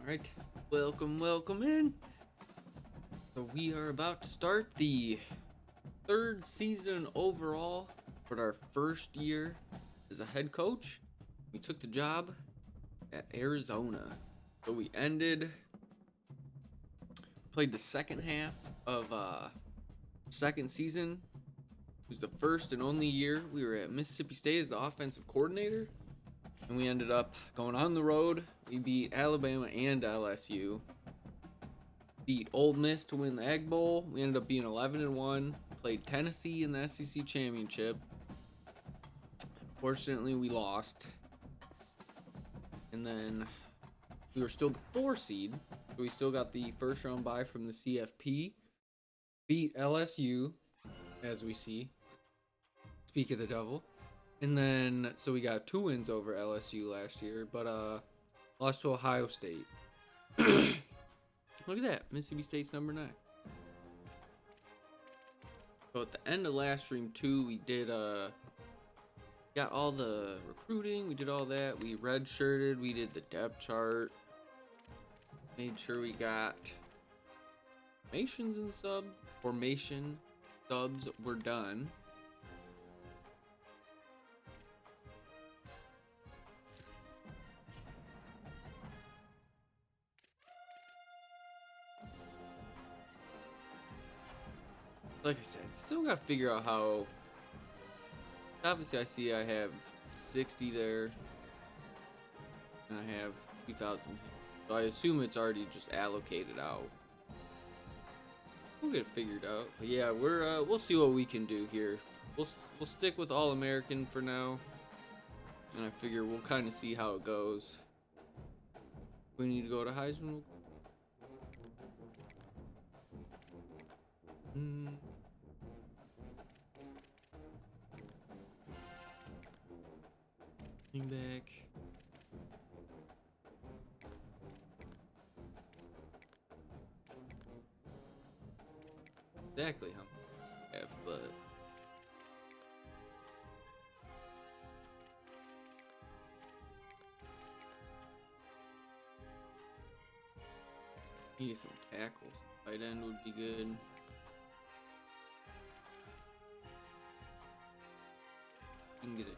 Alright, welcome in. So we are about to start the third season overall for our first year as a head coach. We took the job at Arizona. So we played the second half of second season. It was the first and only year we were at Mississippi State as the offensive coordinator. And we ended up going on the road. We beat Alabama and LSU. Beat Ole Miss to win the Egg Bowl. We ended up being 11-1. Played Tennessee in the SEC championship. Fortunately, we lost. And then we were still the 4 seed. So we still got the first round bye from the CFP. Beat LSU, as we see. Speak of the devil. And then, so we got 2 wins over LSU last year, but lost to Ohio State. Look at that, Mississippi State's number 9. So at the end of last stream too, we did got all the recruiting, we did all that. We redshirted, we did the depth chart, made sure we got formation subs were done. Like I said, still gotta figure out how. Obviously, I see I have 60 there, and I have 2,000. So I assume it's already just allocated out. We'll get it figured out. But yeah, we'll see what we can do here. We'll stick with All American for now, and I figure we'll kind of see how it goes. We need to go to Heisman. Back. Exactly how much I have, but need some tackles. Tight end would be good. You can get a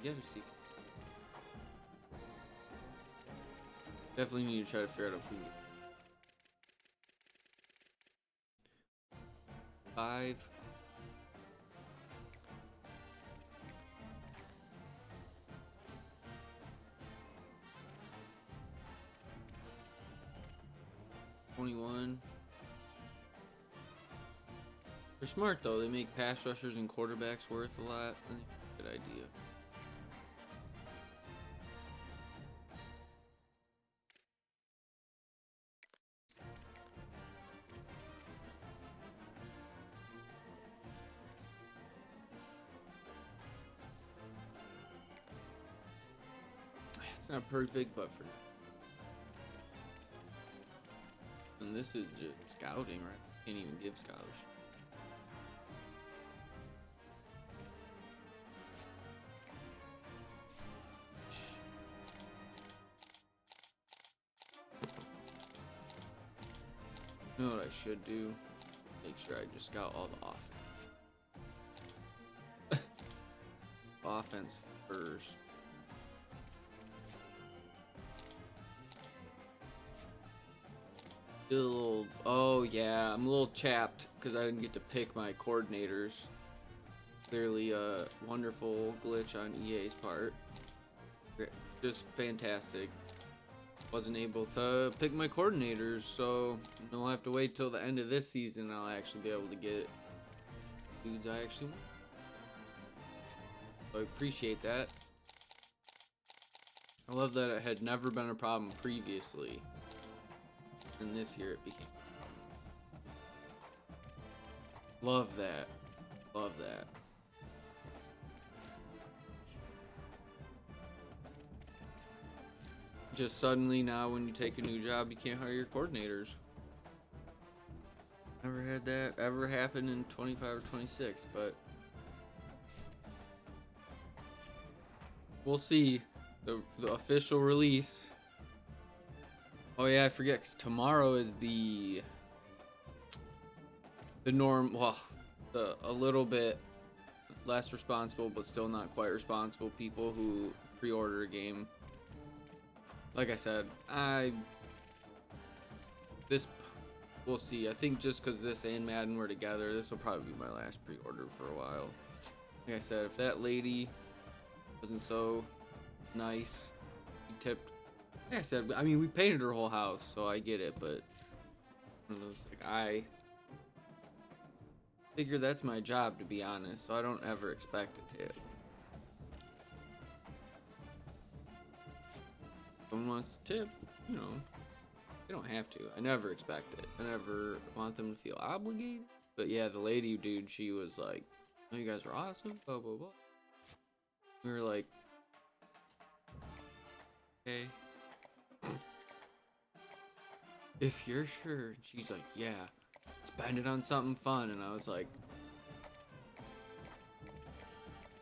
we gotta see. Definitely need to try to figure out if we can. 5. $21. They're smart though. They make pass rushers and quarterbacks worth a lot. I think that's a good idea. It's not perfect, but for and this is just scouting, right? Can't even give scholarship. You know what I should do? Make sure I just scout all the offense. Offense first. Oh yeah, I'm a little chapped because I didn't get to pick my coordinators. Clearly a wonderful glitch on EA's part. Just fantastic. Wasn't able to pick my coordinators, so I'll have to wait till the end of this season. I'll actually be able to get dudes I actually want. So I appreciate that. I love that it had never been a problem previously. And this year it became. Love that. Love that. Just suddenly now when you take a new job, you can't hire your coordinators. Never had that ever happen in 25 or 26, but we'll see. The official release. Oh yeah, I forget, 'cause tomorrow is the norm. Well, a little bit less responsible, but still not quite responsible people who pre-order a game. Like I said, we'll see. I think just because this and Madden were together, this will probably be my last pre-order for a while. Like I said, if that lady wasn't so nice, he tipped. Like I said, I mean, we painted her whole house, so I get it, but one of those, like, I figure that's my job, to be honest, so I don't ever expect a tip. Someone wants to tip, you know, they don't have to. I never expect it. I never want them to feel obligated. But yeah, the lady, dude, she was like, "Oh, you guys are awesome, blah, blah, blah." We were like, "Okay. If you're sure." And she's like, "Yeah, spend it on something fun." And I was like,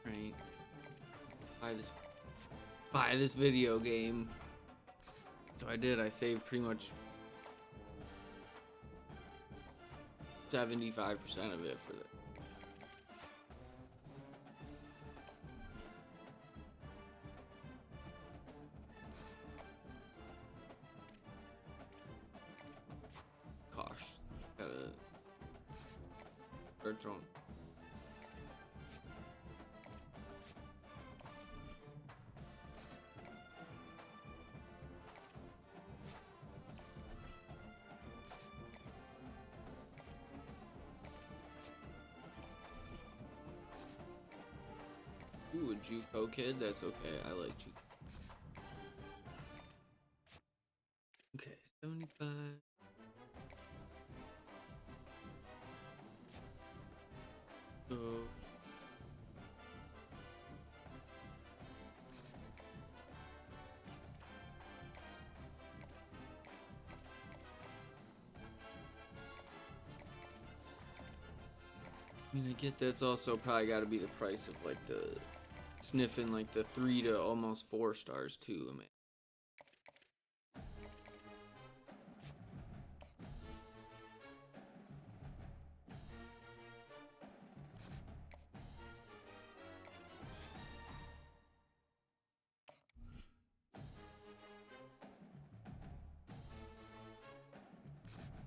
"Right, buy this video game." So I did. I saved pretty much 75% of it for the gosh. Gotta start throwing. Ooh, a JUCO kid? That's okay. I like JUCO. Okay, 75. So I mean, I get that's also probably got to be the price of like the sniffing like the 3 to almost 4 stars too. I mean,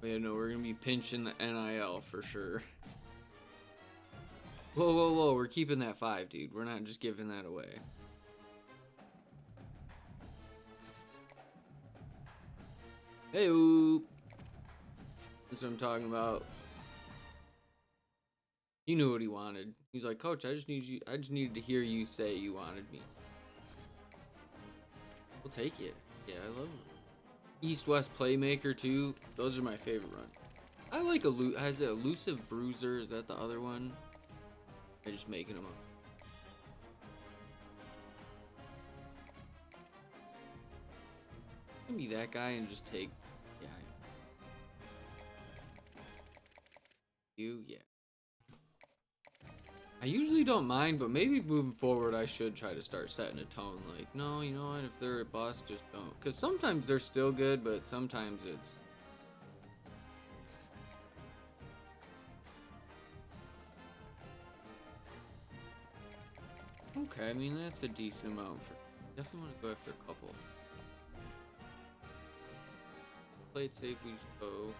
yeah, no, we're gonna be pinching the NIL for sure. Whoa, whoa, whoa! We're keeping that 5, dude. We're not just giving that away. Hey, oop! That's what I'm talking about. He knew what he wanted. He's like, "Coach, I just needed to hear you say you wanted me." We'll take it. Yeah, I love it. East-West Playmaker too. Those are my favorite runs. I like has it Elusive Bruiser? Is that the other one? I'm just making them up. I'm gonna be that guy and just take. Yeah. Yeah. I usually don't mind, but maybe moving forward, I should try to start setting a tone. Like, no, you know what? If they're a bust, just don't. Because sometimes they're still good, but sometimes it's. Okay, I mean, that's a decent amount for. Definitely want to go after a couple. Play it safe, we just go.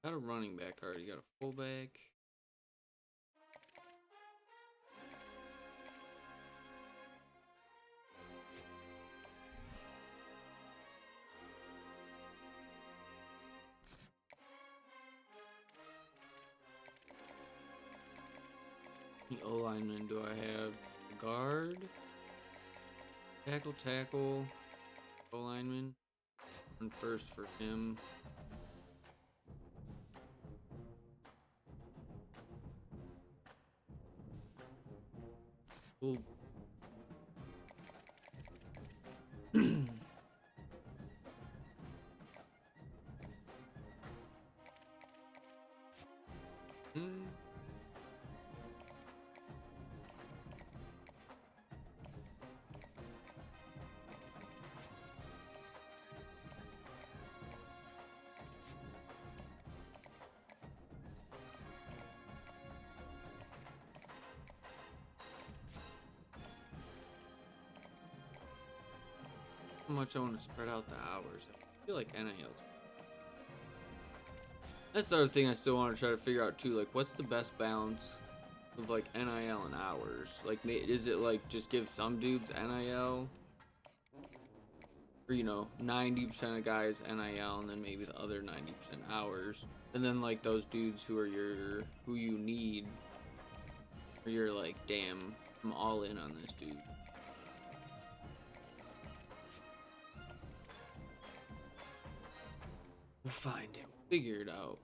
Got a running back already, got a fullback. The O-lineman, do I have guard? Tackle, O-lineman. Run first for him. Cool. how much I want to spread out the hours. I feel like NIL's. That's the other thing I still want to try to figure out too. Like, what's the best balance of like NIL and hours? Like, is it like just give some dudes NIL, or 90% of guys NIL, and then maybe the other 90% hours, and then like those dudes who you need, or you're like, damn, I'm all in on this dude. We'll find it. Figure it out.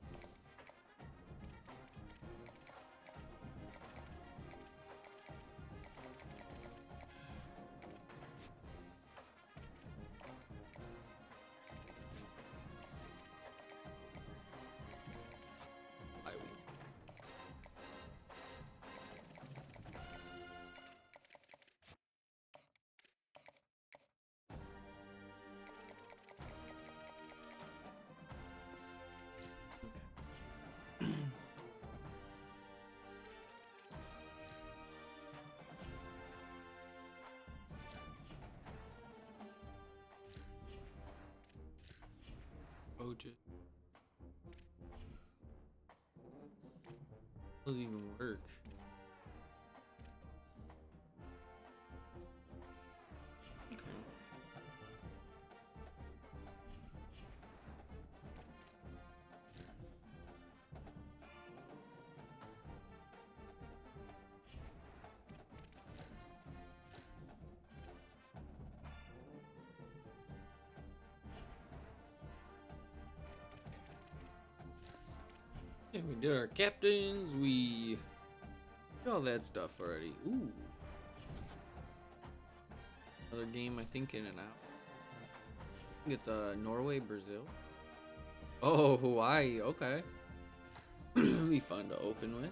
Budget. Doesn't even work. Okay. Yeah, we did our captains. We did all that stuff already. Ooh. Another game, I think, in and out. I think it's Norway, Brazil. Oh, Hawaii. Okay. It'll be fun to open with.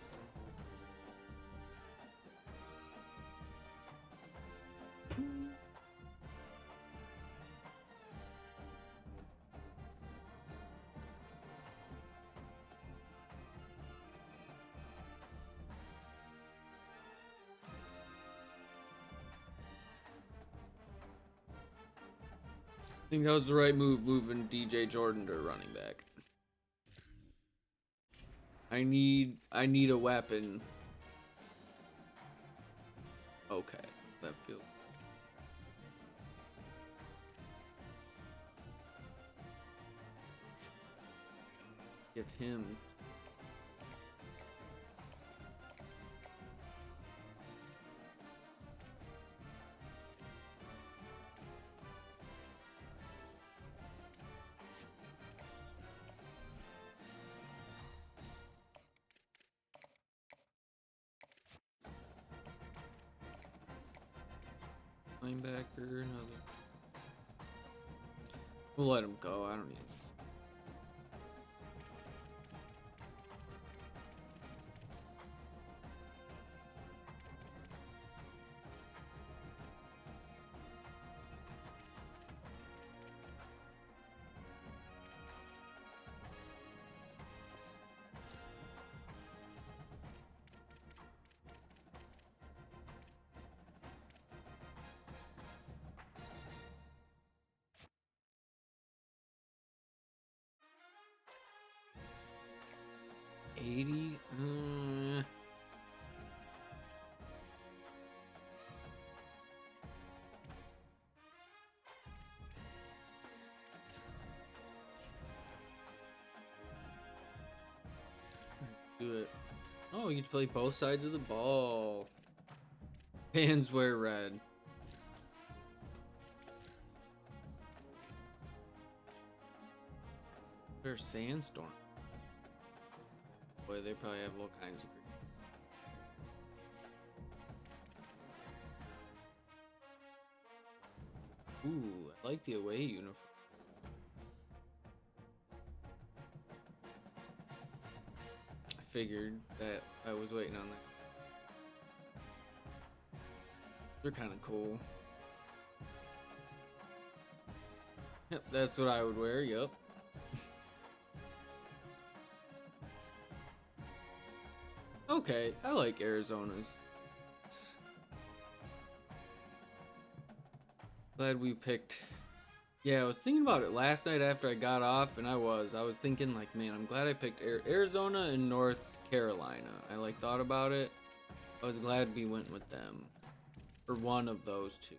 I think that was the right move, moving DJ Jordan to running back. I need a weapon. Okay, that feels. Give him. Linebacker, another. We'll let him go. I don't need him. $80. Do it. Oh, you get to play both sides of the ball. Fans wear red. There's sandstorm. Boy, they probably have all kinds of green. Ooh, I like the away uniform. I figured that I was waiting on that. They're kind of cool. Yep, that's what I would wear. Yep. Okay, I like Arizona's. Glad we picked Yeah, I was thinking about it last night after I got off, and I was thinking like, man, I'm glad I picked Arizona and North Carolina. I like thought about it. I was glad we went with them for one of those two.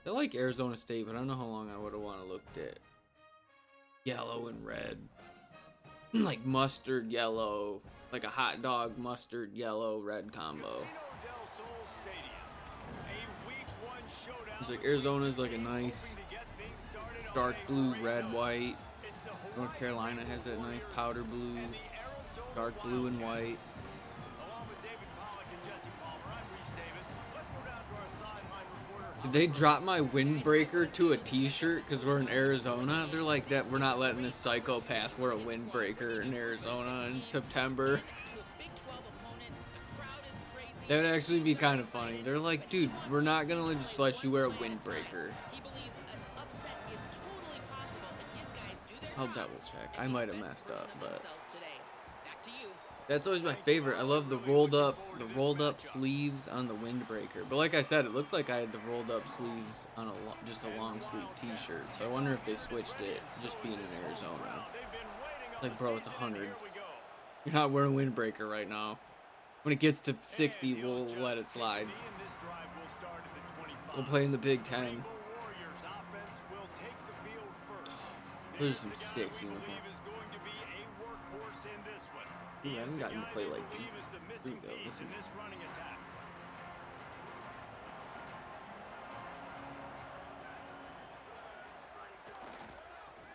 I like Arizona State, but I don't know how long I would have want to looked at yellow and red, like mustard yellow, like a hot dog mustard yellow red combo. It's like Arizona's like a nice dark blue, red, white. North Carolina has that nice powder blue, dark blue and white. Did they drop my windbreaker to a t-shirt because we're in Arizona? They're like, that we're not letting this psychopath wear a windbreaker in Arizona in September. That would actually be kind of funny. They're like, dude, we're not gonna just let you wear a windbreaker. I'll double check. I might have messed up, but that's always my favorite. I love the rolled up sleeves on the windbreaker. But like I said, it looked like I had the rolled up sleeves on just a long sleeve t-shirt. So I wonder if they switched it just being in Arizona. Like, bro, it's 100. You're not wearing a windbreaker right now. When it gets to 60, we'll let it slide. We'll play in the Big Ten. Those are some sick uniforms. Ooh, I haven't gotten to play like these. Here we go. Listen.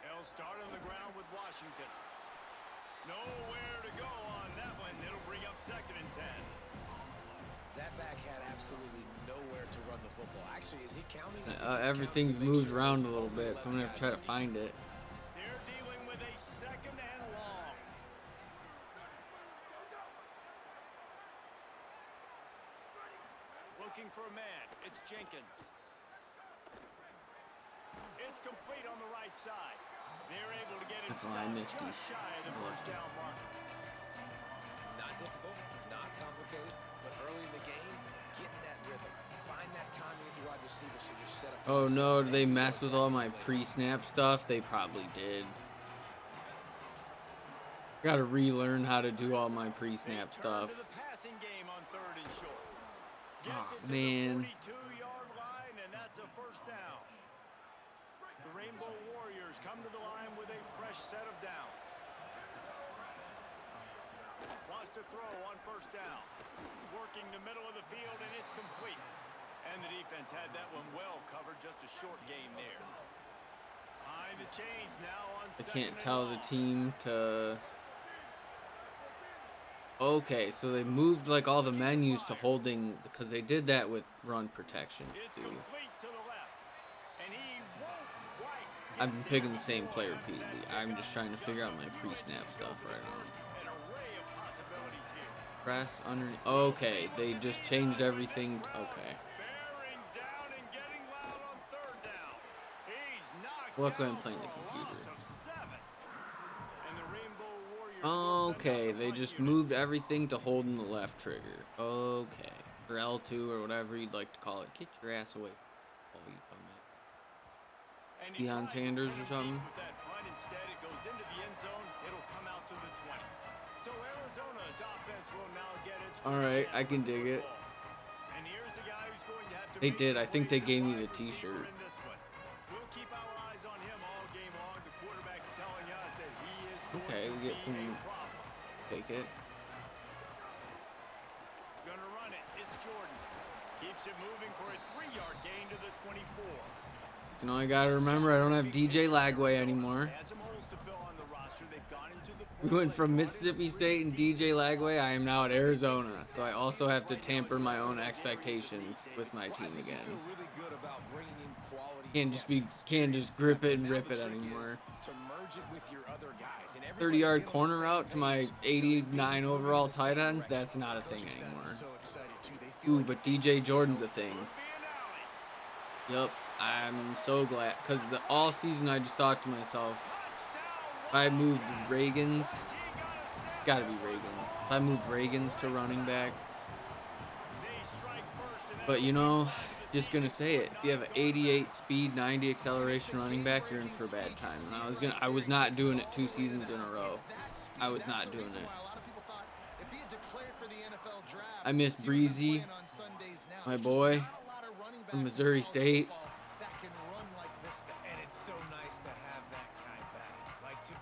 They'll start on the ground with Washington. Nowhere to go on that one. It'll bring up 2nd and 10. That back had absolutely nowhere to run the football. Actually, is he counting? Everything's moved around a little bit, so I'm gonna have to try to find it. They're dealing with a 2nd and long. Looking for a man. It's Jenkins. It's complete on the right side. They're able to get it just shy of the first down mark. Not difficult, not complicated, but early in the game, getting that rhythm. Find that timing at the wide receiver so you're set up. Oh no, did they mess with all my pre-snap stuff? They probably did. Gotta relearn how to do all my pre-snap stuff. Oh man. The Rainbow Warriors come to the line with a fresh set of downs. Wants to throw on 1st down. Working the middle of the field, and it's complete. And the defense had that one well covered. Just a short game there. Behind the chains now on 2nd. I can't tell the team to... Okay, so they moved like all the menus to holding, because they did that with run protection too. I've been picking the same player repeatedly. I'm just trying to figure out my pre-snap stuff right now. Press underneath. Okay, they just changed everything. Okay. Luckily, I'm playing the computer. Okay, they just moved everything to holding the left trigger. Okay. Or L2 or whatever you'd like to call it. Get your ass away. Oh, you dumbass. Deion Sanders or something? Alright, I can dig it. They did. I think they gave me the t-shirt. Okay, we get some. Take it. Gonna run it. It's Jordan. Keeps it moving for a 3-yard gain to the 24. So now I gotta remember I don't have DJ Lagway anymore. We went from Mississippi State and DJ Lagway. I am now at Arizona, so I also have to tamper my own expectations with my team again. Can't just grip it and rip it anymore. 30-yard corner route to my 89 overall tight end, that's not a thing anymore. Ooh, but DJ Jordan's a thing. Yep, I'm so glad, because all season I just thought to myself, if I moved Reagan's, it's got to be Reagan's. If I moved Reagan's to running back, but you know, Just gonna say it. If you have an 88 speed, 90 acceleration running back, you're in for a bad time. And I was not doing it 2 seasons in a row. I was not doing it. I miss Breezy, my boy from Missouri State. And it's so nice to have that guy back. Like to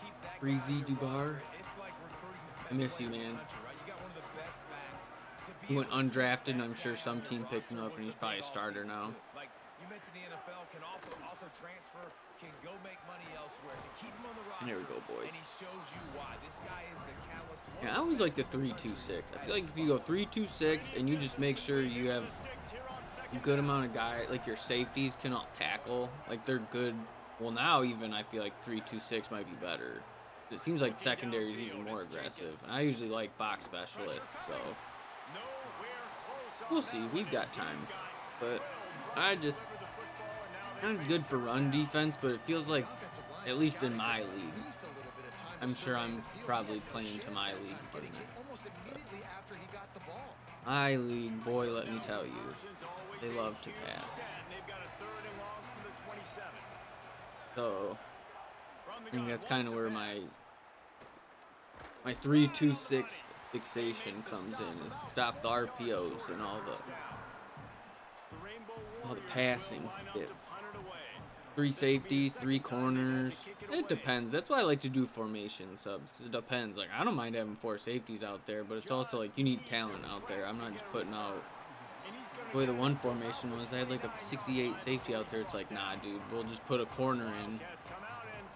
keep that Breezy guy on your Dubar. roster, it's like recruiting the I best miss you, player in the man. country, right? You got one of the best backs to be He went able to keep undrafted, and that I'm sure guy some on team your picked him roster up, was and he's the probably big a starter all-season now. too. Like you mentioned, the NFL can also transfer, can go make money elsewhere to keep him on the roster. Here we go, boys. And he shows you why. This guy is the catalyst. Yeah, I always like the 3-2-6. I feel like if you go 3-2-6 and you just make sure you have a good amount of guys, like your safeties can all tackle, like they're good. Well, now even I feel like 3-2-6 might be better. It seems like secondary is even more aggressive, and I usually like box specialists, so we'll see. We've got time, but not as good for run defense, but it feels like, at least in my league, I'm sure I'm probably playing to my league. But my league, boy, let me tell you, they love to pass. So I think that's kind of where my 3-2-6 fixation comes in, is to stop the RPOs and all the passing. Get 3 safeties, 3 corners. It depends. That's why I like to do formation subs, because it depends. Like, I don't mind having 4 safeties out there, but it's also like you need talent out there. I'm not just putting out. The way the one formation was, I had like a 68 safety out there. It's like, nah, dude, we'll just put a corner in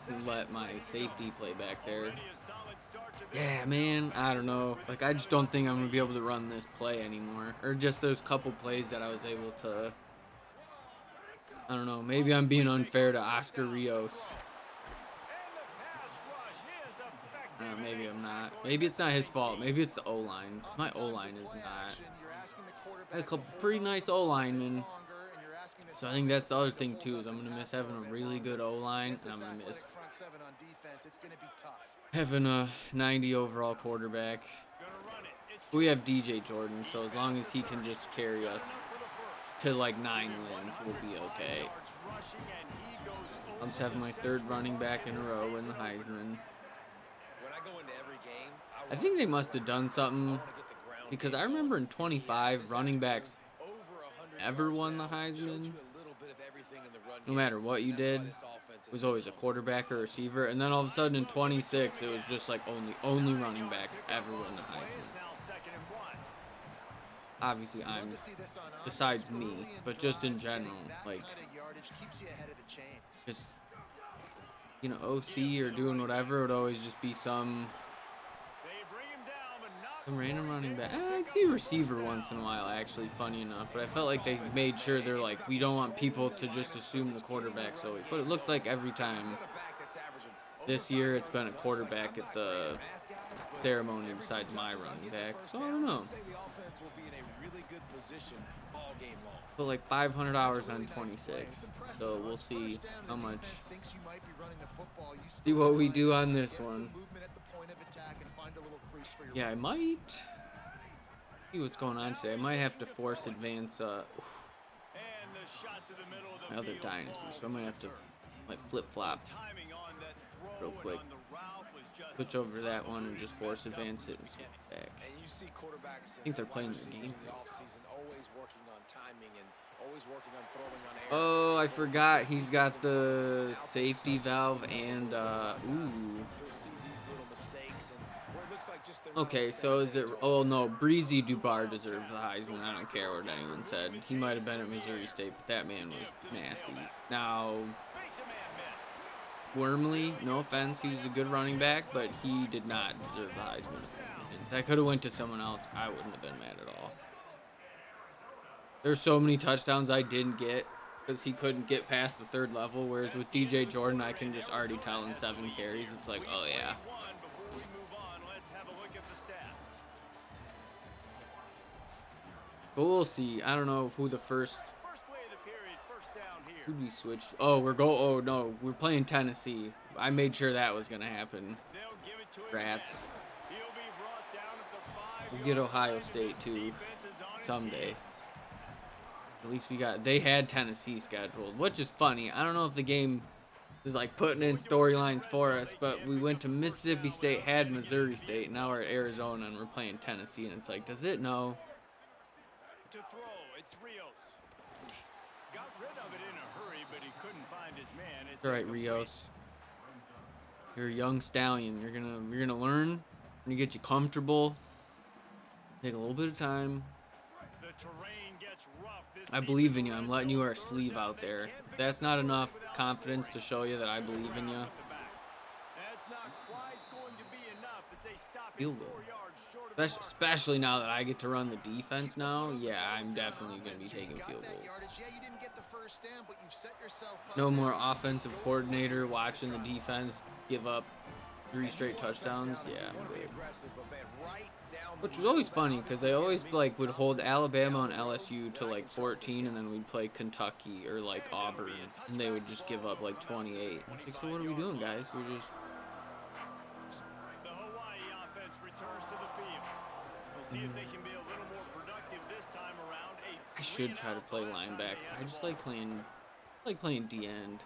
and let my safety play back there. Yeah, man, I don't know. Like, I just don't think I'm going to be able to run this play anymore. Or just those couple plays that I was able to. I don't know. Maybe I'm being unfair to Oscar Rios. Maybe I'm not. Maybe it's not his fault. Maybe it's the O-line. My O-line is not. I had a couple pretty nice O-linemen. So I think that's the other thing, too, is I'm going to miss having a really good O-line, and I'm going to miss having a 90 overall quarterback. We have DJ Jordan, so as long as he can just carry us to like 9 wins, we'll be okay. I'm just having my 3rd running back in a row in the Heisman. I think they must have done something, because I remember in 25, running backs ever won the Heisman. No matter what you did, it was always a quarterback or receiver. And then all of a sudden in 26, it was just like only running backs ever won the Heisman. Obviously, I'm, besides me, but just in general, like, just, you know, OC or doing whatever, it would always just be some random running back. I'd see a receiver once in a while, actually, funny enough, but I felt like they made sure they're like, we don't want people to just assume the quarterback's always, but it looked like every time this year it's been a quarterback at the ceremony besides my running back, so I don't know. Put like 500 hours on 26, so we'll see how much. See what we do on this one. Yeah, I might see what's going on today. I might have to force advance my other dynasty, so I might have to like flip-flop real quick. Switch over to that one and just force advance it and switch back. I think they're playing their game. Oh, I forgot. He's got the safety valve and ooh. Okay, so is it? Oh no, Breezy Dubar deserves the Heisman. I don't care what anyone said. He might have been at Missouri State, but that man was nasty. Now, Wormley, no offense, he was a good running back, but he did not deserve the Heisman. If that could have went to someone else, I wouldn't have been mad at all. There's so many touchdowns I didn't get because he couldn't get past the 3rd level, whereas with DJ Jordan, I can just already tell in 7 carries. It's like, oh yeah. But we'll see. I don't know who the first. Who'd we switch to? Oh, oh no, we're playing Tennessee. I made sure that was gonna happen. Rats. We'll get Ohio State too someday. At least they had Tennessee scheduled, which is funny. I don't know if the game is like putting in storylines for us, but we went to Mississippi State, had Missouri State, now we're at Arizona and we're playing Tennessee, and it's like, does it know? To throw, it's Rios. Got rid of it in a hurry, but he couldn't find his man. It's All right, Rios. You're a young stallion. You're gonna learn. When you get you comfortable. Take a little bit of time. The terrain gets rough. I believe in you. I'm letting you wear a sleeve out there. If that's not enough confidence to show you that I believe in you, That's not quite going to be enough as they stop field goal. Especially now that I get to run the defense now, yeah, I'm definitely going to be taking field goal. No more offensive coordinator watching the defense give up 3 straight touchdowns. Yeah, I'm good. Which was always funny because they always like would hold Alabama and LSU to like 14, and then we'd play Kentucky or like Auburn, and they would just give up like 28. It's like, so what are we doing, guys? We're just. The Hawaii offense returns to the field. We'll see if they can be a little more productive this time around. I should try to play linebacker. I just like playing D end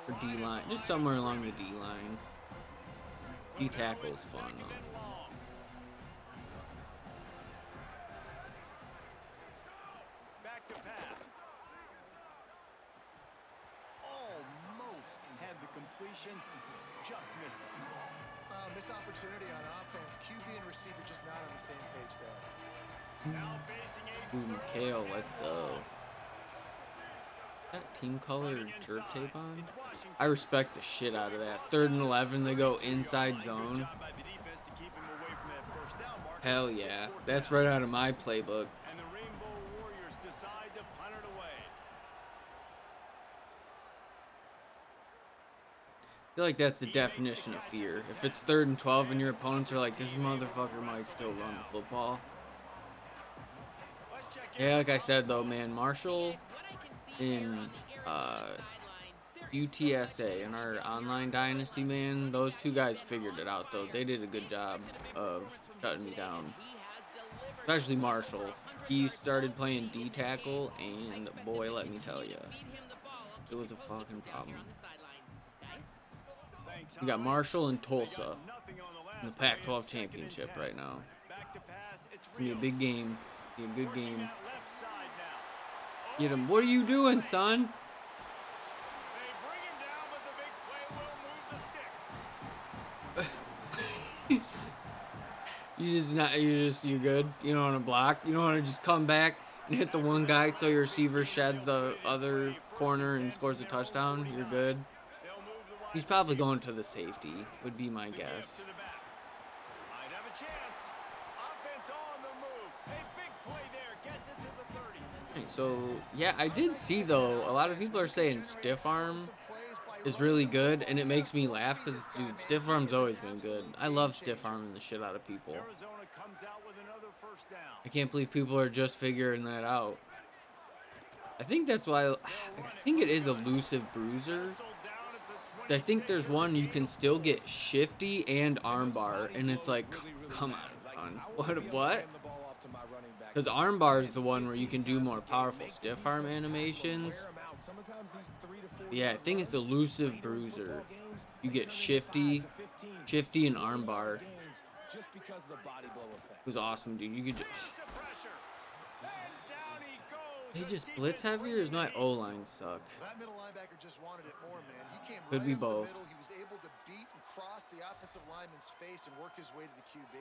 or D line, just somewhere along the D line. D tackle is fun though. Back to pass. Almost had the completion, just missed it. Missed opportunity on offense. QB and receiver just not on the same page there. Now facing a Ooh, Mikhail, let's go. That team color turf tape on? I respect the shit out of that. 3rd and 11, they go inside zone. Hell yeah. That's right out of my playbook. And the Rainbow Warriors decide to punt it away. I feel like that's the definition of fear. If it's 3rd and 12 and your opponents are like, this motherfucker might still run the football. Yeah, like I said though, man, Marshall in UTSA in our online dynasty, man, those 2 guys figured it out though. They did a good job of shutting me down. Especially Marshall. He started playing D tackle, and boy, let me tell you, it was a fucking problem. We got Marshall and Tulsa in the Pac-12 championship right now. It's gonna be a big game. Be a good game. Get him. What are you doing, son? You're good. You don't want to block. You don't want to just come back and hit the one guy so your receiver sheds the other corner and scores a touchdown. You're good. He's probably going to the safety, would be my guess. Okay, so, yeah, I did see, though, a lot of people are saying stiff arm is really good, and it makes me laugh because, dude, stiff arm's always been good. I love stiff arming the shit out of people. I can't believe people are just figuring that out. I think that's why, I think it is elusive bruiser. I think there's one you can still get shifty and armbar, and it's like, come on, son. What? Because armbar is the one where you can do more powerful stiff arm animations. Yeah, I think it's elusive bruiser. You get shifty and armbar. It was awesome, dude. You could just... They just blitz heavier, or is my O-line suck? That middle linebacker just wanted it more, man. He came Could right be up the both. middle. He was able to beat and cross the offensive lineman's face and work his way to the QB.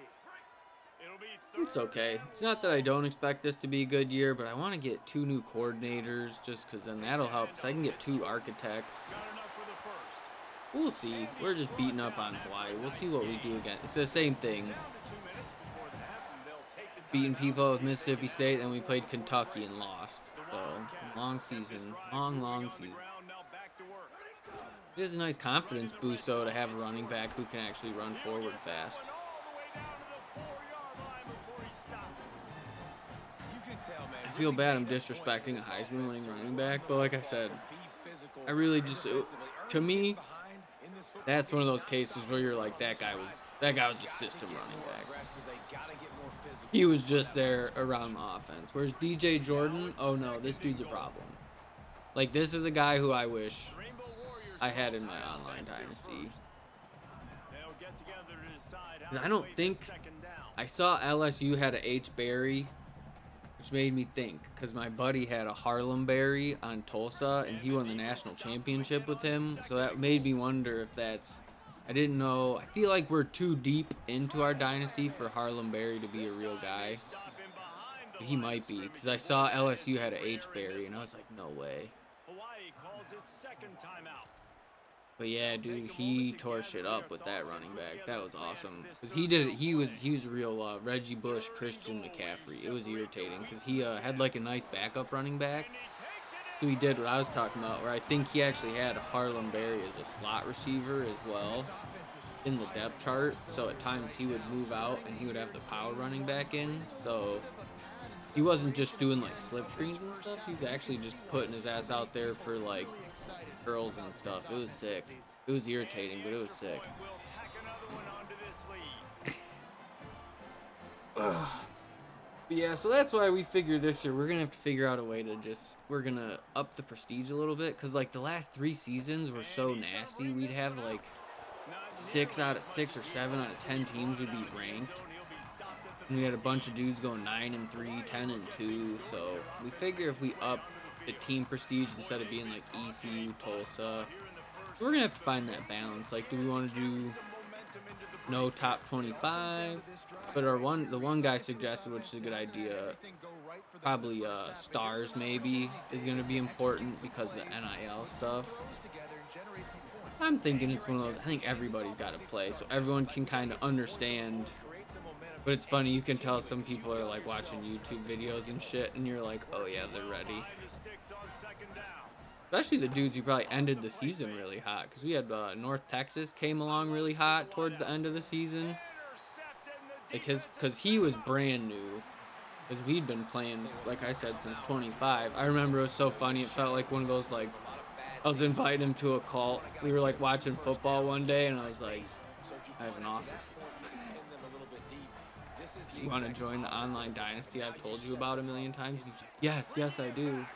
It's okay. It's not that I don't expect this to be a good year, but I want to get 2 new coordinators just because then that'll help. Because I can get 2 architects. We'll see. We're just beating up on Hawaii. We'll see what we do again. It's the same thing. Beating people with Mississippi State, then we played Kentucky and lost. So, long season. Long season. It is a nice confidence boost, though, to have a running back who can actually run forward fast. I feel bad I'm disrespecting a Heisman winning running back, but like I said, I really just, to me, That's one of those cases where you're like, that guy was a system running back. He was just there around the offense. Whereas DJ Jordan, oh no, this dude's a problem. Like, this is a guy who I wish I had in my online dynasty. I don't think I saw LSU had a H. Berry, which made me think, because my buddy had a Harlem Berry on Tulsa, and he won the national championship with him. So that made me wonder if that's. I didn't know. I feel like we're too deep into our dynasty for Harlem Berry to be a real guy. But he might be, because I saw LSU had a H. Berry, and I was like, no way. But yeah, dude, he tore shit up with that running back. That was awesome. Because he did it. He was real Reggie Bush, Christian McCaffrey. It was irritating because he had like a nice backup running back. So he did what I was talking about, where I think he actually had Harlem Berry as a slot receiver as well in the depth chart. So at times he would move out and he would have the power running back in. So he wasn't just doing like slip screens and stuff. He was actually just putting his ass out there for like girls and stuff. It was sick. It was irritating, but it was sick. Yeah, so that's why we figured this year we're gonna have to figure out a way to we're gonna up the prestige a little bit, because like the last 3 seasons were so nasty. We'd have like 6 out of 6 or 7 out of 10 teams would be ranked. And we had a bunch of dudes going 9-3, 10-2. So we figure if we up the team prestige instead of being like ECU, Tulsa, we're gonna have to find that balance. Like, do we want to do no top 25? But the one guy suggested, which is a good idea, probably stars maybe is gonna be important because of the NIL stuff. I'm thinking it's one of those. I think everybody's got to play, so everyone can kind of understand. But it's funny, you can tell some people are like watching YouTube videos and shit, and you're like, oh yeah, they're ready. Especially the dudes who probably ended the season really hot, because we had North Texas came along really hot towards the end of the season. Like because he was brand new, because we'd been playing, like I said, since 25. I remember it was so funny. It felt like one of those, like, I was inviting him to a cult. We were like watching football one day, and I was like, I have an offer. You want to join the online dynasty I've told you about a million times? And he's like, yes, I do.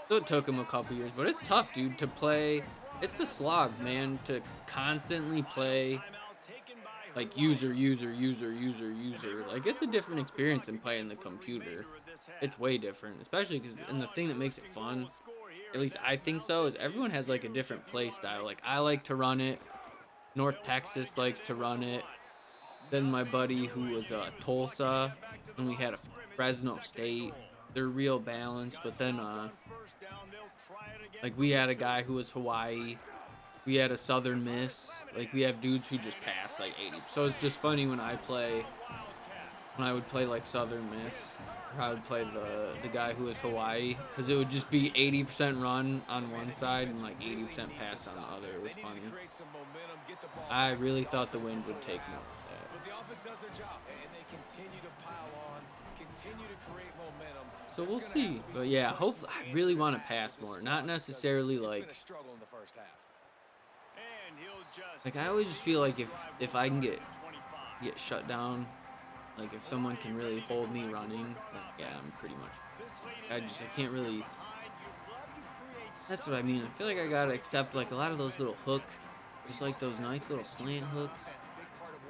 So it took him a couple years, but it's tough, dude, to play. It's a slog, man, to constantly play like user. Like, it's a different experience than playing the computer. It's way different, especially because, and the thing that makes it fun, at least I think so, is everyone has like a different play style. Like, I like to run it. North Texas likes to run it. Then my buddy who was Tulsa, and we had a Fresno State. They're real balanced, but then like we had a guy who was Hawaii. We had a Southern Miss. Like, we have dudes who just pass like 80. So it's just funny when I would play like Southern Miss, or I would play the guy who was Hawaii, because it would just be 80% run on one side and like 80% pass on the other. It was funny. I really thought the wind would take me with that. So we'll see. But yeah, hopefully, I really want to pass more. Not necessarily like I always just feel like if I can get shut down, like if someone can really hold me running, then yeah, I'm pretty much. I can't really. That's what I mean. I feel like I gotta accept like a lot of those little just like those nice little slant hooks,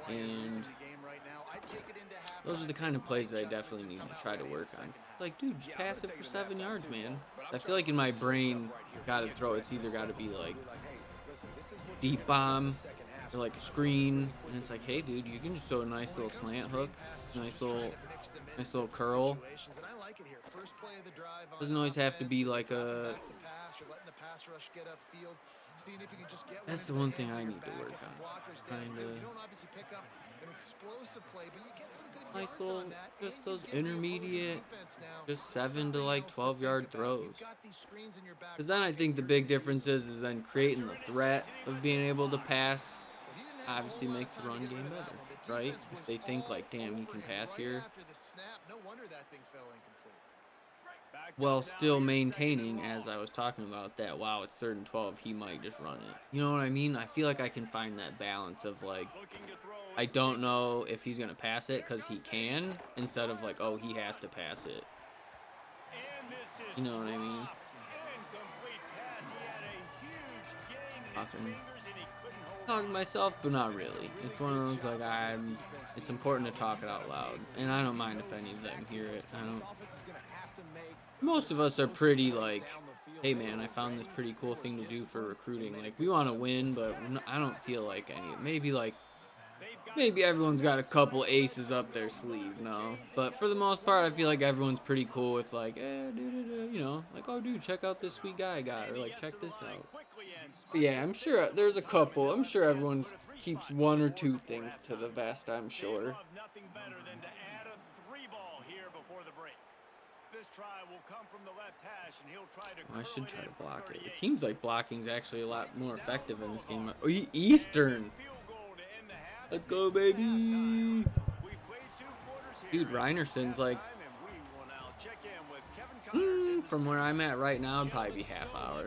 and those are the kind of plays that I definitely need to try to work on. It's like, dude, just pass it for 7 yards, man. I feel like in my brain, gotta throw. It's either gotta be like deep bomb or like a screen, and it's like, hey, dude, you can just throw a nice little slant hook, nice little curl. Doesn't always have to be like a. That's the one thing I need to work on. Nice little, just those intermediate, just 7 to like 12-yard throws. Because then I think the big difference is then creating the threat of being able to pass. Obviously makes the run game better, right? If they think like, damn, he can pass here. while still maintaining, as I was talking about, that wow, it's 3rd and 12, he might just run it. You know what I mean? I feel like I can find that balance of like, I don't know if he's gonna pass it because he can, instead of like, oh, he has to pass it. You know what I mean? Talking to myself, but not really. It's one of those like it's important to talk it out loud, and I don't mind if any of them hear it. I don't. Most of us are pretty like, hey man, I found this pretty cool thing to do for recruiting. Like we want to win, but I don't feel like any. Maybe everyone's got a couple aces up their sleeve, no. But for the most part, I feel like everyone's pretty cool with like, you know, like, oh, dude, check out this sweet guy I got, or like, check this out. But yeah, I'm sure there's a couple. I'm sure everyone keeps 1 or 2 things to the vest, I'm sure. I should try to block it. It seems like blocking's actually a lot more effective in this game. Oh, Eastern. Let's go, baby. Dude, Reinerson's like, from where I'm at right now, it'd probably be half hour.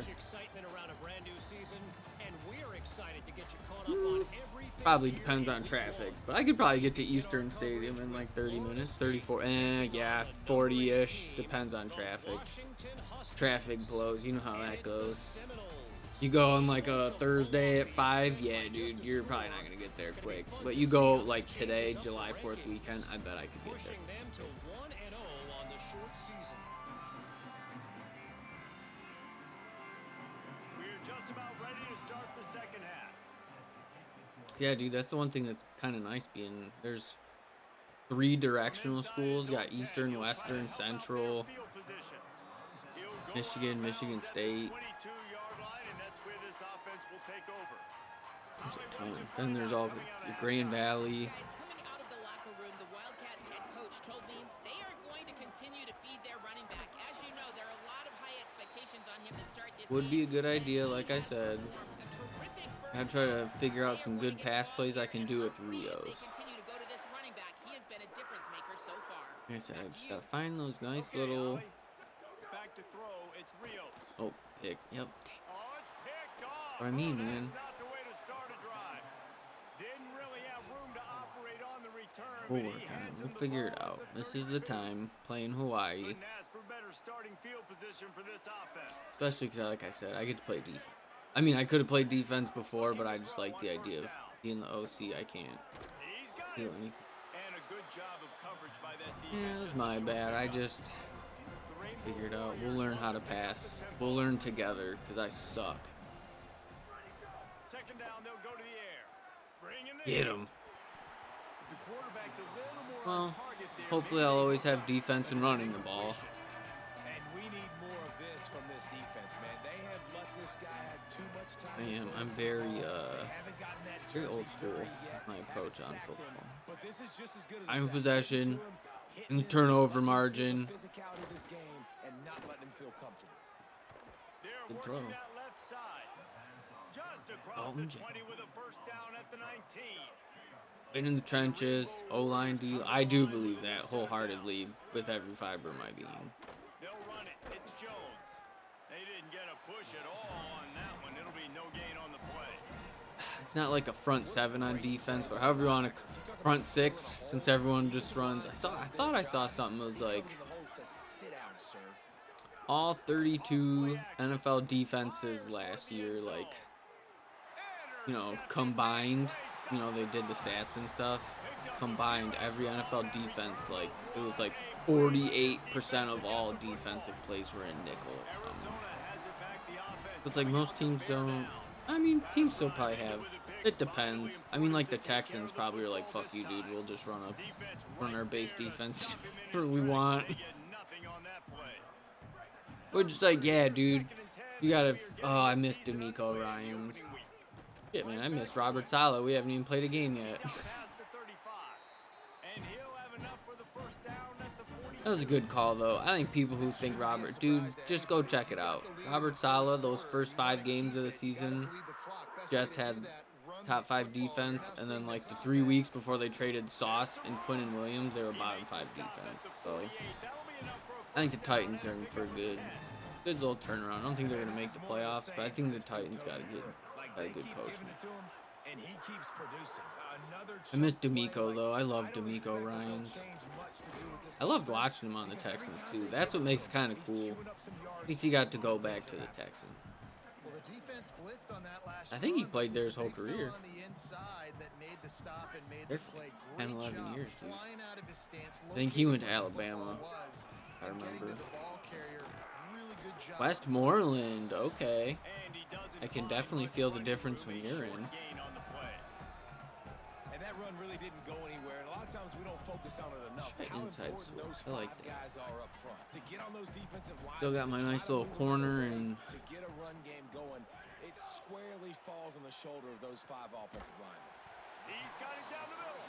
Probably depends on traffic, but I could probably get to Eastern Stadium in like 30 minutes, 34, yeah, 40-ish, depends on traffic. Traffic blows, you know how that goes. You go on like a Thursday at 5, yeah, dude, you're probably not gonna get there quick. But you go like today, July 4th weekend, I bet I could get there. Yeah, dude, that's the one thing that's kind of nice being there's 3 directional schools. You got Eastern, Western, Central, Michigan, Michigan State. There's a ton. Then there's all the Grand Valley. Coming out of the locker room, the Wildcats head coach told me they are going to continue to feed their running back. As you know, there are a lot of high expectations on him to start this Would be a good idea, like I said. I'd try to figure out some good pass plays I can do with Rios. Like I said, I just gotta find those nice little. Oh, pick. Yep. What I mean, man. We'll work on it. We'll figure it out. This is the time playing Hawaii. Especially because, like I said, I get to play defense. I mean, I could have played defense before, but I just like the idea of being the OC. I can't feel anything. Yeah, it was my bad. I just figured out. We'll learn how to pass. We'll learn together because I suck. Get him. Well, hopefully I'll always have defense and running the ball. I'm very old school with my approach on football. I'm in possession, in the turnover margin. Good throw. In the trenches, O-line D. I do believe that wholeheartedly with every fiber of my being. They'll run it. It's Jones. They didn't get a push at all on that one. It'll be no gain on the play. It's not like a front 7 on defense, but however you want to front 6, since everyone just runs. I thought I saw something that was like all 32 NFL defenses last year, like, you know, combined. You know, they did the stats and stuff. Combined, every NFL defense, like, it was like 48% of all defensive plays were in nickel. It's like most teams don't. I mean, teams still probably have. It depends. I mean, like the Texans probably are like, fuck you, dude. We'll just run our base defense whatever we want. We're just like, yeah, dude. You gotta. Oh, I missed D'Amico Ryans. Shit, man, I missed Robert Saleh. We haven't even played a game yet. That was a good call, though. I think people who think Robert, dude, just go check it out. Robert Saleh, those first 5 games of the season, Jets had top 5 defense, and then like the 3 weeks before they traded Sauce and Quinnen Williams, they were bottom 5 defense. So I think the Titans are in for a good little turnaround. I don't think they're gonna make the playoffs, but I think the Titans got a good coach, man. And he keeps producing. Another I miss chunk play, D'Amico though. I love don't expect D'Amico that they'll Ryans. change much to do with this I loved offense, watching him on the because every Texans time too. they That's give what it makes to it him, kind of he's cool. chewing up some yards At least he got to go when back things to are the happening. Texans. Well, the defense blitzed on that last I think he run, but played it there was his the whole big fella career. on the inside that made the stop and made They're the play. 10, Great 11 job years, dude. flying out of his stance, I think he went to locating where the Alabama. football was, I and getting remember. to the ball carrier. Really good job. Westmoreland, okay. And he doesn't I can find definitely much feel the running difference room, when a you're short in. gain on the play. And that run really didn't go anywhere. And a lot of times we don't focus on it enough. Try How inside important switch. those I like five that. guys are up front. To get on those defensive lines. Still got my to try nice to little move them corner away, and to get a run game going, it squarely falls on the shoulder of those five offensive linemen. He's got it down the middle.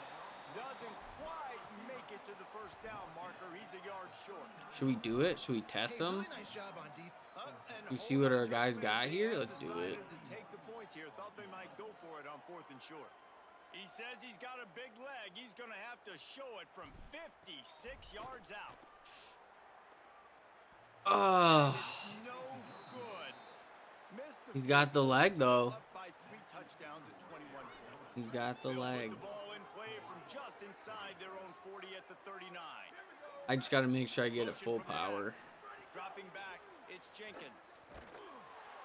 Doesn't quite make it to the first down marker. He's a yard short. should we do it? Should we test them? Really nice job on defense. And We see what our hold on guys just a minute. got They here? have Let's do decided it. to take the points here. Thought they might go for it on 4th and short. He says he's got a big leg. He's going to have to show it from 56 yards out. Oh, It's no good. Missed the he's got the leg though. up by 3 touchdowns at 21 points. He's got the They'll leg. Put the ball in play from just inside their own 40 at the 39. I just got to make sure I get it full power. Dropping back, it's Jenkins.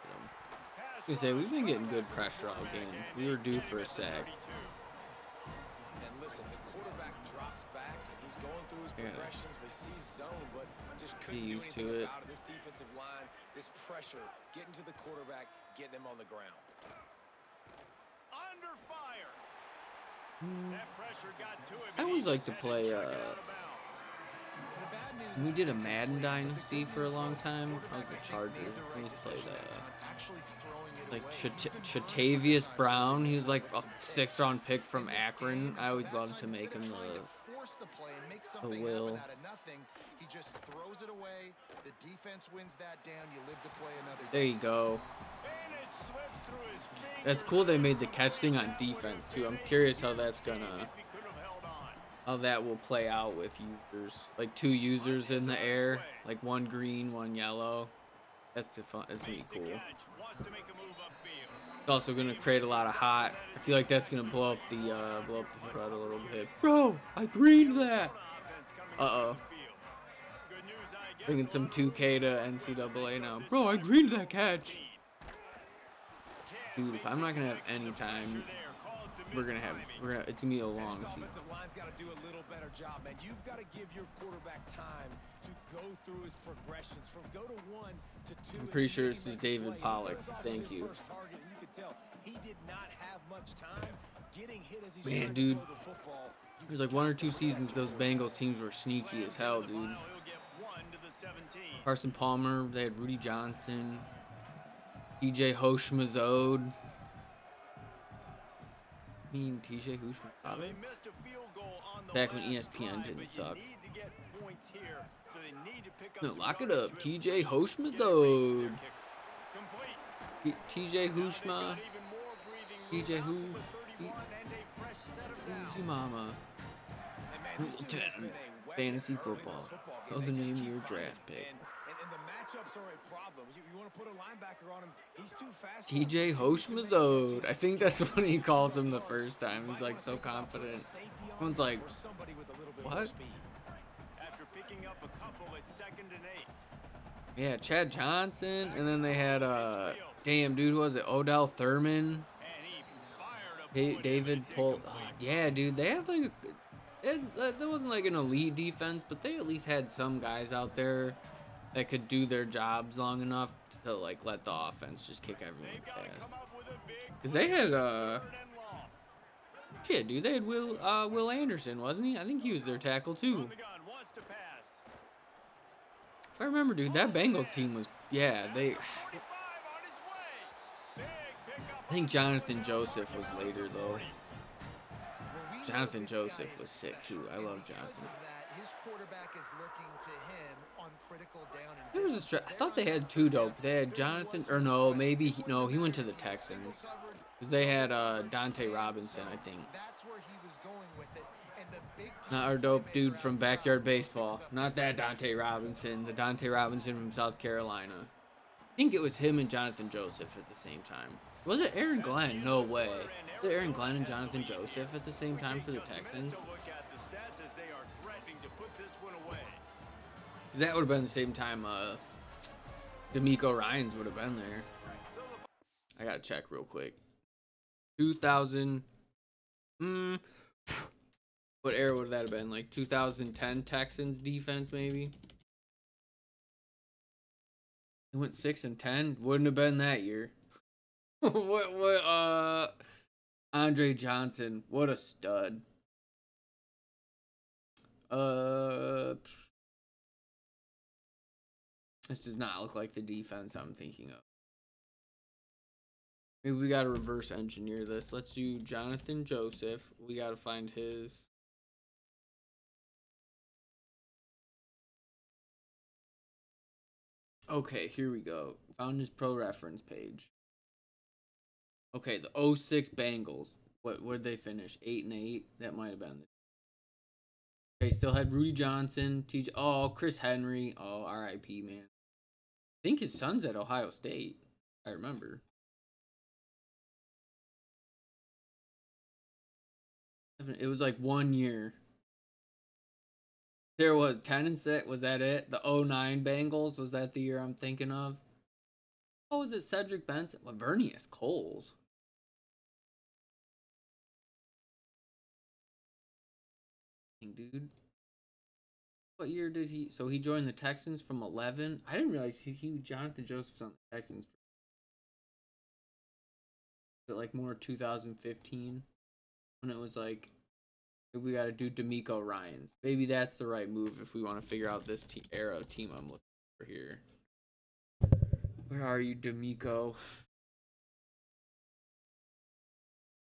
I was gonna say, we've been getting good pressure all game. We were due for a sack. And listen, the quarterback drops back and he's going through his Yeah. progressions. We see zone, but just Get couldn't do used to anything it. about it. This defensive line, this pressure, getting to the quarterback, getting him on the ground. Under fire. That pressure got to him. I always like to play, The bad news we is did a it's incomplete, Madden but the Dynasty good for a news, long though, time. I was quarterback, the I think, Charger. made the I right always played, decision that time, actually throwing it like away. Chatavius Brown. He was like a 6th-round pick from Akron. I always loved to make him Force the play and make the something will. happen out of nothing. He just throws it away. The defense wins that down. You live to play another There day. you go. And it slips through his fingers. That's cool they made the catch thing on defense too. I'm curious how that's gonna, If he could have held on. how that will play out with users. Like 2 users in the air, like 1 green, 1 yellow. That's fun. It's gonna be Makes the cool. catch, wants to make a move upfield. It's also gonna create a lot of hot. I feel like that's gonna blow up the thread a little bit. Bro, I greened that. Uh-oh. Bringing some 2K to NCAA now. Bro, I greened that catch. Dude, if I'm not gonna have any time, it's gonna be a long This season. offensive line's got to do a little better job, man. You've got to give your quarterback time to go through his progressions from go to 1 to 2. I'm pretty sure this is David Pollock. Thank you. First target, and you could tell he did not have much time getting hit as he's Man, trying to dude. throw the football. There's like 1 or 2 seasons those Bengals teams were sneaky as hell, dude. Carson Palmer, they had Rudy Johnson, TJ Hoshmazode. I mean, TJ Hoshmazode. Back when ESPN didn't suck. No, lock it up. TJ Hoshmazode. TJ Hushma. TJ Who. Easy Mama. Rule 10. Fantasy football. Know the name of your draft pick. And the matchups are a problem. You want to put a linebacker on him, he's too fast. TJ Hoshmazode. I think that's what he calls him the first time. He's like so confident. Everyone's like, what? After picking up a couple at 2nd and 8. Yeah, Chad Johnson. And then they had, damn, dude, who was it? Odell Thurman. David Pol. Oh, yeah, dude, they had like, that wasn't like an elite defense, but they at least had some guys out there that could do their jobs long enough to like let the offense just kick everyone's ass. Cause they had shit, dude, they had Will Anderson, wasn't he? I think he was their tackle too. If I remember, dude, that Bengals team was, yeah, they. I think Jonathan Joseph was later though. Jonathan Joseph was sick too. I love Jonathan. There was a I thought they had 2 dope. They had Jonathan, or no, maybe he went to the Texans. Cause they had Dante Robinson, I think. That's where he was going with it. And the big Not our dope dude from Backyard Baseball. Not that Dante Robinson. The Dante Robinson from South Carolina. I think it was him and Jonathan Joseph at the same time. Was it Aaron Glenn? No way. Was it Aaron Glenn and Jonathan Joseph at the same time for the Texans? That would have been the same time D'Amico Ryans would have been there. I gotta check real quick. 2000. What era would that have been? Like 2010 Texans defense, maybe? They went 6-10. Wouldn't have been that year. Andre Johnson, what a stud. This does not look like the defense I'm thinking of. Maybe we gotta reverse engineer this. Let's do Jonathan Joseph. We gotta find his. Okay, here we go. Found his pro reference page. Okay, the 06 Bengals. What did they finish? 8-8. That might have been. Okay, still had Rudy Johnson. Chris Henry. Oh, R.I.P. man. I think his son's at Ohio State. I remember. It was like 1 year. There was 10-6. Was that it? The 09 Bengals. Was that the year I'm thinking of? Oh, was it Cedric Benson? Lavernius Coles. Dude. What year did he? So he joined the Texans from 11. I didn't realize he Jonathan Joseph's on the Texans. Is it like more 2015 when it was like we got to do D'Amico Ryans? Maybe that's the right move if we want to figure out this era of team I'm looking for here. Where are you, D'Amico?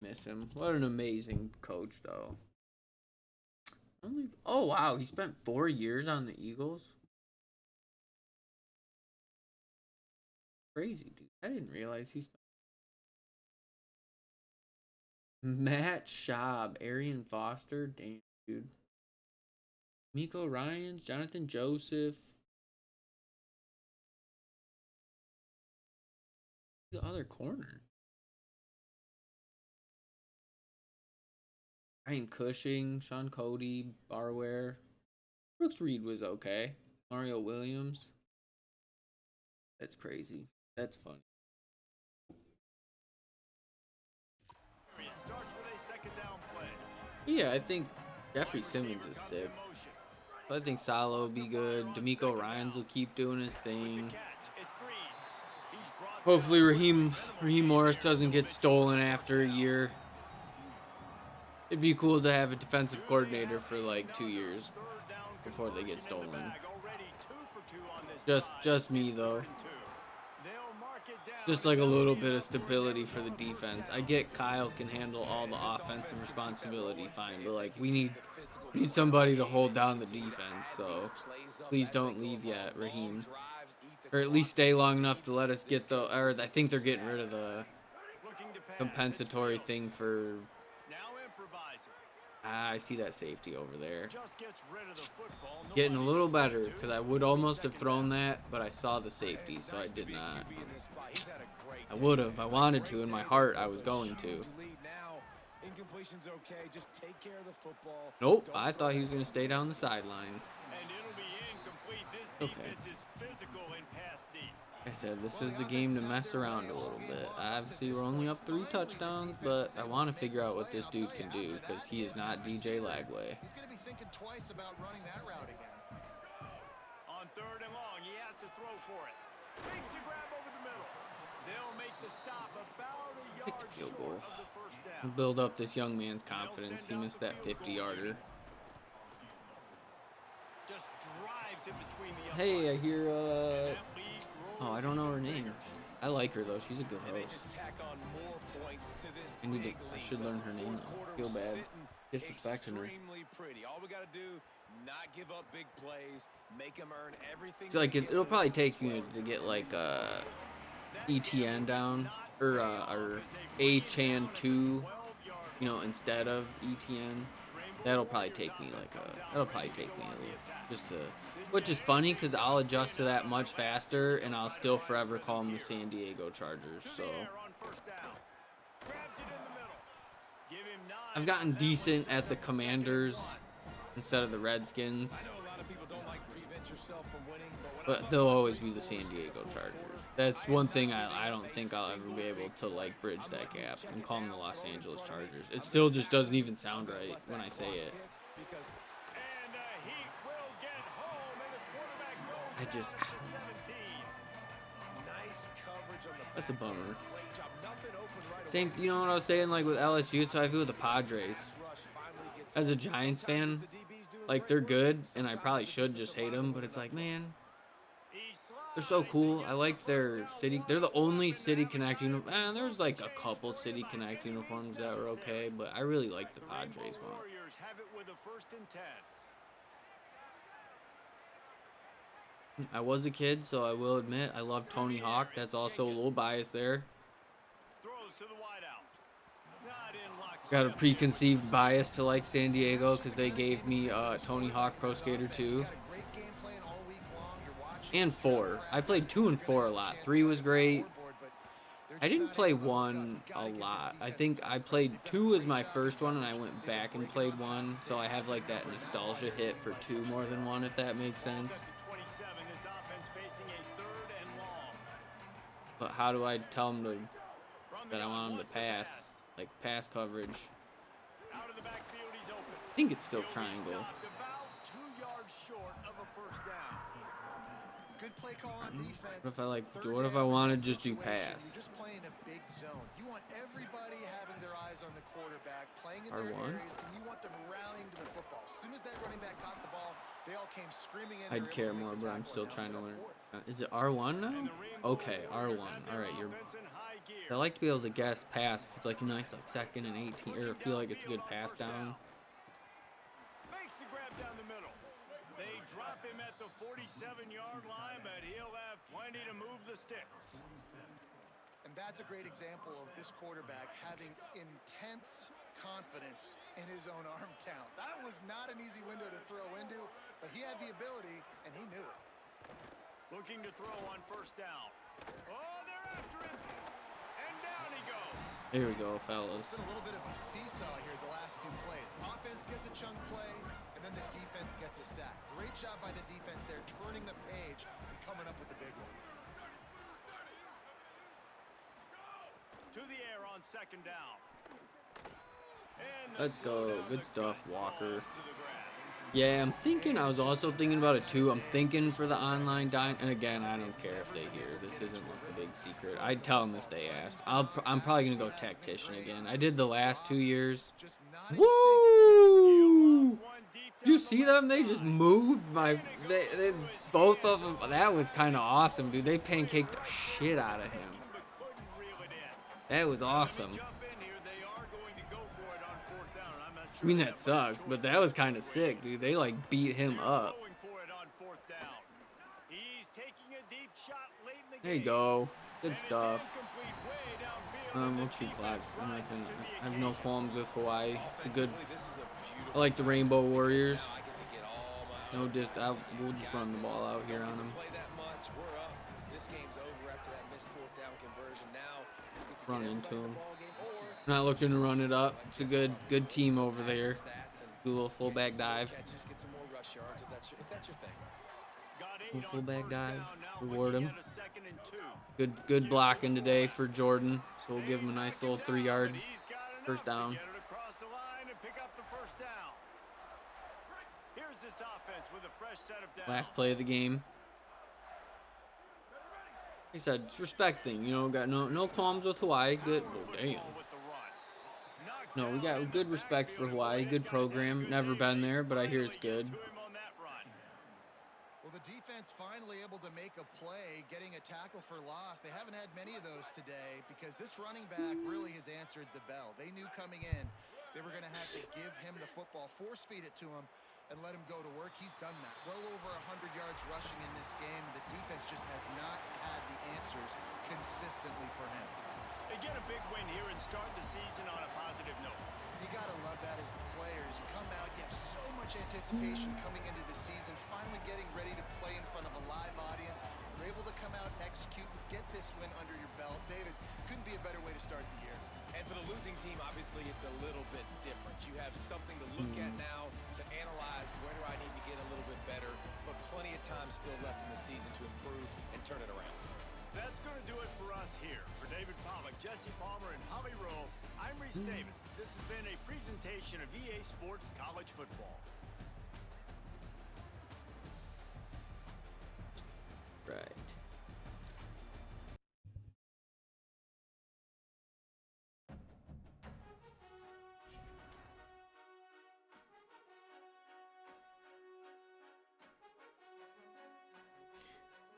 Miss him. What an amazing coach, though. Oh wow, he spent 4 years on the Eagles. Crazy, dude. I didn't realize he spent. Matt Schaub, Arian Foster, damn, dude. Miko Ryans, Jonathan Joseph. The other corner. Ryan Cushing, Sean Cody, Barware. Brooks Reed was okay. Mario Williams. That's crazy. That's funny. Yeah, I think Jeffrey Simmons is sick. I think Salo will be good. D'Amico Ryans will keep doing his thing. Hopefully Raheem Morris doesn't get stolen after a year. It'd be cool to have a defensive coordinator for like 2 years before they get stolen. Just me though. Just like a little bit of stability for the defense. I get Kyle can handle all the offensive responsibility fine, but like we need somebody to hold down the defense. So please don't leave yet, Raheem. Or at least stay long enough to let us get or I think they're getting rid of the compensatory thing for. I see that safety over there. Getting a little better, because I would almost have thrown that, but I saw the safety, so I did not. I would have. I wanted to. In my heart, I was going to. Nope. I thought he was going to stay down the sideline. Okay. Like I said, this is the game to mess around a little bit. Obviously, we're only up 3 touchdowns, but I want to figure out what this dude can do because he is not DJ Lagway. He's going to be thinking twice about running that route again. On 3rd and long, he has to throw for it. Makes a grab over the middle. They'll make the stop about a yard field short goal. of the first down. Build up this young man's confidence. He missed that 50-yarder. Just drives in between the Hey, I hear I don't know her name. I like her though. She's a good host. I should learn her name though. I feel bad disrespecting her. It's like it'll probably take you to get like ETN down or A-Chan 2, instead of ETN. That'll probably take me like that'll probably take me a little, just to, which is funny because I'll adjust to that much faster and I'll still forever call them the San Diego Chargers. So I've gotten decent at the Commanders instead of the Redskins, but they'll always be the San Diego Chargers. That's one thing I don't think I'll ever be able to like bridge that gap and call them the Los Angeles Chargers. It still just doesn't even sound right when I say it. I just, that's a bummer. Same, you know what I was saying, like with LSU, it's how I feel with the Padres. As a Giants fan, like they're good, and I probably should just hate them, but it's like, man, they're so cool. I like their city. They're the only City Connect uniform. There's like a couple City Connect uniforms that were okay, but I really like the Padres one. I was a kid, so I will admit I love Tony Hawk. That's also a little bias there. Got a preconceived bias to like San Diego because they gave me Tony Hawk Pro Skater 2 and 4. I played 2 and 4 a lot. 3 was great. I didn't play 1 a lot. I think I played 2 as my first one and I went back and played 1. So I have like that nostalgia hit for 2 more than 1, if that makes sense. But how do I tell them that I want them to pass? Like pass coverage. I think it's still triangle. Good play call on defense. What if I like? What if I want to just do pass? Just playing a big zone. You want everybody having their eyes on the quarterback, playing in R1? their areas, and you want them rallying to the football. As soon as that running back caught the ball, they all came screaming in. I'd care more, but I'm still trying to learn. Is it R1 now? Okay, R1. All right, you're. I like to be able to guess pass if it's like a nice like 2nd and 18, or feel like it's a good pass down. Makes the grab down the middle. They drop him at the 47-yard line, but he'll have plenty to move the sticks. And that's a great example of this quarterback having intense confidence in his own arm talent. That was not an easy window to throw into, but he had the ability, and he knew it. Looking to throw on first down. Oh, they're after him. And down he goes. Here we go, fellas. It's been a little bit of a seesaw here the last 2 plays. Offense gets a chunk play, and then the defense gets a sack. Great job by the defense there, turning the page and coming up with the big one. To the air on second down. Let's go. Good stuff, Walker. Yeah, I'm thinking, I was also thinking about it too. I'm thinking for the online dine, and again, I don't care if they hear. This isn't like a big secret. I'd tell them if they asked. I'm probably going to go tactician again. I did the last 2 years. Woo! You see them? They just moved my, they both of them. That was kind of awesome, dude. They pancaked the shit out of him. That was awesome. I mean, that sucks, but that was kind of sick, dude. They, like, beat him up. There you go. Good stuff. We'll treat Clyde. I have no qualms with Hawaii. It's a good... I like the Rainbow Warriors. No, we'll just run the ball out here on them. Run into them. Not looking to run it up. It's a good team over there. Do a little fullback dive. Little fullback dive. Reward him. Good blocking today for Jordan. So we'll give him a nice little 3-yard first down. Last play of the game. Like I said, it's a respect thing, you know. Got no qualms with Hawaii. Good. Oh, damn. No, we got good respect for Hawaii. Good program. Never been there, but I hear it's good. Well, the defense finally able to make a play, getting a tackle for loss. They haven't had many of those today because this running back really has answered the bell. They knew coming in they were going to have to give him the football, force feed it to him, and let him go to work. He's done that. Well over 100 yards rushing in this game. The defense just has not had the answers consistently for him. They get a big win here and start the season on a positive note. You got to love that as the players. You come out, you anticipation coming into the season, finally getting ready to play in front of a live audience. You're able to come out and execute and get this win under your belt. David, couldn't be a better way to start the year. And for the losing team, obviously, it's a little bit different. You have something to look at now to analyze where do I need to get a little bit better, but plenty of time still left in the season to improve and turn it around. That's going to do it for us here. For David Pollack, Jesse Palmer, and Holly Rowe, I'm Reese Davis. This has been a presentation of EA Sports College Football. Right.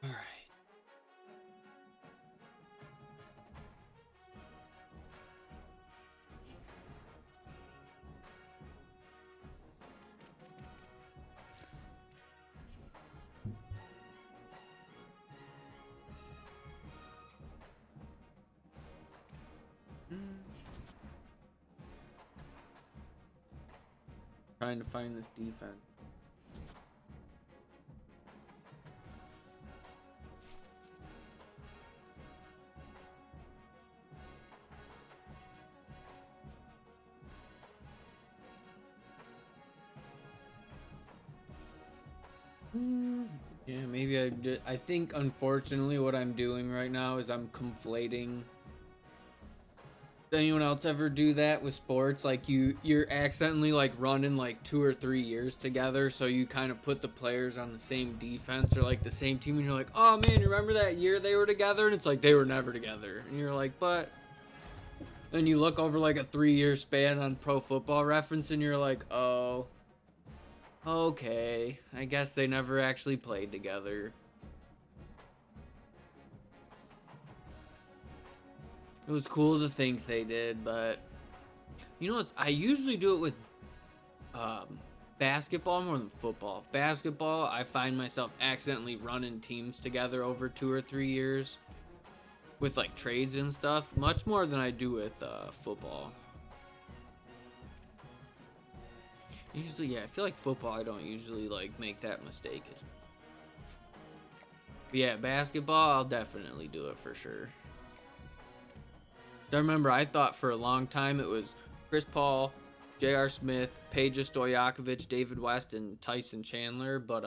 All right. Trying to find this defense. Yeah, maybe I did. I think unfortunately what I'm doing right now is I'm conflating. Does anyone else ever do that with sports? Like you're accidentally like running like 2 or 3 years together, so you kind of put the players on the same defense or like the same team, and you're like, oh man, you remember that year they were together? And it's like they were never together, and you're like, but then you look over like a 3-year span on Pro Football Reference, and you're like, oh, okay, I guess they never actually played together. It was cool to think they did, but you know what? I usually do it with basketball more than football. Basketball, I find myself accidentally running teams together over 2 or 3 years with like trades and stuff, much more than I do with football. Usually, yeah, I feel like football, I don't usually like make that mistake. But yeah, basketball, I'll definitely do it for sure. I remember I thought for a long time it was Chris Paul, J.R. Smith, Peja Stojakovic, David West, and Tyson Chandler, but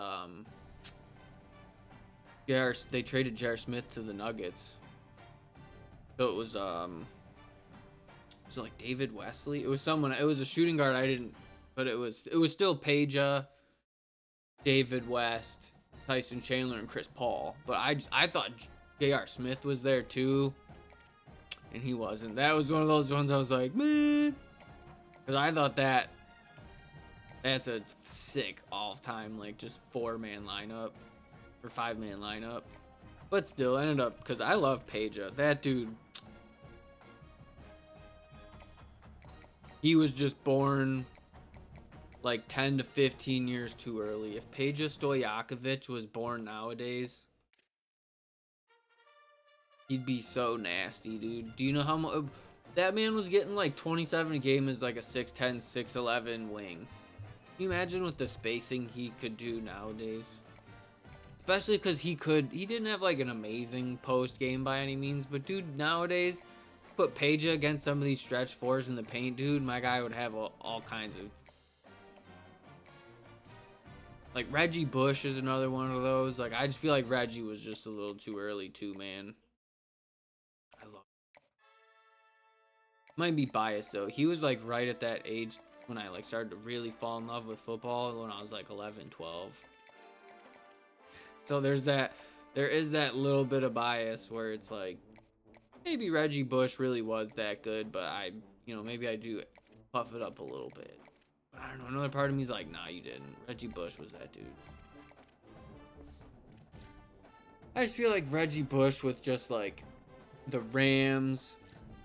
they traded J.R. Smith to the Nuggets. So it was like David Wesley. It was someone. It was a shooting guard. But it was still Peja, David West, Tyson Chandler, and Chris Paul. But I thought J.R. Smith was there too. And he wasn't. That was one of those ones I was like, man. Because I thought that's a sick all-time, like, just 4-man lineup. Or 5-man lineup. But still, ended up, because I love Peja. That dude. He was just born, like, 10 to 15 years too early. If Peja Stojakovic was born nowadays, he'd be so nasty, dude. Do you know how much that man was getting? Like 27 a game as like a 6'10", 6'11" wing. Can you imagine what the spacing he could do nowadays? Especially because he didn't have like an amazing post game by any means, but dude, nowadays, put Peja against some of these stretch fours in the paint, dude, my guy would have all kinds of. Like Reggie Bush is another one of those. Like I just feel like Reggie was just a little too early too, man. I love it. Might be biased though. He was like right at that age when I like started to really fall in love with football when I was like 11, 12. So there is that little bit of bias where it's like maybe Reggie Bush really was that good, but maybe I do puff it up a little bit. But I don't know, another part of me is like, nah, you didn't. Reggie Bush was that dude. I just feel like Reggie Bush with just like the Rams,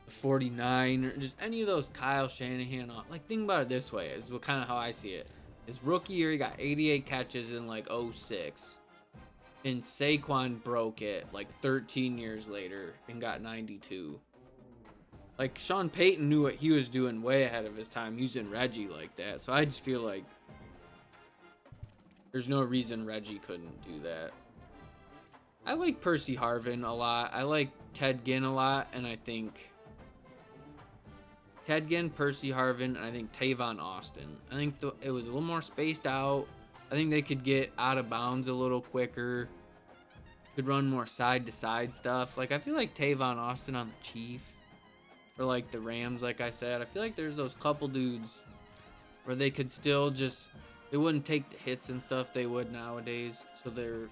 the 49, or just any of those Kyle Shanahan, like think about it this way, is what kind of how I see it. His rookie year, he got 88 catches in like 06. And Saquon broke it like 13 years later and got 92. Like Sean Payton knew what he was doing way ahead of his time using Reggie like that. So I just feel like There's no reason Reggie couldn't do that. I like Percy Harvin a lot. I like Ted Ginn a lot, and I think Ted Ginn, Percy Harvin, and I think Tavon Austin. I think it was a little more spaced out. I think they could get out of bounds a little quicker. Could run more side-to-side stuff. Like, I feel like Tavon Austin on the Chiefs or, like, the Rams, like I said. I feel like there's those couple dudes where they could still just... They wouldn't take the hits and stuff they would nowadays. So they're...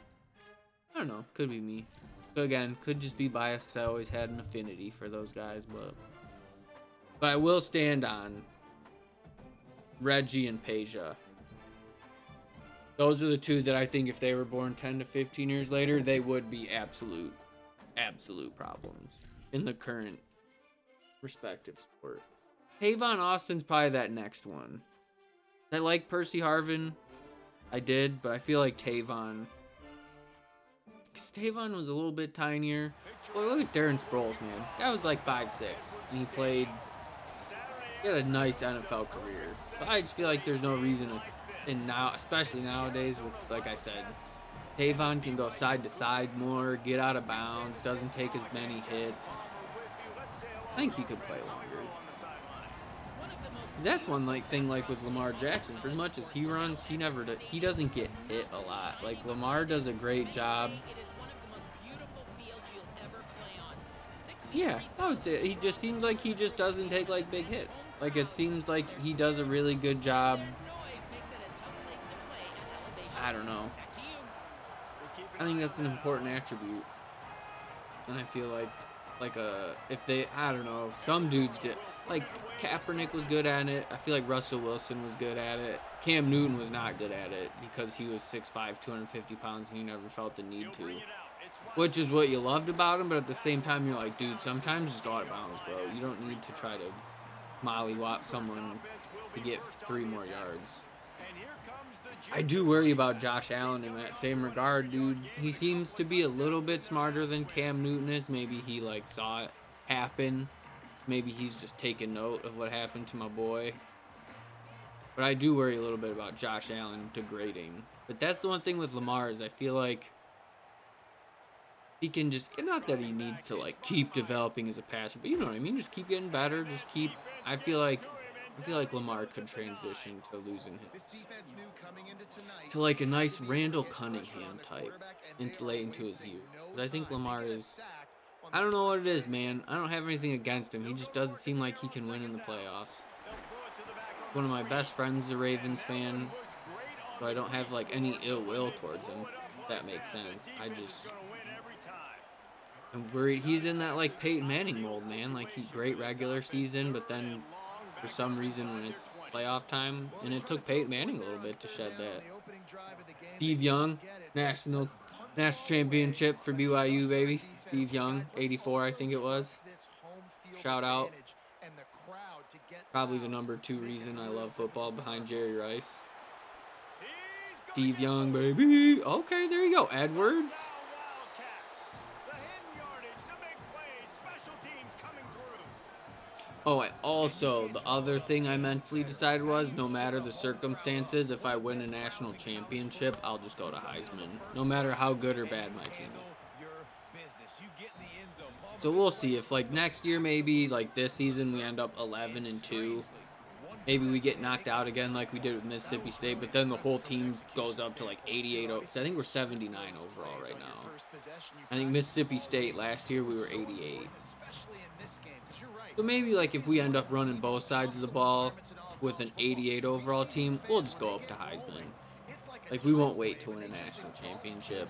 I don't know. Could be me. So, again, could just be biased because I always had an affinity for those guys, but I will stand on Reggie and Peja. Those are the two that I think if they were born 10 to 15 years later, they would be absolute problems in the current respective sport. Tavon Austin's probably that next one. I like Percy Harvin. I did, but I feel like Tavon... Because Tavon was a little bit tinier. Well, look at Darren Sproles, man. Guy was like 5'6", and he played... He had a nice NFL career. So I just feel like there's no reason to... And now, especially nowadays, with, like I said, Tavon can go side to side more, get out of bounds, doesn't take as many hits. I think he could play longer. 'Cause that's one thing with Lamar Jackson. For as much as he runs, he doesn't get hit a lot. Like Lamar does a great job. Yeah, I would say he just seems like he just doesn't take like big hits. Like it seems like he does a really good job. I don't know. I think that's an important attribute. And I feel like I don't know, some dudes did. Like, Kaepernick was good at it. I feel like Russell Wilson was good at it. Cam Newton was not good at it because he was 6'5", 250 pounds, and he never felt the need to. Which is what you loved about him, but at the same time, you're like, dude, sometimes just go out of bounds, bro. You don't need to try to mollywop someone to get 3 more yards. I do worry about Josh Allen in that same regard, dude. He seems to be a little bit smarter than Cam Newton is. Maybe he, saw it happen. Maybe he's just taking note of what happened to my boy. But I do worry a little bit about Josh Allen degrading. But that's the one thing with Lamar is I feel like he can just... Not that he needs to, keep developing as a passer, but you know what I mean? Just keep getting better. Just keep... I feel like Lamar could transition to losing hits to a nice Randall Cunningham type late into his years. I think Lamar is... I don't know what it is, man. I don't have anything against him. He just doesn't seem like he can win in the playoffs. One of my best friends is a Ravens fan, so I don't have any ill will towards him, if that makes sense. I'm worried he's in that Peyton Manning mold, man. He's great regular season, but then for some reason when it's playoff time, and it took Peyton Manning a little bit to shed that. Steve Young, national championship for BYU, baby. Steve Young, 84, I think it was. Shout out. Probably the number 2 reason I love football behind Jerry Rice. Steve Young, baby. Okay, there you go. Edwards. Oh, the other thing I mentally decided was, no matter the circumstances, if I win a national championship, I'll just go to Heisman. No matter how good or bad my team is. So we'll see if, next year, maybe, this season, we end up 11-2. Maybe we get knocked out again like we did with Mississippi State, but then the whole team goes up to, 88. I think we're 79 overall right now. I think Mississippi State, last year, we were 88. So maybe if we end up running both sides of the ball with an 88 overall team, we'll just go up to Heisman. We won't wait to win a national championship.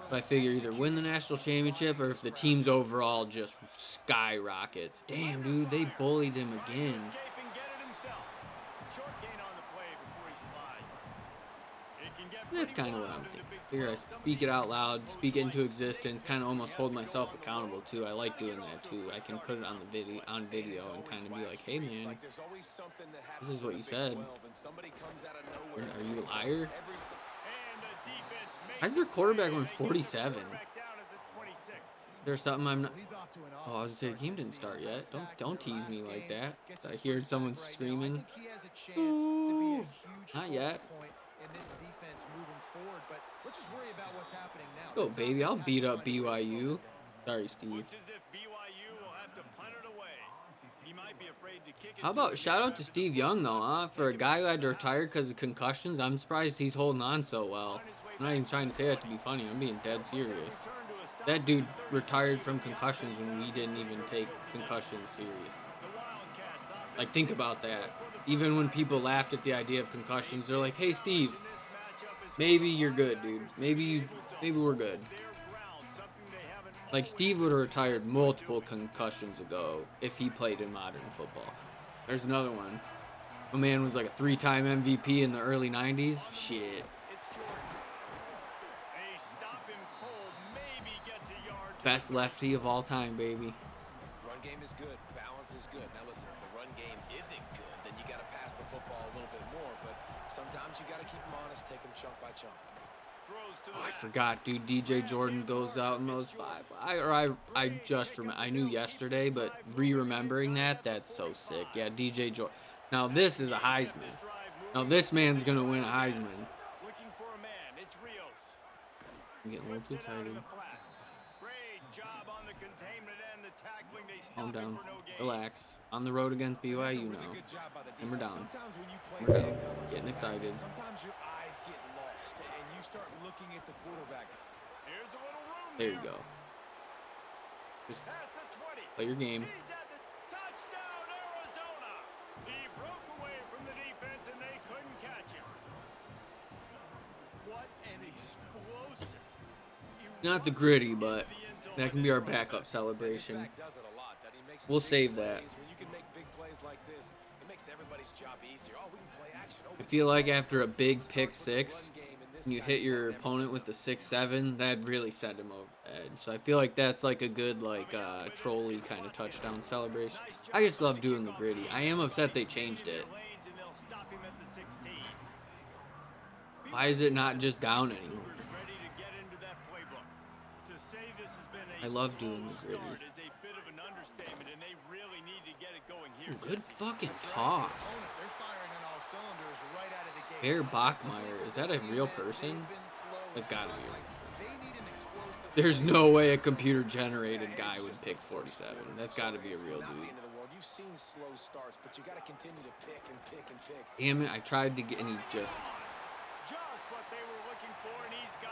But I figure either win the national championship or if the team's overall just skyrockets. Damn, dude, they bullied him again. That's kind of what I'm thinking. Figure I speak it out loud, speak it into existence, kind of almost hold myself accountable too. I like doing that too. I can put it on video and kind of be like, hey man, this is what you said. Are you a liar? Why is their quarterback on 47? There's something I'm not... Oh, I was gonna say the game didn't start yet. Don't tease me like that. I hear someone screaming. Oh. No, not yet. Point in this defense moving forward, but let's just worry about what's happening now. Go, This baby. I'll offense has beat to up find a way to slow BYU. them down. Sorry, Steve. Looks as if BYU will have to punt it away. He might be afraid to kick it. How about shout out to Steve Young though, huh? For a guy who had to retire because of concussions, I'm surprised he's holding on so well. I'm not even trying to say that to be funny. I'm being dead serious. That dude retired from concussions when we didn't even take concussions serious. Like, think about that. Even when people laughed at the idea of concussions, they're like, "Hey, Steve, maybe you're good, dude. Maybe we're good." Like, Steve would have retired multiple concussions ago if he played in modern football. There's another one. A man was like a 3-time MVP in the early 90s. Shit. Best lefty of all time, baby. Run game is good. Balance is good. Now listen, if the run game isn't good, then you got to pass the football a little bit more. But sometimes you got to keep them honest, take them chunk by chunk. Oh, I forgot, dude. DJ Jordan goes out in those 5. I just remember. I knew yesterday, but re-remembering that's so sick. Yeah, DJ Jordan. Now this is a Heisman. Now this man's gonna win a Heisman. I'm getting a little too excited. Calm down. Relax. On the road against BYU now. And we're down. We're down. Getting excited. Sometimes your eyes get lost and you start looking at the quarterback. Here's a little room. There you go. Just play your game. He's at the touchdown, Arizona. He broke away from the defense and they couldn't catch him. What an explosive. Not the gritty, but that can be our backup celebration. We'll save that. I feel like after a big pick 6, and you hit your opponent with the 6-7, that really set him over the edge. So I feel like that's like a good trolley kind of touchdown celebration. I just love doing the gritty. I am upset they changed it. Why is it not just down anymore? I love doing the gritty. Ooh, good fucking toss. Bear Bachmeyer, is that a real person? It's gotta be. There's no way a computer-generated guy would pick 47. That's gotta be a real dude. Damn it, I tried to get, and he just...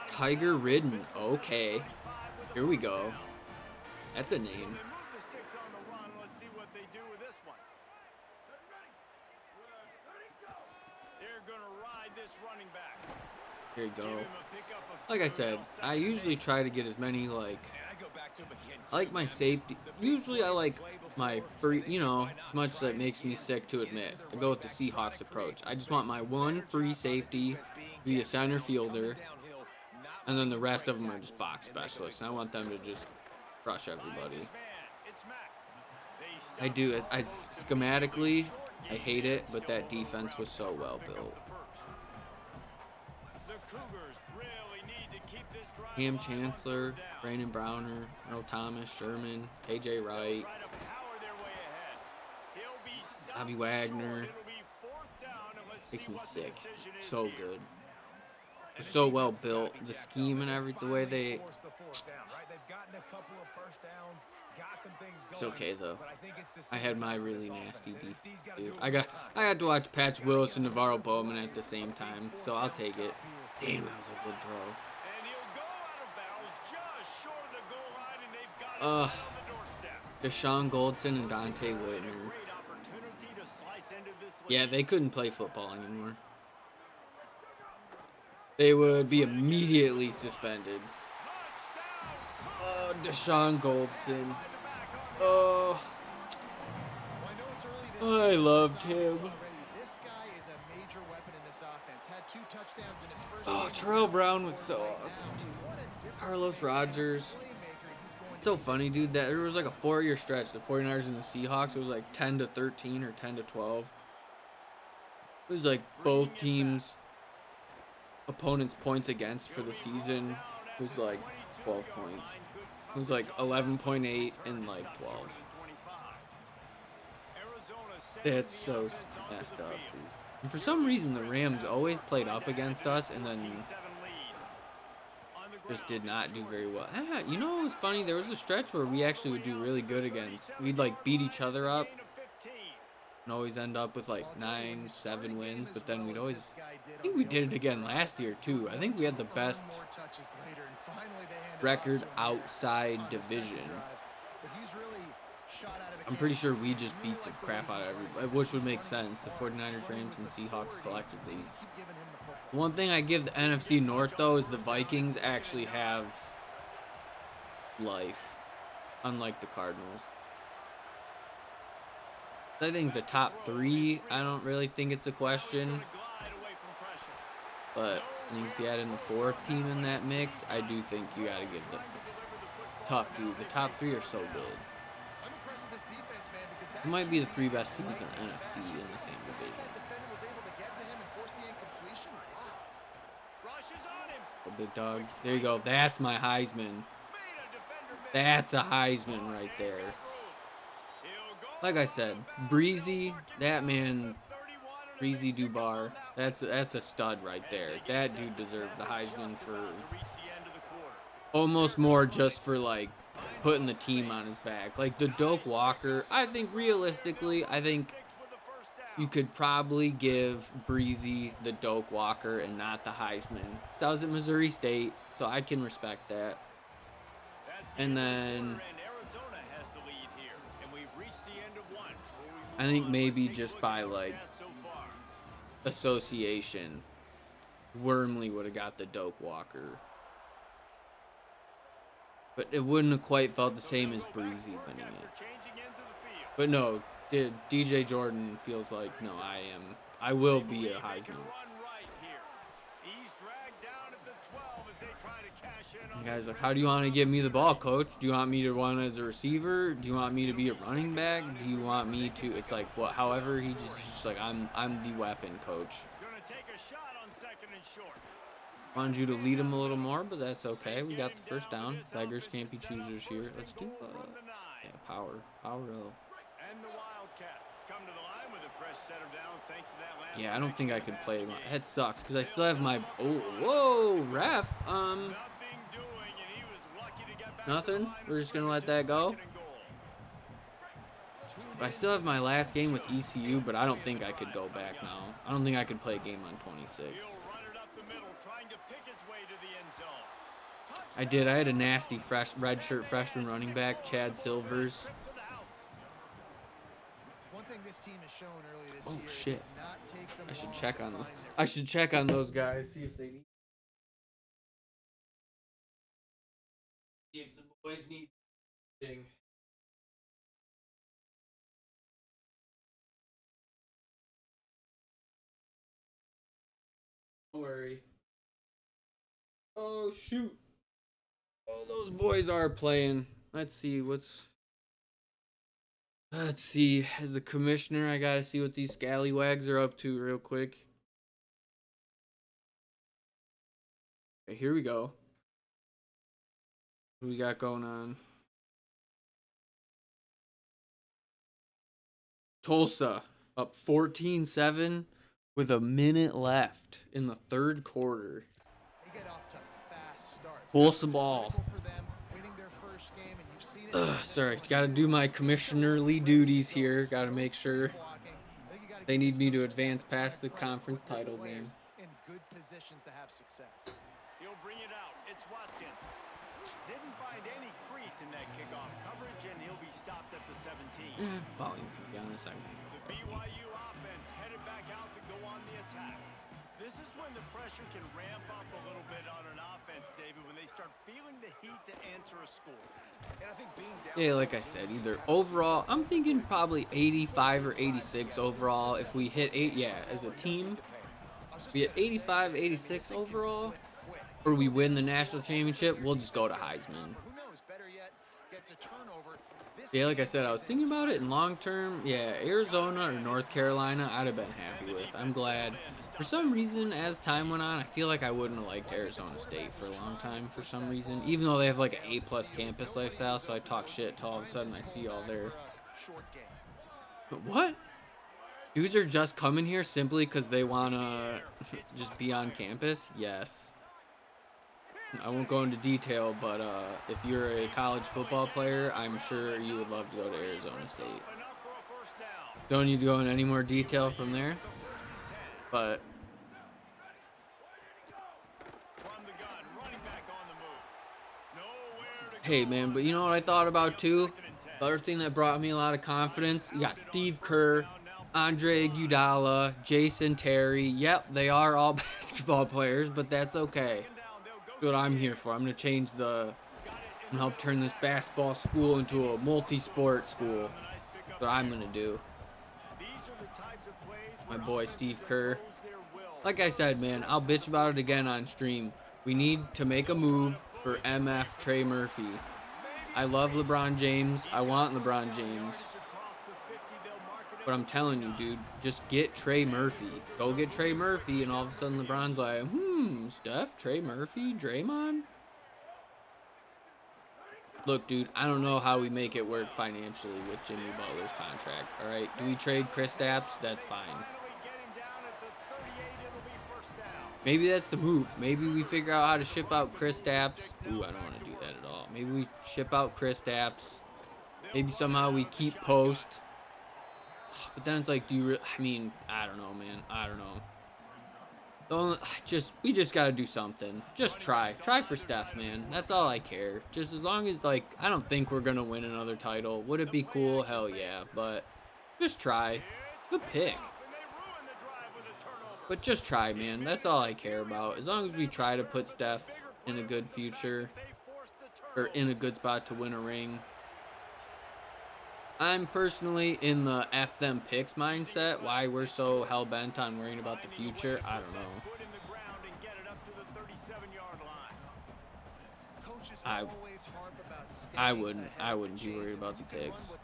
Tiger Ridden, okay. Here we go. That's a name. Here you go. Like I said, I usually try to get as many, I like my safety. Usually I like my free, as much as it makes me sick to admit. I go with the Seahawks approach. I just want my one free safety, be a center fielder, and then the rest of them are just box specialists. And I want them to just crush everybody. I do. Schematically, I hate it, but that defense was so well built. Cam Chancellor, Brandon Browner, Earl Thomas, Sherman, KJ Wright, Bobby Wagner. Makes me sick. So good. It's so well built. The scheme and everything, the way they... It's okay though. I had my really nasty defense, dude. I had to watch Patch Willis and Navarro Bowman at the same time, so I'll take it. Damn, that was a good throw. Deshaun Goldson and Dante Whitner. Yeah, they couldn't play football anymore. They would be immediately suspended. Deshaun Goldson. Oh, I loved him. Oh, Terrell Brown was so awesome. Carlos Rogers. It's so funny, dude, that there was like a 4-year stretch. The 49ers and the Seahawks, it was like 10-13 or 10-12. It was like both teams' opponents' points against for the season. It was like 12 points. It was like 11.8 and like 12. That's so messed up, dude. And for some reason, the Rams always played up against us and then just did not do very well. You know, it was funny. There was a stretch where we actually would do really good against. We'd like beat each other up and always end up with like 9-7 wins. But then we'd always, I think we did it again last year too. I think we had the best record outside division. I'm pretty sure we just beat the crap out of everybody, which would make sense. The 49ers, Rams, and Seahawks collectively. One thing I give the NFC North, though, is the Vikings actually have life, unlike the Cardinals. I think the top three, I don't really think it's a question. But I think if you add in the fourth team in that mix, I do think you got to give them tough, dude. The top three are so good. It might be the three best teams in the NFC in the same division. Oh, big dog. There you go. That's my Heisman. That's a Heisman right there. Like I said, Breezy, that man, Breezy Dubar, that's a stud right there. That dude deserved the Heisman for almost more just for like putting the team on his back. Like the Doak Walker, I think realistically, I think you could probably give Breezy the Doak Walker and not the Heisman. That was at Missouri State, so I can respect that. And then I think maybe just by like association, Wormley would have got the Doak Walker. But it wouldn't have quite felt the same as Breezy winning it. But no, DJ Jordan feels like, no, I will be a Heisman. And guys, like, how do you want to give me the ball, coach? Do you want me to run as a receiver? Do you want me to be a running back? Do you want me to? It's like, what? However, he just like, I'm the weapon, coach. Wanted you to lead him a little more, but that's okay. We got the first down. Beggars can't be choosers here. Let's do yeah, power row. Yeah, I don't think I could play. My head sucks because I still have my. Oh, whoa, ref. Nothing. We're just gonna let that go. But I still have my last game with ECU, but I don't think I could go back now. I don't think I could play a game on 26. I did. I had a nasty redshirt freshman running back, Chad Silvers. Oh shit! I should check on them. I should check on those guys. See if they need. See if the boys need anything. Don't worry. Oh shoot! Oh, those boys are playing. Let's see as the commissioner, I gotta see what these scallywags are up to real quick. Okay, here we go. What we got going on? Tulsa up 14-7 with a minute left in the third quarter. Tulsa ball. Sorry, gotta do my commissionerly duties here. Gotta make sure they need me to advance past the conference title game. In good positions to have success. He'll bring it out. It's Watkins. Didn't find any crease in that kickoff coverage, and he'll be stopped at the 17. Volume can be on a second. The BYU offense headed back out to go on the attack. This is when the pressure can ramp up a little bit on an offense, David, when they start feeling the heat to answer a score. And I think being down, yeah, like I said, either overall, I'm thinking probably 85 or 86 overall. If we hit 8, yeah, as a team, we hit 85, 86 overall, or we win the national championship, we'll just go to Heisman. Yeah, like I said, I was thinking about it in long term. Yeah, Arizona or North Carolina, I'd have been happy with. I'm glad. For some reason, as time went on, I feel like I wouldn't have liked Arizona State for a long time for some reason. Even though they have like an A+ campus lifestyle, so I talk shit till all of a sudden I see all their... What? Dudes are just coming here simply because they want to just be on campus. Yes. I won't go into detail, but if you're a college football player, I'm sure you would love to go to Arizona State. Don't need to go into any more detail from there. But hey, man, but you know what I thought about too? The other thing that brought me a lot of confidence, you got Steve Kerr, Andre Iguodala, Jason Terry. Yep, they are all basketball players, but that's okay. That's what I'm here for. I'm going to change and help turn this basketball school into a multi-sport school. That's what I'm going to do. My boy Steve Kerr. Like I said, man, I'll bitch about it again on stream. We need to make a move for MF Trey Murphy. I love LeBron James. I want LeBron James. But I'm telling you, dude, just get Trey Murphy. Go get Trey Murphy, and all of a sudden LeBron's like, Steph, Trey Murphy, Draymond? Look, dude, I don't know how we make it work financially with Jimmy Butler's contract, all right? Do we trade Kristaps? That's fine. Maybe that's the move. Maybe we figure out how to ship out Kristaps. Ooh, I don't want to do that at all. Maybe we ship out Kristaps. Maybe somehow we keep Post. But then it's like, I mean, I don't know, man. I don't know. We just got to do something. Just try. Try for Steph, man. That's all I care. Just as long as, like, I don't think we're going to win another title. Would it be cool? Hell yeah. But just try. Good pick. But just try, man. That's all I care about. As long as we try to put Steph in a good future or in a good spot to win a ring. I'm personally in the F them picks mindset. Why we're so hell-bent on worrying about the future, I don't know. I wouldn't be worried about the picks.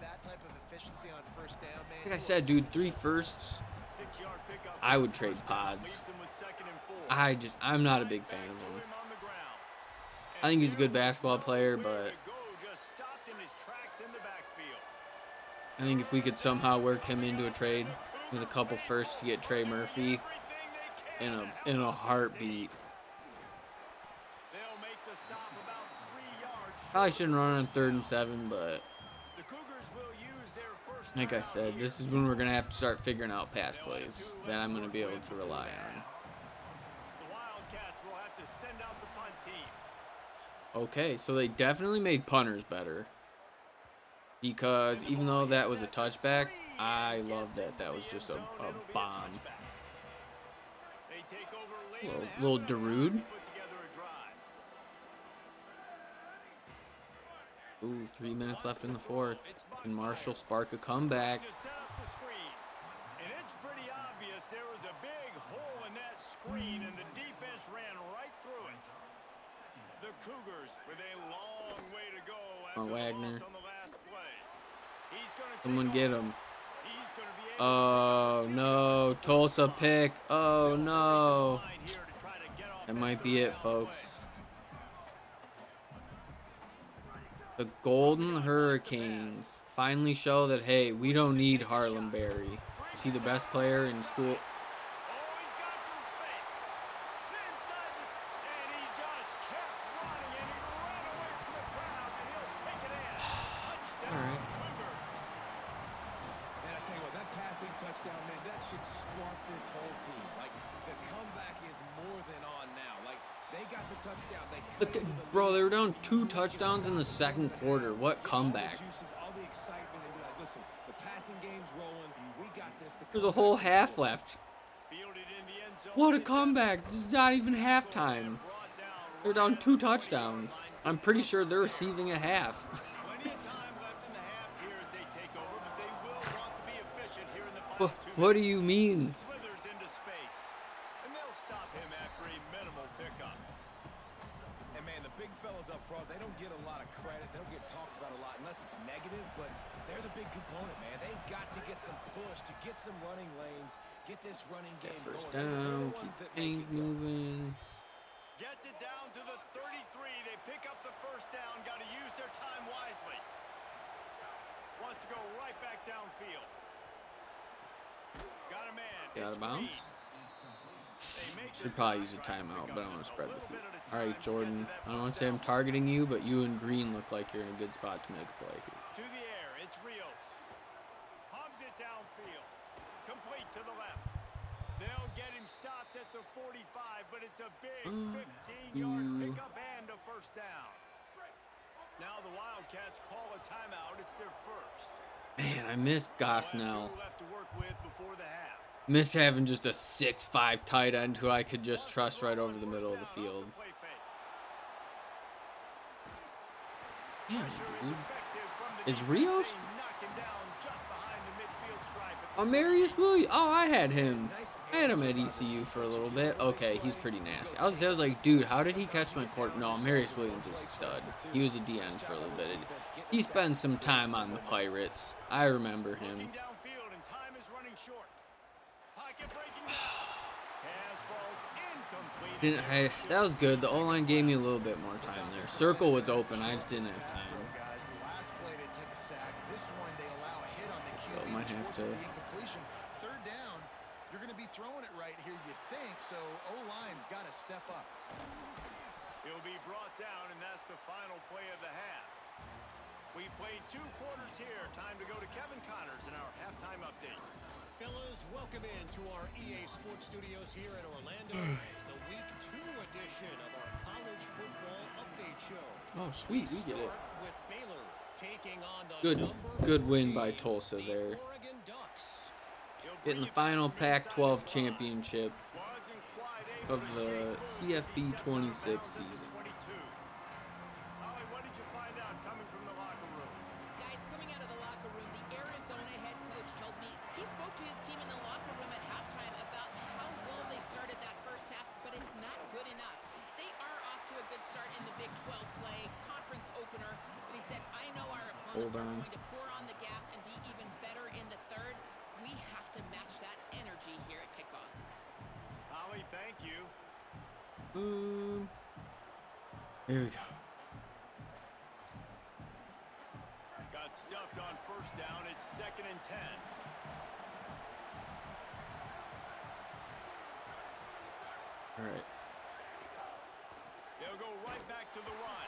Like I said, dude, 3 firsts. I would trade Pods. I'm not a big fan of him. I think he's a good basketball player, but I think if we could somehow work him into a trade with a couple firsts to get Trey Murphy in a heartbeat. Probably shouldn't run on 3rd and 7, but like I said, this is when we're going to have to start figuring out pass plays that I'm going to be able to rely on. The Wildcats will have to send out the punt team. Okay, so they definitely made punters better. Because even though that was a touchback, I love that. That was just a bomb. Little Darude. Ooh, 3 minutes left in the 4th. Can Marshall spark a comeback? And it's pretty obvious there was a big hole in that screen, and the defense ran right through it. The Cougars with a long way to go after Wagner. on the last play. Someone get him. Oh no, Tulsa pick. Oh no. That might be it, folks. The Golden Hurricanes finally show that, hey, we don't need Harlem Berry. Is he the best player in school? Touchdown, man, that should spark this whole team. Like, the comeback is more than on now. Like, they got the touchdown. Look, bro, they were down 2 touchdowns in the 2nd quarter. What comeback? There's a whole half left. What a comeback. This is not even halftime. They're down 2 touchdowns. I'm pretty sure they're receiving a half. What do you mean? And man, the big fellas up front, they don't get a lot of credit. They don't get talked about a lot unless it's negative, but they're the big component, man. They've got to get some push to get some running lanes, get this running game first going. Down, keep things moving. Gets it down to the 33. They pick up the first down. Got to use their time wisely. Wants to go right back downfield. Got a man. Get out It's of bounds. Green. They make Should the probably stop use a right. timeout, Pick but I up want to just a spread the little field. bit at a All time right, to get to Jordan. that I don't want to first say I'm down. targeting you, but you and Green look like you're in a good spot to make a play here. To the air, it's Rios. Hums it downfield. Complete to the left. They'll get him stopped at the 45, but it's a big 15-yard pickup and a first down. Now the Wildcats call a timeout. It's their first. Man, I miss Gosnell. Two left to work with before the half. Miss having just a 6'5" tight end who I could just trust right over the middle of the field. Yeah, dude. Is Rios? Marius Williams. Oh, I had him. I had him at ECU for a little bit. Okay, he's pretty nasty. I was like, dude, how did he catch my court? No, Marius Williams was a stud. He was a DN for a little bit. He spent some time on the Pirates. I remember him. That was good. The O-line gave me a little bit more time there. Circle was open. I just didn't have time. So might have to. Third down, you're going to be throwing it right here, you think. So O-line's got to step up. He'll be brought down, and that's the final play of the half. We played 2 quarters here. Time to go to Kevin Connors in our halftime update. Fellas, welcome into our EA Sports Studios here in Orlando, the Week 2 edition of our college football update show. Oh, sweet, we get it. With Baylor taking on the Good win by Tulsa there. Oregon Ducks. Getting the final Pac-12 championship of the CFB 26 season. Hold on. Going to pour on the gas and be even better in the third. We have to match that energy here at kickoff. Holly, thank you. Here we go. Got stuffed on first down. It's 2nd and 10. All right. They'll go right back to the run.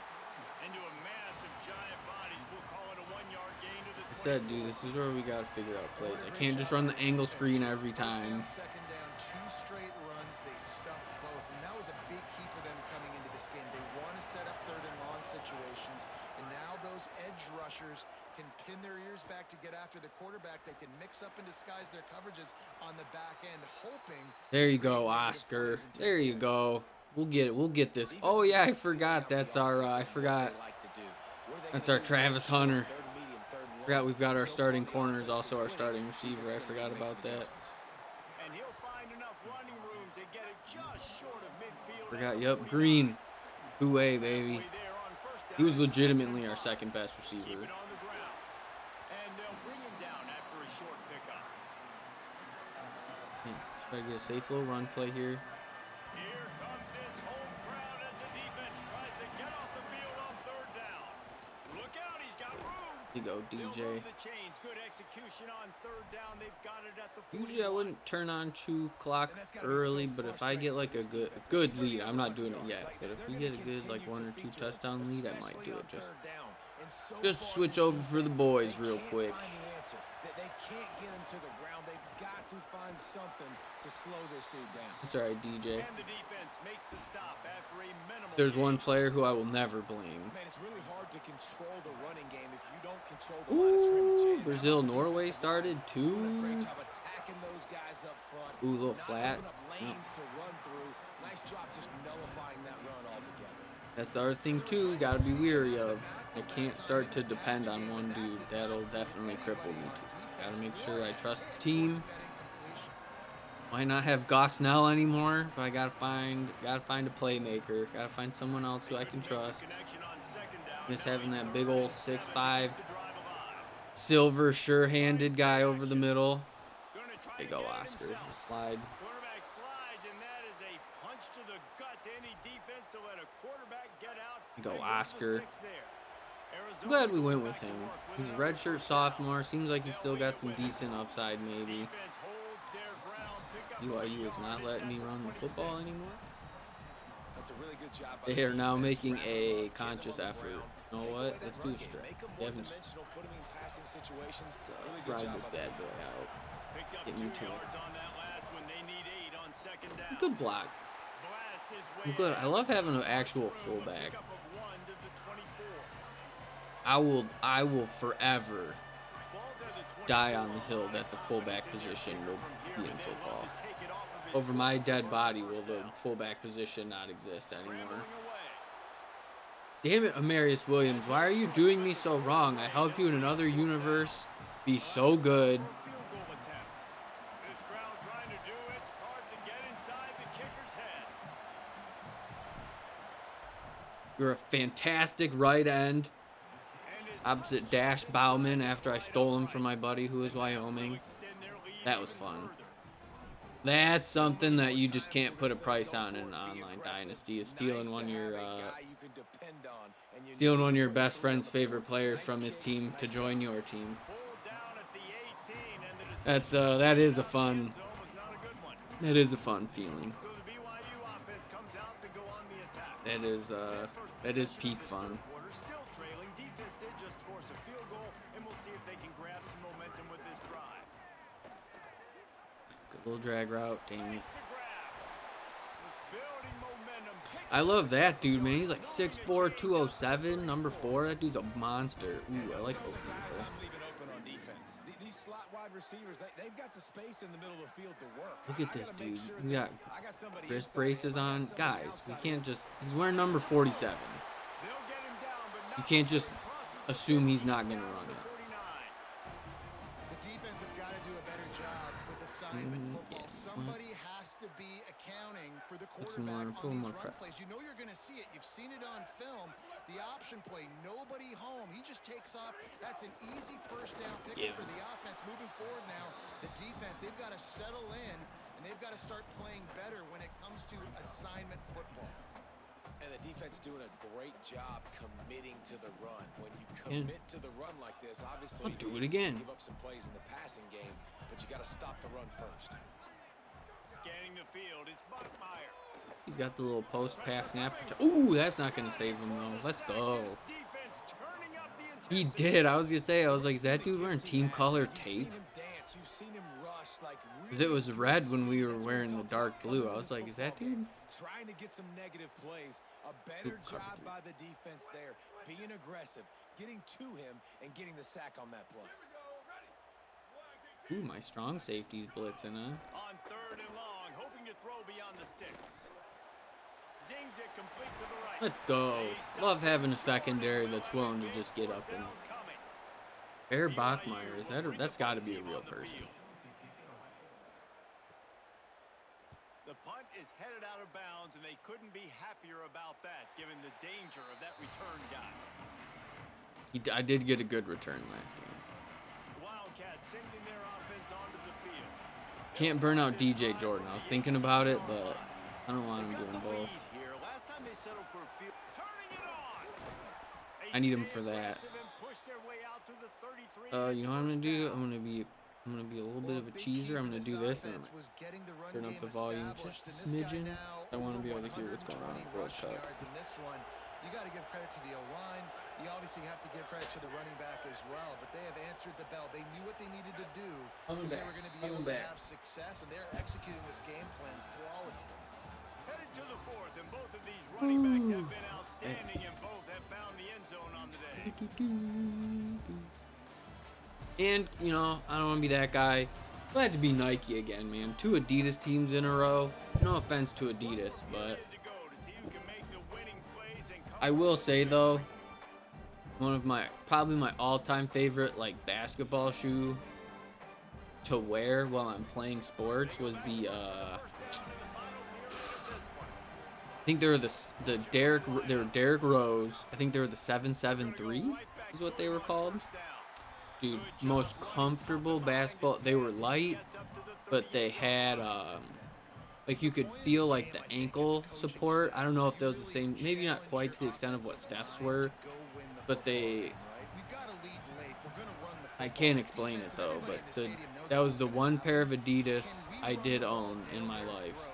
Into a mass of giant bodies. We'll call it a 1-yard gain to the 20. I said, dude, this is where we got to figure out plays. I can't just run the angle screen every time. Second down, 2 straight runs. They stuff both. And that was a big key for them coming into this game. They want to set up third and long situations. And now those edge rushers can pin their ears back to get after the quarterback. They can mix up and disguise their coverages on the back end, hoping. There you go, Oscar. There you go. We'll get it. We'll get this. Oh yeah, I forgot. That's our. I forgot. That's our Travis Hunter. Forgot we've got our starting corners, also our starting receiver. I forgot about that. And he'll find enough running room to get it just short of midfield. Forgot. Yep, Green. Hooray, baby. He was legitimately our second best receiver. Keep it on the ground. And they'll bring him down after a short pickup. Try to get a safe little run play here. Here comes this home crowd as the defense tries to get off the field on 3rd down. Look out, he's got room. Here you go, DJ. The chains. Good execution on 3rd down. They've got it at the 41. Usually I wouldn't turn on chew clock early, but if I get like a good lead, I'm not doing it yet. But if we get a good like 1 or 2 touchdown lead, I might do it. Just switch over for the boys real quick. They can't get him to the ground. They've got to find something to slow this dude down. It's all right, DJ. And the defense makes the stop after a minimal. There's one player who I will never blame. Man, it's really hard to control the running game if you don't control the line of scrimmage. Brazil, Norway started too. Great job attacking those guys up front. Ooh, a little flat. Lanes to run through. Nice job just nullifying that run altogether. That's the other thing too. You gotta be weary of. I can't start to depend on one dude. That'll definitely cripple me too. Gotta make sure I trust the team. Might not have Gosnell anymore, but I gotta find a playmaker. Gotta find someone else who I can trust. Miss having that big old 6'5", silver, sure-handed guy over the middle. There you go, Oscar. Just slide. Quarterback slides, and that is a punch to the gut to any defense to let a quarterback get out. There you go, Oscar. I'm glad we went with him. He's a redshirt sophomore. Seems like he's still got some decent upside, maybe. BYU is not letting me run the football anymore. That's a really good job by They are the now defense, making wrapping a up, conscious getting on the effort. ground, You know take what? away that Let's do run a game, stretch. make 'em They more haven't dimensional, put 'em in passing situations. Really good fried job this by the bad boy defense. out. Picked up Get 2 me to it. yards on that last one. They need 8 on second down. Good block. Blast his way I'm good. I out. love having an actual Through a fullback. pickup of 1 to the 24. I will forever Ball's at the die 24 on the hill line. that the fullback Confidence in their position kicker will from here, be but in they'd football. love to take it off of his Over my foot dead for body first will the down. fullback position not exist anymore. Scrambling away. Damn it, Amarius Williams. Why are you doing me so wrong? I helped you in another universe be so good. For a field goal attempt. This crowd trying to do its part to get inside the kicker's head. You're a fantastic right end. And his Opposite Dash Bauman after I stole him from my buddy who is Wyoming. extend their lead That was even fun. further. That's something that you just can't put a price on in an online dynasty, is stealing one of your best friend's favorite players from his team to join your team. Pulled down at the 18, and the That is a fun end zone was not a good one. that is a fun feeling. So the BYU offense comes out to go on the attack. That is peak fun. Quarter still trailing. Defense did just force a field goal, and we'll see if they can grab some momentum with this drive. Good little drag route, dang it. Makes the grab. Building momentum. I love that dude, man. He's like 6'4", 207, number 4. That dude's a monster. Ooh, I like opening Guys, goal. I'm leaving open on defense. These slot wide receivers, they've got the space in the middle of the field to work. Look at I this gotta make dude. sure He's that got I got somebody wrist inside, braces I got on. somebody Guys, we outside. can't just... He's wearing number 47. They'll get him down, but You not can't just crosses the assume 50, he's not going to down run to it. 49. The defense has got to do a better job with assignment football. yeah. Somebody has to be accounting for the Put some quarterback more- on more these run press. plays. You know you're going to see it. You've seen it on film. The option play, nobody home. He just takes off. That's an easy first down pickup Yeah. for the offense. Moving forward now, the defense, they've got to settle in, and they've got to start playing better when it comes to assignment football. And the defense doing a great job committing to the run. When you And- commit to the run like this, obviously I'll do you it again. give up some plays in the passing game, but you got to stop the run first. Scanning the field, it's Buckmeyer. He's got the little post pass snap. Ooh, that's not going to save him, though. Let's go. Defense turning up the He intensity. did. I was going to say, I was like, is that dude wearing team color tape? You've seen him dance. You've seen him rush like Because it was red when we were wearing the dark blue. I was like, is that dude? Trying to get some negative plays. A better Good cover, job dude. by the defense there. Being aggressive, getting to him, and getting the sack on that play. Ooh, my strong safety's blitzing, huh? On third and long, hoping to throw beyond the sticks. Zings it complete to the right. Let's go. Love having a secondary that's willing to just get up and... Bear Bachmeyer, that's got to be a real person. The punt is headed out of bounds, and they couldn't be happier about that, given the danger of that return guy. I did get a good return last game. Wildcats sending their offense onto the field. Can't burn out DJ Jordan. I was thinking about it, but I don't want him Got doing the both. lead here. Last time they settled for a field, turning it on. I need him for that. You know what I'm gonna do? I'm gonna be a little bit of a cheeser. I'm gonna do this and turn up the volume just a smidgen. I want to be able to hear what's going on in the World Cup. In this one, you got to give credit to the O-line. You obviously have to give credit to the running back as well. But they have answered the bell. They knew what they needed to do. They were going to be able to have success, and they're executing this game plan flawlessly. Headed to the fourth, and both of these running backs have been outstanding, and both have found the end zone on the day. And, you know, I don't want to be that guy. Glad to be Nike again, man. 2 Adidas teams in a row. No offense to Adidas, but Ready to go to see who can make the winning plays and come I will say, though, one of probably my all-time favorite, like, basketball shoe to wear while I'm playing sports was the, I think they were the Derrick Rose. I think they were the 773 is what they were called. Dude, most comfortable basketball. They were light, but they had, like, you could feel, like, the ankle support. I don't know if that was the same, maybe not quite to the extent of what Steph's were, but they, I can't explain it though, but that was the one pair of Adidas I did own in my life,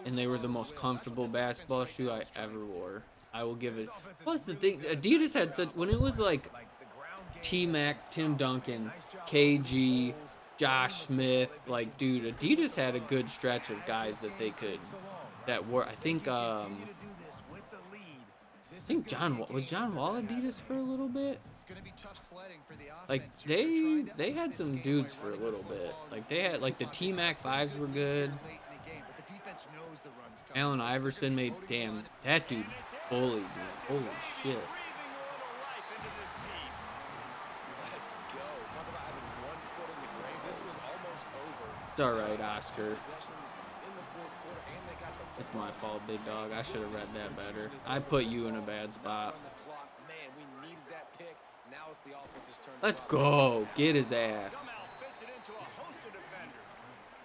and they were the most comfortable basketball shoe I ever wore. I will give it. Plus the thing, Adidas had such, when it was like T-Mac, Tim Duncan, KG, Josh Smith, like dude, Adidas had a good stretch of guys that they could, that were, I think John Wall Adidas for a little bit. It's going to be tough sledding for the Like offense here. They're trying to they ice had this some game dudes by for a running little the bit. football Like in they had like the pocket. T-Mac 5s were good. Late in the game, but the defense knows the run's coming. Allen It's gonna Iverson be made, loading the damn, line. that dude bullied me. Holy shit. Breathing a little life into this team. Let's go. Talk about having one foot in the grave. This was almost over. It's all right, Oscar. Possessions in the fourth quarter, and they got the It's my fault, big dog. I should have read that better. I put you in a bad spot. on the clock. Man, we needed that pick. Now it's the offense's turn. to Let's drop. go. Get his ass. Somehow fits it into a host of defenders.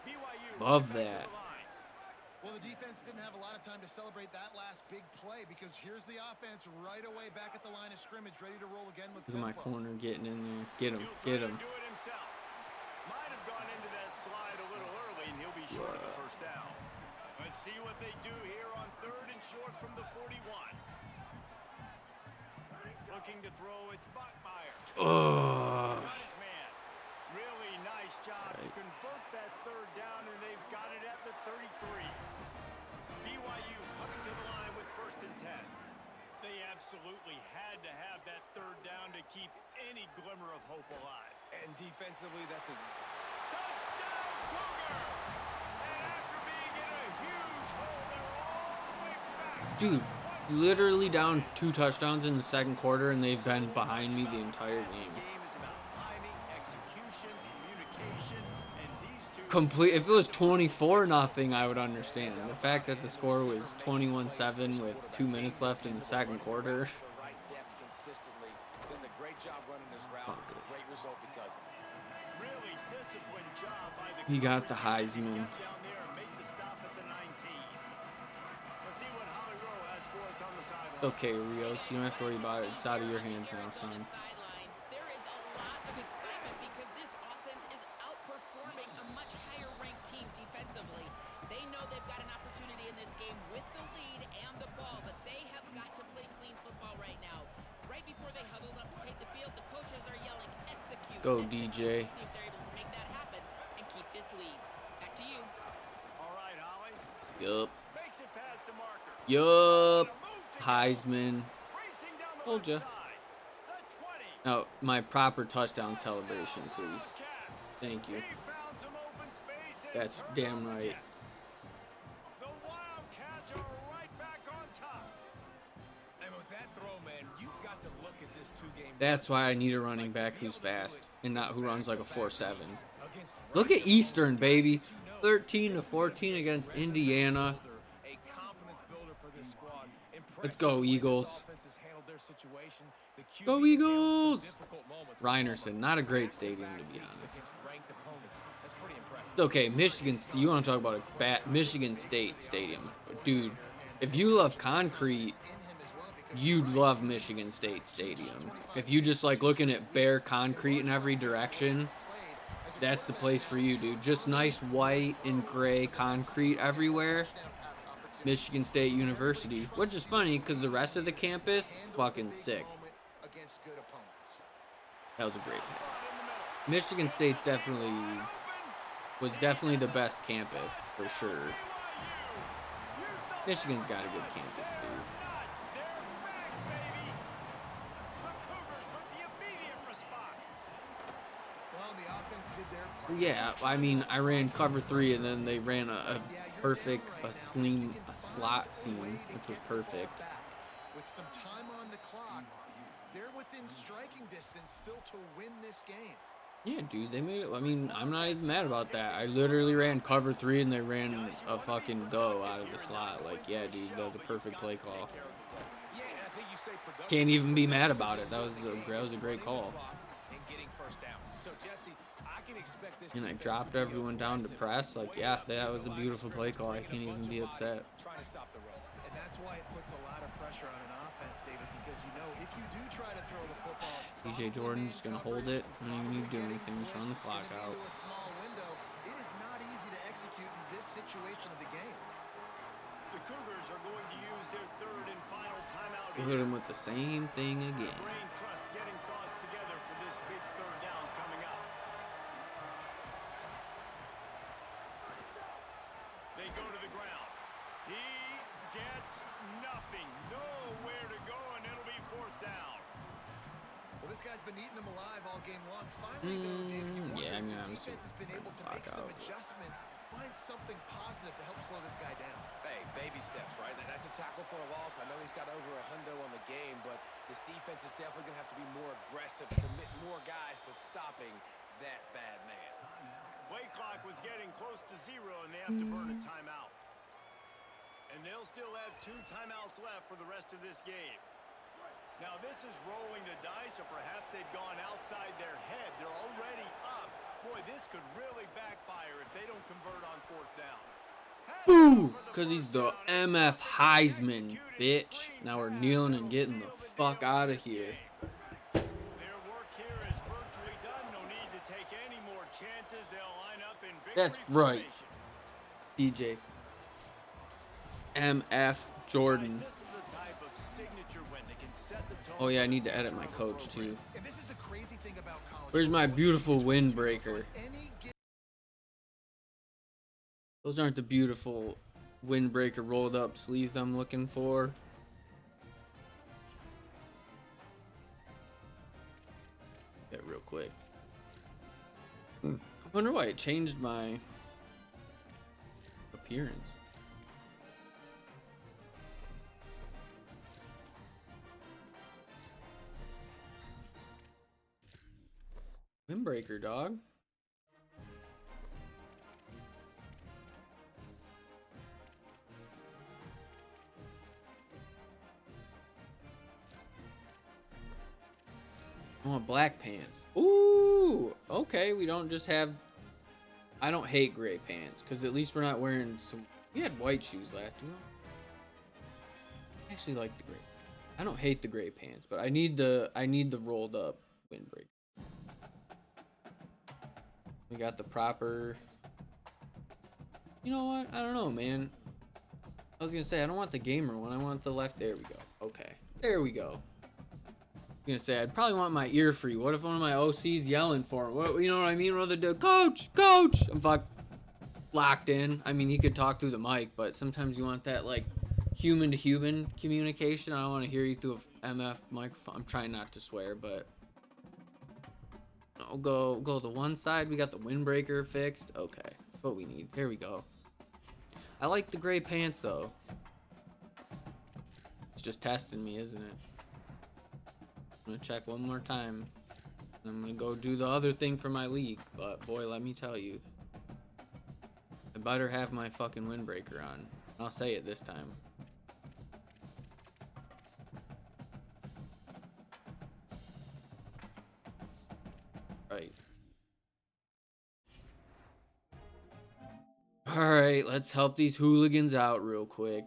BYU Love right back to that. the line. Well, the defense didn't have a lot of time to celebrate that last big play because here's the offense right away back at the line of scrimmage, ready to roll again with Look at my tempo. corner getting in there. Get him. He'll Get try him. to do it himself. Might have gone into that slide a little early, and he'll be short of the first down. Let's see what they do here on 3rd and short from the 41. Looking to throw, it's Bachmeyer. Oh. Got his man. Really nice job to convert that 3rd down, and they've got it at the 33. BYU coming to the line with 1st and 10. They absolutely had to have that 3rd down to keep any glimmer of hope alive. And defensively, that's Touchdown, Cougar! And after being in a huge hole, they're all the way back. Dude, literally down 2 touchdowns in the second quarter, and they've been behind me the entire game. Game is about timing, execution, communication, and these two. Complete. If it was 24-0, I would understand. The fact that the score was 21-7 with 2 minutes left in the second quarter. the right depth consistently. Does a great job running this route. Okay. Great result because of it. Really disciplined job by the He got the Cougars. Heisman. Got down there and made the stop at the 19. Let's see what Holly Rowe has for us on the sideline. Okay, Rios, you don't have to worry about it. It's out of your hands now, son. Sideline. There is a lot of excitement because this offense is outperforming a much higher-ranked team defensively. They know they've got an opportunity in this game with the lead and the ball, but they have got to play clean football right now. Right before they huddled up to take the field, the coaches are yelling, "Execute." Go, DJ. execute." See if they're able to make that happen and keep this lead. Back to you. All right, Holly. Yup. Makes it past the marker. Yup. A move to Heisman. racing down the Told left ya. side. The 20. Now, my proper touchdown celebration, please. Wildcats. Thank you. He found some open space and That's turned damn on the right. Jets. The Wildcats are right back on top. And with that throw, man, you've got to look at this two-game. That's why I need a running back who's fast and not who runs like a 4.7. against Look at Eastern, baby. 13-14 against Indiana. A confidence builder for this squad. Let's go, Impressive the way this Eagles. offense has handled their situation. The QB Go, has handled some Eagles. difficult moments. Rynerson, not a great stadium, to be honest. Against ranked opponents. That's pretty impressive. It's okay, Michigan. You want to talk about a bad Michigan State stadium, dude? If you love concrete, you'd love Michigan State Stadium. If you just like looking at bare concrete in every direction, that's the place for you, dude. Just nice white and gray concrete everywhere. Michigan State University, which is funny because the rest of the campus, fucking sick. Against good opponents. That was a great pass. Michigan State's was definitely the best campus for sure. Michigan's got a good campus, dude. They're back, baby. The Cougars with the immediate response. Well, the offense did their part. Yeah, I mean, I ran cover 3 and then they ran a perfect, a slot seam, which was perfect. With some time on the clock, they're within striking distance still to win this game. Yeah, dude, they made it. I mean, I'm not even mad about that. I literally ran cover 3 and they ran a fucking go out of the slot. Like, yeah, dude, that was a perfect play call. Yeah, and I think you say productive. Can't even be mad about it. That was a great call. And getting first down. So Jesse, I can expect this. And I defense dropped to be everyone down to aggressive, press. Like, yeah, that was a line of beautiful play scrimmage, call. I breaking can't a bunch even be of bodies, upset. Trying to stop the run. And that's why it puts a lot of pressure on an offense, David, because you know if you do try to throw the football, it's TJ Jordan just gonna hold it. I don't even need to do anything. Just run the clock out. A small window. It is not easy to execute in this situation of the game. The Cougars are going to use their third and final timeout. We'll hit him with the same thing again. Brain trust getting thoughts together for this big third down coming up. They go to the ground. He gets nothing. Nowhere to go, and it'll be fourth down. Well, this guy's been eating them alive all game long. Finally, though, David, you wonder yeah, I'm if gonna the defense has been able to make some adjustments, find something positive to help slow this guy down. Hey, baby steps, right? That's a tackle for a loss. I know he's got over a hundo on the game, but this defense is definitely going to have to be more aggressive, commit more guys to stopping that bad man. Play clock was getting close to zero, and they have to burn a timeout. And they'll still have 2 timeouts left for the rest of this game. Now, this is rolling the dice, or perhaps they've gone outside their head. They're already up. Boy, this could really backfire if they don't convert on fourth down. Boo! Because he's the MF Heisman, bitch. Now we're kneeling and getting the fuck out of here. Their work here is virtually done. No need to take any more chances. They'll line up in victory That's right. formation. DJ MF Jordan. This is a type of signature win that can set the tone. Oh yeah, I need to edit my coach too. And this is the crazy thing about college. Where's my football. beautiful windbreaker? Any given Those aren't the beautiful windbreaker rolled up sleeves I'm looking for. Yeah, real quick. I wonder why it changed my appearance. Windbreaker, dog. I want black pants. Ooh, okay. We don't just have. I don't hate gray pants because at least we're not wearing some. We had white shoes last time. I actually like the gray. I don't hate the gray pants, but I need the rolled up windbreaker. We got the proper. You know what? I don't know, man. I was gonna say I don't want the gamer one. I want the left. There we go. Okay, there we go. I was gonna say I'd probably want my ear free. What if one of my OCs yelling for him? What, you know what I mean? Rather do coach. I'm fucked locked in. I mean, he could talk through the mic, but sometimes you want that like human to human communication. I don't want to hear you through a MF microphone. I'm trying not to swear, but I'll go to one side. We got the windbreaker fixed. Okay, that's what we need. Here we go. I like the gray pants though. It's just testing me, isn't it? I'm gonna check one more time. I'm gonna go do the other thing for my league, but boy, let me tell you, I better have my fucking windbreaker on. I'll say it this time. Right. Alright, let's help these hooligans out real quick.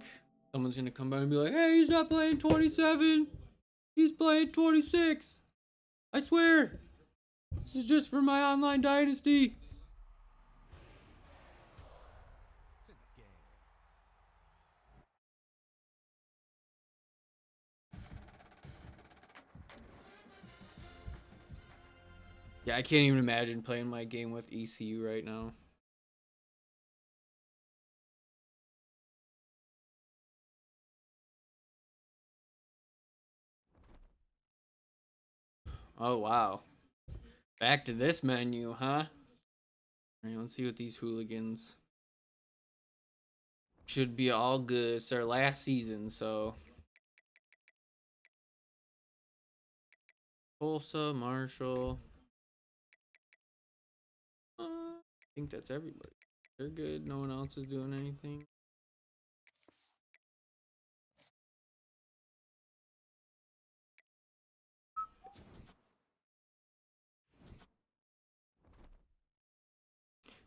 Someone's gonna come by and be like, hey, he's not playing 27. He's playing 26. I swear. This is just for my online dynasty. Yeah, I can't even imagine playing my game with ECU right now. Oh, wow. Back to this menu, huh? Alright, let's see what these hooligans... Should be all good. It's our last season, so... Tulsa, Marshall... I think that's everybody. They're good. No one else is doing anything.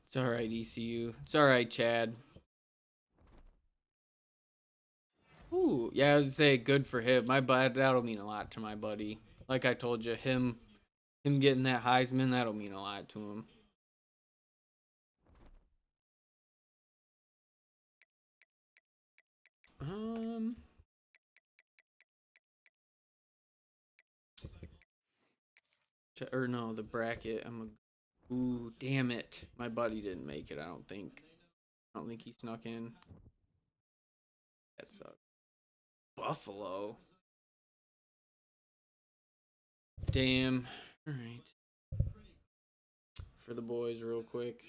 It's alright, ECU. It's alright, Chad. Ooh, yeah, I was gonna say good for him. That'll mean a lot to my buddy. Like I told you, him getting that Heisman, that'll mean a lot to him. Um, or no, the bracket. Ooh, damn it. My buddy didn't make it, I don't think. I don't think he snuck in. That sucks. Buffalo. Damn. All right. For the boys, real quick.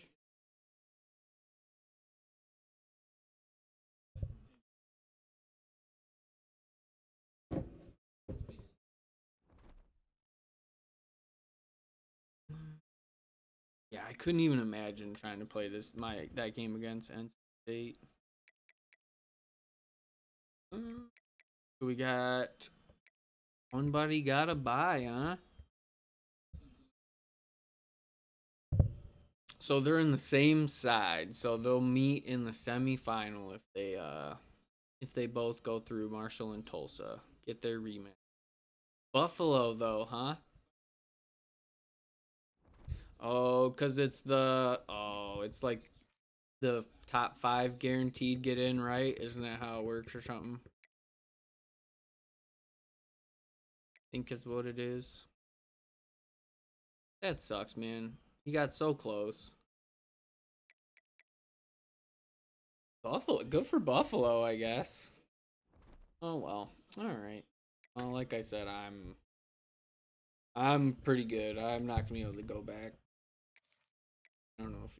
Yeah, I couldn't even imagine trying to play that game against NC State. We got one buddy got a bye, huh? So they're in the same side, so they'll meet in the semifinal if they both go through Marshall and Tulsa. Get their rematch. Buffalo though, huh? Oh, cause it's like the top 5 guaranteed get in, right? Isn't that how it works or something? Think is what it is. That sucks, man. He got so close. Buffalo, good for Buffalo, I guess. Oh well. All right. Well, like I said, I'm pretty good. I'm not gonna be able to go back. I don't know if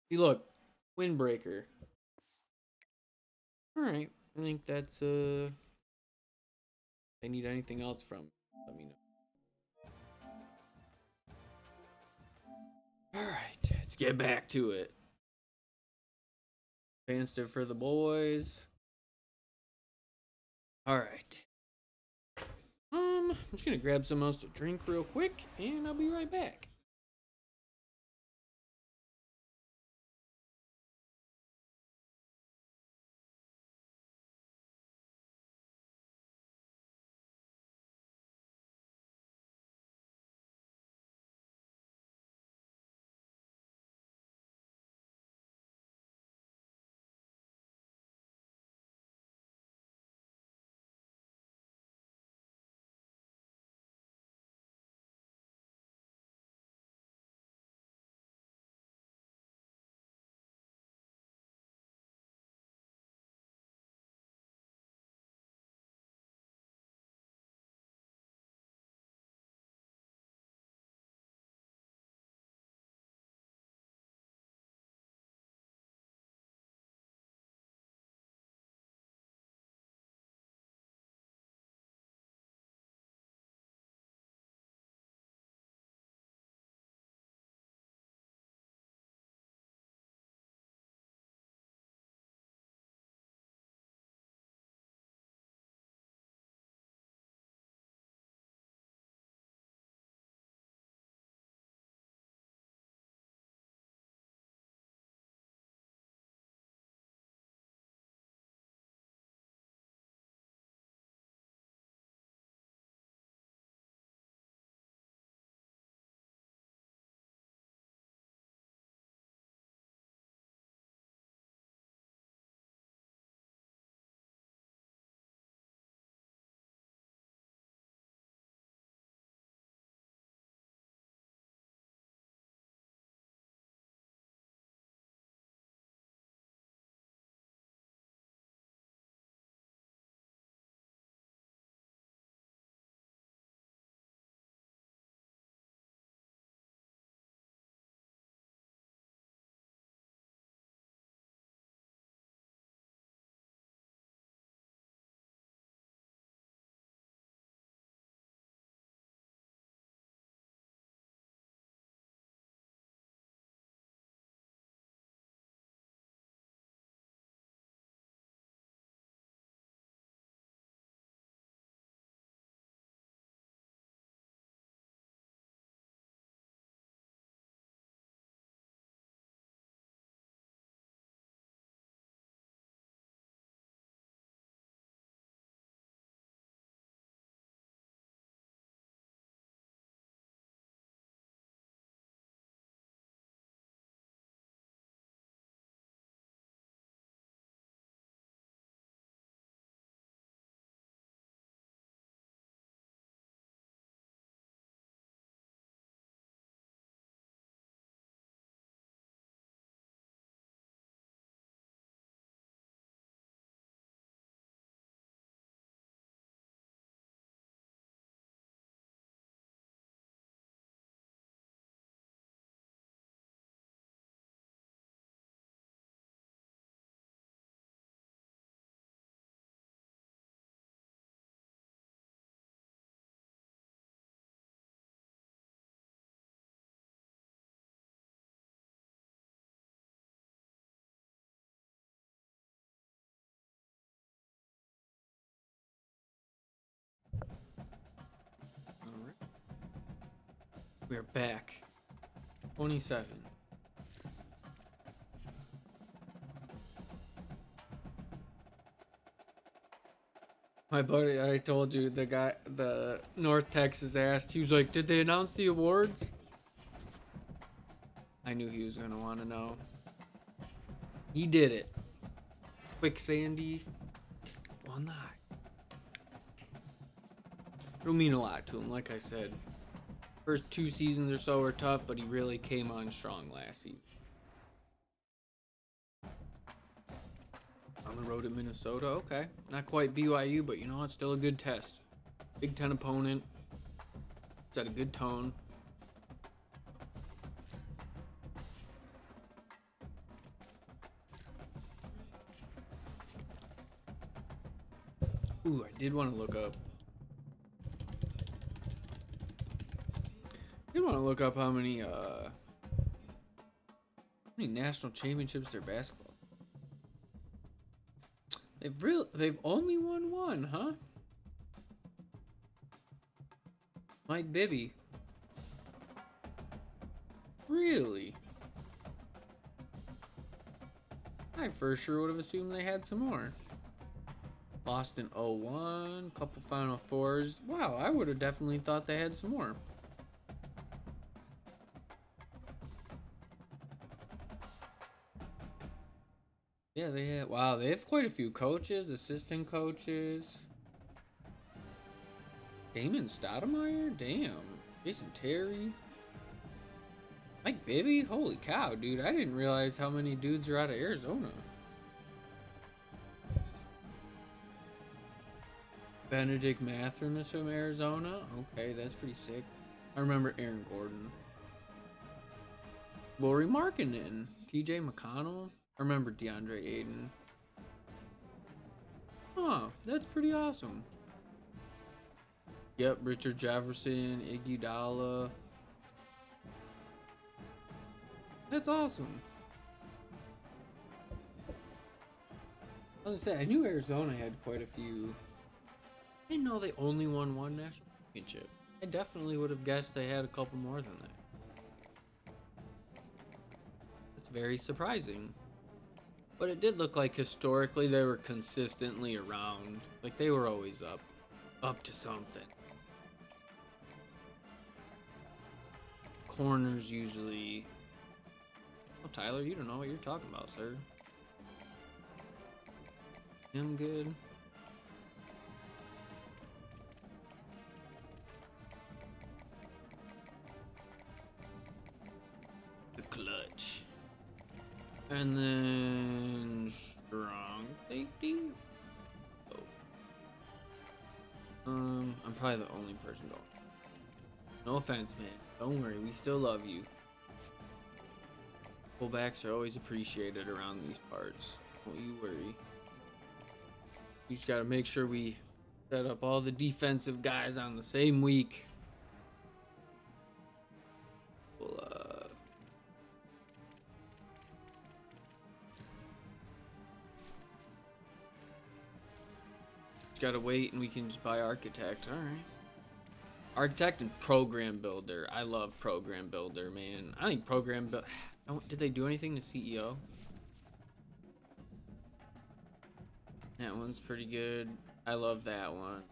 you look windbreaker. All right. I think that's they need anything else from me, let me know. All right. Let's get back to it. Advanced it for the boys. All right. I'm just gonna grab some else to drink real quick, and I'll be right back. We're back. 27. My buddy, I told you, the North Texas asked, he was like, did they announce the awards? I knew he was going to want to know. He did it. Quick Sandy won the high. It'll mean a lot to him, like I said. First 2 seasons or so were tough, but he really came on strong last season. On the road at Minnesota, okay. Not quite BYU, but you know, it's still a good test. Big Ten opponent. Set a good tone. Ooh, I did want to look up. How many national championships their basketball. They've only won one, huh? Mike Bibby. Really? I for sure would have assumed they had some more. Lost in 01, couple Final Fours. Wow, I would have definitely thought they had some more. Yeah, they have quite a few coaches, assistant coaches. Damon Stoudemire? Damn. Jason Terry. Mike Bibby? Holy cow, dude. I didn't realize how many dudes are out of Arizona. Benedict Mathurin is from Arizona. Okay, that's pretty sick. I remember Aaron Gordon. Lauri Markkanen. TJ McConnell. I remember DeAndre Ayton. Huh, that's pretty awesome. Yep, Richard Jefferson, Iguodala. That's awesome. I was gonna say, I knew Arizona had quite a few. I didn't know they only won one national championship. I definitely would have guessed they had a couple more than that. That's very surprising. But it did look like historically they were consistently around. Like they were always up to something. Corners usually. Oh, Tyler, you don't know what you're talking about, sir. I'm good. The clutch. And then strong safety. Oh. I'm probably the only person going. No offense, man. Don't worry, we still love you. Fullbacks are always appreciated around these parts. Don't you worry. You just gotta make sure we set up all the defensive guys on the same week. We'll, just gotta wait and we can just buy Architect. Alright. Architect and Program Builder. I love Program Builder, man. I think Program Builder... Did they do anything to CEO? That one's pretty good. I love that one.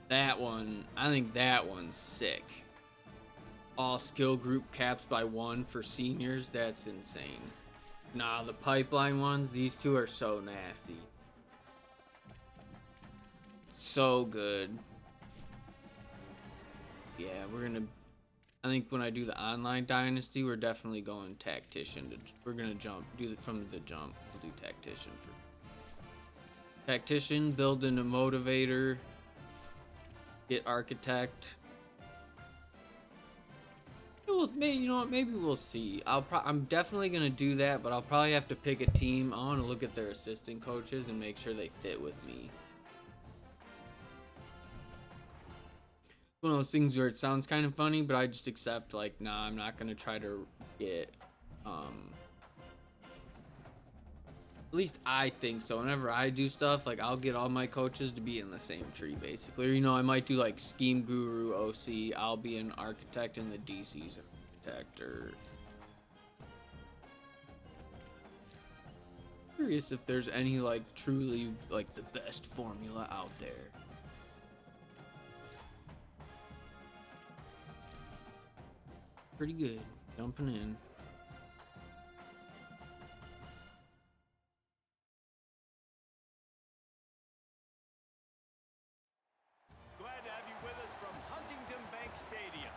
That one, I think that one's sick. All skill group caps by 1 for seniors. That's insane. Nah, the pipeline ones, these two are so nasty. So good. Yeah, I think when I do the online dynasty, we're definitely going tactician. We're gonna do it from the jump. We'll do tactician for tactician, build in a motivator, get architect. You know what? Maybe we'll see. I'm definitely gonna do that, but I'll probably have to pick a team. I want to look at their assistant coaches and make sure they fit with me. One of those things where it sounds kind of funny, but I just accept, like, nah, I'm not gonna try to get At least I think so. Whenever I do stuff, like I'll get all my coaches to be in the same tree, basically. Or, you know, I might do like scheme guru, OC. I'll be an architect and the DC's an architect. Or curious if there's any like truly like the best formula out there. Pretty good. Jumping in. Glad to have you with us from Huntington Bank Stadium.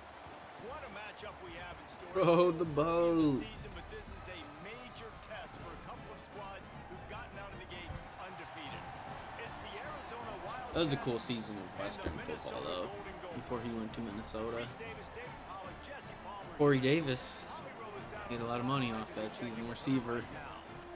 What a matchup we have in store. Bro, the boat. Season, but this is a major test for a couple of squads who've gotten out of the gate undefeated. It's the Arizona Wildcats. That was a cool season of Western football, though. Before he went to Minnesota. Corey Davis made a lot of money off that season. Receiver.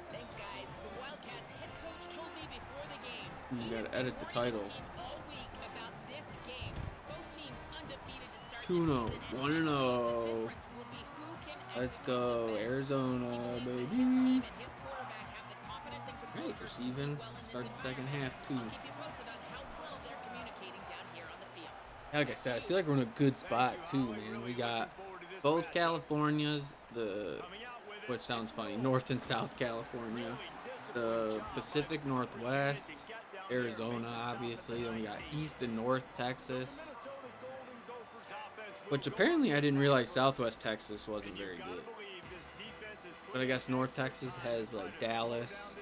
Thanks, guys. The Wildcats head coach told me before the game. You gotta edit the title. All week about this game. Both teams undefeated to start 2-0, the season. 1-0. The difference will be who can Let's execute go, the best. Arizona, He believes that baby. his team and his quarterback have the confidence and Right, composure to receiving. do well in this Start the second half, environment. too. I'll keep you posted on how well they're communicating down here on the field. Like I said, I feel like we're in a good spot, too, man. We got both Californias, which sounds funny, North and South California, the Pacific Northwest, Arizona, obviously. Then we got East and North Texas, which apparently I didn't realize Southwest Texas wasn't very good. But I guess North Texas has like Dallas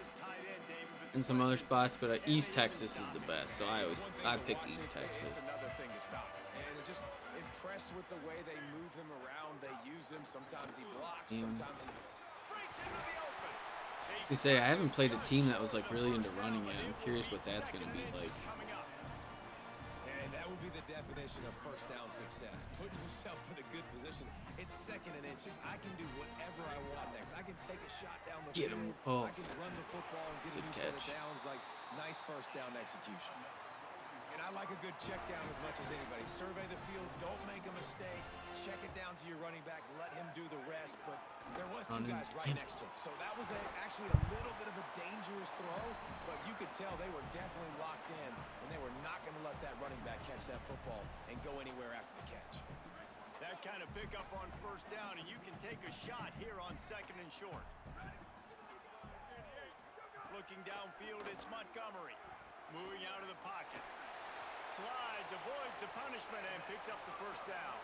and some other spots, but East Texas is the best. So I picked East Texas. It's another thing to stop. And just impressed with the way they move him around. They use him. Sometimes he blocks. Sometimes he Breaks into the open. To say I haven't played a team that was like really into running yet. I'm curious what that's gonna be like. And that would be the definition of first down success. Putting yourself in a good position. It's second and inches. I can do whatever I want next. I can take a shot down the Get field. him. Oh. I can run the football and get a Good new set of catch. downs. Like, nice first down execution. And I like a good check down as much as anybody. Survey the field. Don't make a mistake. Check it down to your running back. Let him do the rest. But there was two guys right next to him. So that was actually a little bit of a dangerous throw. But you could tell they were definitely locked in. And they were not going to let that running back catch that football and go anywhere after the catch. That kind of pickup on first down, and you can take a shot here on second and short. Looking downfield, it's Montgomery. Moving out of the pocket. Slides, avoids the punishment, and picks up the first down.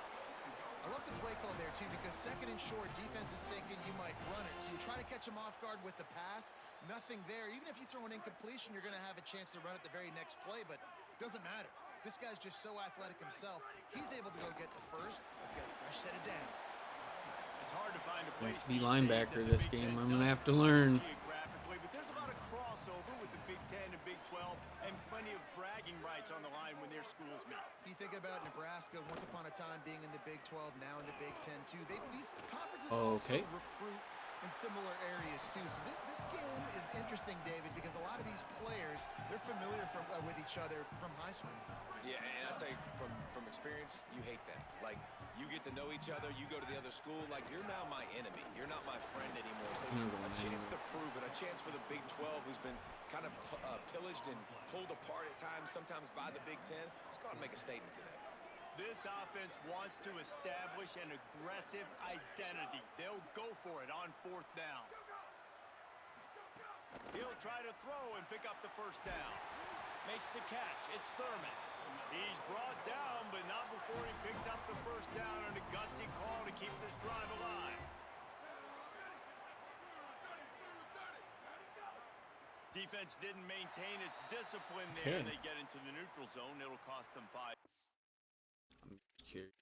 I love the play call there, too, because second and short, defense is thinking you might run it. So you try to catch him off guard with the pass. Nothing there. Even if you throw an incompletion, you're going to have a chance to run it the very next play, but it doesn't matter. This guy's just so athletic himself. He's able to go get the first. Let's get a fresh set of downs. It's hard to find a I place have to be these linebacker days that the this Big game. Ten I'm gonna doesn't have to touch learn. geographically, but there's a lot of crossover with the Big Ten and Big 12, and plenty of bragging rights on the line when their schools meet. You think about Nebraska, once upon a time being in the Big 12, now in the Big 10 too. These conferences Okay. also recruit in similar areas too. So this game is interesting, David, because a lot of these players, they're familiar with each other from high school. Yeah, and I'll tell you, from experience, you hate that. Like, you get to know each other, you go to the other school, like, you're now my enemy. You're not my friend anymore. So You're not a going chance to anywhere. prove it, a chance for the Big 12, who's been kind of pillaged and pulled apart at times, sometimes by the Big 10. Let's go out and make a statement today. This offense wants to establish an aggressive identity. They'll go for it on fourth down. He'll try to throw and pick up the first down. Makes the catch. It's Thurman. He's brought down, but not before he picks up the first down on a gutsy call to keep this drive alive. Defense didn't maintain its discipline there, and they get into the neutral zone. It'll cost them 5. I'm just curious.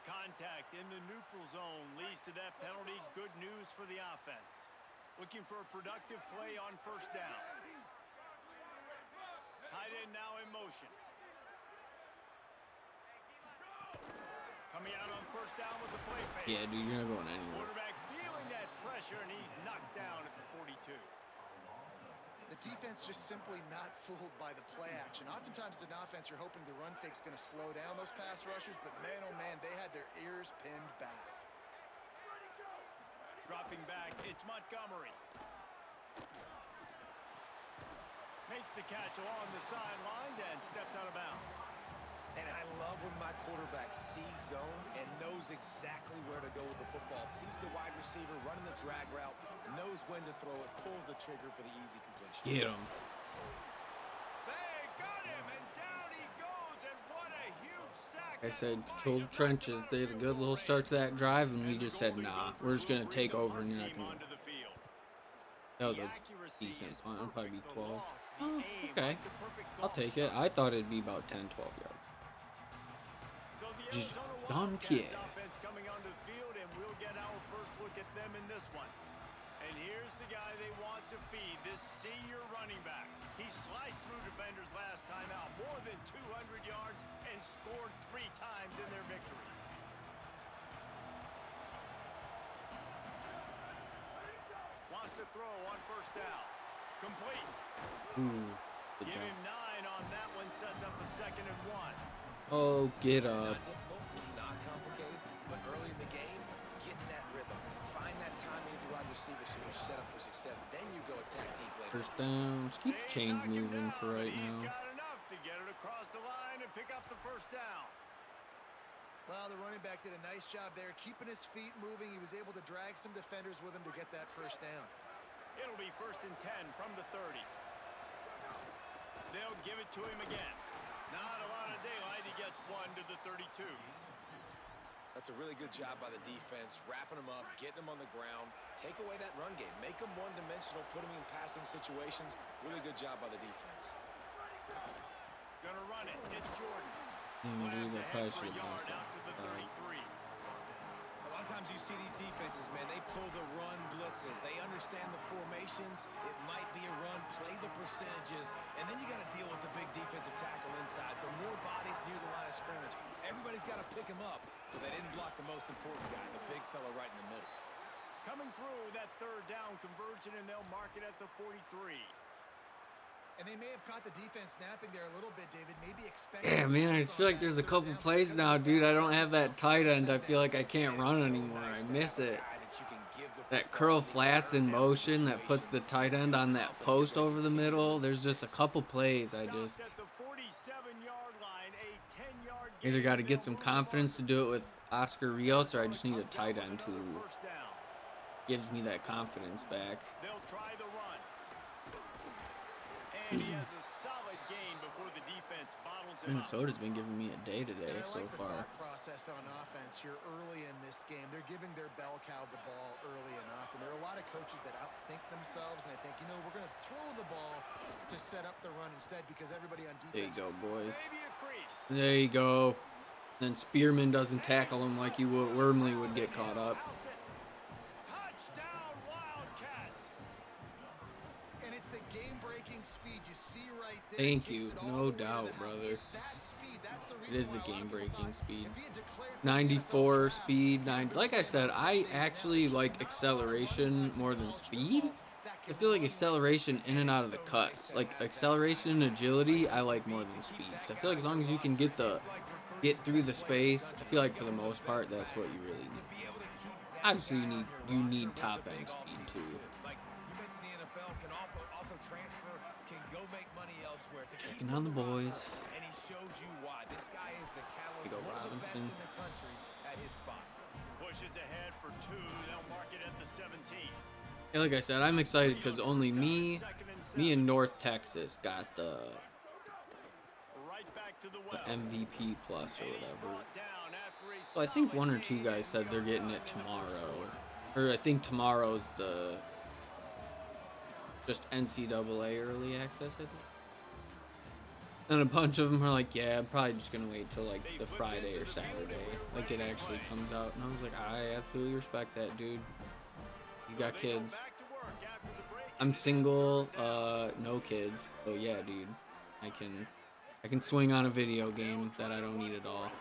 Contact in the neutral zone leads to that penalty. Good news for the offense. Looking for a productive play on first down. Tight end now in motion. Coming out on first down with the play fake. Yeah, dude, you're not going anywhere. Quarterback feeling that pressure. pressure, and he's knocked down at the 42. The defense just simply not fooled by the play action. Oftentimes as an offense, you're hoping the run fake's going to slow down those pass rushers, but man, oh man, they had their ears pinned back. Dropping back, it's Montgomery. Makes the catch along the sidelines and steps out of bounds. And I love when my quarterback sees zone and knows exactly where to go with the football. Sees the wide receiver running the drag route, knows when to throw it, pulls the trigger for the easy completion. Get him. They got him, and down he goes, and what a huge sack. I said control the trenches. They had a good little start to that drive, and we just said, nah, we're just going to take over and you're not going to. That was a decent punt. It'll probably be 12. Oh, okay. I'll take it. I thought it'd be about 10, 12 yards. So the Just Arizona Jean-Pierre. Wildcats offense coming onto the field, and we'll get our first look at them in this one. And here's the guy they want to feed, this senior running back. He sliced through defenders last time out, more than 200 yards, and scored 3 times in their victory. Wants to throw on first down. Complete. Ooh, good Give job. him 9 on that one, sets up a 2nd and 1. Oh, get up. Not difficult, not complicated, but early in the game, get in that rhythm. Find that timing to wide receiver so you're set up for success. Then you go attack deep later. First down. Just keep the chains moving for right He's now. got enough to get it across the line and pick up the first down. Well, the running back did a nice job there, keeping his feet moving. He was able to drag some defenders with him to get that first down. It'll be 1st and 10 from the 30. They'll give it to him again. Not a lot of daylight. He gets 1 to the 32. That's a really good job by the defense, wrapping them up, getting them on the ground. Take away that run game. Make them one-dimensional, put them in passing situations. Really good job by the defense. Gonna run it. It's Jordan. Dude, I probably should have Yard passed out to the 33. A lot of times you see these defenses, man, they pull the run blitzes. They understand the formations. It might be a run, play the percentages, and then you got to deal with the big defensive tackle inside. So more bodies near the line of scrimmage. Everybody's got to pick him up, but they didn't block the most important guy, the big fella right in the middle. Coming through that 3rd down conversion, and they'll mark it at the 43. And they may have caught the defense snapping there a little bit, David. Maybe expecting. Yeah, man, I just feel like there's a couple plays now, dude. I don't have that tight end. I feel like I can't run anymore. I miss it. That curl flats in motion that puts the tight end on that post over the middle. There's just a couple plays I just Stopped at the 47-yard line, a 10-yard either gain. got to get some confidence to do it with Oscar Rios, or I just need a tight end who First down. gives me that confidence back. They'll try the run. And he has a solid gain before the defense bottles him up. Minnesota's been giving me a day today And I so like the far. thought process on offense here early in this game. They're giving their bell cow the ball early and often. There are a lot of coaches that outthink themselves, and they think, you know, we're going to throw the ball to set up the run instead because everybody on There you defense. go, boys. Maybe a crease. There you go. Then Spearman doesn't tackle him like you would. Wormley would get caught up. House it. Touchdown, Wildcats. And it's the game-breaking speed you see right there. Thank Takes you. it all No the way to the doubt, house. brother. It's that speed. That's the It reason is the why a lot of people game-breaking thought speed. if he had declared for the 94 NFL draft, speed, 90. Like I said, I actually like acceleration more than speed. I feel like acceleration in and out of the cuts. Like acceleration and agility, I like more than speed. So I feel like as long as you can get through the space, I feel like for the most part, that's what you really need. Obviously, you need top end speed too. Like you mentioned, the NFL can also transfer, can go make money elsewhere. To Checking on the boys. And he shows you why. This guy is the catalyst, Go one of the best in Robinson. the country at his spot. Pushes ahead for 2. They'll mark it at the 17. Yeah, like I said, I'm excited because only me and North Texas got the Right back to the well. MVP plus or And he's whatever. brought down after a So I think solid one or two gain guys said they're getting it in the tomorrow. fourth Or I think tomorrow's the just NCAA early access, I think. And a bunch of them are like, yeah, I'm probably just going to wait till like the Friday or Saturday. Like it actually comes out. And I was like, I absolutely respect that, dude. You got They go kids. back to work after the break. I'm single, no kids. So yeah, dude. I can swing on a video game that I don't need at all.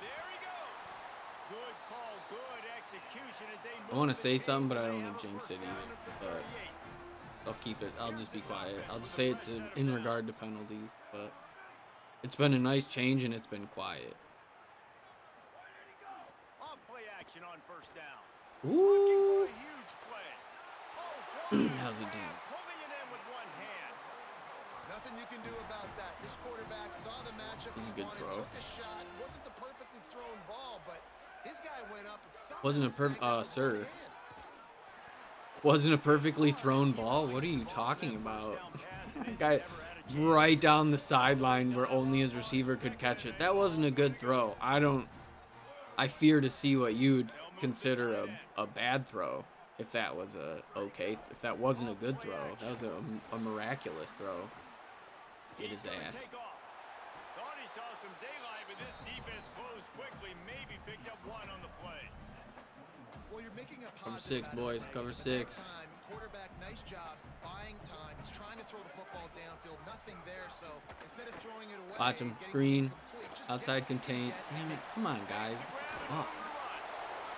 There he goes. Good call, good execution as they I want to move the say something, chains but I and don't they want to have a jinx first it down either. at the But 38. I'll keep it. I'll just be quiet. I'll just say it's in regard to penalties. But it's been a nice change and it's been quiet. Off play action on first down. Ooh. Looking for a huge play. Oh, How's he doing? pulling it in with one hand. Nothing you can do about that. This quarterback saw the matchup This is a he good wanted, throw. took a shot. Wasn't the perfectly thrown ball, but his guy went up and somehow Wasn't a snagged it with sir. one hand. Wasn't a perfectly thrown ball. What are you talking about? Guy right down the sideline where only his receiver could catch it. That wasn't a good throw. I fear to see what you'd consider a bad throw. If that was if that wasn't a good throw, that was a miraculous throw. Get his ass. Thought he saw some daylight, but this defense closed quickly. Maybe picked up one on the play. Well, you're making a Cover positive 6, out of boys. play. Cover At that 6. time, quarterback, nice job buying time. He's trying to throw the football downfield. Nothing there, so instead of throwing it away, Watch him. getting it Screen. incomplete, just Outside get what you contain. can get. Damn it. Come on, guys. Fuck.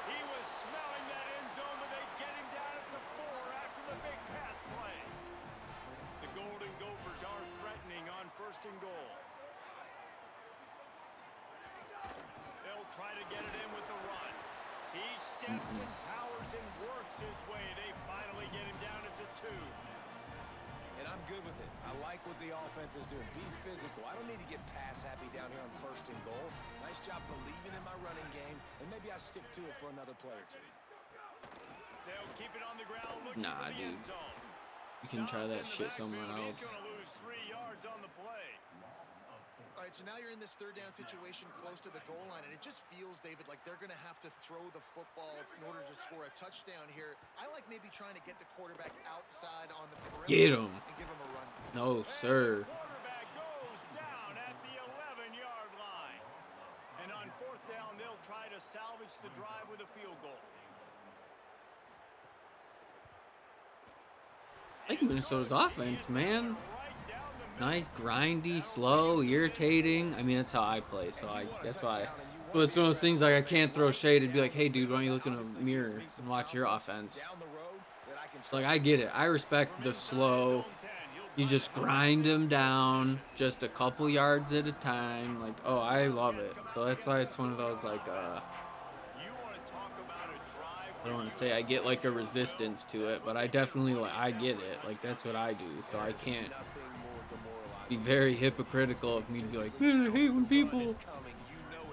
He was smelling that end zone, but they get him down at the 4 after the big pass play. The Golden Gophers are threatening on first and goal. They'll try to get it in with the run. He steps and powers and works his way. They finally get him down at the 2. And I'm good with it. I like what the offense is doing. Be physical. I don't need to get pass happy down here on first and goal. Nice job believing in my running game, and maybe I stick to it for another play or two. They'll keep it on the ground looking Nah, for the dude. end zone. You can try that Stopped in the shit somewhere backfield. else. He's going to lose 3 yards on the play. All right, so now you're in this third down situation close to the goal line, and it just feels, David, like they're going to have to throw the football in order to score a touchdown here. I like maybe trying to get the quarterback outside on the perimeter. Get him. And give him a run. No, sir. And the quarterback goes down at the 11-yard line. And on fourth down, they'll try to salvage the drive with a field goal. I like Minnesota's offense, man. Right down the middle. Nice, grindy, slow, irritating. I mean, that's how I play, so that's why. Well, it's one of those things like I can't throw shade and be like, hey, dude, why don't you look in a mirror and watch your offense? Down the road that I can Like, trust I get it. I respect the slow. You just grind them down just a couple yards at a time. Like, oh, I love it. So that's why it's one of those, like, You want to talk about a drive I don't want to say I get like a resistance to it, but I definitely like I get it. Like that's what I do. So I can't nothing more be demoralizing. very hypocritical of me to be like, man, I hate when people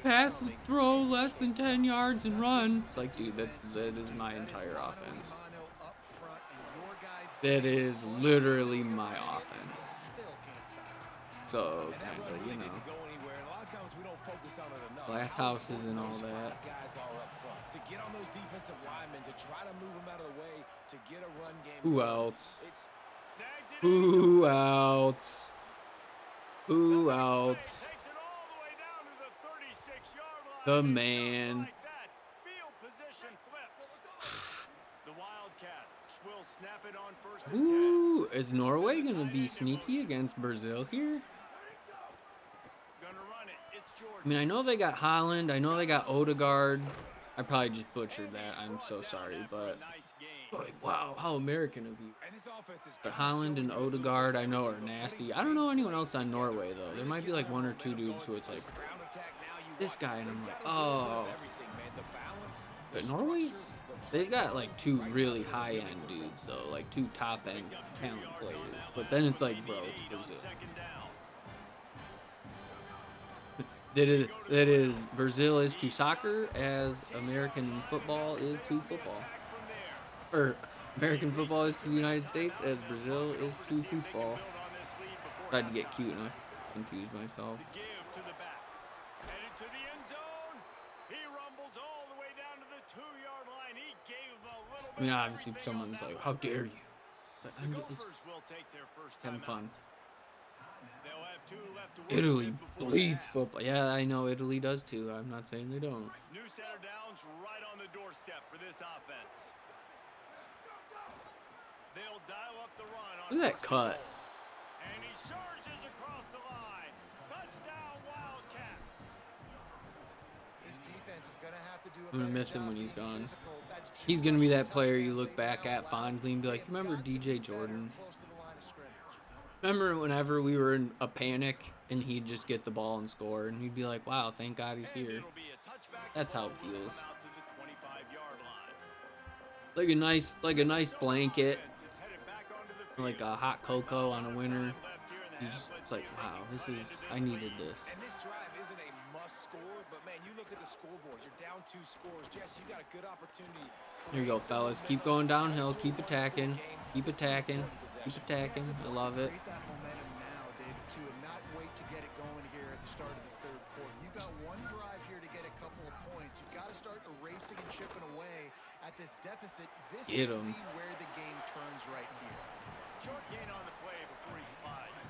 pass and throw less than 10 yards and run. It's like, dude, that is my entire offense. Mano up front, and your guys That is literally my offense. still can't stop. So And that kind run of, really you know, didn't go anywhere. And a lot of times we don't focus on it enough. glass How houses and important all those that. five guys are up front. To get on those defensive linemen, to try to move them out of the way, to get a run game. Who going. else? It's snags it in. Who else? Who else? Takes it all the way down to the 36-yard line. The And man. just like that, field position flips. The Wildcats will snap it on first and 10. Ooh, is Norway gonna be sneaky against Brazil here? Gonna run it. It's Jordan. I mean, I know they got Holland. I know they got Odegaard. I probably just butchered that. I'm so sorry, but Nice game. like, wow, how American of you. and this offense is But Holland and Odegaard, I know, are nasty. I don't know anyone else on Norway though. There might be like one or two dudes who it's like ground attack now. You this watch guy, it. and I'm They've like, got a little bit oh. of everything, man. The balance, But the Norway, structure, they've got like two really high-end dudes though, like two top-end talent players. But then it's like, bro, it's Brazil. Second down. That is Brazil is to soccer as American football is to football. From there. Or American football is to the United States as Brazil is to football. Build on this lead before Tried to get halftime. cute and I confused myself. Give to the back. Headed to the end zone. He rumbles all the way down to the 2-yard line. He gave them a little bit I mean, of obviously everything someone's on that like, one. how dare you? But The I'm just Gophers will take their first having timeout. fun. They'll have 2 left to work Italy with before bleeds half. football. Yeah, I know Italy does too. I'm not saying they don't. New center downs right on the doorstep for this offense. They'll dial up the run on Look at that first cut. and goal. And he surges across the line. Touchdown Wildcats. This defense is going I'm gonna miss him when he's gone. He's gonna be that player you look back at fondly and be like, remember DJ Jordan? Remember whenever we were in a panic and he'd just get the ball and score, and you'd be like, wow, thank God he's here. That's how it feels. Like a nice blanket, like a hot cocoa on a winter. It's like, wow, I needed this. And this drive isn't a must score, but man, you look at the scoreboard, you're down 2 scores. Jesse, you got a good opportunity. Here we go, fellas. Keep going downhill. Keep attacking. Keep attacking. Keep attacking. I love it. Create that momentum now, David, too, and not wait to get it going here at the start of the third quarter. You've got one drive here to get a couple of points. You've got to start erasing and chipping away at this deficit. This could be where the game turns right here. Short gain on the play before he slides.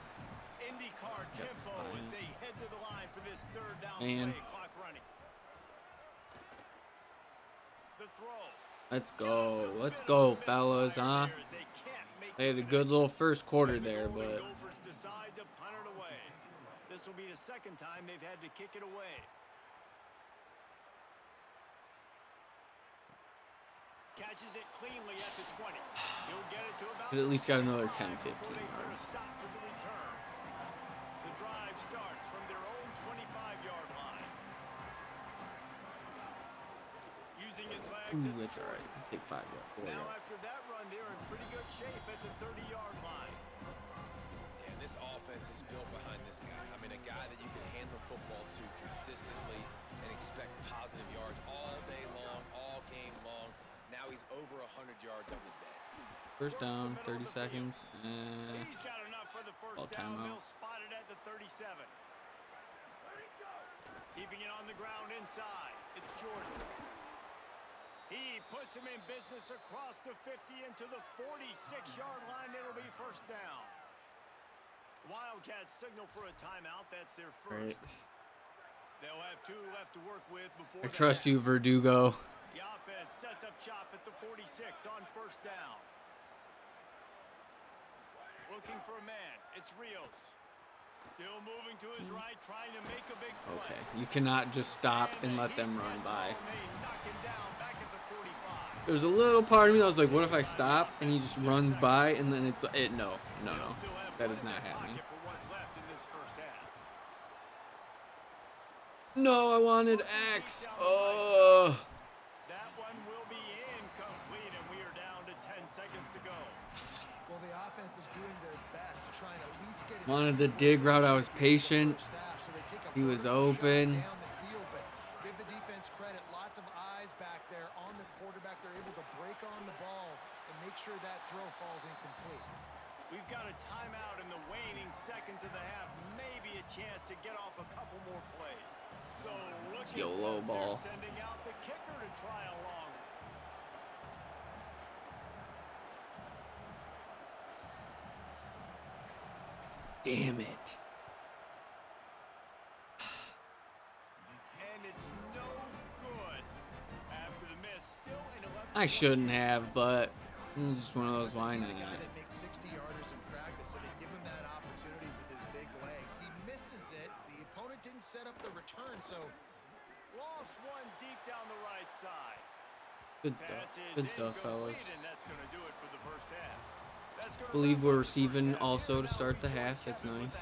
IndyCar tempo as they head to the line for this third down play. Clock running. The throw. Let's go. Let's go, fellas, huh? They had a good little first quarter there, but Decide to punt it away. This will be the second time they've had to kick it away. Catches it cleanly at the 20. He'll get it to about. it at least got another 10, 15 yards. The drive starts from their own 25-yard line. Using his legs. Ooh, it's all right. Take 5 left. 4 Now left. after that run, they're in pretty good shape at the 30-yard line. And this offense is built behind this guy. I mean, a guy that you can hand the football to consistently and expect positive yards all day long, all game long. Now he's over 100 yards on the day. First down, 30 seconds. He's got enough for the first down. timeout. They'll spot it at the 37. Keeping it on the ground inside. It's Jordan. He puts him in business across the 50 into the 46-yard line. It'll be first down. Wildcats signal for a timeout. That's their first. Right. They'll have 2 left to work with before. I trust you, Verdugo. The offense sets up shop at the 46 on first down. Looking for a man. It's Rios. Still moving to his right, trying to make a big play. Okay, you cannot just stop and let them run by. Knock him down back at the 45. There's a little part of me that was like, what if I stop and he just runs by and then it's no. That is not happening. No, I wanted X. Oh. That one will be incomplete, and we are down to 10 seconds to go. Well, the offense is doing their best to try and at least get it. Wanted the dig route. I was patient. He was open. Down the field, but give the defense credit. Lots of eyes back there on the quarterback. They're able to break on the ball and make sure that throw falls incomplete. We've got a timeout in the waning seconds of the half. Maybe a chance to get off a couple more plays. So Let's go low ball. Sending out the kicker to try along. Damn it. And it's no good. After the miss, still in 11. I shouldn't have, but it's just one of those lines again. Make 60-yarders in practice, so they give him that opportunity with his big leg. He misses it. The opponent didn't set up the return, so Lost one deep down the right side. Good stuff. Good stuff, fellas. And that's going to do it for the first half. Believe we're receiving also to start the half. That's nice.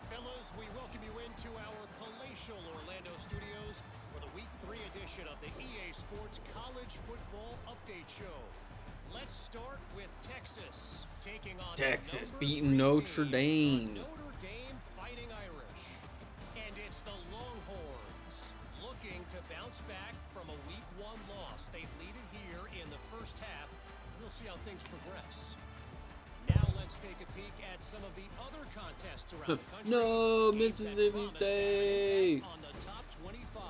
Fellas, we welcome you into our palatial Orlando studios for the Week 3 edition of the EA Sports College Football Update Show. Let's start with Texas taking on Texas number beating 3 Notre team, Dame. Notre Dame Fighting Irish. And it's the Longhorns looking to bounce back from a Week 1 loss. They lead it here in the first half. We'll see how things progress. Now let's take a peek at some of the other contests around the country. No, Games that Mississippi promise to have an State. impact on the top 25.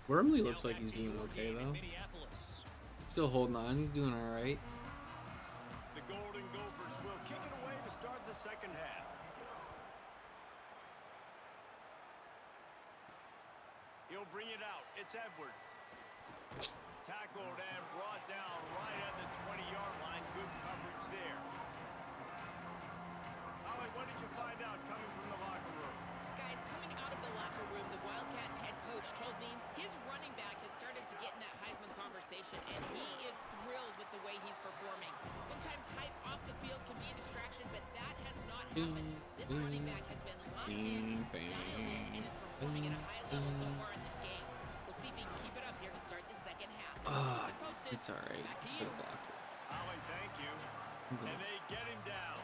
Wormley Now looks like back he's to doing your okay game in though. Minneapolis. Still holding on. He's doing all right. The Golden Gophers will kick it away to start the second half. He'll bring it out. It's Edwards. Tackled and brought down right at the 20-yard line. Good coverage there. Holly, what did you find out coming from the locker room? Guys, coming out of the locker room, the Wildcats head coach told field can be a distraction, but that has not happened. This running back has been locked in, dialed in, and is performing at a high level so far in this game. We'll see if he can keep it up here to start the second half. Keep it posted. It's alright. Back to Could you. have blocked it. Ollie, thank you. And they get him down.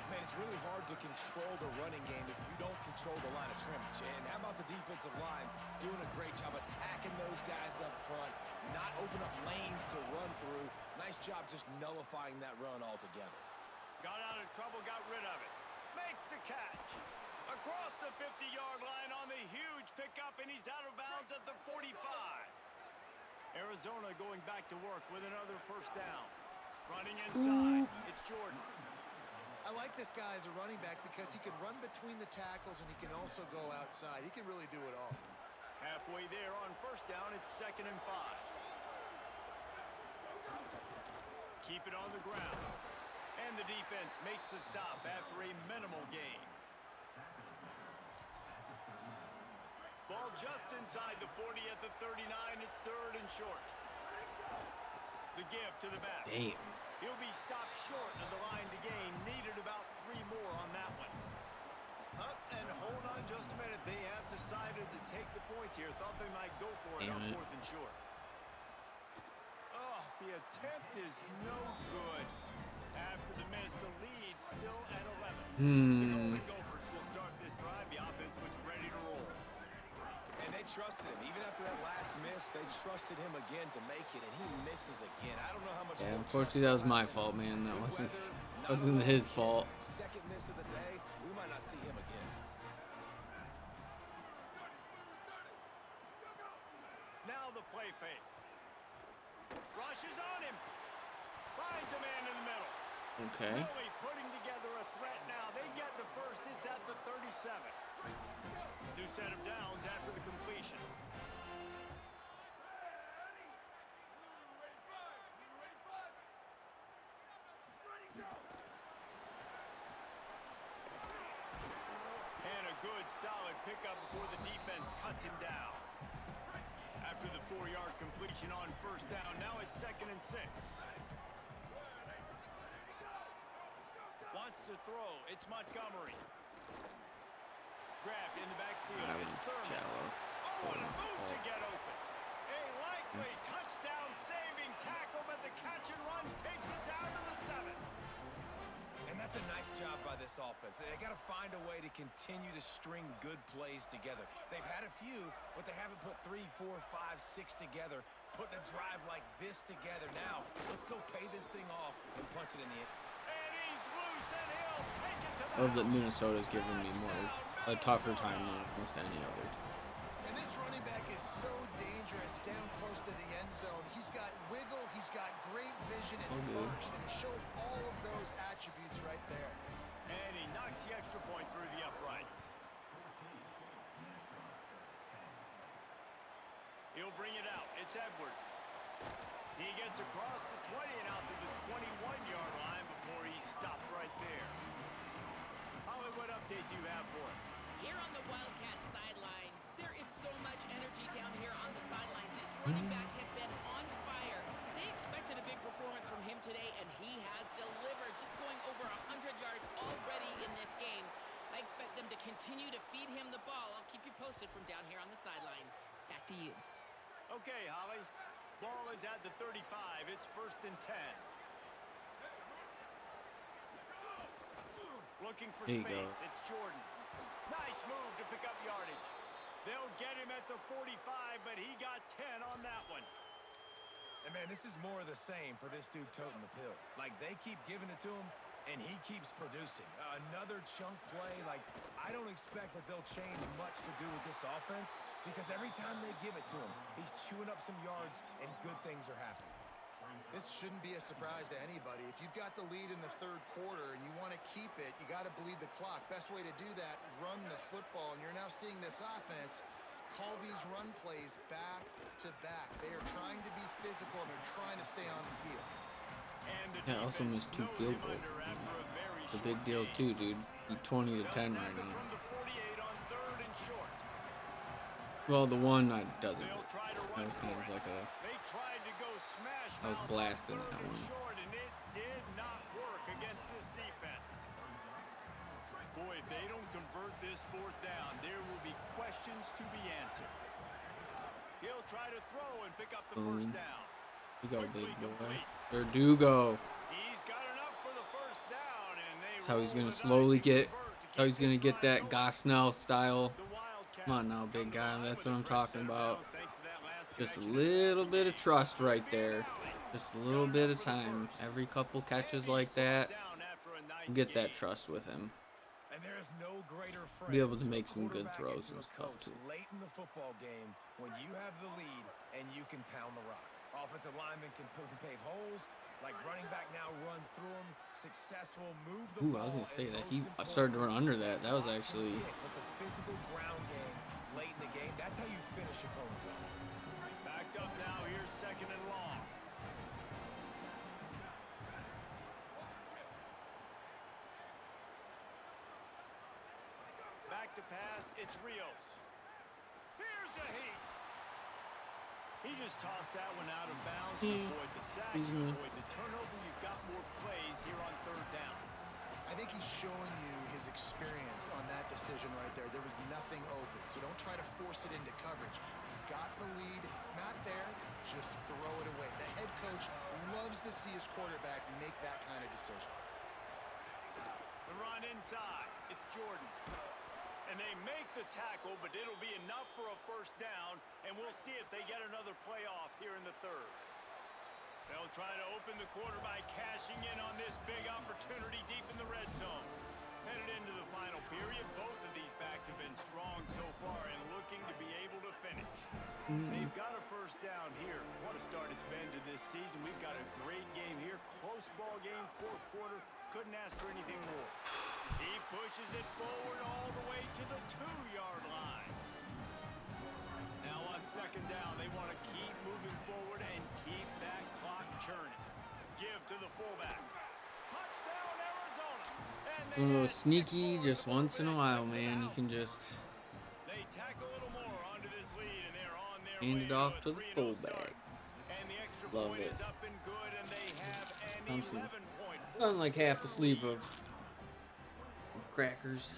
Man, it's really hard to control the running game if you don't control the line of scrimmage. And how about the defensive line doing a great job attacking those guys up front, not open up lanes to run through. Nice job just nullifying that run altogether. Got out of trouble, got rid of it. Makes the catch. Across the 50-yard line on the huge pickup, and he's out of bounds at the 45. Arizona going back to work with another first down. Running inside, it's Jordan. I like this guy as a running back because he can run between the tackles and he can also go outside. He can really do it all. Halfway there on first down, it's 2nd and 5. Keep it on the ground. And the defense makes the stop after a minimal gain. Ball just inside the 40 at the 39. It's 3rd and short. The give to the back. Damn. He'll be stopped short of the line to gain. Needed about 3 more on that one. Up and hold on just a minute. They have decided to take the points here. Thought they might go for it on 4th and short. Oh, the attempt is no good. After the miss, the lead still at 11. The Golden Gophers will start this drive. The offense was ready to roll. And they trusted him. Even after that last miss, they trusted him again to make it, and he misses again. I don't know how much. Yeah, more unfortunately, that was my fault, man. That wasn't his fault. Second miss of the day. We might not see him again. Now the play fake. Rushes on him. Finds a man in the middle. Okay. Really putting together a threat now. They get the first. It's at the 37. New set of downs after the completion. And a good, solid pickup before the defense cuts him down. After the 4-yard completion on first down, now it's 2nd and 6. Wants to throw. It's Montgomery. Grabbed in the backfield. That It's was Thurman. shallow. Oh, and a move to get open. A likely touchdown-saving tackle, but the catch and run takes it down to the 7. And that's a nice job by this offense. They got to find a way to continue to string good plays together. They've had a few, but they haven't put 3, 4, 5, 6 together, putting a drive like this together. Now, let's go pay this thing off and punch it in the end. And he's loose, and he'll take it to the Love that Minnesota's giving me a tougher time than almost any other team. And this running back is so dangerous down close to the end zone. He's got wiggle, he's got great vision and burst, and he showed all of those attributes right there. And he knocks the extra point through the uprights. He'll bring it out. It's Edwards. He gets across the 20 and out to the 21-yard line before he's stopped right there. Holly, what update do you have for him? Here on the Wildcats sideline, there is so much energy down here on the sideline. This running back has been on fire. They expected a big performance from him today, and he has delivered, just going over 100 yards already in this game. I expect them to continue to feed him the ball. I'll keep you posted from down here on the sidelines. Back to you. Okay, Holly. Ball is at the 35. It's 1st and 10. Looking for There you space. go. It's Jordan. Nice move to pick up yardage. They'll get him at the 45, but he got 10 on that one. And, man, this is more of the same for this dude toting the pill. Like, they keep giving it to him, and he keeps producing. Another chunk play. Like, I don't expect that they'll change much to do with this offense because every time they give it to him, he's chewing up some yards, and good things are happening. This shouldn't be a surprise to anybody. If you've got the lead in the 3rd quarter and you want to keep it, you got to bleed the clock. Best way to do that, run the football. And you're now seeing this offense call these run plays back to back. They are trying to be physical and they're trying to stay on the field. And the Yeah, also defense missed 2 knows field him goals. under after a very It's a short big deal game. too, dude. He 20 to They'll 10 snap right it now. from the 48 on 3rd and short. Well, the one doesn't. They'll try to That run was kind for of it. like a. They tried to go smash I was mouth on blasting third that and one. short, and it did not work against this defense. Boy, if they don't convert this fourth down, there will be questions to be answered. He'll try to throw and pick up the first down. You go, big Quickly boy. complete. There do go. He's got enough for the first down, and they That's how he's roll gonna the slowly dice and get. convert to How he's keep gonna this get drive that going. Gosnell style. The Wildcats Come on now, come big to the guy. line That's with what a I'm fresh talking set of about. downs thanks to that last Just a connection in the little passing bit of game. trust right Could be an there. alley. Just a little Got bit enough of for the time. first. Every couple And catches he's like brought that, down after a nice you get that gain. trust with him. And there is no greater friend Be able to a make some good quarterback throws to and a stuff, coach too. late in the football game when you have the lead and you can pound the rock. Offensive linemen can pave holes. Like running back now runs through them. Successful, move the Ooh, ball. I was gonna say and that most started to run importantly, under that. That was clock can actually. tick, but the physical ground game late in the game, that's how you finish opponents off. Backed up now. Here's second and long. Back to pass. It's Rios. Here's a heat. He just tossed that one out of bounds to avoid the sack, to avoid the turnover. You've got more plays here on third down. I think he's showing you his experience on that decision right there. There was nothing open, so don't try to force it into coverage. You've got the lead. If it's not there, just throw it away. The head coach loves to see his quarterback make that kind of decision. The run inside. It's Jordan. And they make the tackle, but it'll be enough for a first down, and we'll see if they get another playoff here in the third. They'll try to open the quarter by cashing in on this big opportunity deep in the red zone. Headed into the final period, both of these backs have been strong so far and looking to be able to finish. They've got a first down here. What a start it's been to this season. We've got a great game here. Close ball game, fourth quarter. Couldn't ask for anything more. He pushes it forward all the way to the 2-yard line. Now on second down, they want to keep moving forward and keep that clock churning. Give to the fullback. Touchdown, Arizona. And It's one of those sneaky, just once in a while, man. You can just They tack a little more onto this lead, and they're on their hand way it off to to a the 3-0 fullback. start. And the extra Love point it. is up and good, and they have an Thompson. 11-point Done like half a sleeve of crackers.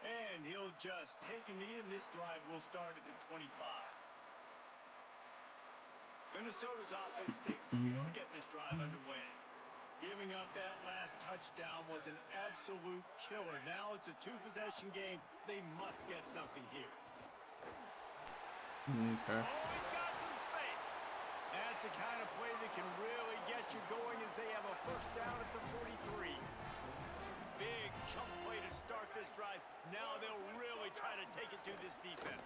And he'll just take a knee, and this drive will start at the 25. Minnesota's offense takes the lead to get this drive underway. Giving up that last touchdown was an absolute killer. Now it's a two-possession game. They must get something here. Okay. Oh, he's got some space. That's the kind of play that can really get you going as they have a first down at the 43. Big chunk play to start this drive. Now they'll really try to take it to this defense.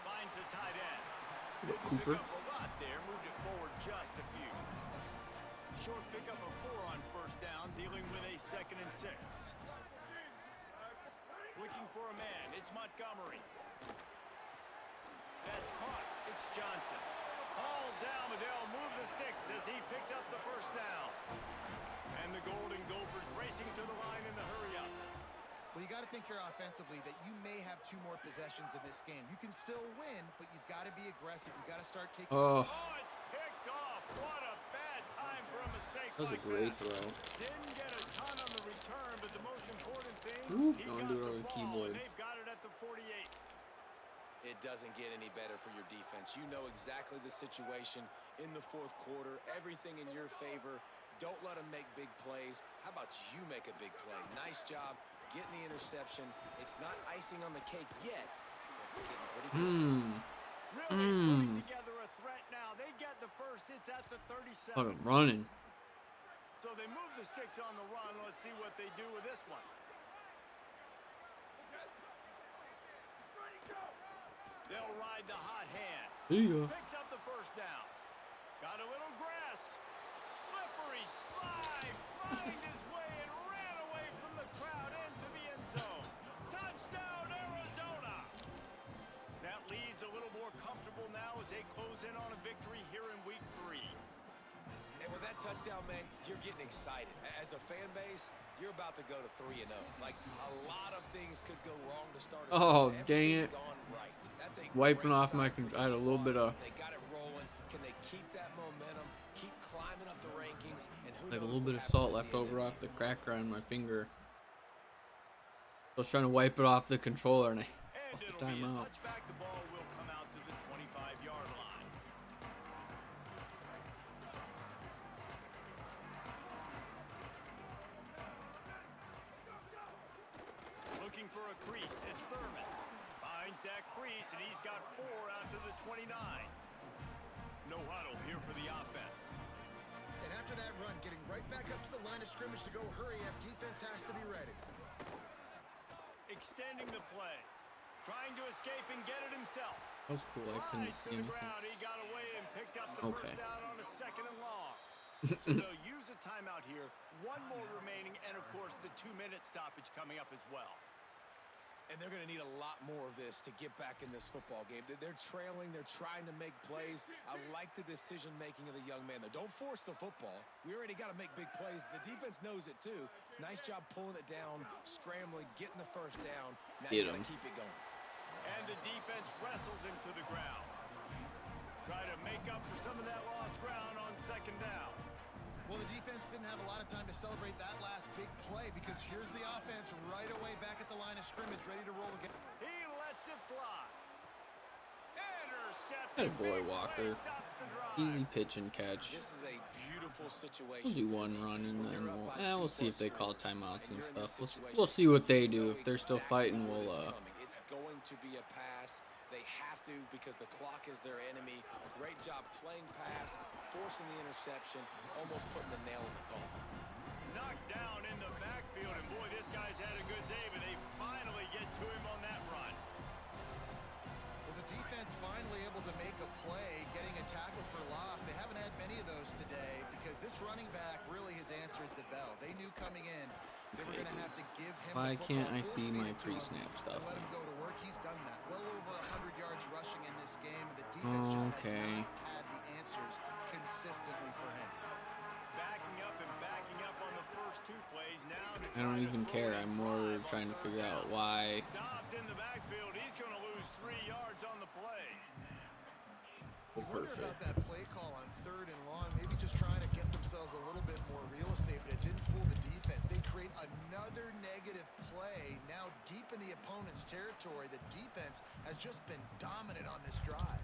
Finds the tight end. Cooper. Pick up a lot there. Moved it forward just a few. Short pickup of 4 on first down, dealing with a 2nd and 6. Looking for a man. It's Montgomery. That's caught. It's Johnson. All down, but they'll move the sticks as he picks up the first down. And the Golden Gophers racing to the line in the hurry-up. Well, you got to think here offensively that you may have 2 more possessions in this game. You can still win, but you've got to be aggressive. You've got to start taking... Oh, Oh, it's picked off. What a bad time for a mistake that was a like great that. throw. Didn't get a ton on the return, but the most important thing, Ooh, he don't got do it the on the ball, keyboard. and they've got it at the 48. It doesn't get any better for your defense. You know exactly the situation in the fourth quarter. Everything in your favor. Don't let them make big plays. How about you make a big play? Nice job getting the interception. It's not icing on the cake yet, but it's getting pretty close. Really putting together a threat now. They get the first. It's at the 37. Fucking running. So they move the sticks on the run. Let's see what they do with this one. They'll ride the hot hand. Yeah. Picks up the first down. Got a little grass. Slippery slide. Find his way and ran away from the crowd into the end zone. Touchdown, Arizona. That lead's a little more comfortable now as they close in on a victory here in week 3. And with that touchdown, man, you're getting excited. As a fan base, you're about to go to 3-0. Like, a lot of things could go wrong to start a Oh, season. dang Everything's it. gone right. That's a Wiping great off my sign for I had a the little bit squad. of They got it rolling. Can they keep that momentum, keep climbing up the rankings, and who like a knows little what bit of happens salt at left the end over of off the year. cracker on my finger. I was trying to wipe it off the controller and I And off the it'll be a timeout. touchback. The ball will come out to the 25-yard line. Looking for a crease. It's Thurman. Finds that crease, and he's got 4 out to the 29. No huddle here for the offense. And after that run, getting right back up to the line of scrimmage to go hurry up, defense has to be ready. Extending the play. Trying to escape and get it himself. That was cool. I couldn't Slides see to the anything. ground. He got away and picked up the Okay. first down on a 2nd and long. So they'll use a timeout here. 1 more remaining, and of course the 2-minute stoppage coming up as well. And they're going to need a lot more of this to get back in this football game. They're trailing. They're trying to make plays. I like the decision-making of the young man, though. Don't force the football. We already got to make big plays. The defense knows it, too. Nice job pulling it down, scrambling, getting the first down. Now you got to keep it going. And the defense wrestles him to the ground. Try to make up for some of that lost ground on 2nd down. Well, the defense didn't have a lot of time to celebrate that last big play because here's the offense right away back at the line of scrimmage, ready to roll again. He lets it fly. Intercepted. Atta boy, Big play Walker. stops the drive. Easy pitch and catch. This is a beautiful situation. We'll do for one the run defense. and When then they're up by we'll 2+ see if they call scores, timeouts and you're in this stuff. situation, We'll see what they you do. know If they're still exactly fighting, what we'll is coming. It's going to be a pass. They have to because the clock is their enemy. Great job playing pass, forcing the interception, almost putting the nail in the coffin. Knocked down in the backfield, and boy, this guy's had a good day, but they finally get to him on that run. Well, the defense finally able to make a play, getting a tackle for loss. They haven't had many of those today because this running back really has answered the bell. They knew coming in they were going to have to give him Why the can't football, I see force-feed my it to him, pre-snap stuff and let him now? go to work. He's done that. Well over 100 yards rushing in this game, and the defense just has not had the answers consistently for him. Backing up and backing up on the first 2 plays. Now to I don't try to even throw care. it I'm and more drive on trying to 3rd figure out down. why. Stopped in the backfield. He's going to lose 3 yards on the play. I wonder Perfect. about that play call on 3rd and long. Maybe just trying to get themselves a little bit more real estate, but it didn't fool the defense. They create another negative play now deep in the opponent's territory. The defense has just been dominant on this drive.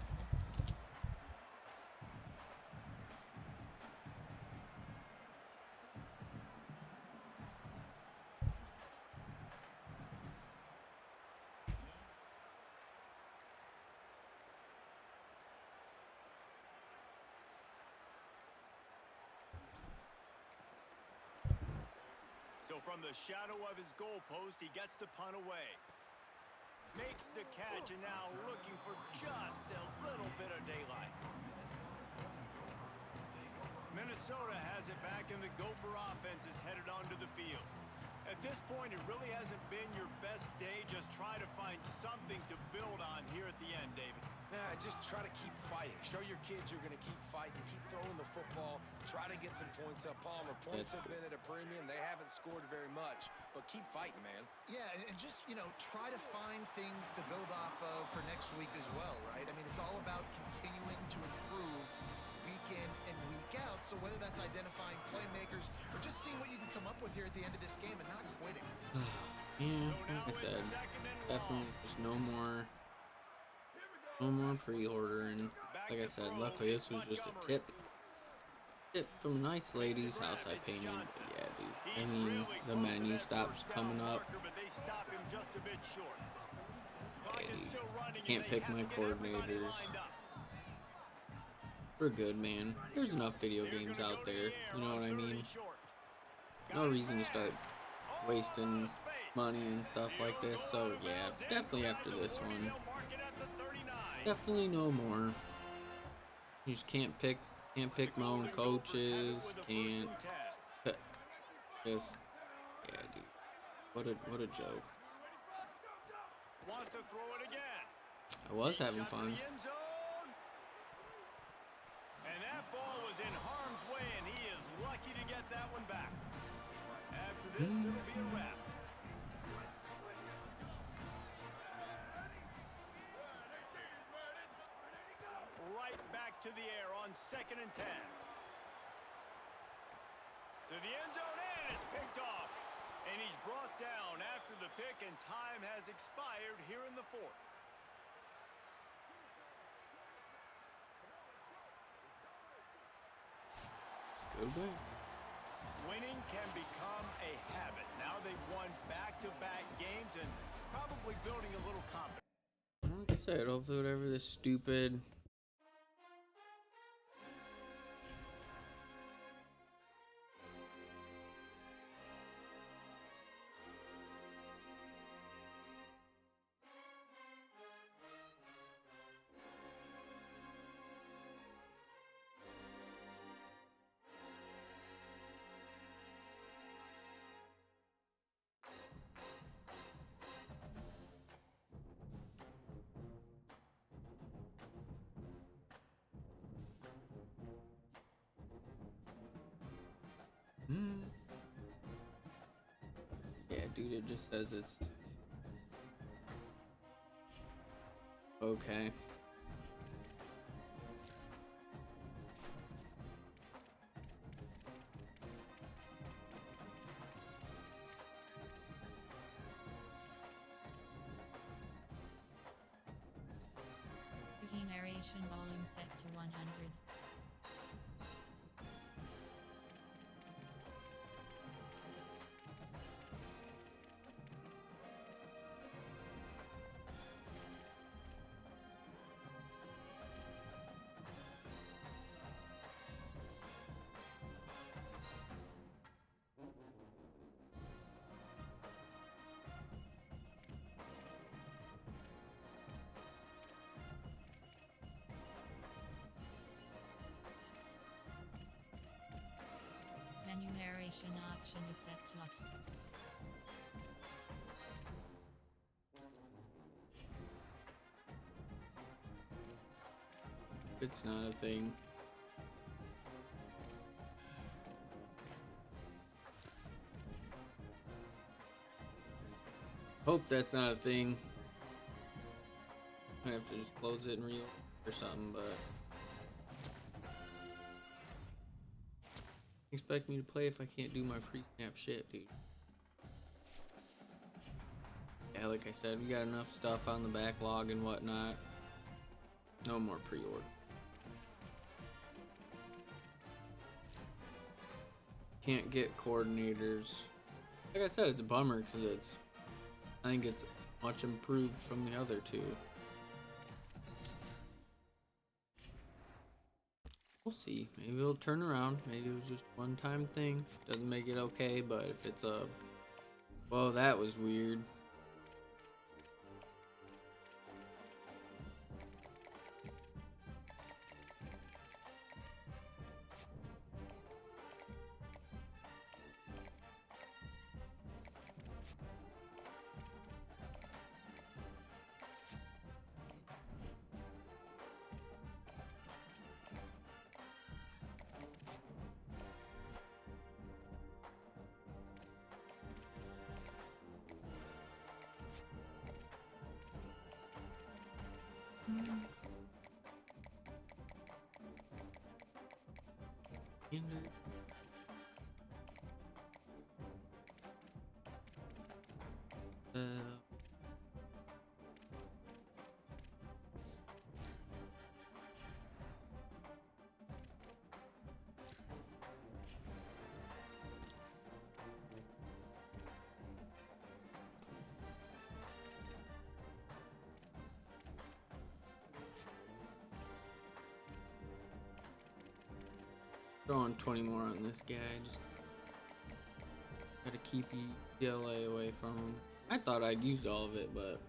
So from the shadow of his goalpost, he gets the punt away. Makes the catch, and now looking for just a little bit of daylight. Minnesota has it back, and the Gopher offense is headed onto the field. At this point, it really hasn't been your best day. Just try to find something to build on here at the end, David. Nah, just try to keep fighting. Show your kids you're going to keep fighting. Keep throwing the football. Try to get some points up. Palmer, points have been at a premium. They haven't scored very much, but keep fighting, man. Yeah, and just, try to find things to build off of for next week as well, right? I mean, it's all about continuing to improve week in and week out. So whether that's identifying playmakers or just seeing what you can come up with here at the end of this game and not quitting. Yeah, like I said, definitely just no more pre-ordering. Like I said, luckily this was just a tip from a nice lady's house I painted. But yeah, dude, I mean, the menu stops coming up. Hey, dude, can't pick my coordinators. We're good, man. There's enough video games out there. You know what I mean? No reason to start wasting money and stuff like this. So yeah, definitely after this one, definitely no more. You just can't pick my own coaches. Can't. This. Yeah, dude. What a joke. Wants to throw it again. I was having fun. And that ball was in harm's way, and he this, it'll be a wrap. Right back to the air on 2nd and 10. To the end zone, and it's picked off. And he's brought down after the pick, and time has expired here in the 4th. Go back. Winning can become a habit. Now they've won back-to-back games and probably building a little confidence. Like I said, hopefully whatever this stupid yeah, dude, it just says it's okay. Narration volume set to 100. Menu narration option is set to off. It's not a thing. Hope that's not a thing. I have to just close it and reopen or something, but expect me to play if I can't do my pre-snap shit, dude. Yeah, like I said, we got enough stuff on the backlog and whatnot. No more pre-order. Can't get coordinators. Like I said, it's a bummer because I think it's much improved from the other two. We'll see. Maybe it'll turn around. Maybe it was just a one-time thing. Doesn't make it okay, but if it's a... Well, that was weird. Throwing 20 more on this guy. Just gotta keep ELA away from him. I thought I'd used all of it, but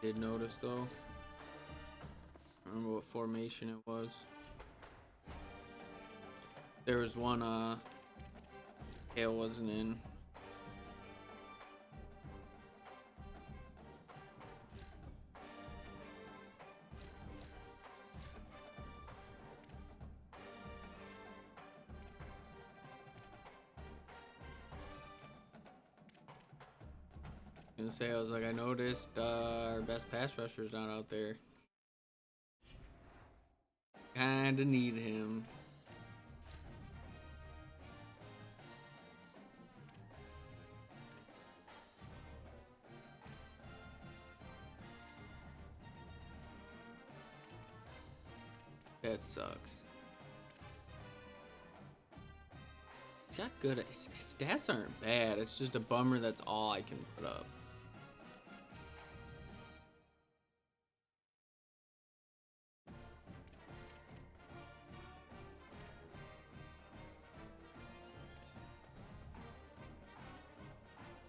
did notice though. I remember what formation it was. There was one Hale wasn't in. Gonna say, I was like, I noticed our best pass rusher's not out there. Kinda need him. That sucks. He's got good his stats aren't bad. It's just a bummer that's all I can put up.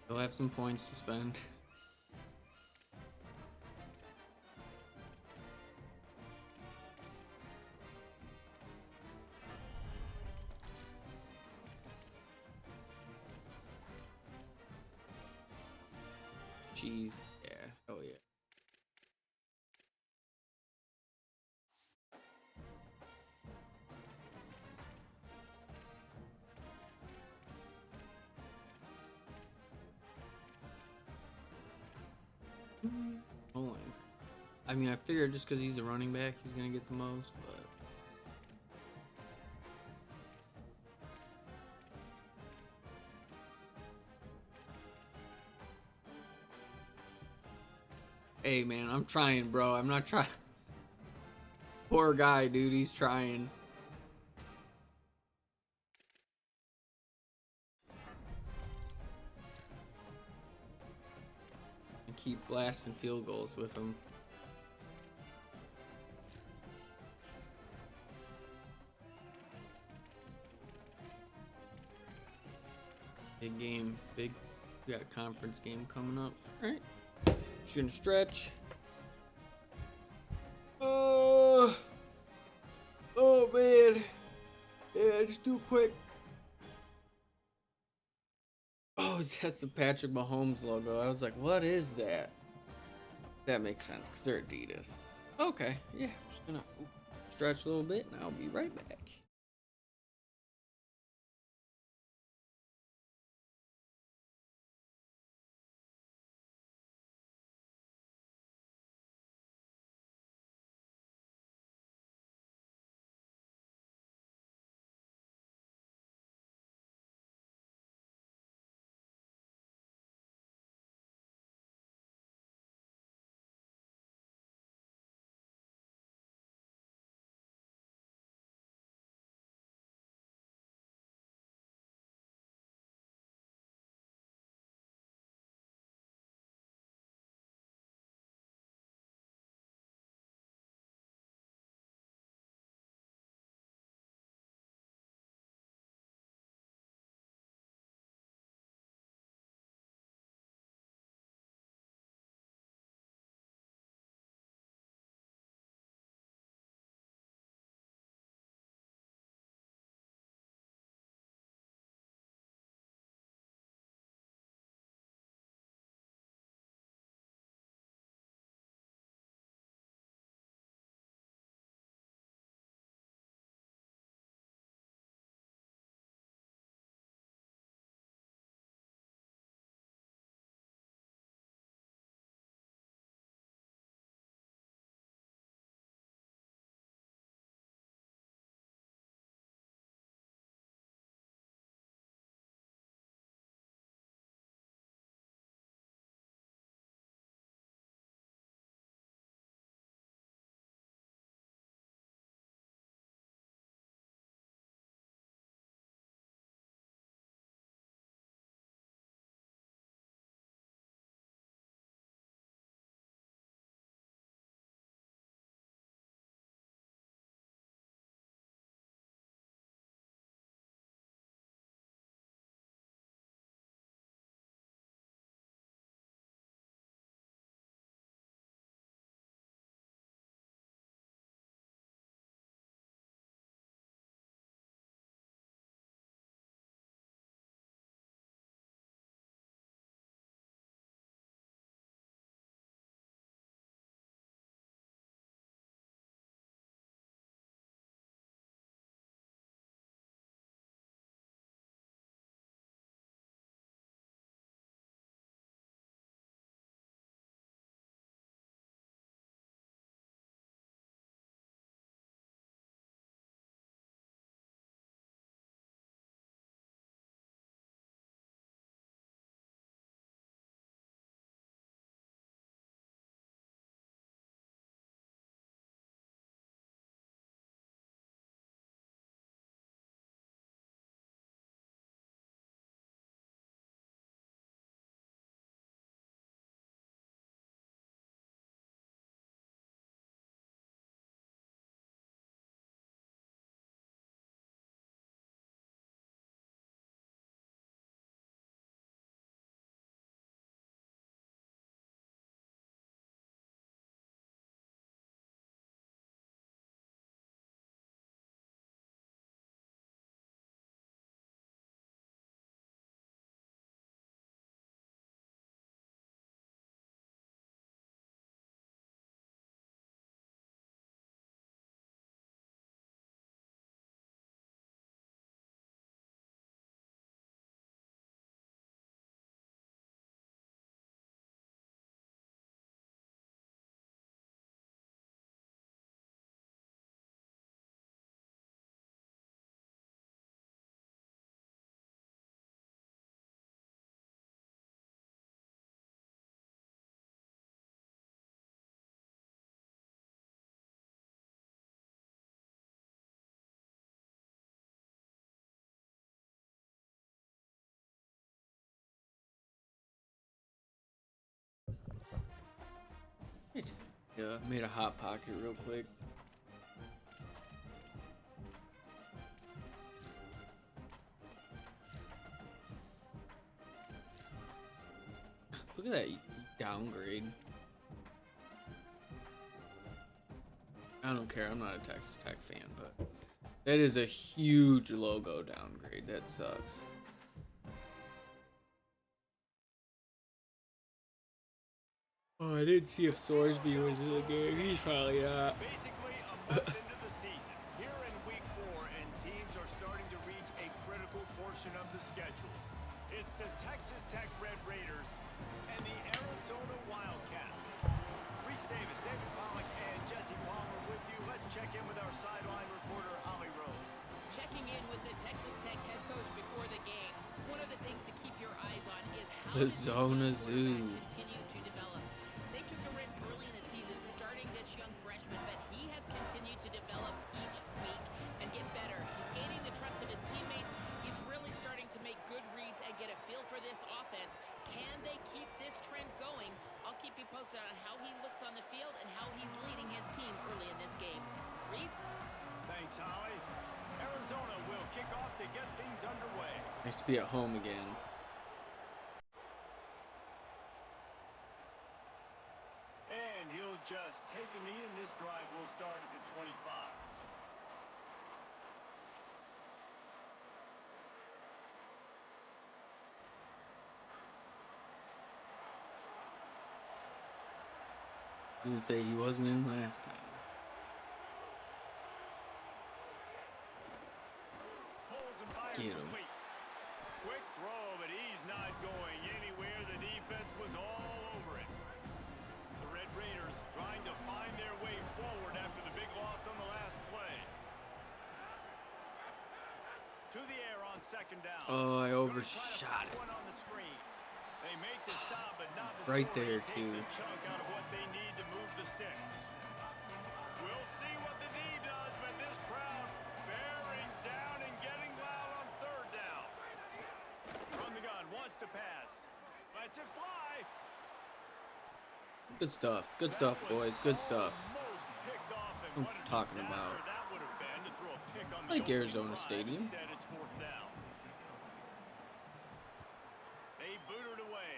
He'll have some points to spend. Jeez. Yeah. Oh yeah. O-line's. I mean, I figured just because he's the running back, he's gonna get the most, but. Hey man, I'm trying, bro. I'm not trying. Poor guy, dude. He's trying. And keep blasting field goals with him. Big game. Big. We got a conference game coming up. All right. Just gonna stretch. Oh man. Yeah, just do quick. Oh, that's the Patrick Mahomes logo. I was like, what is that? That makes sense because they're Adidas. Okay, yeah, I'm just gonna stretch a little bit and I'll be right back. Yeah, made a hot pocket real quick. Look at that downgrade. I don't care. I'm not a Texas Tech fan, but that is a huge logo downgrade. That sucks. Oh, I didn't see if Sorsby was in the game. He's probably not. Basically a month into the season, here in week 4, and teams are starting to reach a critical portion of the schedule. It's the Texas Tech Red Raiders and the Arizona Wildcats. Reese Davis, David Pollock, and Jesse Palmer with you. Let's check in with our sideline reporter, Holly Rowe. Checking in with the Texas Tech head coach before the game. One of the things to keep your eyes on is how The does this Zona young Zoo. quarterback continue to develop. They took a risk early in the season starting this young freshman, but he has continued to develop each week and get better. He's gaining the trust of his teammates. He's really starting to make good reads and get a feel for this offense. Can they keep this trend going? I'll keep you posted on how he looks on the field and how he's leading his team early in this game. Reese? Thanks, Holly. Arizona will kick off to get things underway. Nice to be at home again. And he'll just take a knee, and this drive will start at the 25. I didn't say he wasn't in last time. Pulls and fires Get him. complete. Quick throw, but he's not going anywhere. The defense was all over it. The Red Raiders trying to find their way forward after the big loss on the last play. To the air on second down. Oh, I Gonna try to overshot put it. one on the screen. They make the stop, but not Right before there, he takes too. a chunk out of what they need to move the sticks. We'll see what the D does, but this crowd bearing down and getting loud on third down. From the gun, wants to pass. Lets it fly. Good stuff. Good stuff, boys. Good stuff. Almost picked off, and I'm what a talking disaster about. that would have been to throw a pick on the Like opening Arizona drive. Stadium. Instead, it's fourth down. They boot it away.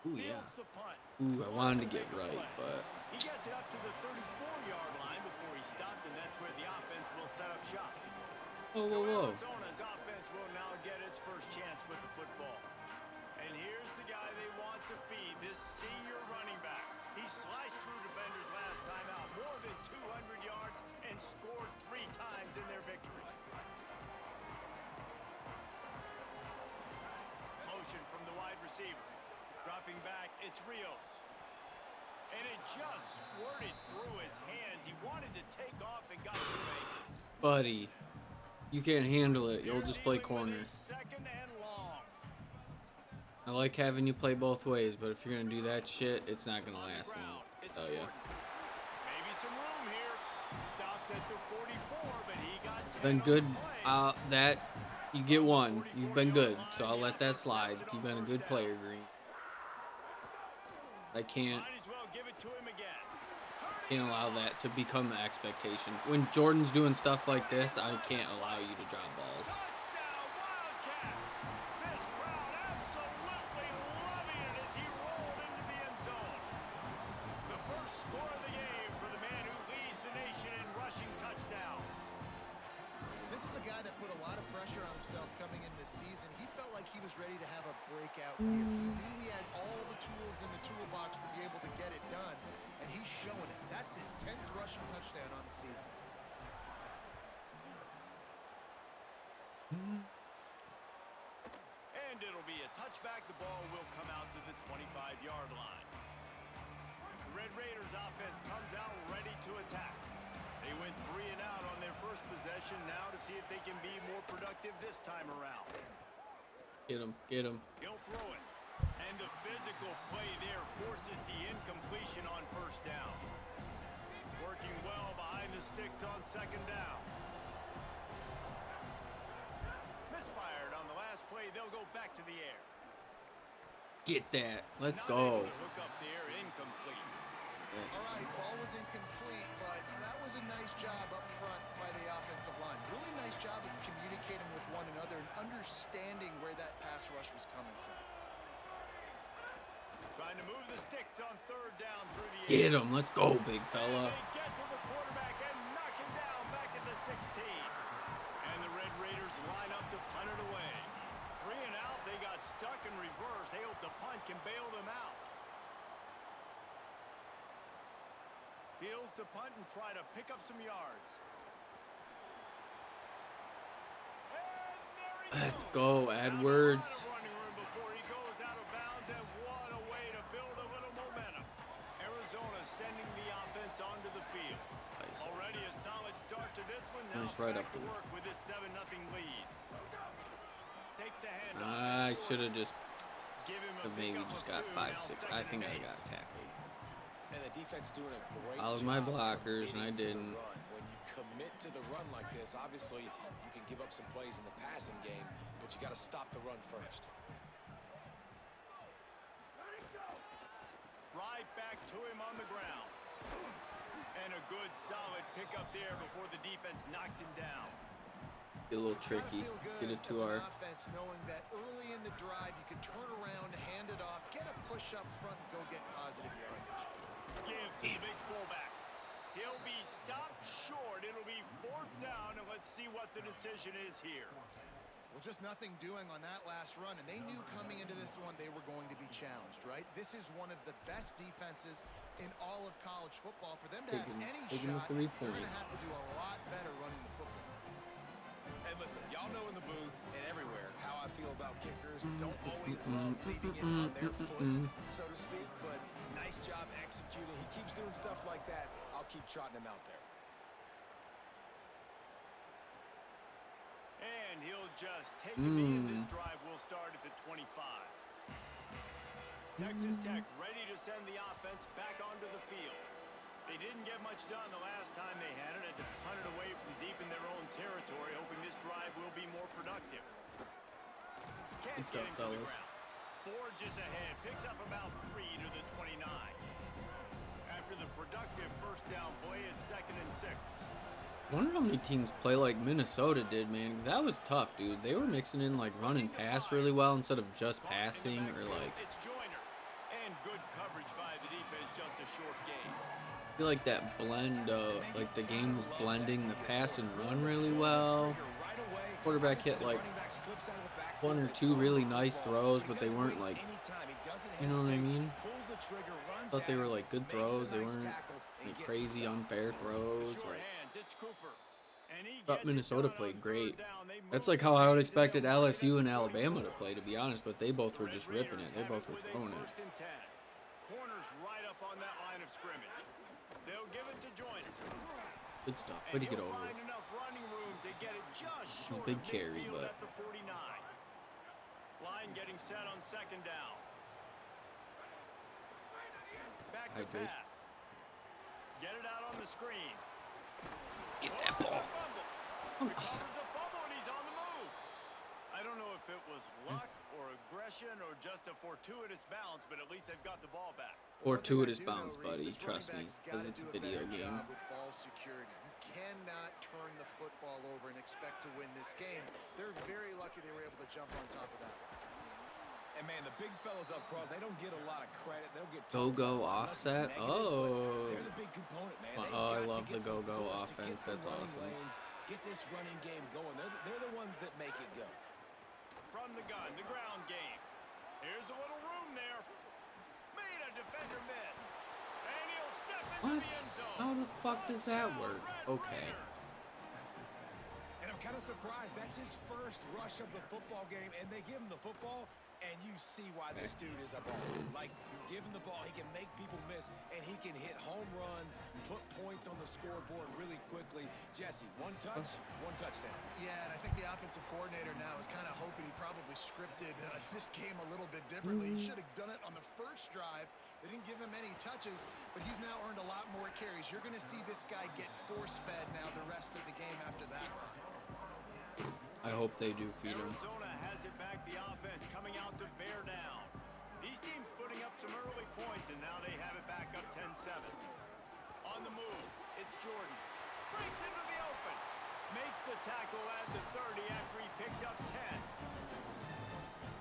Ooh, yeah. Fields the punt. Ooh, I wanted to get right, but He gets it up to the 34-yard line before he stopped, and that's where the offense will set up shop. whoa, So whoa, whoa. Arizona's offense will now get its first chance with the football. And here's the guy they want to feed, this senior running back. He sliced through defenders last time out, more than 200 yards, and scored 3 times in their victory. Motion from the wide receiver. Dropping back, it's Rios. And it just squirted through his hands. He wanted to take off and got away. Buddy, you can't handle it. You'll just play corner. Second and long. I like having you play both ways, but if you're gonna do that shit, it's not gonna On the last ground, long. it's Oh yeah. Jordan. Maybe some room here. Stopped at the 44, but he got 10 Been on good. the play. That you get one. You've been good, so I'll let that slide. You've been a good player, Green. I can't Might as well give it to him again. Turning allow that to become the expectation. When Jordan's doing stuff like this, I can't allow you to drop balls. touchdown, Wildcats! This crowd absolutely loving it as he rolled into the end zone. The first score of the game for the man who leads the nation in rushing touchdowns. This is a guy that put a lot of pressure on himself coming in this season. He felt like he was ready to have a breakout year. He knew he had all the tools in the toolbox to be able to get it done, and he's showing it. That's his 10th rushing touchdown on the season. And it'll be a touchback. The ball will come out to the 25-yard line. The Red Raiders offense comes out ready to attack. They went 3 and out on their first possession, now to see if they can be more productive this time around. Get him. Get him. He'll throw it. And the physical play there forces the incompletion on first down. Working well behind the sticks on second down. Misfired on the last play. They'll go back to the air. Get that. Let's Not go. able to hook up there, incomplete. All right, ball was incomplete, but that was a nice job up front by the offensive line. Really nice job of communicating with one another and understanding where that pass rush was coming from. Trying to move the sticks on third down through the Get air. him. Let's go, big fella. They get to the quarterback and knock him down back at the 16. And the Red Raiders line up to punt it away. 3 and out, they got stuck in reverse. They hope the punt can bail them out. Fields to punt and try to pick up some yards. And there he Let's goes. go, Edwards. Out of running room before he goes out of bounds, and what a way to build a little momentum. Arizona sending the offense onto the field. Nice. Already a solid start to this one. Now Nice right back up to there. work with this 7-0 lead. Takes the handoff. I should have just Give him a maybe pickup just of got 2, 5, now 6. second I think and I 8. got tackled. And the defense doing a great Followed job my of blockers, and I committing to the didn't. run. When you commit to the run like this, obviously you can give up some plays in the passing game, but you got to stop the run first. Right back to him on the ground. And a good solid pickup there before the defense knocks him down. Be a little It's gotta tricky. feel Let's good get it as to an our. offense, knowing that early in the drive you can turn around, hand it off, get a push up front, and go get positive yardage. Give to the big fullback. He'll be stopped short. It'll be 4th down, and let's see what the decision is here. Well, just nothing doing on that last run, and they knew coming into this one they were going to be challenged, right? This is one of the best defenses in all of college football. For them to have any Taking the shot, 3 they're going to points. have to do a lot better running the football. And listen, y'all know in the booth and everywhere how I feel about kickers. Don't always love leaving it on their foot, so to speak, but nice job executing. He keeps doing stuff like that. I'll keep trotting him out there. And he'll just take a knee, and this drive will start at the 25. Texas Tech ready to send the offense back onto the field. They didn't get much done the last time they had it. Had to punt it away from deep in their own territory, hoping this drive will be more productive. Can't Good get stuff, him to the fellas. ground. Forges ahead, picks up about 3 to the 29. After the productive first down play, it's 2nd and 6. Wonder how many teams play like Minnesota did, man. Because that was tough, dude. They were mixing in like run and pass really well instead of just passing or like. It's Joyner. And good coverage by the defense, just a short game. I feel like that blend, like the game was blending the pass and run really well. Quarterback hit like 1 or 2 really nice throws, but they weren't like, you know what I mean? Thought they were like good throws. They weren't like crazy unfair throws. Sure Like, hands, it's Cooper. And he thought gets it Minnesota done on played 3rd great. down. They That's move like the how I would chains expected and they'll run it LSU at and the Alabama to 44. play, to be honest, but they both were Red just ripping Raiders it. They have both were with a throwing it. 1st and 10. Corners right up on that line of scrimmage. They'll give it to Joyner. Good stuff. And Way to get he'll over find it. enough running room to get it just short big of carry, midfield but- at the 49. Line getting set on 2nd down. Back to Hydration. pass. Get it out on the screen. Get that ball. Fumble. Recovers the fumble, and he's on the move. I don't know if it was luck or aggression or just a fortuitous bounce, but at least they've got the ball back. Fortuitous One thing I do bounce, know, Reese, buddy. this Trust me, running back's because gotta it's a do video better game. job with ball security. You cannot turn the football over and expect to win this game. They're very lucky they were able to jump on top of that. And man, the big fellas up front, they don't get a lot of credit. They'll get Go-go talked about unless it's offset? negative, Oh. but they're the big component, man. Fun. They've Oh, I got to love get the some go-go push to offense. get some That's running awesome. lanes, get this running game going. They're the ones that make it go. From the gun, the ground game. Here's a little room there. Made a defender miss. And he'll step into What? the end zone. How the fuck does that work? Red Okay. Raiders. And I'm kind of surprised. That's his first rush of the football game, and they give him the football, and you see why this dude is a baller. Like, give him the ball, he can make people miss, and he can hit home runs, put points on the scoreboard really quickly. Jesse, one touch, one touchdown. Yeah, and I think the offensive coordinator now is kind of hoping he probably scripted this game a little bit differently. He should have done it on the first drive. They didn't give him any touches, but he's now earned a lot more carries. You're going to see this guy get force-fed now the rest of the game after that run. I hope they do feed him. Arizona has it back. The offense coming out to bear down. These On the move, it's Jordan. Breaks into the open. Makes the tackle at the 30 after he picked up 10.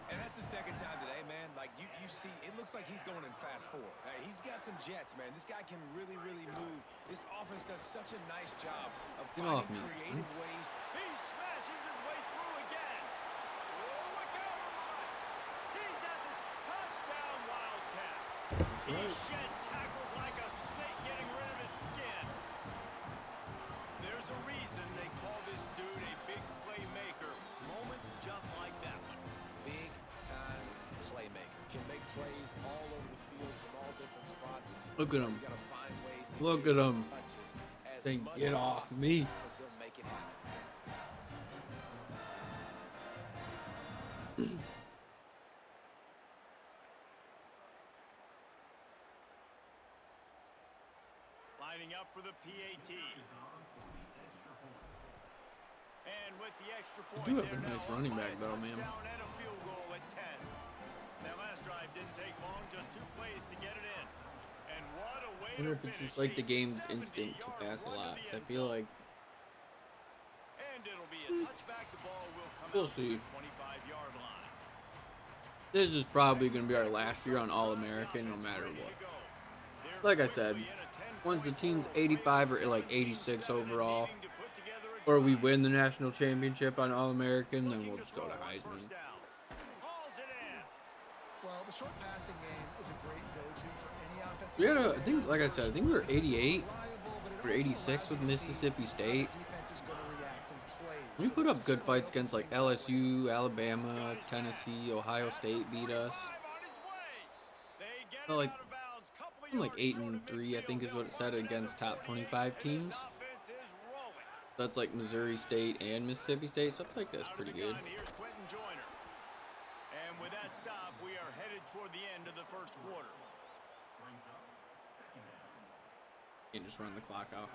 And that's the second time today, man. Like, you see, it looks like he's going in fast forward. He's got some jets, man. This guy can really, really move. This offense does such a nice job of Get off finding me, creative son. ways. He smashes his way through again. Oh, look out on the right. He's at the touchdown, Wildcats. He shed tackles like a snake getting rid of his skin. There's a reason they call this dude a big playmaker. Moments just like that one. Big time playmaker. Can make plays all over the field from all different spots. Look at him. You gotta find ways to Look get at him. touches as Saying, much "Get as off possible," me. because he'll make it happen. Lining up for the PAT. And with the extra point, do have they're a nice now running up by back, a though, man. touchdown and a field goal at 10. That last drive didn't take long, just 2 plays to get it in. And what a way I wonder to if it's finish just like a the game's 70-yard instinct to pass a run to lot. the 'Cause I end feel zone. like And it'll be a touchback. The ball will come We'll out to see. the 25-yard line. this is probably going to be our last year on All-American, no matter what. Like I said, once the team's 85 or like 86 overall, or we win the national championship on All-American, then we'll just go to Heisman. Well, the short passing game is a great go-to for any offensive. We had coordinator I think, like I in the said, I first think we were quarter. It's 88 reliable, but it or also 86 allows with you to see Mississippi how State. the defense is going to react and play. We So put it's up good sort of fights open against like things up later. LSU, Alabama, Tennessee, Ohio State beat us. Well, like like 8-3, I think is what it said, against top 25 teams. That's like Missouri State and Mississippi State. Stuff like that's pretty good. And with that stop, we are headed toward the end of the first quarter. Can't just run the clock out.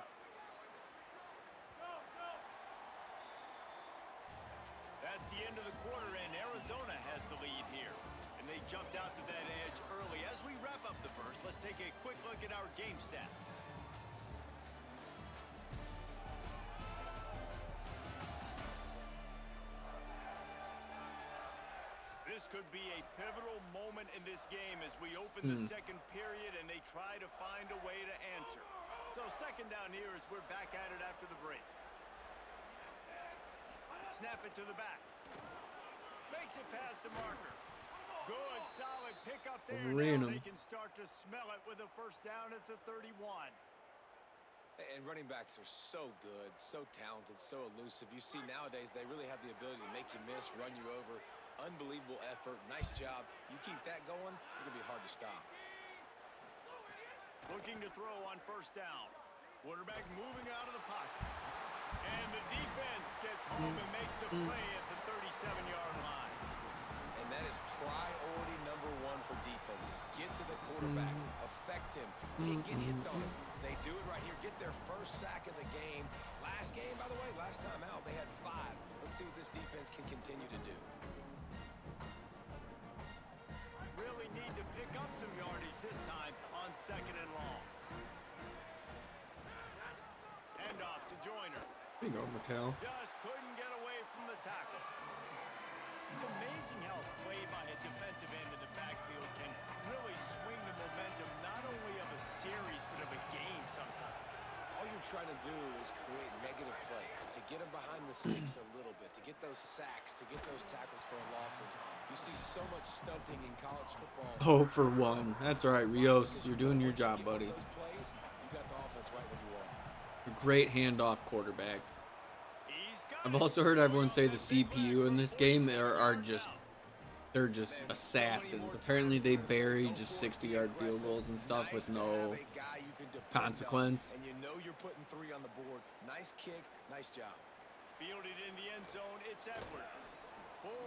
That's the end of the quarter, and Arizona has the lead here. And they jumped out to that edge early. As we wrap up the first, let's take a quick look at our game stats. This could be a pivotal moment in this game as we open the second period and they try to find a way to answer. So second down here as we're back at it after the break. Snap it to the back. Makes it past the marker. Good, solid pickup there. Ran Now him. they can start to smell it with a first down at the 31. And running backs are so good, so talented, so elusive. You see nowadays they really have the ability to make you miss, run you over. Unbelievable effort. Nice job. You keep that going, it's going to be hard to stop. Looking to throw on first down. Quarterback moving out of the pocket. And the defense gets home and makes a play at the 37-yard line. And that is priority number one for defenses. Get to the quarterback. Affect him. Get hits on him. They do it right here. Get their first sack of the game. Last game, by the way, last time out, they had 5. Let's see what this defense can continue to do. Really need to pick up some yardage this time on second and long. Hand off to Joyner. There you go, Mikhail. Just couldn't get away from the tackle. It's amazing how a play by a defensive end in the backfield can really swing the momentum not only of a series but of a game sometimes. All you're trying to do is create negative plays, to get them behind the sticks a little bit, to get those sacks, to get those tackles for losses. You see so much stunting in college football. Oh, for one. That's all right, Rios. You're doing your job, buddy. Those plays, you got the offense right where you want. A great handoff quarterback. He's got I've also heard everyone say the CPU in this game are just, they're just assassins. Apparently they bury just 60-yard field goals and stuff with no consequence. And you know you're putting 3 on the board. Nice kick, nice job. fielded in the end zone. It's Edwards.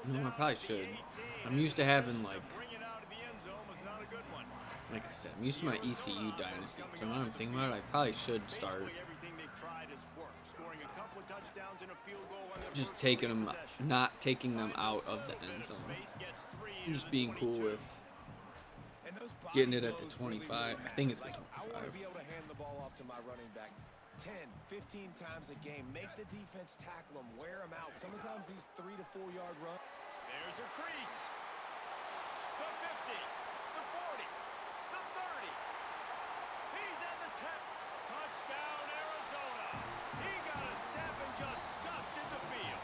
No, I probably should. I'm used to having, like I said, I'm used to my ECU dynasty. So now I'm thinking about it, I probably should start just taking them, not taking them out of the end zone. Just being cool with those body getting it at the blows really, 25. really I think it's matter. the Like, I want to 25. be able to hand the ball off to my running back 10, 15 times a game. Make the defense tackle them, wear them out. Sometimes these 3 to 4 yard runs. There's a crease. The 50, the 40, the 30. He's at the 10. Touchdown, Arizona. He got a step and just dusted the field.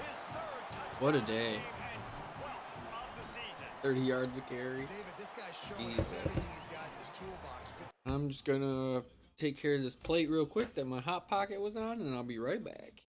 His third touchdown. What a day. And 12th of the season. 30 yards a carry. David, this guy's showing us Jesus. everything he's got in his toolbox. I'm just gonna take care of this plate real quick that my hot pocket was on, and I'll be right back.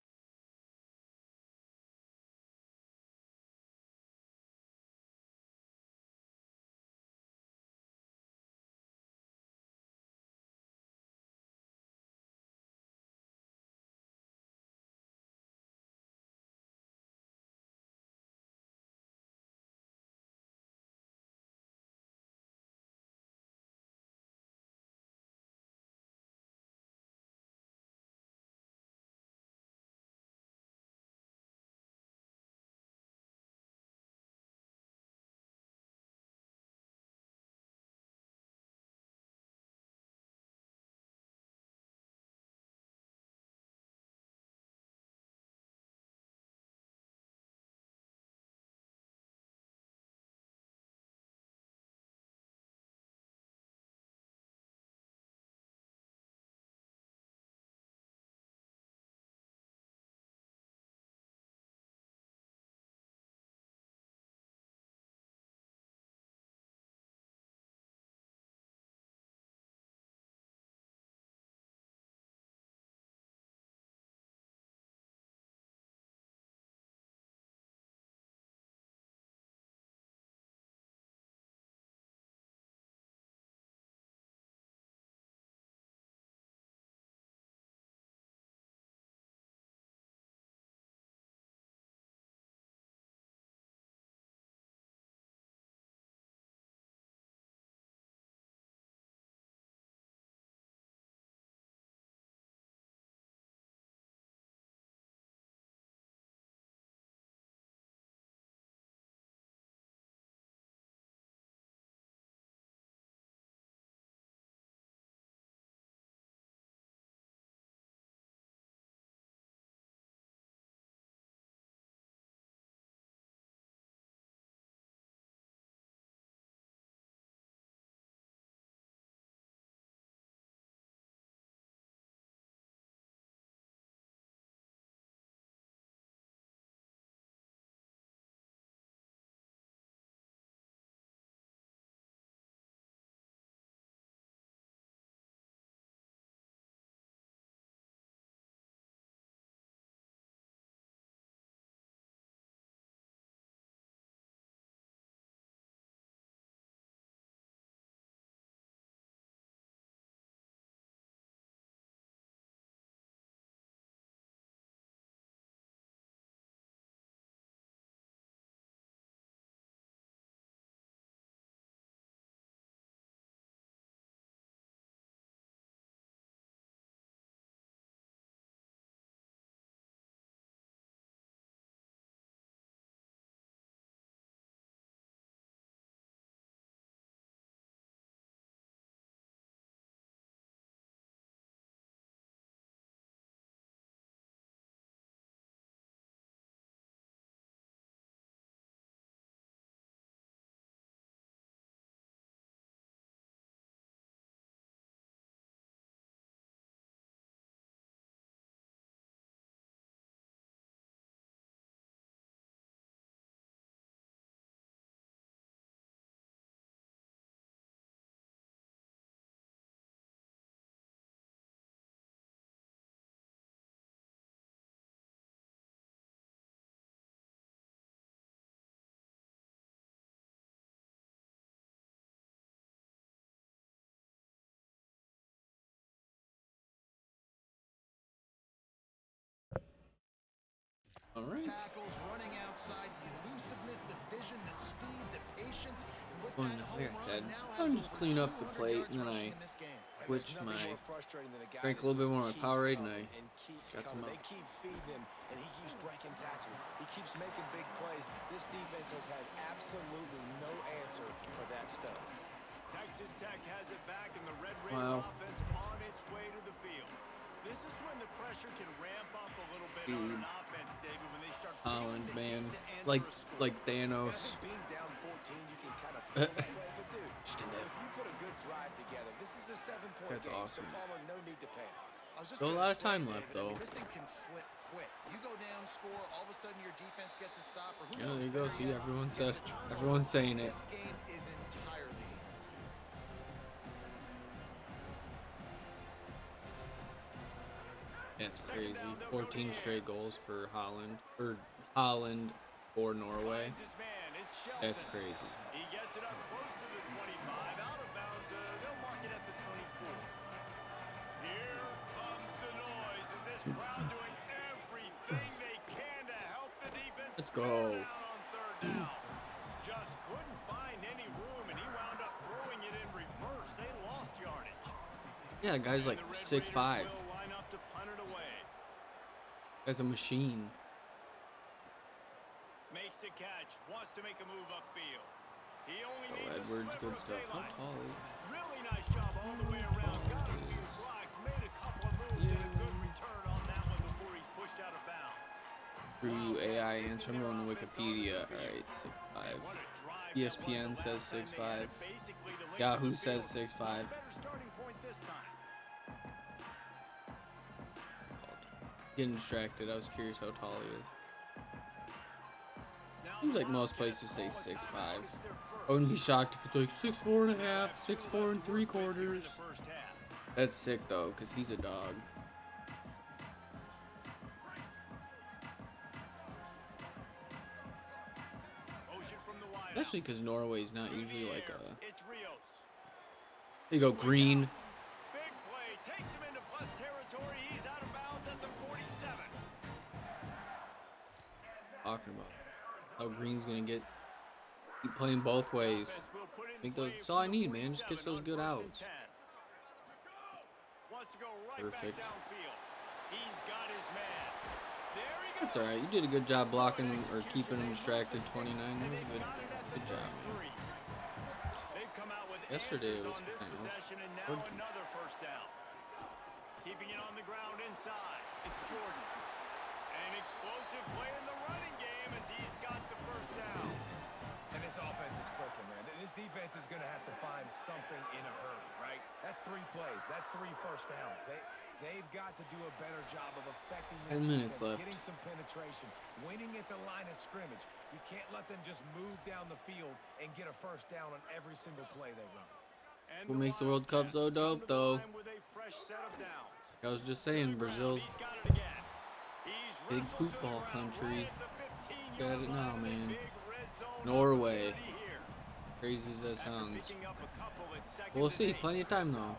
All right. Tackles, running outside, the elusiveness, the vision, the speed, the patience. And with Well, that like I home said, run, now I'm has just over clean up the 200 plate, yards and then rushing I in this game. switched there's my nothing more frustrating than a guy drank a that little bit just more of my keeps Powerade, and coming I and keeps got some coming. up. They keep feeding him, and he keeps breaking tackles. He keeps making big plays. This defense has had absolutely no answer for that stud. Texas Tech has it back, and the Red Raider Wow. offense on its way to the field. This is when the pressure can ramp up a little bit on Dude. an offense, David, when they start Holland, feeling the man, need to answer like a score. like And I Thanos. think being down 14, you can kind of feel that way. But, dude, if you put a good drive together, this is a 7-point That's game. awesome. So, Palmer, no need to panic. I was just Still a gonna lot of say, time left, David, I mean, though. this thing can flip quick. You go down, score, all of a sudden your defense gets a stop, or who Yeah, knows, there you go. better See, yet, everyone gets said, a turnover. everyone's saying it. This game is entirely different. That's crazy. 14 straight goals for Holland or Norway. Finds his man. It's That's Shelton. crazy. He gets it up close to the 25, out of bounds. They'll mark it at the 24. Here comes the noise. Is this crowd doing everything they can to help the defense? Let's go. Down on third down. Just couldn't find any room, and he wound up throwing it in reverse. They lost yardage. Yeah, guy's like And the Red 6'5". Raiders will line up to punt it away. Guy's a machine. Makes the catch. Wants to make a move upfield. He only Oh, needs Edwards, a good sliver stuff. of How daylight. tall is Really nice job all the way around. Got a few blocks, made a couple of moves, and a good return on that one before he's pushed out of bounds. through AI answer? I'm going to Wikipedia. Alright, 6'5". What a drive ESPN that was the says last time they had 6'5". it basically the length Yahoo of the says field. 6'5". Better starting point this time. Getting distracted. I was curious how tall he is. Now Seems the like most Wildcats places say call a 6'5". timeout. It's their I wouldn't be shocked if it's like 6'4 and a half, 6'4 and 3/4. first half. That's sick though, cause he's a dog. Motion from the wide Especially cause Norway's not usually like a. It's Rios. There you go, green. Big play takes him into plus territory. He's out of bounds at the 47. Talking about how green's gonna keep playing both ways. Offense will put in Think play that's all I from the need, man. Just get 47 those on good first and outs. 10. Wants to go right Perfect. back downfield. He's got his man. There he goes. That's all right. You did a good job blocking or keeping him distracted. 29. That was a good job. Man. They've come out with Yesterday answers it was on this kind of possession, and now good keep. another first down. Keeping it on the ground inside. It's Jordan. An explosive play in the running game as he's got the first down. And this offense is clicking, man. This defense is going to have to find something in a hurry, right? That's 3 plays. That's 3 first downs. They've got to do a better job of affecting this 10 minutes defense, left. getting some penetration, winning at the line of scrimmage. You can't let them just move down the field and get a first down on every single play they run. And What makes the World Cup so Wildcats come dope, to the though? line with a fresh set of downs. I was just saying, Brazil's He's got it again. He's big wrestled to the football ground country. right at the 15-yard Got it now, line. man. Big red zone Norway. opportunity here. Crazy as that After sounds. picking up a couple at second We'll and see. 8. Plenty of time though.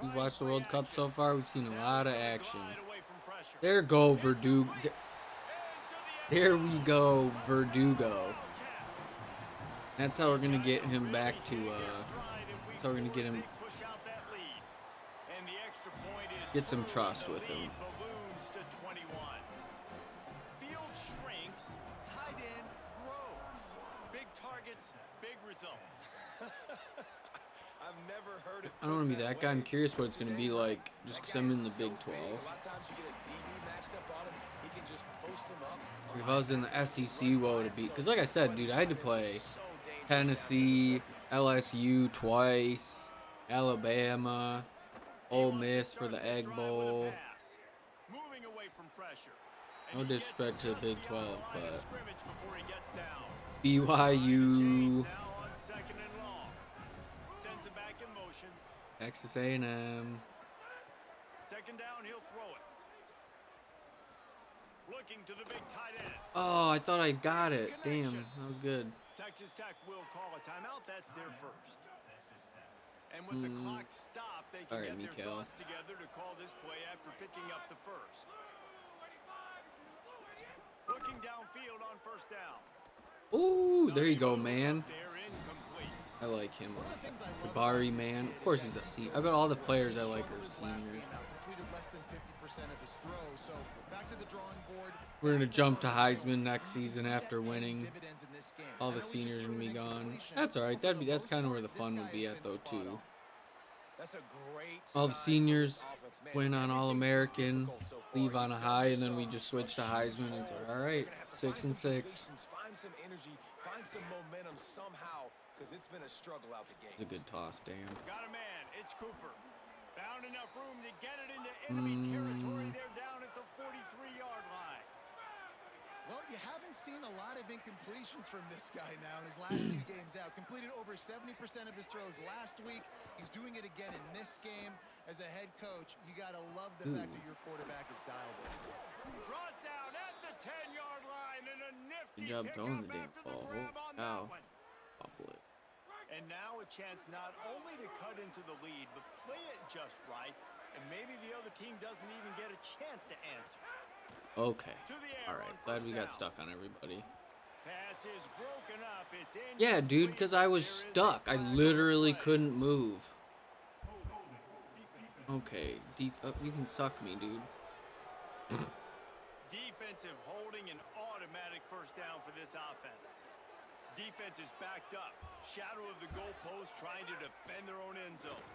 We've Trying watched the play World Cup action. so far. We've seen a Now lot of he's gonna action. glide away from pressure. There go It's Verdugo. complete. Into the end There zone. we go, Touchdown, Verdugo. Wildcats. That's how we're gonna These get guys him are back really to. hitting their stride in week That's how we're gonna 4 get as him. they push out that lead. And the extra point is Get some true, trust and the with him. lead balloons to 21. Field shrinks, tight end grows. Big targets, big results. I've never heard it. I don't want to be that guy. I'm way. curious what it's gonna be like just because I'm in the Big 12. A lot of times you get a DB matched up on him. He can just post him up. If I was in the SEC, what would it be? Because like I said, dude, I had to play Tennessee, LSU twice, Alabama, Ole Miss for the Egg Bowl. Moving away from pressure. No And he gets disrespect to the just Big beyond 12, the line of but scrimmage before he gets down. BYU, Now on second and long. Sends it back in motion. Texas A&M. Second down, he'll throw it. Looking to the big tight end. Oh, I thought I got it. Damn, that was good. Texas Tech will call a timeout. That's their first. And with the clock stopped, they can All right, get their Mikael. thoughts together to call this play after picking up the first. Looking downfield on first down. Ooh, there you go, man. They're incomplete. I like him a One of lot. the things I love Jabari, about this man. kid Of course is he's that a he's senior. I got all the players I like are struggled his last seniors. game out, completed less than 50% of his throws. So back to the drawing board. We're gonna back jump to fundamentals. Heisman next You can season see that after paying winning. dividends in this game. All I the know we just seniors are threw gonna an be gone. incompletion, That's all right. but for the That's most kind of part, where the this fun guy would be has at been though spot too. on. That's a great All the sign for this seniors offense, man. win on All Everything's been American, difficult so far. leave on a You've done high, and then yourself we just switch to a huge Heisman. It's hole. all You're right. gonna have to 6 find and some 6. completions, find some energy, find some momentum somehow, because it's been a struggle out the gates. It's a good toss, Dan. Got a man. It's Cooper. Found enough room to get it into enemy territory. They're down at the 43-yard line. Well, you haven't seen a lot of incompletions from this guy now in his last 2 games out. Completed over 70% of his throws last week. He's doing it again in this game. As a head coach, you got to love the fact that your quarterback is dialed in. Brought down at the 10-yard line and a nifty Good job throwing the pickup damn after the ball. grab Holy on cow. that one. Bobble it. And now a chance not only to cut into the lead, but play it just right, and maybe the other team doesn't even get a chance to answer. Okay. To the air All right. on Glad first we got down. stuck on everybody. Pass is broken up. It's Yeah, dude, incomplete, because but I was there is a stuck. I flag on the literally play. couldn't move. Okay. You can suck me, dude. Defensive holding an automatic first down for this offense. Defense is backed up. Shadow of the goalpost trying to defend their own end zone.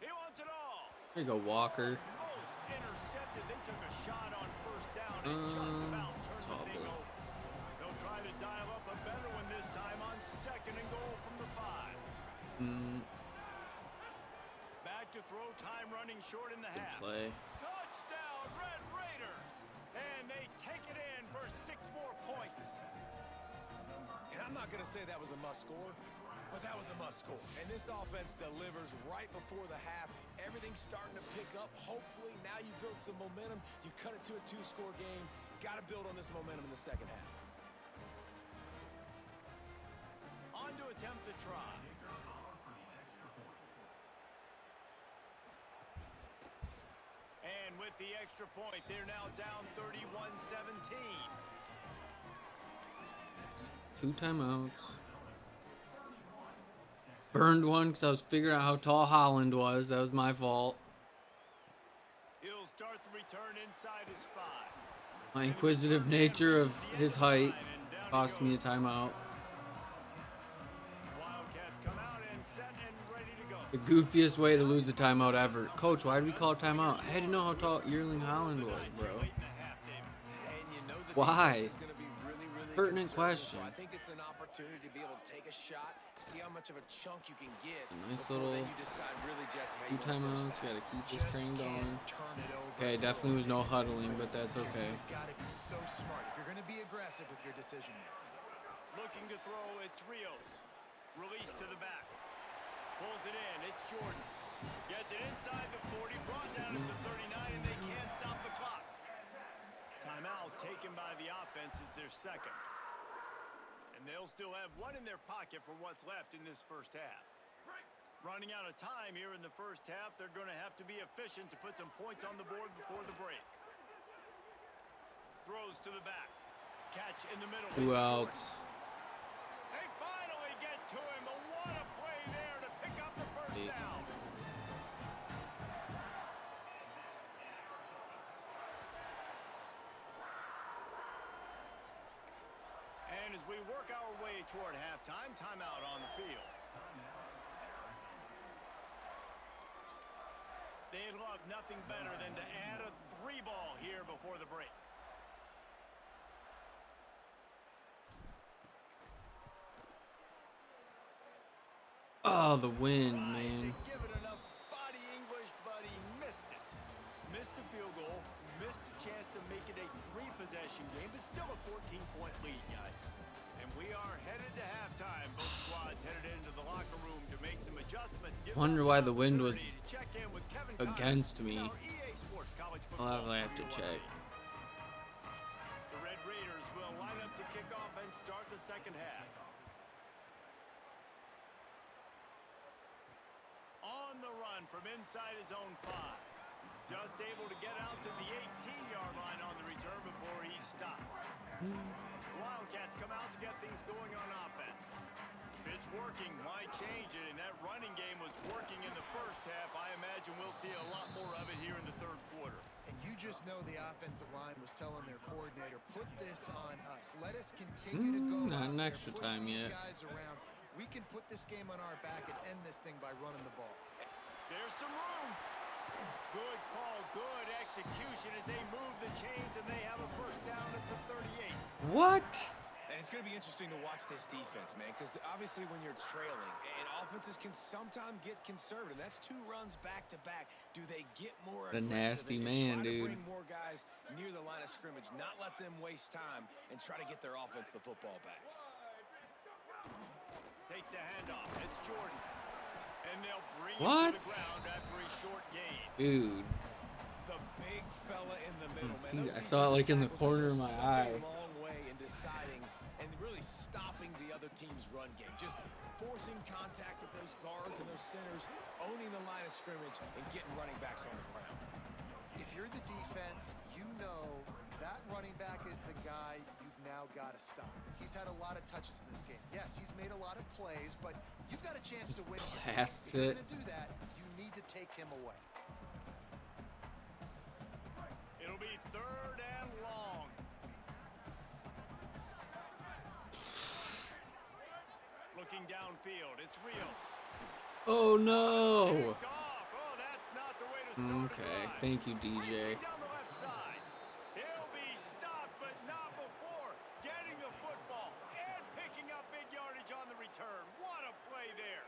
He wants it all. There you go, Walker. Almost intercepted. They took a shot on first down and just about turned it's the all thing good. over. They'll try to dial up a better one this time on 2nd and goal from the 5. Back to throw, time running short in the Good half. play. Touchdown, Red Raiders! And they take it in for 6 more points. And I'm not going to say that was a must score, but that was a must score. And this offense delivers right before the half. Everything's starting to pick up. Hopefully now you build some momentum. You cut it to a 2-score game. Got to build on this momentum in the second half. On to attempt the try. And with the extra point, they're now down 31-17. 2 timeouts. Burned one because I was figuring out how tall Holland was. That was my fault. He'll start the return inside his 5. My inquisitive nature of his height cost me a timeout. Wildcats come out and set and ready to go. The goofiest way to lose a timeout ever. Coach, why did we call a timeout? I had to know how tall Yearling Holland was, bro. And you know the Why? defense is gonna be really, really Pertinent conservative, question. So I think it's an opportunity to be able to take a shot, see how much of a chunk you can get. A nice before little then you decide really just how 2 you wanna finish timeouts. that. Gotta keep this Just train can't going. turn it over Okay, and definitely was no over. huddling, but that's okay. You've got to be so smart if you're going to be aggressive with your decision making. Looking to throw, it's Rios. Release to the back. Pulls it in, it's Jordan. Gets it inside the 40, brought down at the 39, and they can't stop the clock. Timeout taken by the offense. It's their 2nd. And they'll still have 1 in their pocket for what's left in this first half. Running out of time here in the first half, they're going to have to be efficient to put some points on the board before the break. Throws to the back. Catch in the middle. Who It's else? Jordan. They finally get to him, but what a play there to pick up the first Eight. down. And as we work our way toward halftime, timeout on the field. They'd love nothing better than to add a 3-ball here before the break. Oh, the wind, Tried man. to give it enough body English, but he missed it. Missed the field goal, missed the chance to make it a 3-possession game, but still a 14-point lead, guys. And we are headed to halftime. Both squads headed into the locker room to make some adjustments. Give Wonder us why an the wind was opportunity to check in with Kevin Connors, against me. our EA Sports College I'll Football have to Studio check. update. The Red Raiders will line up to kick off and start the second half. On the run from inside his own 5. Just able to get out to the 18-yard line on the return before he stopped. Wildcats come out to get things going on offense. working. Why change it? And that running game was working in the first half. I imagine we'll see a lot more of it here in the third quarter. And you just know the offensive line was telling their coordinator, put this on us. Let us continue to go Not out an there, extra push time these yet. guys around. We can put this game on our back and end this thing by running the ball. There's some room. Good call, good execution as they move the chains, and they have a first down at the 38. What? And it's going to be interesting to watch this defense, man, because obviously when you're trailing, and offenses can sometimes get conservative. That's 2 runs back-to-back. Do they get more The aggressive nasty and man, try to dude. bring more guys near the line of scrimmage, not let them waste time, and try to get their offense the football back? Takes the handoff. It's Jordan. And they'll bring What? him to the ground after a short gain. Dude. The big fella in the middle, See, man. I saw it like in the corner of my eye. A long way in deciding and really stopping the other team's run game. Just forcing contact with those guards and those centers, owning the line of scrimmage, and getting running backs on the ground. If you're the defense, you know that running back is the guy you've now got to stop. He's had a lot of touches in this game. Yes, he's made a lot of plays, but you've got a chance to win. Blasts If you're it. going to do that, you need to take him away. It'll be 3rd and long. Looking downfield, it's Rios. Oh no. Picked off. Oh, that's not the way to start a Okay, drive. thank you, DJ. Racing down the left side. He'll be stopped, but not before getting the football and picking up big yardage on the return. What a play there.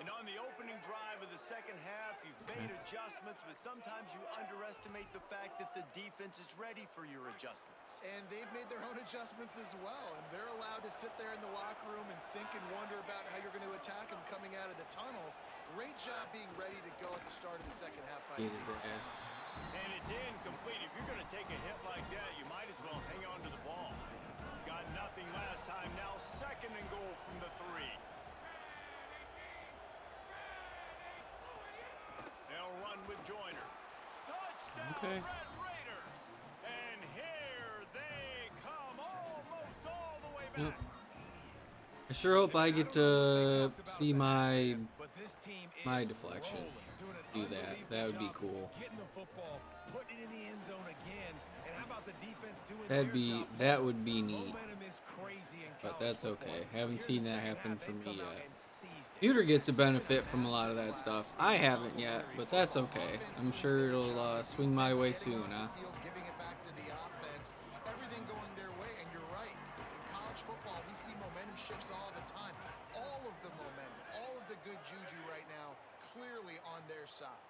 And on the opening drive of the second half, you've made adjustments, but sometimes you underestimate the fact that the defense is ready for your adjustments. And they've made their own adjustments as well, and they're allowed to sit there in the locker room and think and wonder about how you're going to attack them coming out of the tunnel. Great job being ready to go at the start of the second half. By Get his ass. And it's incomplete. If you're going to take a hit like that, you might as well hang on to the ball. Got nothing last time. Now 2nd and goal from the 3. They'll run with Joyner. Touchdown, Okay. Red Raiders. And here they come almost all the way back. Yep. I sure hope I get to see my But this team is deflection. rolling, Do doing an that. unbelievable That would be job cool. Getting the football, putting it in the end zone again. And how about the defense doing That'd their be job? that would be neat. Momentum is crazy in But college that's football. okay. Haven't Here seen in the that second happen half, for they've me come out yet. and seized it. Pewter gets to benefit from a lot of that stuff. I haven't yet, but that's okay. I'm sure it'll swing my way soon, huh? Giving it back to the offense, everything going their way, and you're right. In college football, we see momentum shifts all the time. All of the momentum, all of the good juju right now, clearly on their side.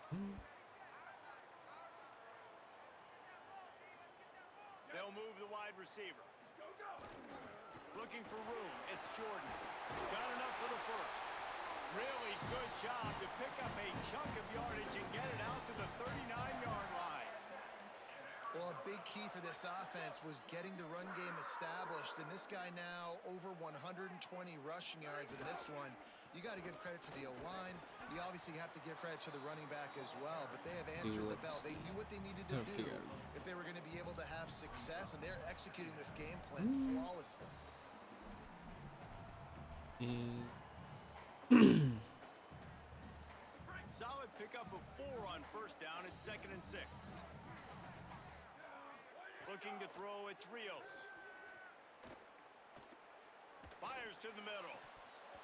They'll move the wide receiver. Looking for room. It's Jordan. Got enough for the first. Really good job to pick up a chunk of yardage and get it out to the 39-yard line. Well, a big key for this offense was getting the run game established, and this guy now over 120 rushing yards in this one. You got to give credit to the O-line. You obviously have to give credit to the running back as well, but they have answered the bell. They knew what they needed to do if they were going to be able to have success, and they're executing this game plan flawlessly. Solid pickup of 4 on first down. It's 2nd and 6. Looking to throw, it's Rios. Fires to the middle.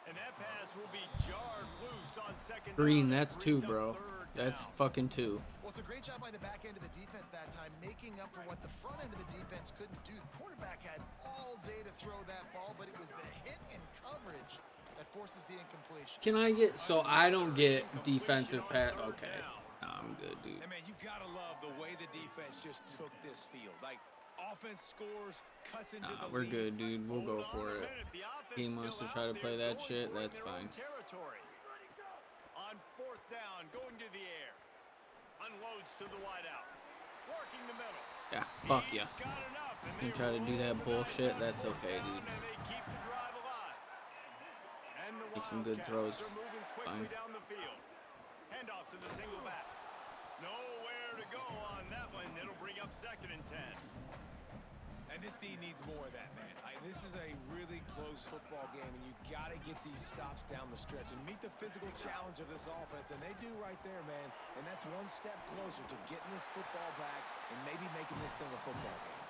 And that pass will be jarred loose on 2nd Green, down. that's 2, bro. That's fucking 2. Well, it's a great job by the back end of the defense that time, making up for what the front end of the defense couldn't do. The quarterback had all day to throw that ball, but it was the hit and coverage that forces the incompletion. Can I get so I don't get defensive pass? Okay, no, I'm good, dude. Hey, man, you gotta love the way the defense just took this field. Like, offense scores, cuts into the We're lead. good, dude. We'll go for it. Game wants to try to play that shit. That's fine. Territory. On 4th down, going to the air. Unloads to the wideout. Working the middle. Yeah, fuck yeah. He's got enough, and You they try to do that roll the bullshit, dice on that's 4th okay, down, dude. and they keep the drive alive. And the Make some good Wildcats throws. are moving quickly Fine. down the field. Handoff to the single back. Nowhere to go on that one. It'll bring up 2nd and 10. And this team needs more of that, man. This is a really close football game, and you got to get these stops down the stretch and meet the physical challenge of this offense, and they do right there, man. And that's one step closer to getting this football back and maybe making this thing a football game.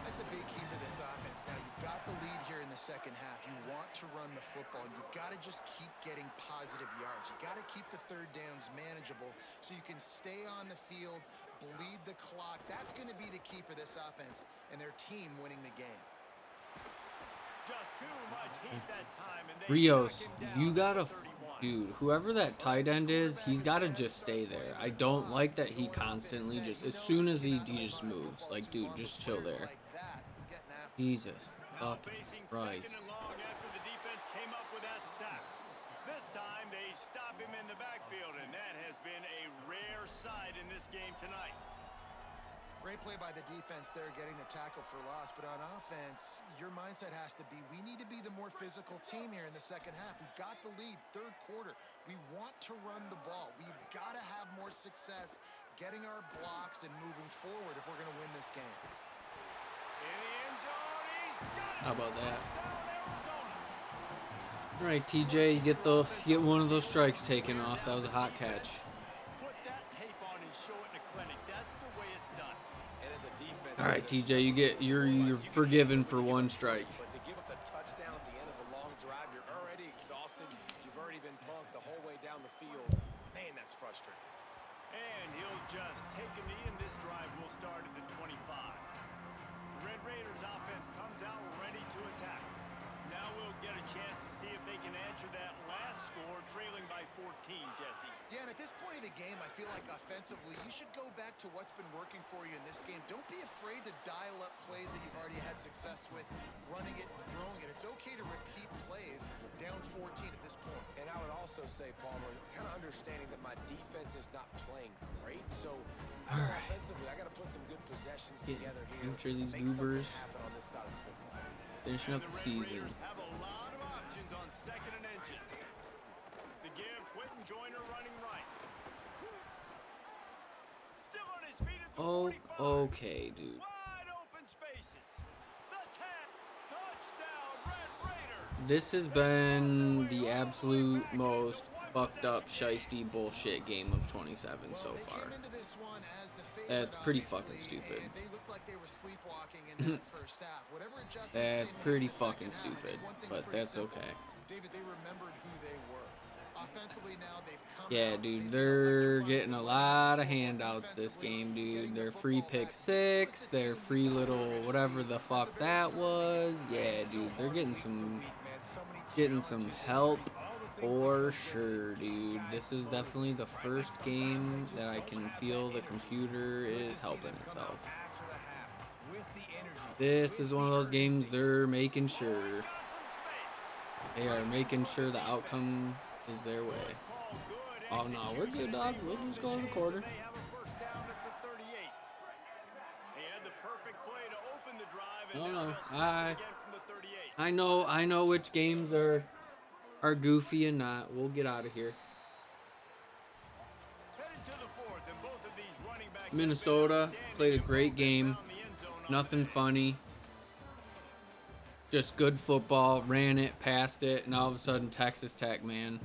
That's a big key for this offense. Now, you've got the lead here in the second half. You want to run the football, and you've got to just keep getting positive yards. You got to keep the third downs manageable so you can stay on the field, bleed the clock. That's going to be the key for this offense and their team winning the game. Just too much heat that time, and they Rios, knock him you down gotta, at 31. dude, whoever that tight end is, he's gotta just stay there. I don't like that he constantly just, as soon as he just moves. Like, dude, just chill there. Jesus Now fucking facing Christ. second and long after the defense came up with that sack. This time they stop him in the backfield, and that has been a rare sight in this game tonight. Great play by the defense there, getting the tackle for loss. But on offense, your mindset has to be, we need to be the more physical team here in the second half. We've got the lead, third quarter. We want to run the ball. We've got to have more success getting our blocks and moving forward if we're going to win this game. In the end zone, he's got it. How about that? Touchdown, Arizona. All right, TJ, you get one of those strikes taken off. That was a hot catch. Put that tape on and show it in the clinic. That's the way it's done. And as a defense, All right, TJ, you're forgiven for one strike. But to give up the touchdown at the end of a long drive, you're already exhausted. You've already been punked the whole way down the field. Man, that's frustrating. And he'll just take a knee, and this drive will start at the 25. The Red Raiders offense comes out ready to attack. Now we'll get a chance to see if they can answer that last score, trailing by 14, Jesse. Yeah, and at this point of the game, I feel like offensively, you should go back to what's been working for you in this game. Don't be afraid to dial up plays that you've already had success with, running it and throwing it. It's okay to repeat plays down 14 at this point. And I would also say, Palmer, kind of understanding that my defense is not playing great, so offensively, I got to put some good possessions together here. Enter these make something goobers. happen on this side of the football. Finishing up the Red season. Raiders have a lot of options on second and inches. The give, Quentin Joyner running right. Still on his feet at the Oh, 45. okay, dude. Wide open spaces. The tap. Touchdown, Red Raiders. This has been the absolute most fucked up, shiesty bullshit game of 27 so They far. came into this one as the favorite, That's pretty obviously, fucking stupid. and they looked like they were sleepwalking in that first half. Whatever adjustments they That's made pretty in the second fucking half, I think stupid, one thing's but pretty that's simple. okay. David, they remembered who they were. Offensively now, they've come Yeah, out, dude, they've they're electrified getting a the lot of offense, handouts this defensively, game, getting dude. their Their free football pick back. six, This was the their team free we thought we little were gonna whatever see the at fuck the very that start of the was. game. Yeah, It's so dude, they're hard getting week to some week, man. So many getting some challenges, help injuries, all the things that for come with sure, it. dude. Guys This is burn. definitely the Right? first Sometimes game they just that I don't can have feel that the energy. computer Good to is see helping them come out itself. after the half with the energy, This with is one of the those games urgency. they're making sure Got some space. they are making sure the outcome is their way. Call good. Oh no, we're good, Execution dog. as they We'll move just the go in the chains, quarter. and they have a first down at the 38. He had the perfect play to open the drive, and No, now no, they'll snap it again from the 38. I know which games are goofy and not. We'll get out of here. Headed to the fourth, and both of these running backs have been Minnesota outstanding played a and great both have game. found the end zone on Nothing today. funny. Just good football. Ran it, passed it, and all of a sudden Texas Tech, man.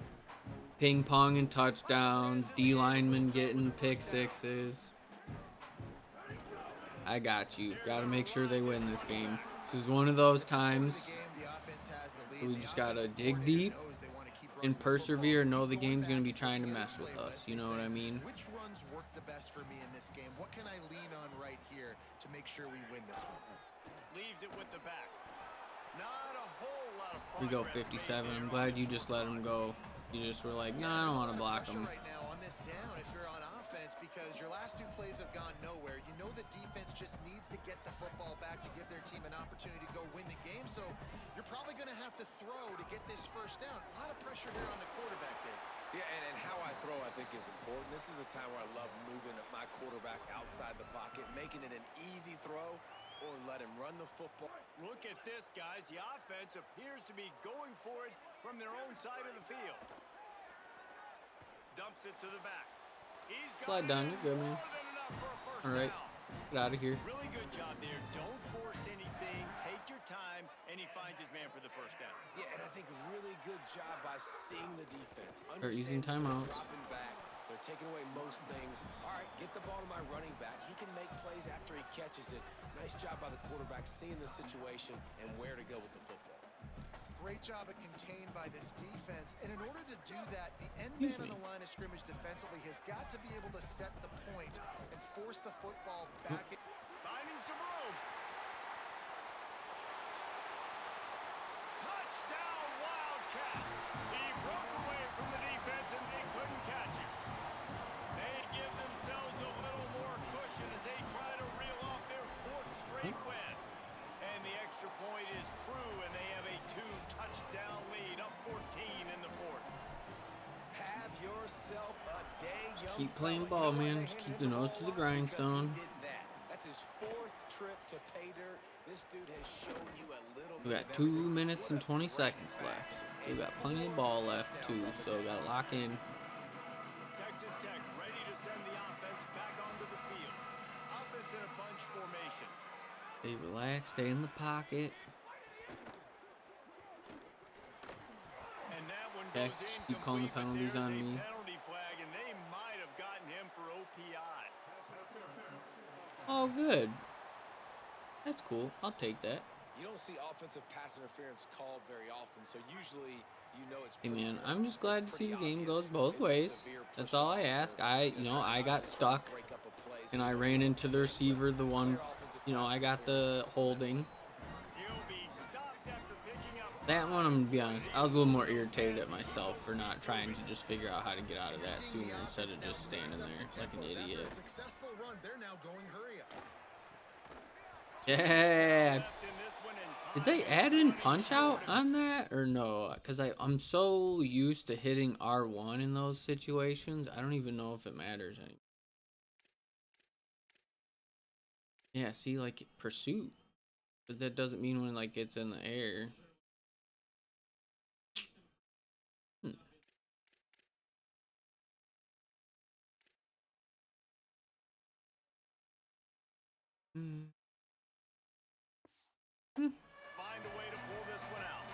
Ping pong and touchdowns. D linemen getting pick sixes. I got you. Got to make sure they win this game. This is one of those times we just got to dig deep and persevere and know the game's going to be trying to mess with us. You know what I mean? Which runs work the best for me in this game? What can I lean on right here to make sure we win this one? Leaves it with the back. Not a whole lot of We go progress 57. made I'm there glad on you the just let him go. You just were like, Yeah, nah, I don't there's a want to lot of block pressure him. right now on this down if you're on offense because your last two plays have gone nowhere. You know the defense just needs to get the football back to give their team an opportunity to go win the game. So you're probably going to have to throw to get this first down. A lot of pressure here on the quarterback there. Yeah, and how I throw, I think, is important. This is a time where I love moving my quarterback outside the pocket, making it an easy throw, or let him run the football. Look at this, guys. The offense appears to be going for it from their own side of the field. Dumps it to the back. He's got Slide down. You're good, man. more than enough for a first All right. down. Get out of here. Really good job there. Don't force anything. Take your time, and he finds his man for the first down. Yeah, and I think really good job by seeing the defense. Start using Understands they're timeouts. dropping back. They're taking away most things. All right, get the ball to my running back. He can make plays after he catches it. Nice job by the quarterback seeing the situation and where to go with the football. Great job at contained by this defense. And in order to do that, the end man on the line of scrimmage defensively has got to be able to set the point and force the football back. Finding some room. Touchdown, Wildcats. He broke away from the defense, and they couldn't catch him. They give themselves a little more cushion as they try to reel off their fourth straight win. And the extra point is true, and they have a 2-touchdown lead, up 14 in the fourth. Have yourself a day, young Keep playing fella. ball, You know man. why they Just handed keep the him nose ball to the off? grindstone. Because he did that. That's his fourth trip to pay dirt. This dude has shown you a little We bit got of 2 everything. minutes and What a 20 great seconds back. left. So we got plenty of ball left too. So we gotta lock in. Texas Tech ready to send the offense back onto the field. Offense in a bunch formation. Stay relaxed. Stay in the pocket. And that one Okay, goes just keep calling the incomplete, but penalties there's on a me. penalty flag, and they might have gotten him for OPI. Oh, good. That's cool. I'll take that. You don't see offensive pass interference called very often, so usually you know it's Hey pretty man, good. I'm just glad to It's see the pretty game obvious. goes both It's a ways. severe That's push all I off ask. or, I trying to got obviously stuck break up a play so and you I don't ran get into the clear receiver, the one, offensive you know, pass I got the interference. holding. He'll be stopped after picking up That one, I'm gonna be honest, I was a little more irritated at myself for not trying to just figure out how to get out of that sooner instead of just standing there like an idiot. After a successful run, they're now going hurry up. Yeah. left in this one, and Did they time is add in running punch out short. on that or no? Because I'm so used to hitting R1 in those situations, I don't even know if it matters anymore. Yeah, see, like pursuit, but that doesn't mean when like it's in the air. Hmm. Find a way to pull this one out.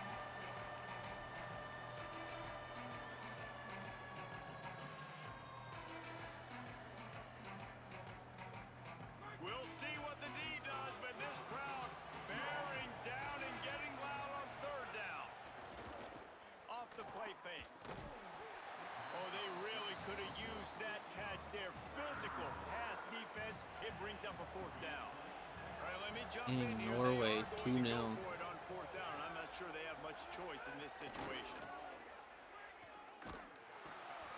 We'll see what the D does, but this crowd bearing down and getting loud on third down. Off the play fake. Oh, they really could have used that catch there. Physical pass defense. It brings up a fourth down. All right, let me jump in In here. Norway, They are going to 2-0. go for it on fourth down. I'm not sure they have much choice in this situation.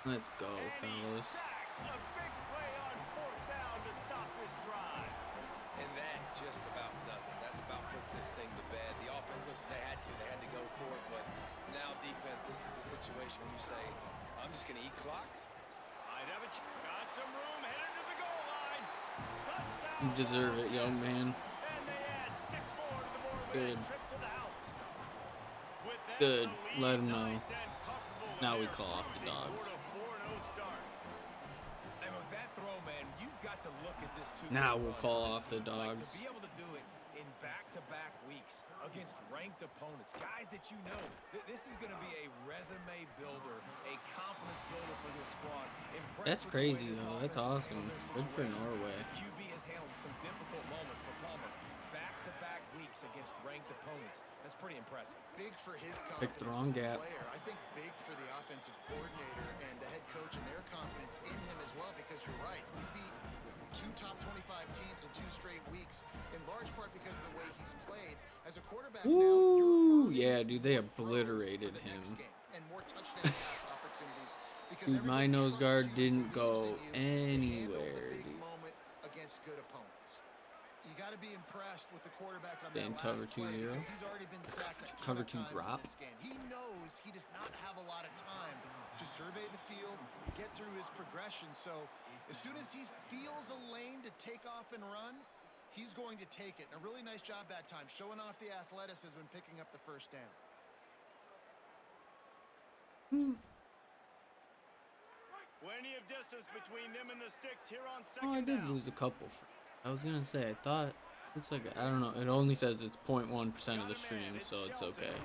Let's go, And he's fellas. sacked. A big play on fourth down to stop this drive. And that just about does it. That about puts this thing to bed. The offense, listen, they had to go for it, but now defense, this is the situation when you say, I'm just going to eat clock. Might have got some room, headed to the goal line. Touchdown. You deserve it, young man. And they add 6 more to the board with Good. a trip to the house. With that, Good. the lead Let 'em know. nice and comfortable, and Now we they're call off the cruising dogs. toward a 4-0 start. And with that throw, man, you've got to look at this two-game Now we'll run call for this off the team. Like, dogs. to be able to do it in back-to-back weeks against ranked opponents, guys that you know, this is going to be a resume builder, a confidence builder for this squad. Impressed That's with the way crazy, this though. That's offense has awesome. handled their Good for situation. Norway. QB has handled some difficult moments, but Palmer, back-to-back weeks against ranked opponents. That's pretty impressive. Big for his Picked the confidence wrong as a gap. player. I think big for the offensive coordinator and the head coach and their confidence in him as well, because you're right. You beat 2 top 25 teams in 2 straight weeks, in large part because of the way he's played. As a quarterback now, Ooh, you're yeah, dude, they more throws obliterated for the next him. game and more touchdown pass opportunities because Dude, my everybody nose trusts guard you and didn't believes go in you to handle anywhere, the big dude. moment against good opponents. You got to be impressed with the quarterback on Then that cover last play 2-0. because he's already been sacked a ton Cover of 2 times drop. in this game. He knows he does not have a lot of time to survey the field, get through his progression. So as soon as he feels a lane to take off and run, he's going to take it. And a really nice job that time, showing off the athleticism and picking up the first down. Plenty of distance between them and the sticks here on Oh, second I did down. lose a couple I was gonna say, I thought, looks like, I don't know, it only says it's 0.1% of the stream, so it's okay.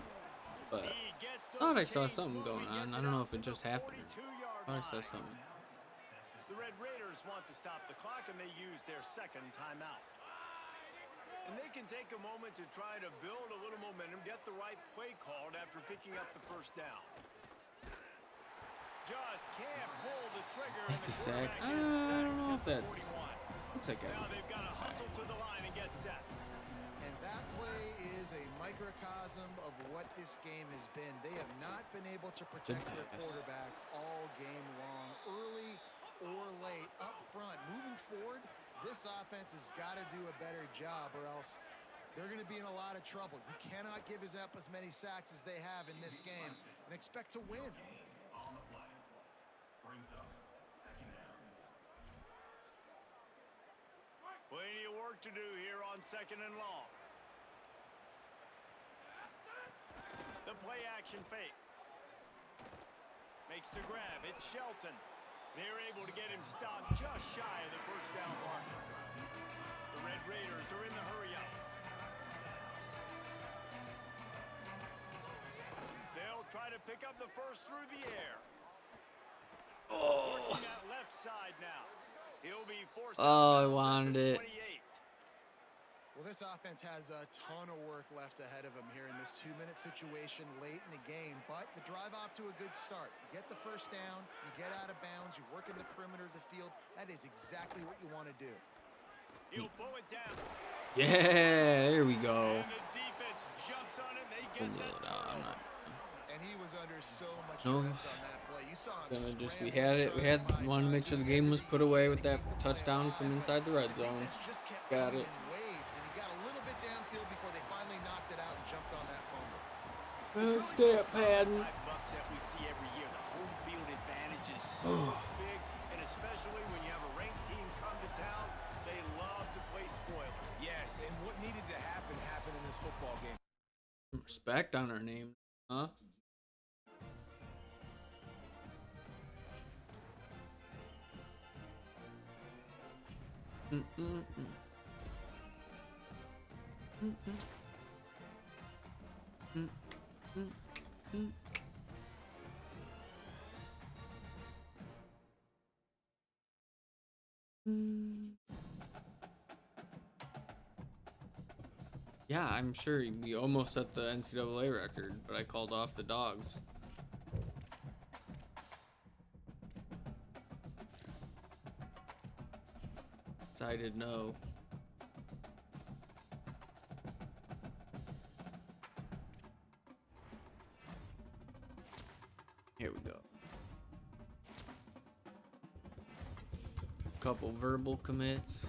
But I thought I saw something going on. I don't know if it just happened or not. I thought I saw something. The Red Raiders want to stop the clock, and they use their second timeout. And they can take a moment to try to build a little momentum, get the right play called after picking up the first down. Just can't pull the trigger. That's a sack. I don't know if that's a sack. Looks like Now they've got to hustle to the line and get set. And that play is a microcosm of what this game has been. They have not been able to protect their quarterback all game long, early or late, up front. Moving forward, this offense has got to do a better job, or else they're going to be in a lot of trouble. You cannot give up as many sacks as they have in this game and expect to win. Plenty of work to do here on second and long. The play action fake. Makes the grab. It's Shelton. They're able to get him stopped just shy of the first down marker. The Red Raiders are in the hurry up. They'll try to pick up the first through the air. Working that left side now. He'll be forced I wanted it. 28. Well, this offense has a ton of work left ahead of them here in this 2-minute situation late in the game, but the drive off to a good start. You get the first down, you get out of bounds, you work in the perimeter of the field. That is exactly what you want to do. He'll pull it down. Yeah, there we go. And the defense jumps on it. They get that I'm not. And he was under so much No. stress on that play. You saw him Gonna just, we scramble, had it. We trying had to find wanted to make sure the game was put away with that touchdown from inside the red The zone. defense just kept Got coming it. in waves, and he got a little bit downfield before they finally knocked it out and jumped on that fumble. Stamp padding. type of upset we see every year. The home field advantage is so big, and especially when you have a ranked team come to town, they love to play spoiler. Yes, and what needed to happen happened in this football game. Respect on our name, huh? Yeah, I'm sure we almost set the NCAA record, but I called off the dogs. Decided no. Here we go. Couple verbal commits.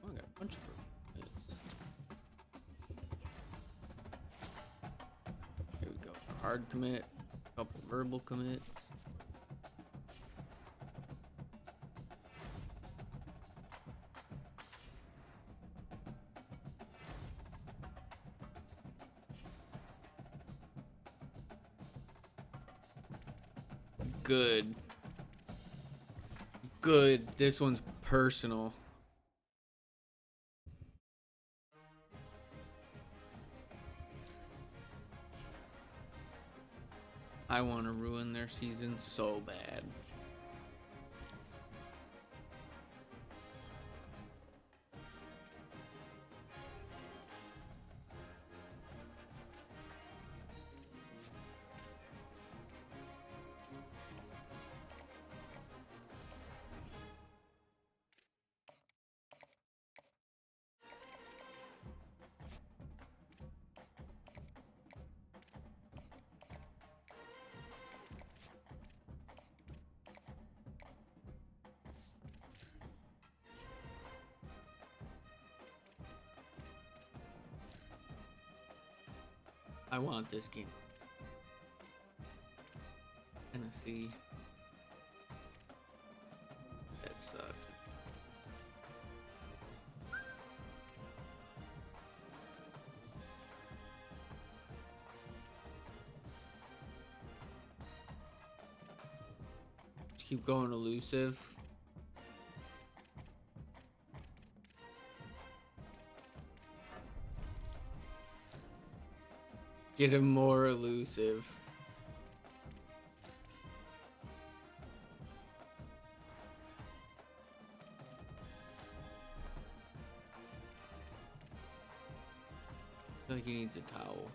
Oh, I got a bunch of verbal commits. Here we go. Hard commit. Couple verbal commits. Good. Good. This one's personal. I want to ruin their season so bad. I want this game. Tennessee. That sucks. Just keep going elusive. Get him more elusive. I feel like he needs a towel.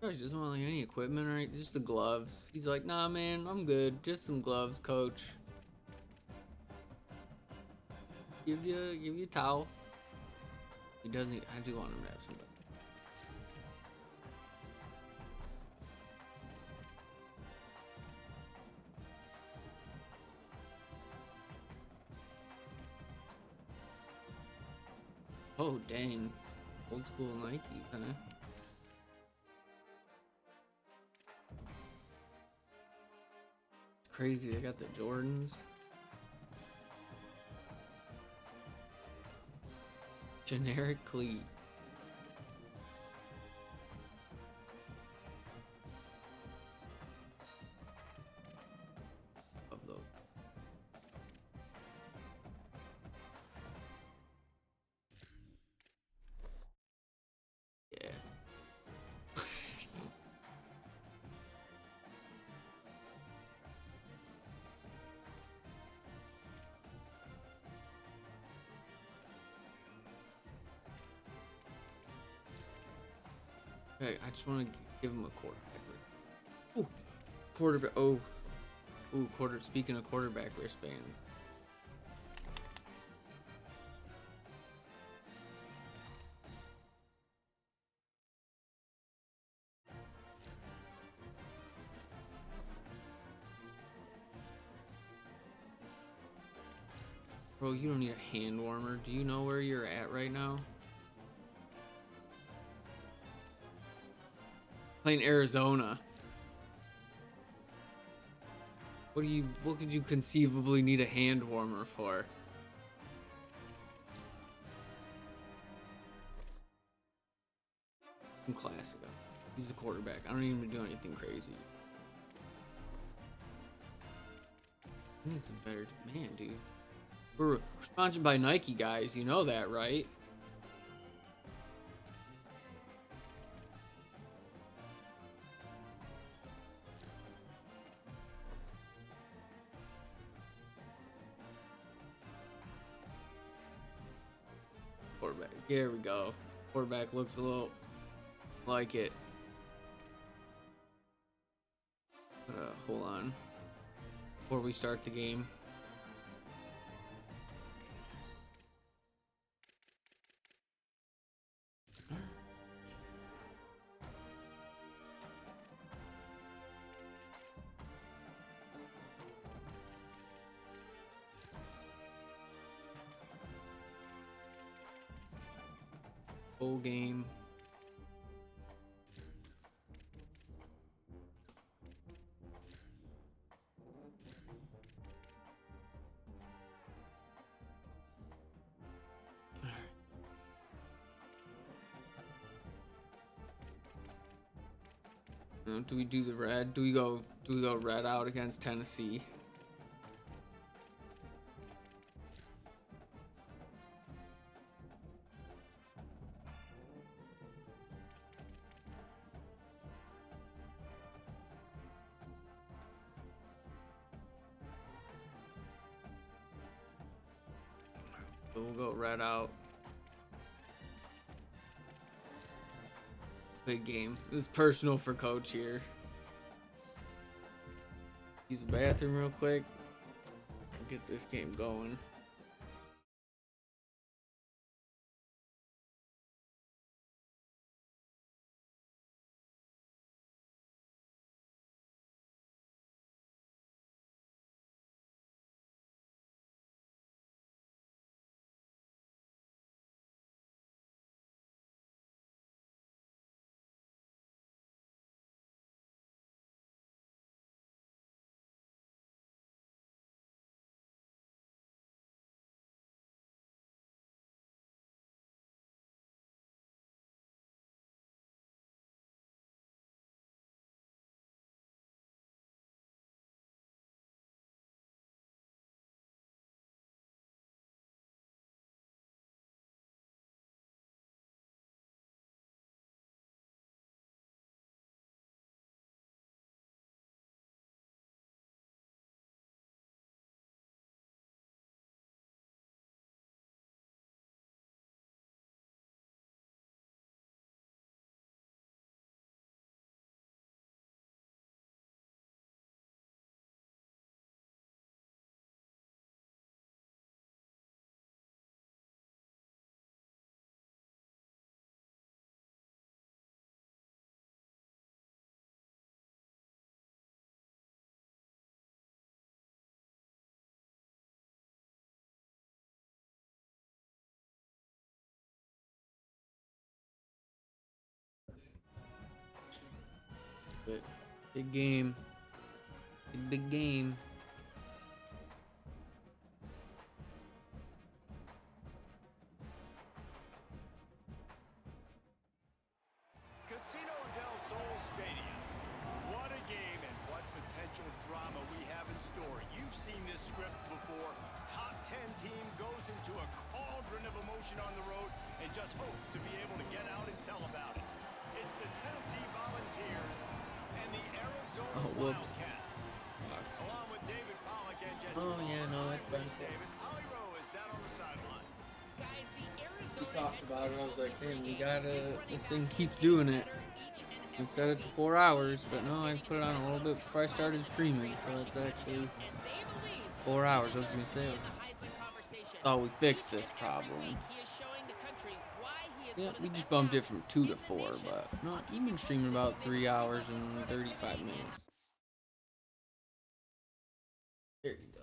Coach doesn't want like any equipment or anything, just the gloves. He's like, nah, man, I'm good. Just some gloves, coach. Give you a towel. He doesn't. I do want him to have somebody. Oh dang, old school Nikes, huh? Crazy, they got the Jordans. Generic cleat. Of those. Yeah. Okay, I just want to give him a quarterback. Ooh, quarterback. Oh, ooh, quarter. Speaking of quarterback wristbands. Bro, you don't need a hand warmer. Do you know where you're at right now? Playing Arizona. What could you conceivably need a hand warmer for? I'm classic. He's the quarterback. I don't even do anything crazy. I need some better man, dude. We're sponsored by Nike, guys. You know that, right? Quarterback. Here we go. Quarterback looks a little like it. But, hold on. Before we start the game. Full game. Do we do the red? Do we go red out against Tennessee? So we'll go red out. Big game. This is personal for coach here. Use the bathroom real quick. Get this game going. Big game. Big game. Casino del Sol Stadium. What a game and what potential drama we have in store. You've seen this script before. Top 10 team goes into a cauldron of emotion on the road and just hopes to be able to get out and tell about it. It's the Tennessee Volunteers and the Arizona Wildcats. Along with David Pollock and Jesse It's Reese Davis, Holly Rowe is down on the sideline. Guys, the Arizona We talked about it. I was like, man, we head gotta. coach This is thing running keeps back doing it. each and We every set it to week. 4 hours, but no, I put it on a little bit before I started streaming, so it's actually 4 hours. I was gonna say, oh, we fixed this problem. Yeah, we just bumped it from 2 to 4, but no, you've been streaming about 3 hours and 35 minutes. There you go.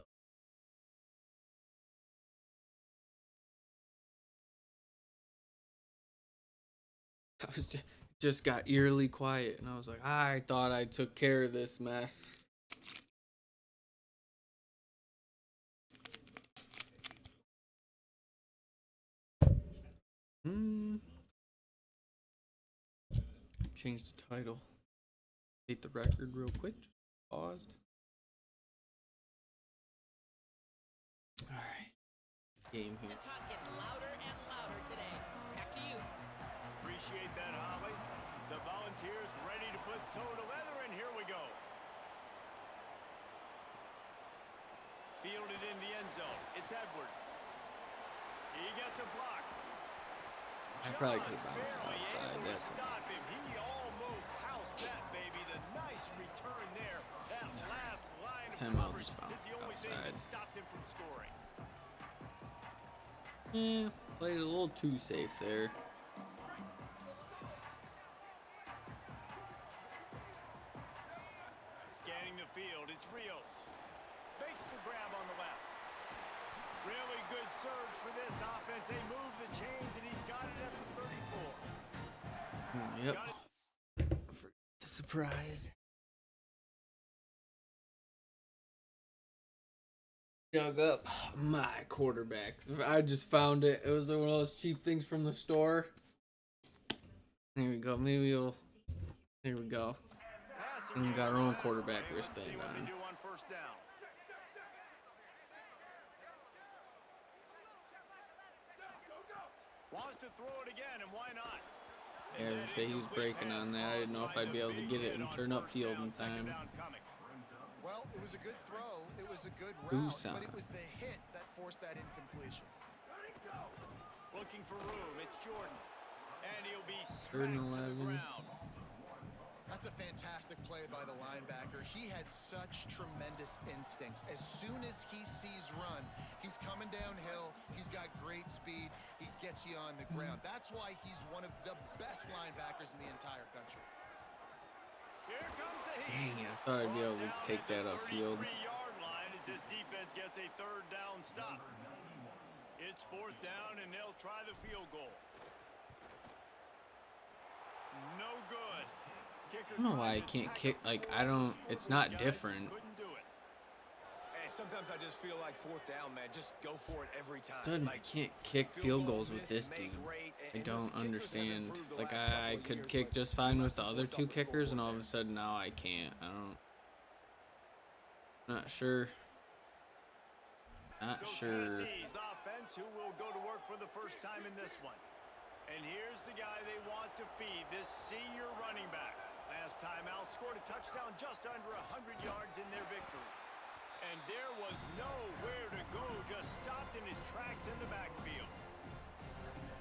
I was just got eerily quiet, and I was like, I thought I took care of this mess. Change the title. Hit the record real quick. Just paused. All right. Game here. The talk gets louder and louder today. Back to you. Appreciate that, Holly. The Volunteers ready to put toe to leather, and here we go. Fielded in the end zone. It's Edwards. He gets a block. I probably could have bounced outside. That's Stop him. He almost housed that baby. The nice return there. That last line of coverage is the only thing that stopped him from scoring. Yeah, played a little too safe there. Scanning the field, it's Rios. Makes the grab on the left. Really good surge for this offense. They move the chains, and he's got it at the 34. Yep. Forget the surprise. Dug up my quarterback. I just found it. It was one of those cheap things from the store. There we go. Maybe it'll. There we go. And we got our own quarterback wristband on. Wants to throw it again, and why not? Yeah, I was say he was breaking on that. I didn't know if I'd be able to get it and turn up field in time. Well, it was a good throw. It was a good route, Tucson. but it was the hit that forced that incompletion. Looking for room. It's Jordan. And he'll be Third and smacked to the 11. ground. That's a fantastic play by the linebacker. He has such tremendous instincts. As soon as he sees run, he's coming downhill. He's got great speed. He gets you on the ground. That's why he's one of the best linebackers in the entire country. Here comes the heat. Dang it, I thought I'd be able to take that upfield. 33-yard line as this defense gets a third down stop. It's fourth down, and they'll try the field goal. No good. I don't know why I can't kick. Like, I don't. It's not different. Hey, sometimes I just feel like fourth down, man. Just go for it every time. Suddenly, I can't kick field goals with this dude. I don't understand. Like, I could kick just fine with the other two kickers, and all of a sudden now I can't. I don't. Not sure. Not sure. Tennessee's offense, who will go to work for the first time in this one. And here's the guy they want to feed, this senior running back. Last time out, scored a touchdown just under 100 yards in their victory. And there was nowhere to go, just stopped in his tracks in the backfield.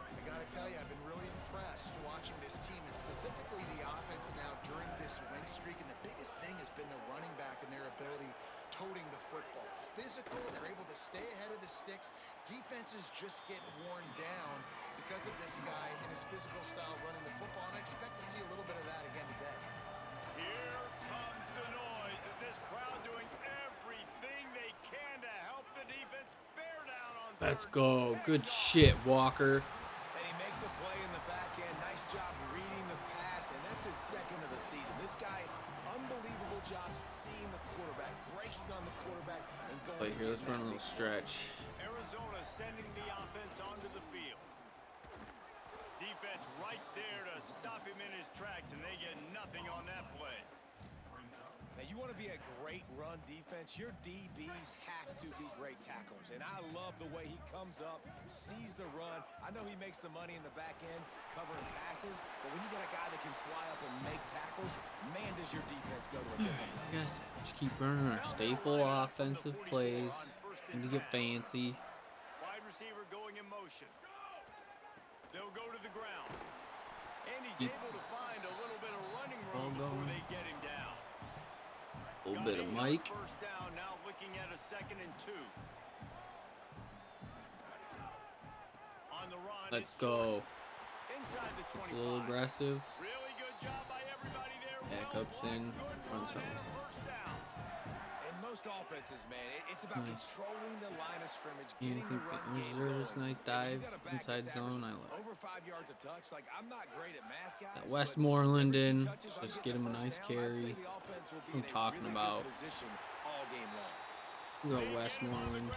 I got to tell you, I've been really impressed watching this team, and specifically the offense now during this win streak. And the biggest thing has been the running back and their ability toting the football. Physical, they're able to stay ahead of the sticks. Defenses just get worn down because of this guy and his physical style running the football, and I expect to see a little bit of that again today. Here comes the noise. Is this crowd doing everything they can to help the defense bear down on Let's third go. down? Good shit, Walker. And he makes a play in the back end. Nice job reading the pass, and that's as second of the season. This guy, unbelievable job seeing the quarterback, breaking on the quarterback, and going. Wait here, let's run a little stretch. Arizona sending the offense onto the field. Defense right there to stop him in his tracks, and they get nothing on that play. Now, you want to be a great run defense, your DBs have to be great tacklers. And I love the way he comes up, sees the run. I know he makes the money in the back end covering passes, but when you get a guy that can fly up and make tackles, man, does your defense go to a different level. I guess just keep running our staple offensive plays. Need to get fancy. Wide receiver going in motion. They'll go to the ground. And he's Keep able to find a little bit of running ball room before going. they get him down. A little bit of Mike. First down, now looking at a 2nd and 2. On the run, Let's it's go. inside the 25. It's a little aggressive. Really good job by everybody there. Backups in. Run something. First down. In most offenses, man, it's about Nice. controlling the line of scrimmage, getting Anything the run fitness game reserves, going. nice If dive, you've got a back inside that's zone, I averaging love it. over 5 yards a touch. Like, I'm not great at math, guys. Got but Westmoreland every 2 in. touches, I'm Just getting get him a first nice down. I'd say carry. the offense will be I'm in a talking really about. good position all game long. We got Westmoreland.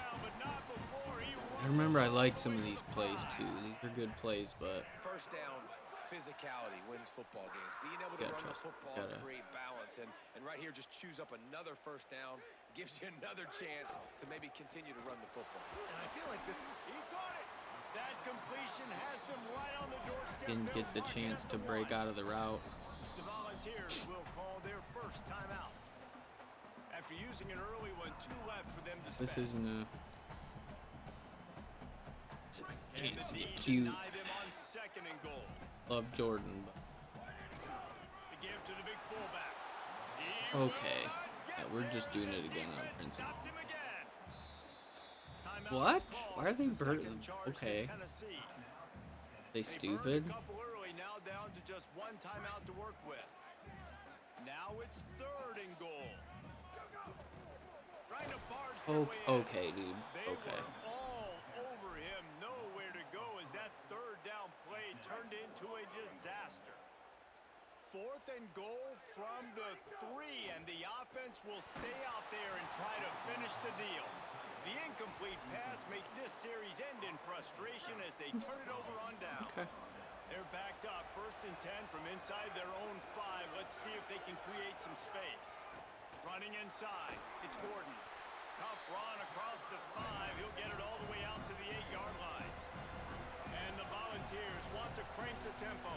I remember I like some of these plays too. These are good plays, but First down, physicality wins football games. Being able to Gotta run the trust- football gotta- and create balance. And right here, just choose up another first down. Gives you another chance to maybe continue to run the football. And I feel like this. He caught it. That completion has them right on the doorstep. didn't get the chance to break out of the route. The Volunteers will call their first timeout. After using an early one, 2 left for them to spend. This isn't a And chance the to get D cute. deny them on 2nd and goal. Love Jordan, but The give to the big fullback. He okay. will not get Yeah, we're there just as doing the it again on defense principle. stopped him again. Timeout What? is called. Why are they It's the bird- second charge for okay. Tennessee. they They burned stupid. a couple early, now down to just 1 timeout to work with. Now it's 3rd and goal. Trying to barge their way in. Okay, dude. They Okay. were all over him, nowhere to go as that 3rd down play turned into a disaster. 4th and goal from the 3, and the offense will stay out there and try to finish the deal. The incomplete pass makes this series end in frustration as they turn it over on down. Okay. They're backed up, 1st and 10 from inside their own 5. Let's see if they can create some space. Running inside, it's Gordon. Tough run across the 5. He'll get it all the way out to the 8-yard line. And the Volunteers want to crank the tempo.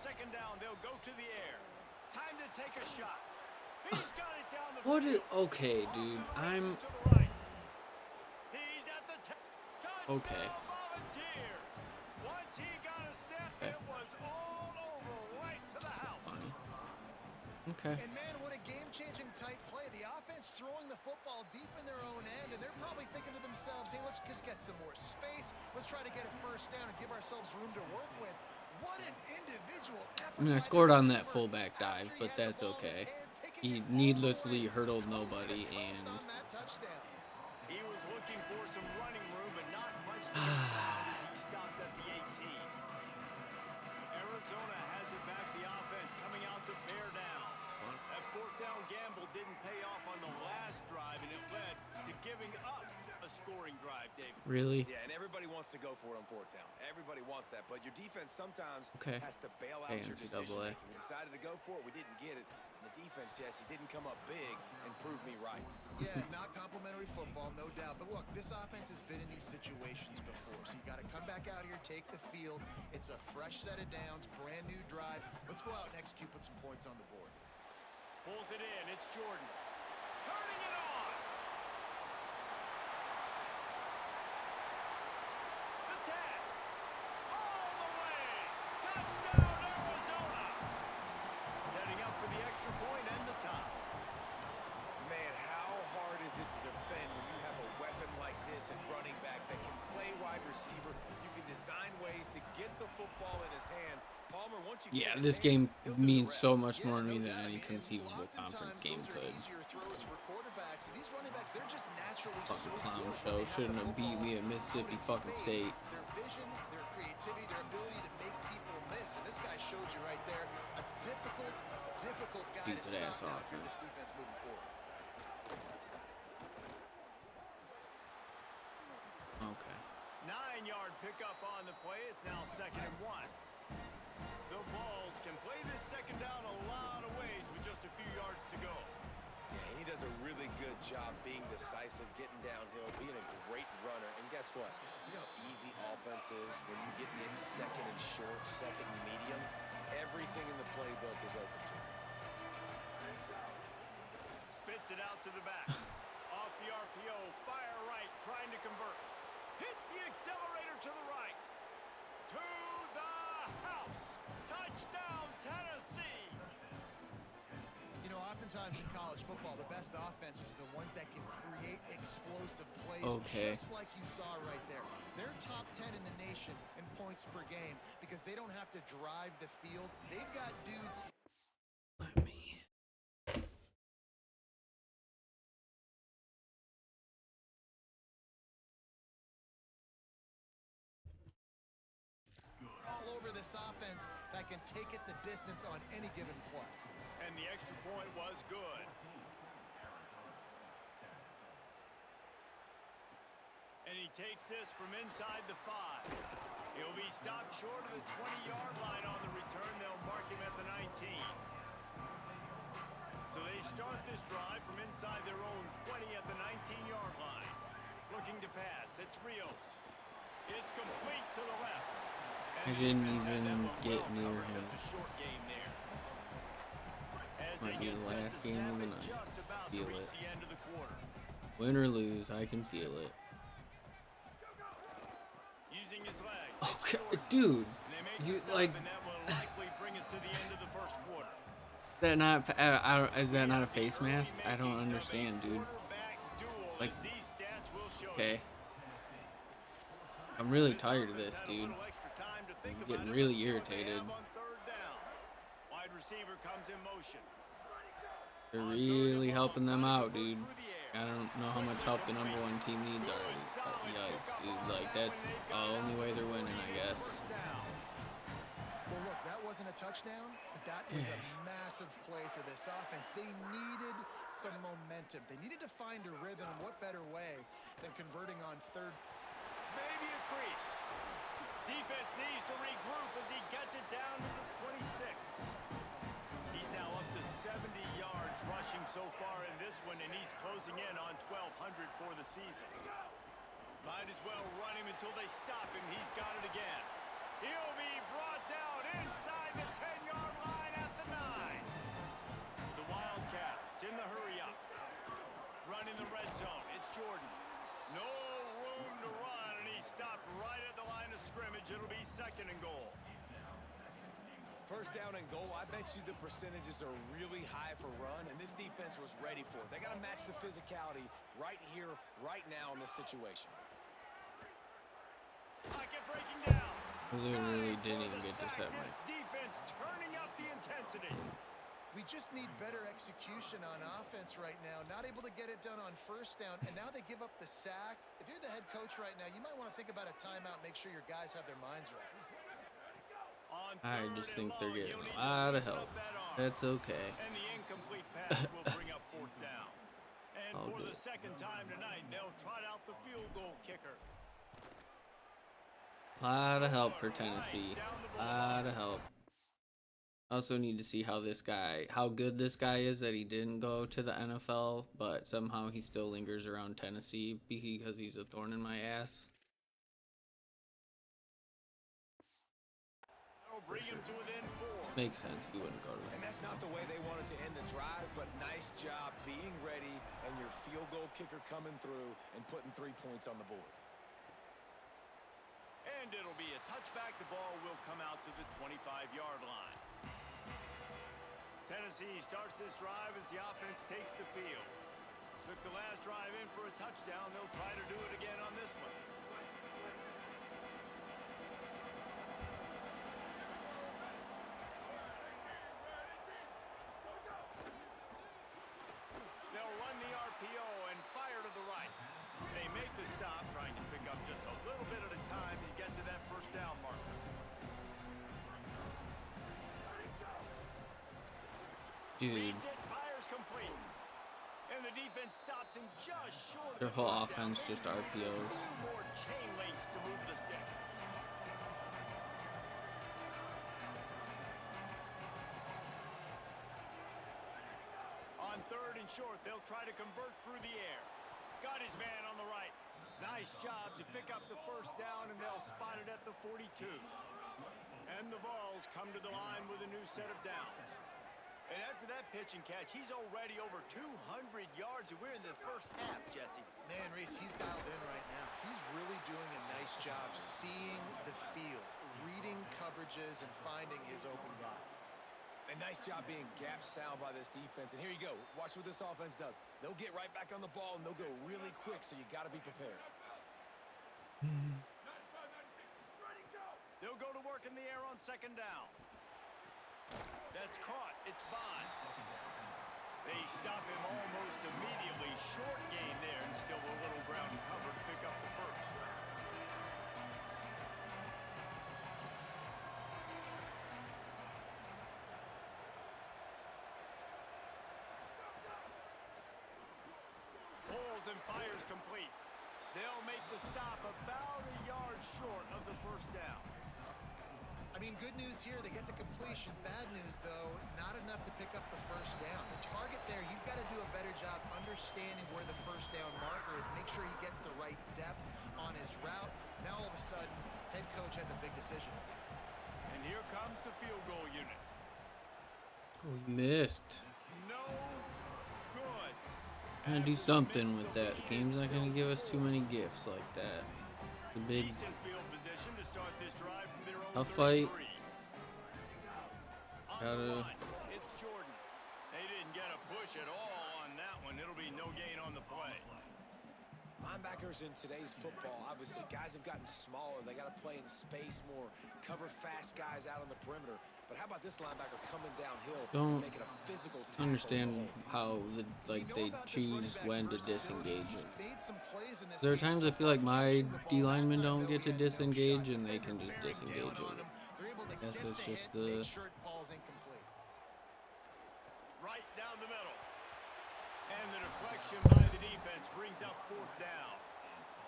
2nd down, they'll go to the air. Time to take a shot. He's got it down the What is field. okay, Off dude? to the I'm races to the right. He's at the touchdown, Okay. Volunteers. Once he got a step, Okay. it was all over right to the house. funny. Okay. And man, what a game-changing type play. The offense throwing the football deep in their own end, and they're probably thinking to themselves, hey, let's just get some more space. Let's try to get a first down and give ourselves room to work with. What an individual effort. I mean, I by the scored on that receiver fullback dive, after he but had the that's ball in his okay. hand, taking He it all the needlessly way hurdled coast to nobody, coast and on that touchdown. He was looking for some running room, but not much to get found as he stopped at the 18. Arizona has it back, the offense coming out to bear down. That 4th down gamble didn't pay off on the last drive, and it led to giving up a scoring drive, David. really. Yeah, and everybody wants to go for it on 4th down. Everybody wants that, but your defense sometimes Okay. has to bail out Hey, your NCAA. decision making. We decided to go for it. We didn't get it. And the defense, Jesse, didn't come up big and prove me right. Yeah, not complimentary football, no doubt. But look, this offense has been in these situations before, so you got to come back out here, take the field. It's a fresh set of downs, brand new drive. Let's go out and execute, put some points on the board. Pulls it in, it's Jordan. Turning it on! The 10! All the way! Touchdown, Arizona! Setting up for the extra point and the tie. Man, how hard is it to defend when you have a weapon like this at running back that can play wide receiver? You can design ways to get the football in his hand Palmer, once you Yeah, get this his hands, game he'll do the means so rest. much more to me no than doubt, any and conceivable conference oftentimes game those are could. easier throws for quarterbacks. These running backs, they're just naturally so Fucking clown good when show. they have Shouldn't the have beat football me at out Mississippi in fucking space. State. Their vision, their creativity, their ability to make people miss. And this guy showed you right there a difficult guy to Stupid ass stop now for offense. this defense moving forward. Okay. 9-yard pickup on the play. It's now 2nd and 1. The Vols can play this second down a lot of ways with just a few yards to go. Yeah, he does a really good job being decisive, getting downhill, being a great runner. And guess what? You know how easy offense is when you get it second and short, second and medium. Everything in the playbook is open to you. Spits it out to the back. Off the RPO, fire right, trying to convert. Hits the accelerator to the right. To the house. Touchdown, Tennessee. You know, oftentimes in college football, the best offenses are the ones that can create explosive plays, Okay. just like you saw right there. They're top 10 in the nation in points per game because they don't have to drive the field. They've got dudes. Let me. All over this offense that can take it the distance on any given play. And the extra point was good. And he takes this from inside the 5. He'll be stopped short of the 20-yard line on the return. They'll mark him at the 19. So they start this drive from inside their own 20 at the 19-yard line. Looking to pass. It's Rios. It's complete to the left. I didn't even get near him. Just a short game there. As Might they be get the set last to game snap of the it, night. just about to Feel reach it. the end of the quarter. Win or lose, I can feel it. Using his legs. Okay, Jordan. dude. And they make You the stop, like and that will likely bring us to the end of the first quarter. that not? I don't, is that not a face mask? I don't understand, dude. Quarterback duel, Like, as these stats will show okay. you. I'm really This tired of offense this, had a dude. little extra time to think I'm about getting it. really Let's see what they irritated. have on 3rd down. Wide receiver comes in motion. They're On 3rd and really long, helping them trying to out, convert dude. through the air. I don't know how much help the number 1 team needs already. But yikes, dude. Like, that's the only way they're winning, I guess. First down. Well, look, that wasn't a touchdown, but that was a massive play for this offense. They needed some momentum. They needed to find a rhythm. What better way than converting on 3rd? Maybe a crease. Defense needs to regroup as he gets it down to the 26. He's now up to 70 yards rushing so far in this one, and he's closing in on 1,200 for the season. Might as well run him until they stop him. He's got it again. He'll be brought down inside the 10-yard line at the 9. The Wildcats in the hurry-up. Running the red zone. It's Jordan. No room to run, and he stopped right at the line of scrimmage. It'll be 2nd and goal. First down and goal, I bet you the percentages are really high for run, and this defense was ready for it. They got to match the physicality right here, right now in this situation. Pocket breaking down. I literally didn't even get to set my. This defense turning up the intensity. We just need better execution on offense right now. Not able to get it done on 1st down, and now they give up the sack. If you're the head coach right now, you might want to think about a timeout, make sure your guys have their minds right. I just think they're getting a lot of help. That's okay. And the incomplete pass will bring up 4th down. And All for good. the 2nd time tonight, they'll trot out the field goal kicker. A lot of help for Tennessee. A lot of help. Also need to see how good this guy is that he didn't go to the NFL, but somehow he still lingers around Tennessee because he's a thorn in my ass. Bring him to within 4. Makes sense. He wouldn't go to And the that's not the way they wanted to end the drive, but nice job being ready and your field goal kicker coming through and putting 3 points on the board. And it'll be a touchback. The ball will come out to the 25-yard line. Tennessee starts this drive as the offense takes the field. Took the last drive in for a touchdown. They'll try to do it again on this one. RPO and fire to the right. They make the stop, trying to pick up just a little bit at a time to get to that first down marker. Dude, Reads it, fires complete. And the defense stops him just short of their the whole first down. offense just Maybe RPOs. a few more chain links to move the sticks. On third and short, they'll try to convert through the air. Got his man on the right. Nice job to pick up the first down, and they'll spot it at the 42. And the Vols come to the line with a new set of downs. And after that pitch and catch, he's already over 200 yards, and we're in the first half, Jesse. Man, Reese, he's dialed in right now. He's really doing a nice job seeing the field, reading coverages, and finding his open guy. A nice job being gap sound by this defense. And here you go. Watch what this offense does. They'll get right back on the ball, and they'll go really quick, so you got to be prepared. They'll go to work in the air on second down. That's caught. It's Bond. They stop him almost immediately. Short gain there, and still a little ground to cover to pick up the first. Pulls and fires complete. They'll make the stop about a yard short of the first down. I mean, good news here, they get the completion. Bad news, though, not enough to pick up the first down. The target there, he's got to do a better job understanding where the first down marker is, make sure he gets the right depth on his route. Now, all of a sudden, head coach has a big decision. And here comes the field goal unit. Oh, he missed. No good. Gonna do something with that. Game's not gonna give us too many gifts like that. The big Decent field position to start this drive from their own tough fight. 33. On Gotta- the run, it's Jordan. They didn't get a push at all on that one. It'll be no gain on the play. Linebackers in today's football, obviously, guys have gotten smaller. They got to play in space more, cover fast guys out on the perimeter. But how about this linebacker coming downhill, Don't making a physical tackle? understand how We know they about this choose running when to back's versatility. disengage He's it. made some plays in this There are game times so I feel like far my catching the ball. D That linemen time, don't though, get to he had no disengage shot. and they can Defender just bearing disengage down on it. him. They're able to Guess get it's the just hit, the make sure it falls incomplete. Right down the middle. And the deflection by the defense brings up fourth down.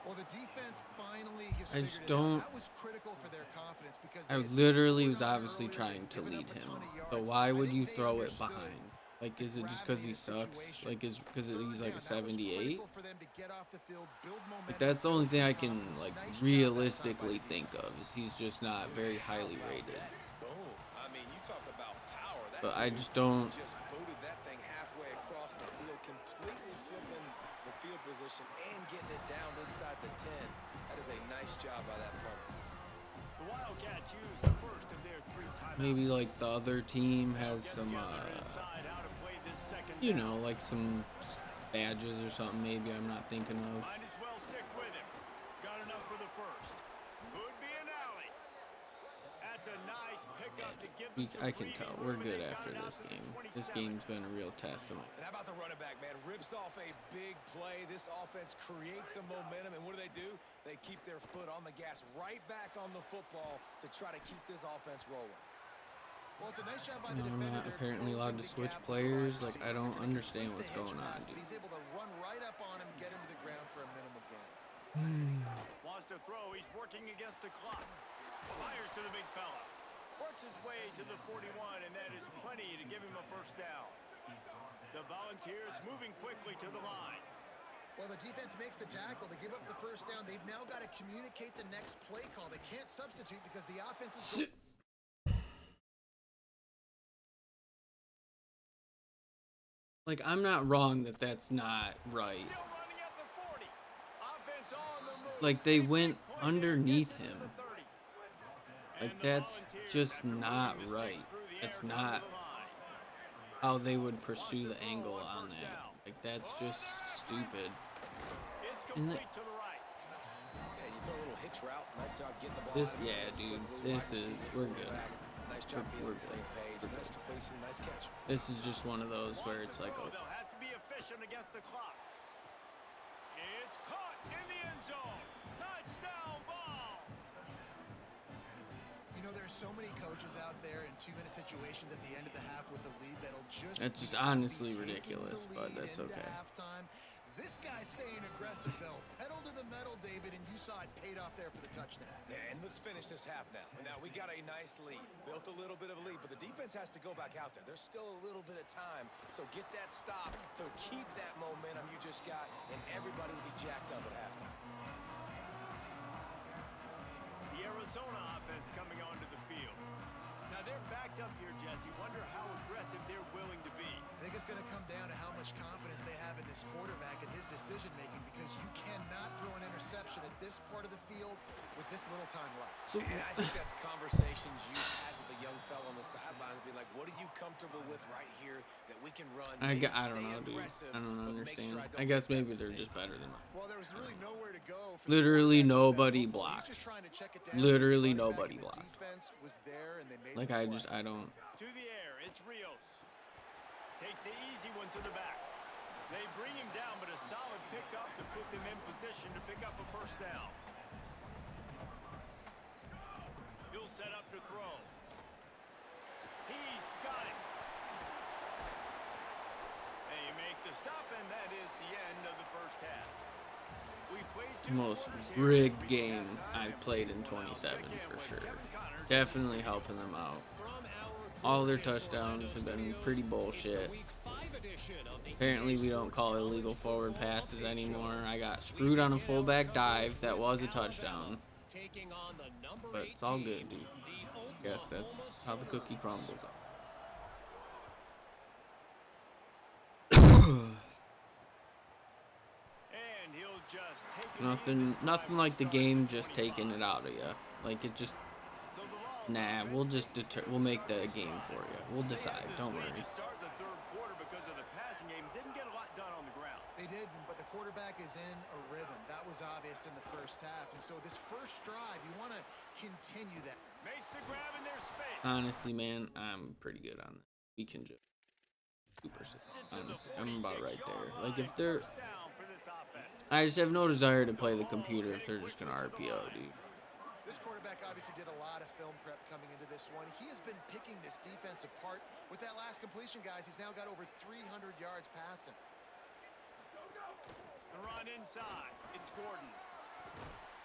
Well, the defense finally has I just figured it out. don't- That was critical for their confidence because I they had literally scored was on it obviously earlier, trying they'd to given lead up a him. ton of So yards. why I would think you they throw it understood behind? Like, the is it just gravity because of he the sucks? situation. Like, because Third he's like a down, that was 78? critical for them to get off the field, build Like, momentum, that's the only build thing some I can confidence. like Nice job that time by realistically the think defense. of. Is he's just not very highly rated. Boom. I mean, you talk about power. That But I dude just don't. just booted that thing halfway across the field, completely flipping the field position and getting it down inside the 10. That is a nice job by that punter. The Wildcats use the first of their 3 timeouts. Maybe like the other team has Get some, together and decide how to play this second you down. know, like some badges or something. Maybe I'm not thinking of. Might as well stick with him. Got enough for the first. Could be an alley. That's a nice pickup to give them some I can breathing tell room, we're and good they got after it out this to the game. This 27. game's been a real test of my. And how about the running back, man? Rips off a big play. This offense creates some momentum, and what do? They keep their foot on the gas, right back on the football to try to keep this offense rolling. Well, it's a nice job by the I'm defender. not They're apparently allowed to closing the switch gap with the wide players. Like, I receiver. don't They're gonna understand complete what's the hitch going on, pass, but dude. he's able to run right up on him, get him to the ground for a minimal gain. Wants to throw. He's working against the clock. Fires to the big fella. Works his way to the 41, and that is plenty to give him a first down. The Volunteers moving quickly to the line. Well, the defense makes the tackle. They give up the first down. They've now got to communicate the next play call. They can't substitute because the offense is... Like, I'm not wrong that that's not right. Still running at the 40. Offense on the move. Like, they Big went play there, underneath gets it to him. the 30. Like, And the that's Volunteers, just after moving not the sticks right. through the That's air, come to not the line. how they would pursue Wants the to throw angle on on first that. down. Like, that's just stupid. It's And complete to the right. And you throw a little hitch route. Nice job getting the ball. This, out of his yeah, hands dude. quickly. This Wide is, receiver, we're good. quarterback. Nice job being We're on the same good. page. Nice completion, nice catch. This is just one of those where it's like, Wants to oh, throw. They'll have to be efficient against the clock. It's caught in the end zone. Touchdown ball. You know, there's so many coaches out there in 2-minute situations at the end of the half with the lead that'll just That's just be honestly taking ridiculous, the but lead that's into okay. halftime. This guy's staying aggressive, though. Pedal to the metal, David, and you saw it paid off there for the touchdown. And let's finish this half now. Now, we got a nice lead. Built a little bit of a lead, but the defense has to go back out there. There's still a little bit of time, so get that stop to keep that momentum you just got, and everybody will be jacked up at halftime. The Arizona offense coming onto the field. Now they're backed up here, Jesse. Wonder how aggressive they're willing to be. I think it's going to come down to how much confidence they have in this quarterback and his decision-making, because you cannot throw an interception at this part of the field with this little time left. So And I think that's conversations you've had with a young fella on the sidelines, be like, what are you comfortable with right here that we can run? I Maybe don't stay know, dude. aggressive, I don't but make understand. sure don't I guess make that maybe they're mistake. just better than us. Well, there was really nowhere to go. For Literally the nobody football. He's blocked. just trying to check it down. Literally Running back, nobody and the blocked. defense was there, and they made Like the I play. don't. To the air, it's Rios. Takes the easy one to the back. They bring him down, but a solid pickup to put them in position to pick up a first down. He'll set up to throw. He's got it. They make the stop, and that is the end of the first half. We played two Most quarters here. rigged We game have time I've and played in we'll now 27 check in for with sure. Kevin Connors. Definitely helping them out. All their touchdowns have been pretty bullshit. Apparently we don't call illegal forward passes anymore. I got screwed on a fullback dive that was a touchdown. But it's all good, dude. Guess that's how the cookie crumbles. And he'll just take it Nothing like the game just taking it out of you. Like it just, So the ball nah. We'll make the game for you. We'll decide. Don't worry. Start the third quarter because of the passing game. Didn't get a lot done on the ground. They did, but the quarterback is in a rhythm. That was obvious in the first half. And so this first drive, you want to continue that. Makes the grab in their space. Honestly, man, I'm pretty good on this. We can just super. Honestly, I'm about right there. Like if they're, First down for this offense. I just have no desire to play the computer if they're just gonna RPO, dude. This quarterback obviously did a lot of film prep coming into this one. He has been picking this defense apart. With that last completion, guys, he's now got over 300 yards passing. The run inside. It's Gordon.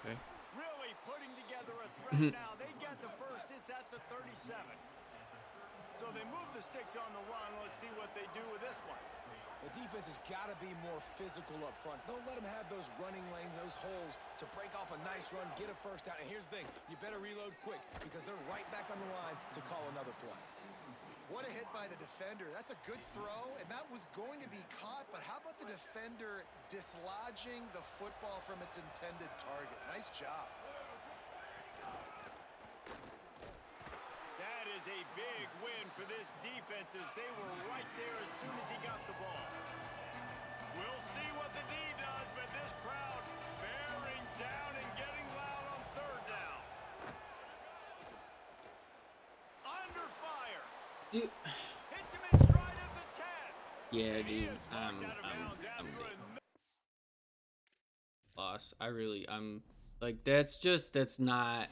Okay. Really putting together a threat now. They get the first. It's at the 37. So they move the sticks on the run. Let's see what they do with this one. The defense has got to be more physical up front. Don't let them have those running lanes, those holes to break off a nice run, get a first down. And here's the thing, you better reload quick because they're right back on the line to call another play. What a hit by the defender. That's a good throw, and that was going to be caught. But how about the defender dislodging the football from its intended target? Nice job. That is a big win for this defense as they were right there as soon as he got the ball. We'll see what the D does, but this crowd bearing down and getting loud on third down. Under fire. Dude. Hits him in stride at the 10. Yeah, And he dude. is marked out of bounds I'm after good. a Loss. I'm like that's not.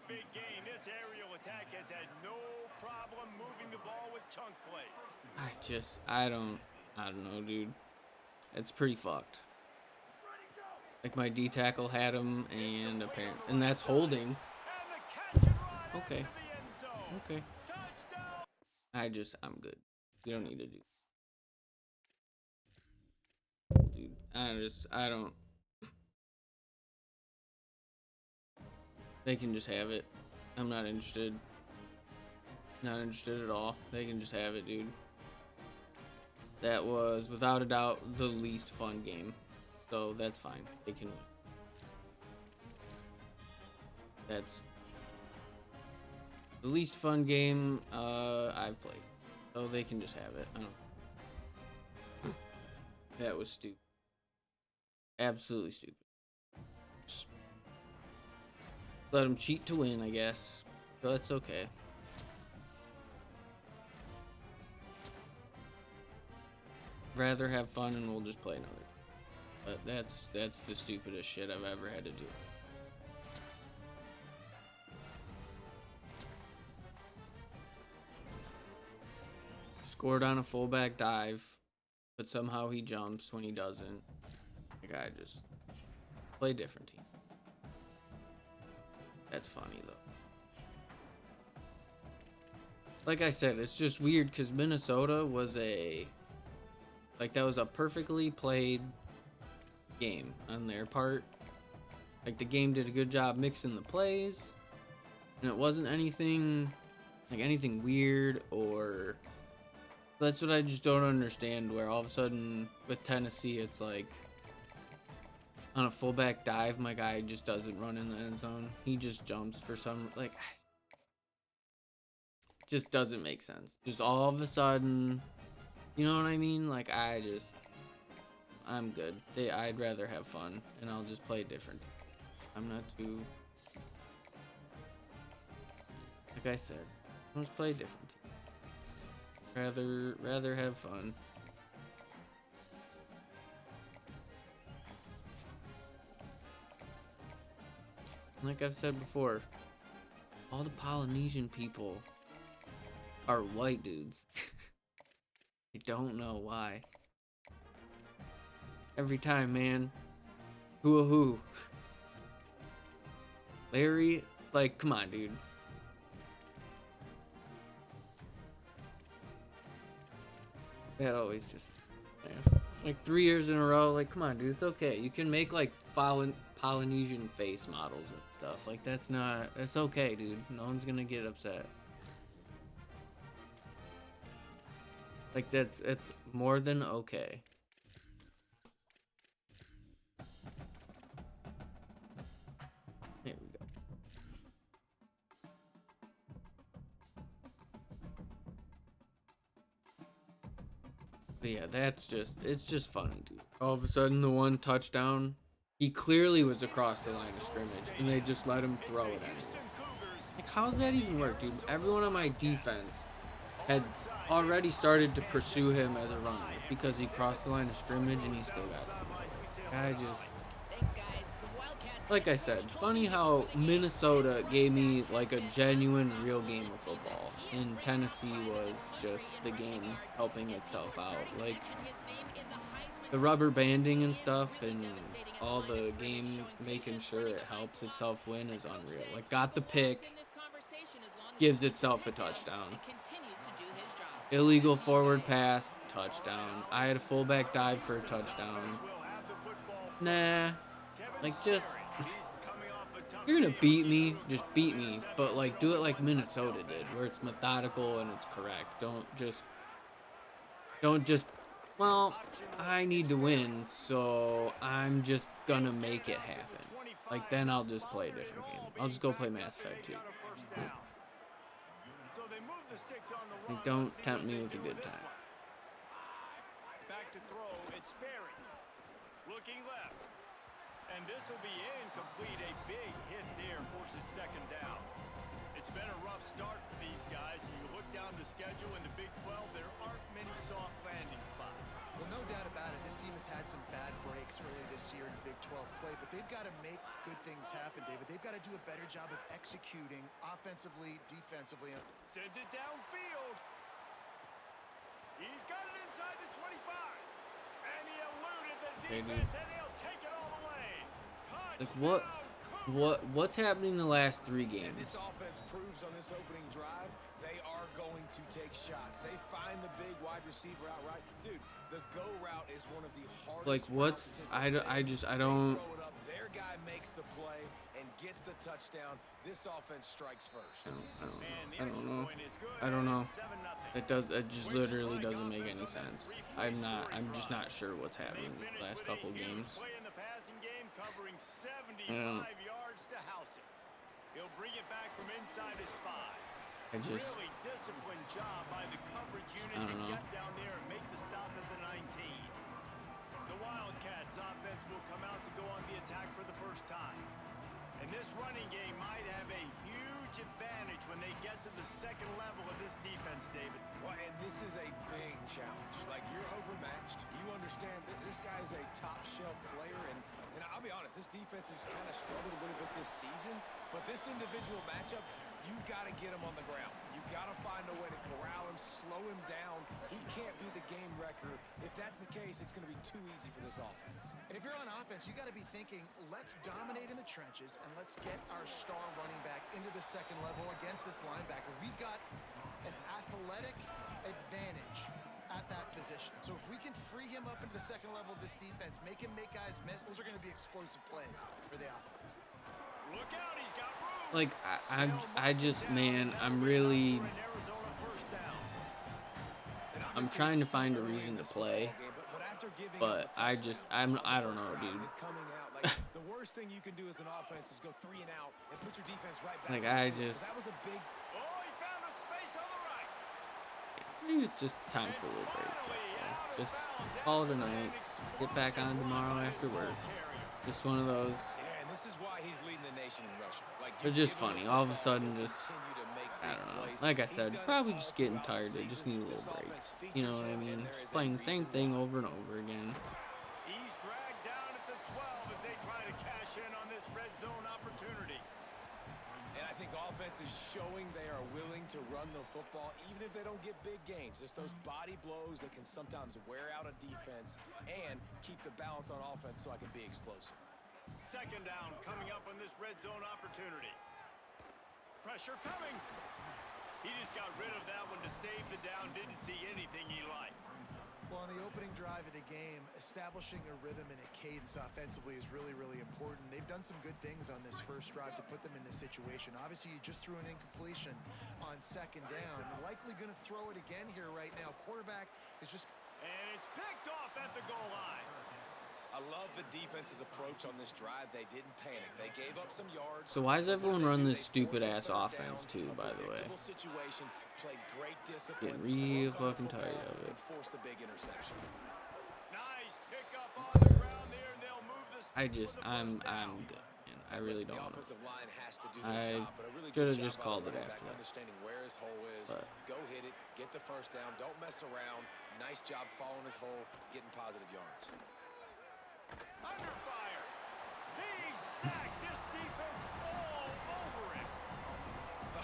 big game. This aerial attack has had no problem moving the ball with chunk plays. I don't know, dude. It's pretty fucked. Like my D tackle had him, and that's holding. And the catch and run Okay. into the end zone. Okay. Touchdown. I'm good. You don't need to do. Dude, I don't. They can just have it. I'm not interested. Not interested at all. They can just have it, dude. That was, without a doubt, the least fun game. So that's fine. They can win. That's the least fun game I've played. So they can just have it. I don't. That was stupid. Absolutely stupid. Just let them cheat to win, I guess. But that's okay. Rather have fun and we'll just play another. But that's the stupidest shit I've ever had to do. Scored on a fullback dive, but somehow he jumps when he doesn't. Like, I just play different team. That's funny though. Like I said, it's just weird because Minnesota was that was a perfectly played game on their part. Like, the game did a good job mixing the plays, and it wasn't anything weird, or that's what I just don't understand, where all of a sudden with Tennessee it's like on a fullback dive my guy just doesn't run in the end zone. He just jumps for some, like, just doesn't make sense. Just all of a sudden, you know what I mean? Like, I'm good. I'd rather have fun, and I'll just play different. I'm not too, like I said, I'll just play different. Rather have fun. Like I've said before, all the Polynesian people are white dudes. I don't know why. Every time, man. Who? Larry, like, come on, dude. That always just, yeah. Like 3 years in a row, like, come on, dude, it's okay. You can make like Polynesian face models and stuff. Like, that's okay, dude. No one's gonna get upset. Like, it's more than okay. There we go. But yeah, it's just funny, dude. All of a sudden, the one touchdown, he clearly was across the line of scrimmage, and they just let him throw it anyway. Like, how's that even work, dude? Everyone on my defense had already started to pursue him as a runner because he crossed the line of scrimmage and he still got it. Like I said, funny how Minnesota gave me like a genuine real game of football, and Tennessee was just the game helping itself out. Like, the rubber banding and stuff and all the game making sure it helps itself win is unreal. Like, got the pick, gives itself a touchdown. Illegal forward pass, touchdown. I had a fullback dive for a touchdown. Nah. Like, just, you're gonna beat me, just beat me. But, like, do it like Minnesota did, where it's methodical and it's correct. Don't just, well, I need to win, so I'm just gonna make it happen. Like, then I'll just play a different game. I'll just go play Mass Effect 2. Like, don't tempt me with a good time. Back to throw, it's Sperry. Looking left. And this will be incomplete. A big hit there forces second down. It's been a rough start for these guys. And you look down the schedule in the Big 12, there aren't many soft landing spots. Well, no doubt about it. This team has had some bad breaks early this year in Big 12 play, but they've got to make good things happen, David. They've got to do a better job of executing offensively, defensively. Sends it downfield. He's got it inside the 25. And he eluded the defense, and he'll take it all the way. Like, what's happening the last 3 games? And this offense proves on this opening drive, they are going to take shots. They find the big wide receiver out right. Dude, the go route is one of the hardest. Like, what's, I don't. Throw it up, their guy makes the play and gets the touchdown. This offense strikes first. I don't know. It just literally doesn't make any sense. I'm just not sure what's happening the last couple games. Covering 75 yards to house it. He'll bring it back from inside his 5. Really disciplined job by the coverage unit to get down there and make the stop at the 19. The Wildcats offense will come out to go on the attack for the first time. And this running game might have a huge advantage when they get to the second level of this defense, David. Well, and this is a big challenge. Like, you're overmatched. You you understand that this guy is a top-shelf player, and I'll be honest, this defense has kind of struggled a little bit this season, but this individual matchup, you got to get him on the ground. You got to find a way to corral him, slow him down. He can't be the game wrecker. If that's the case, it's going to be too easy for this offense. And if you're on offense, you got to be thinking, let's dominate in the trenches and let's get our star running back into the second level against this linebacker. We've got an athletic advantage at that position. So if we can free him up into the second level of this defense, make him make guys miss, those are going to be explosive plays for the offense. Look out, he's got room. Like, I just, man, I'm really, I'm trying to find a reason to play, but I don't know, dude. The worst thing you can do as an offense is go 3 and out and put your defense right back. Like, I just, Oh, he found a space on the right. maybe it's just time for a little break. Just call it a night. Get back on tomorrow after work. Just one of those. Yeah, and this is why he's leading the nation in rushing. Like, They're just funny. All of a sudden, just, I don't know. Like I said, probably just getting tired. They just need a little break. You know what I mean? Just playing the same thing over and over again. He's dragged down at the 12 as they try to cash in on this red zone opportunity. And I think offense is showing they are willing to run the football, even if they don't get big gains. Just those body blows that can sometimes wear out a defense and keep the balance on offense so I can be explosive. Second down coming up on this red zone opportunity. Pressure coming. He just got rid of that one to save the down. Didn't see anything he liked. Well, on the opening drive of the game, establishing a rhythm and a cadence offensively is really, really important. They've done some good things on this first drive to put them in this situation. Obviously, you just threw an incompletion on second down. Likely going to throw it again here right now. Quarterback is just... And it's picked off at the goal line. I love the defense's approach on this drive. They didn't panic. They gave up some yards. So why does everyone run this stupid-ass offense, too, by the way? Situation, played great discipline. Getting real fucking tired of it. Forced the big interception. Nice pick up on the ground there, and they'll move this. I'm good. And I really don't The know. offensive line has to do I their job, but a really should good have just job called by it running after back, that. understanding where his hole is. But Go hit it, get the first down, don't mess around. Nice job following his hole, getting positive yards. Under fire. He's sacked. This defense all over him.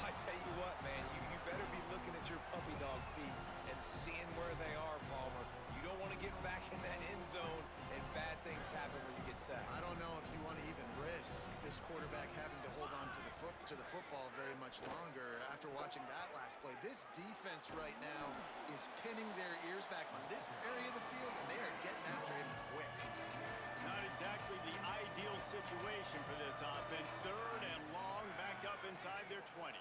I tell you what, man, you better be looking at your puppy dog feet and seeing where they are, Palmer. You don't want to get back in that end zone and bad things happen when you get sacked. I don't know if you want to even risk this quarterback having to hold on for to the football very much longer after watching that last play. This defense right now is pinning their ears back on this area of the field, and they are getting after him quick. Not exactly the ideal situation for this offense. Third and long, back up inside their 20.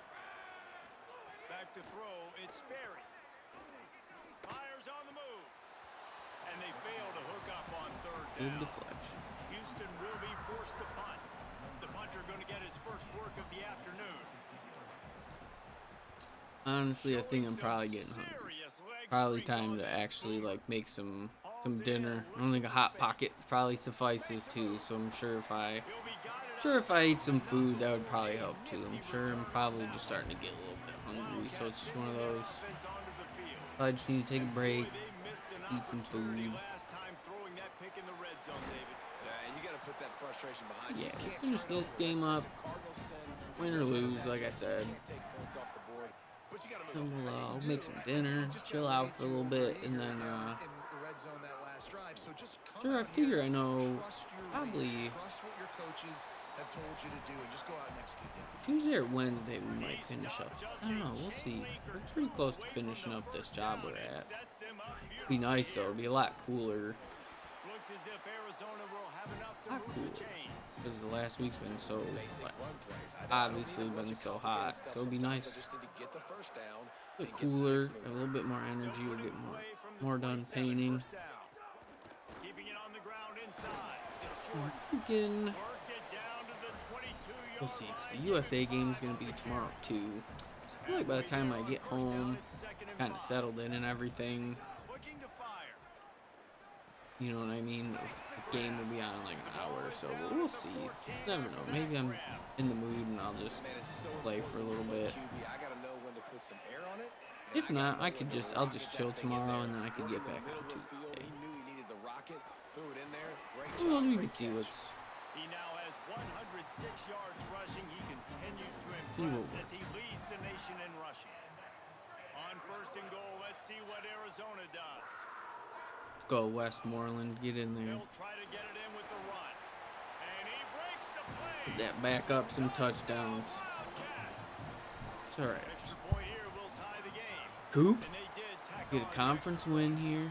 Back to throw, it's Sperry. Myers on the move. And they fail to hook up on third good down. deflection. Houston will be forced to punt. The punter going to get his first work of the afternoon. Honestly, I think I'm probably getting hungry. Probably time to actually like make some dinner. I don't think a hot pocket probably suffices too. So I'm sure if I eat some food, that would probably help too. I'm sure I'm probably just starting to get a little bit hungry. So it's just one of those. I just need to take a break, eat some food. And you got to put that frustration behind you. Yeah, You can't finish turn this over. game It's up, a Cardinals sin. win or lose, like I said. Can't take points off the board, but you got to Then move on. I'll make some dinner, chill out for a little bit, and then in the red zone that last drive. So just come sure, I out figure here, I know trust your probably reads, trust what your coaches have told you to do, and just go out and execute them. Tuesday or Wednesday we might finish up. I don't know, we'll see. We're pretty close to finishing up this job we're at. Be nice though, it'd be a lot cooler. Looks as if Arizona will have enough to Not move cool, the chains. because the last week's been so, Basic like, run plays. obviously I don't need been a bunch so of hot, complicated stuff. so it'd be Sometimes nice. I just need to get the first down A and bit get the cooler, sticks have a moving. little bit more energy, we'll get Play from the more done 27, painting. first down. Keeping it on the ground inside. It's I'm Jordan. thinking, Worked it down to the 22-yard we'll see, because the line. USA game's going to be tomorrow too. So I feel like by the time I get home, kind of settled in and everything, Looking to fire. you know what I mean? The game will be on in like an hour or so, but we'll see. Never know. Maybe I'm in the mood and I'll just Man, it's so play for a little bit. QB. I got to know when to put some air on it. If not, I'll just chill tomorrow and then I could get back on Tuesday. He knew he needed the Threw it in there. Great Well, job. we Great can see catch. what's. He now has 106 yards rushing. He continues to See what impress as he leads the nation in rushing. On first and goal, let's see what Arizona does. Let's go, Westmoreland. Get in there. They'll try to get it in with the run. And he breaks the play. Get that back up some touchdowns. Wildcats. It's all right. Extra point here will tie the game. Coop, And they did tack get on a the conference extra win here.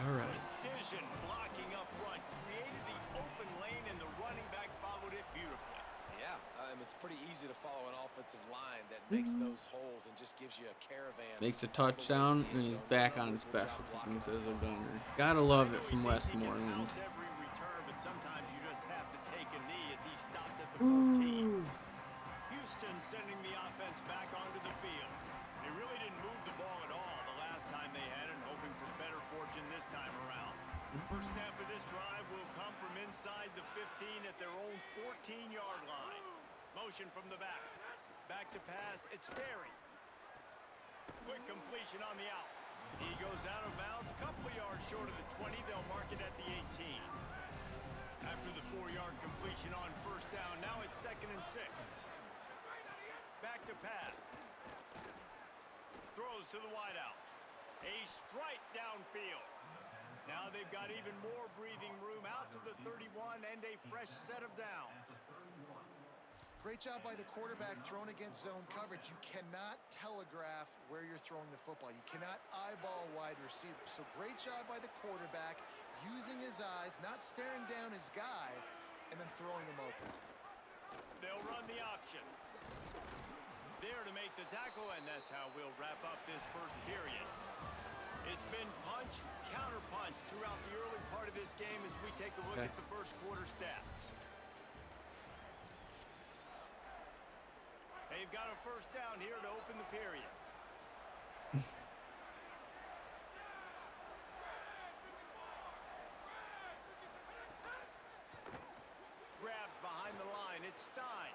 All right. precision blocking up front created the open lane, and the running back followed it beautifully. Yeah, it's pretty easy to follow an offensive line that makes those holes and just gives you a caravan. Makes a touchdown, and he's back on special teams as a gunner. Gotta love it from Westmoreland. Every return, but sometimes you just have to take a knee as he stopped at the 14. Houston sending the offense back onto the field. They really didn't move the ball at all the last time they had it, hoping for better fortune this time around. First snap of this drive will come from inside the 15 at their own 14-yard line. Motion from the back. Back to pass. It's Sperry. Quick completion on the out. He goes out of bounds. Couple of yards short of the 20. They'll mark it at the 18. After the 4-yard completion on first down, now it's 2nd and 6. Back to pass. Throws to the wideout. A strike downfield. Now they've got even more breathing room out to the 31 and a fresh set of downs. Great job by the quarterback thrown against zone coverage. You cannot telegraph where you're throwing the football. You cannot eyeball wide receivers. So great job by the quarterback using his eyes, not staring down his guy, and then throwing him open. They'll run the option. There to make the tackle, and that's how we'll wrap up this first period. It's been punch, counter punch throughout the early part of this game as we take a look at the first quarter stats. They've got a first down here to open the period. Grabbed behind the line. It's Stein.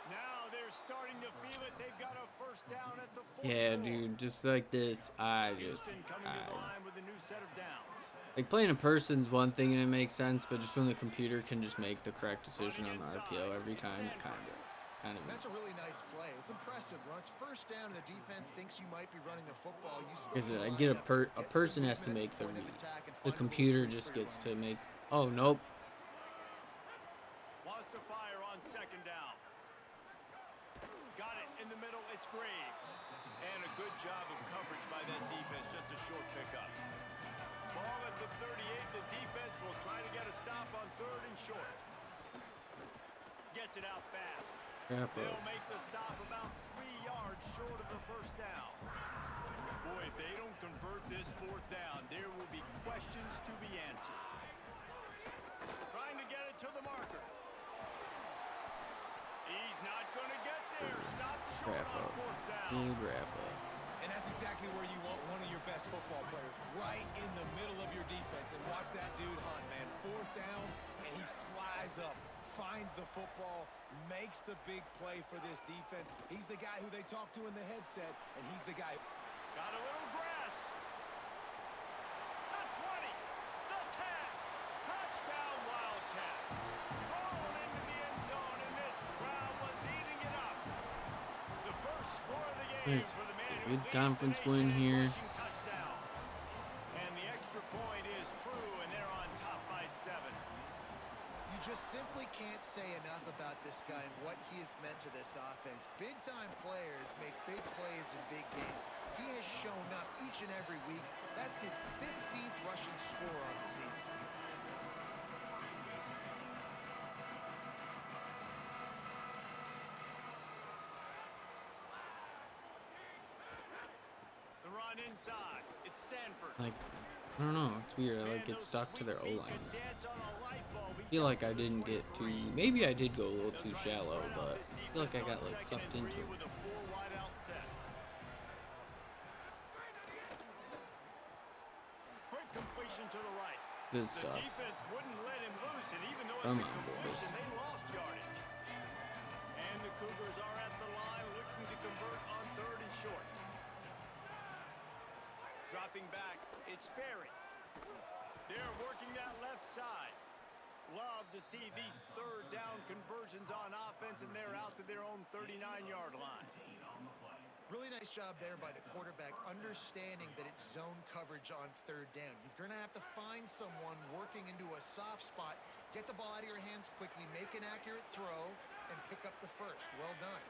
Now they're starting to feel it. They've got a first down at the 4. Yeah, dude, just like this, Houston coming to the line with a new set of downs. like playing in person's one thing and it makes sense, but just when the computer can just make the correct decision on the RPO every time, it kind of. That's a really nice play. It's impressive. When it's first down and the defense thinks you might be running the football, you still Is it? I line get up, a get person some has to movement make the at point of read. attack and The find a computer little just space gets for to your make. Oh nope. Wants to fire on second down. Got it in the middle. It's Graves. And a good job of coverage by that defense. Just a short pickup. Ball at the 38. The defense will try to get a stop on 3rd and short. Gets it out fast. They'll make the stop about 3 yards short of the first down. Boy, if they don't convert this 4th down, there will be questions to be answered. Trying to get it to the marker. He's not going to get there. Stop short on 4th down. Big wrap up. And that's exactly where you want one of your best football players, right in the middle of your defense. And watch that dude hunt, man. 4th down, and he flies up, finds the football, makes the big play for this defense. He's the guy who they talk to in the headset, and he's the guy. Got a little grass. The 20. The 10. Touchdown Wildcats. Rolling into the end zone, and this crowd was eating it up. The first score of the game Nice. for the man who Good leads conference the nation win in here. rushing touchdowns. And the extra point is true, and they're on top by 7. You just simply can't say enough about this guy and what he has meant to this offense. Big-time players make big plays in big games. He has shown up each and every week. That's his 15th rushing score on the season. The run inside. It's Sanford. Like, I don't know. It's weird. I like get stuck to their O line. I feel like I didn't get too. Maybe I did go a little too shallow, but I feel like I got like sucked into it. Quick completion to the right. Good The stuff. defense wouldn't let him loose, and even though Come it's a on, completion, boys. they lost yardage. And the Cougars are at the line looking to convert on 3rd and short. Dropping back, it's Sperry. They're working that left side. Love to see these third down conversions on offense, and they're out to their own 39-yard line. Really nice job there by the quarterback, understanding that it's zone coverage on third down. You're going to have to find someone working into a soft spot, get the ball out of your hands quickly, make an accurate throw, and pick up the first. Well done.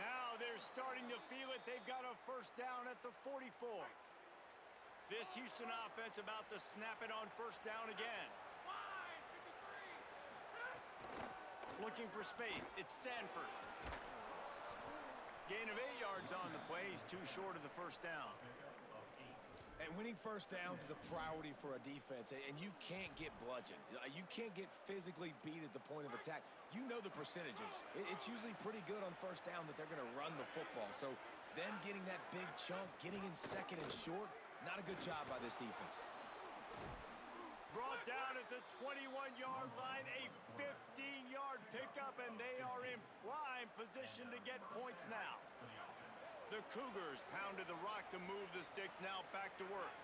Now they're starting to feel it. They've got a first down at the 44. This Houston offense about to snap it on first down again. Looking for space. It's Sanford. Gain of 8 yards on the play. He's too short of the first down. And winning first downs is a priority for a defense, and you can't get bludgeoned. You can't get physically beat at the point of attack. You know the percentages. It's usually pretty good on first down that they're going to run the football. So them getting that big chunk, getting in second and short, not a good job by this defense. Brought down at the 21-yard line, a 15-yard pickup, and they are in prime position to get points now. The Cougars pounded the rock to move the sticks, now back to work.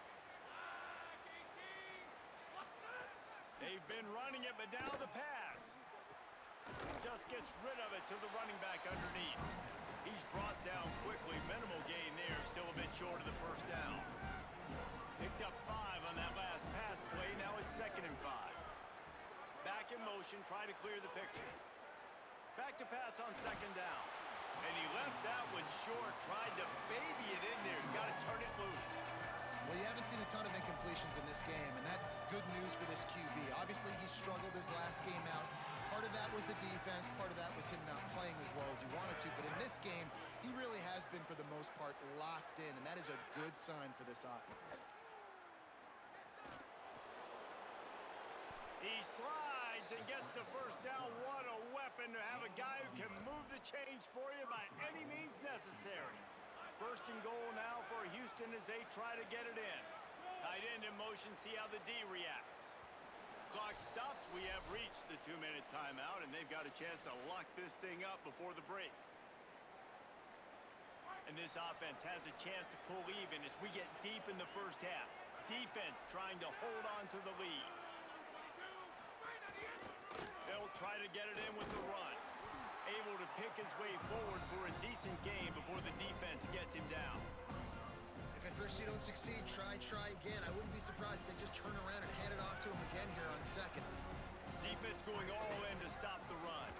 They've been running it, but now the pass. Just gets rid of it to the running back underneath. He's brought down quickly. Minimal gain there, still a bit short of the first down. Picked up 5 on that last pass play. Now it's 2nd and 5. Back in motion, trying to clear the picture. Back to pass on 2nd down. And he left that one short, tried to baby it in there. He's got to turn it loose. Well, you haven't seen a ton of incompletions in this game, and that's good news for this QB. Obviously, he struggled his last game out. Part of that was the defense. Part of that was him not playing as well as he wanted to. But in this game, he really has been, for the most part, locked in, and that is a good sign for this offense. He slides and gets the first down. What a weapon to have a guy who can move the chains for you by any means necessary. 1st and goal now for Houston as they try to get it in. Tight end in motion, see how the D reacts. Clock stops. We have reached the 2-minute timeout, and they've got a chance to lock this thing up before the break. And this offense has a chance to pull even as we get deep in the first half. Defense trying to hold on to the lead. They'll try to get it in with the run. Able to pick his way forward for a decent game before the defense gets him down. If at first you don't succeed, try again. I wouldn't be surprised if they just turn around and hand it off to him again here on 2nd. Defense going all in to stop the run.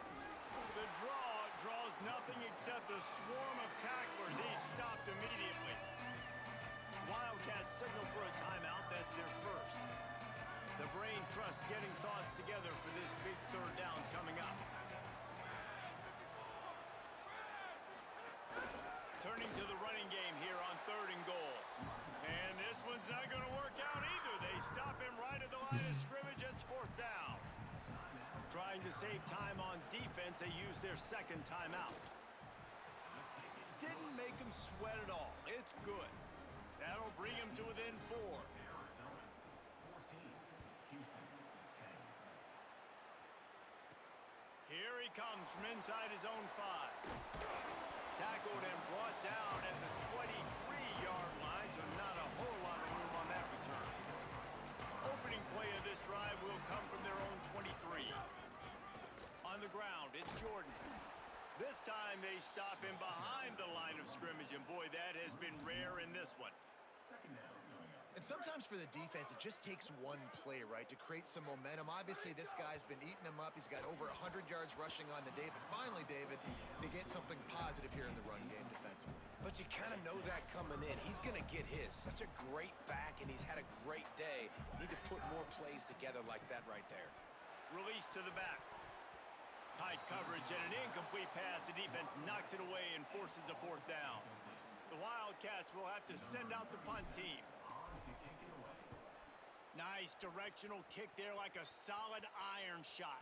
The draw draws nothing except a swarm of tacklers. He's stopped immediately. Wildcats signal for a timeout. That's their first. The brain trust getting thoughts together for this big 3rd down coming up. Turning to the running game here on 3rd and goal. And this one's not going to work out either. They stop him right at the line of scrimmage. It's 4th down. Trying to save time on defense, they use their 2nd timeout. Didn't make him sweat at all. It's good. That'll bring him to within 4. Here he comes from inside his own 5. Tackled and brought down at the 23-yard line, so not a whole lot of room on that return. Opening play of this drive will come from their own 23. On the ground, it's Jordan. This time they stop him behind the line of scrimmage, and boy, that has been rare in this one. And sometimes for the defense, it just takes one play, right, to create some momentum. Obviously, this guy's been eating them up. He's got over 100 yards rushing on the day. But finally, David, they get something positive here in the run game defensively. But you kind of know that coming in. He's going to get his. Such a great back, and he's had a great day. Need to put more plays together like that right there. Release to the back. Tight coverage and an incomplete pass. The defense knocks it away and forces a 4th down. The Wildcats will have to send out the punt team. Nice directional kick there, like a solid iron shot.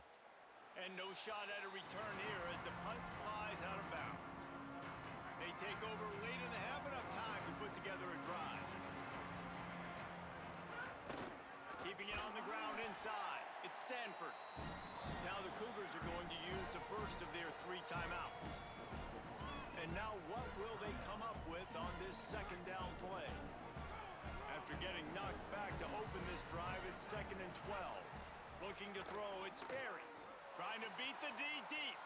And no shot at a return here as the punt flies out of bounds. They take over late in the half, enough time to put together a drive. Keeping it on the ground inside. It's Sanford. Now the Cougars are going to use the first of their 3 timeouts. And And now what will they come up with on this second down play? After getting knocked back to open this drive, it's 2nd and 12. Looking to throw, it's Sperry. Trying to beat the D deep.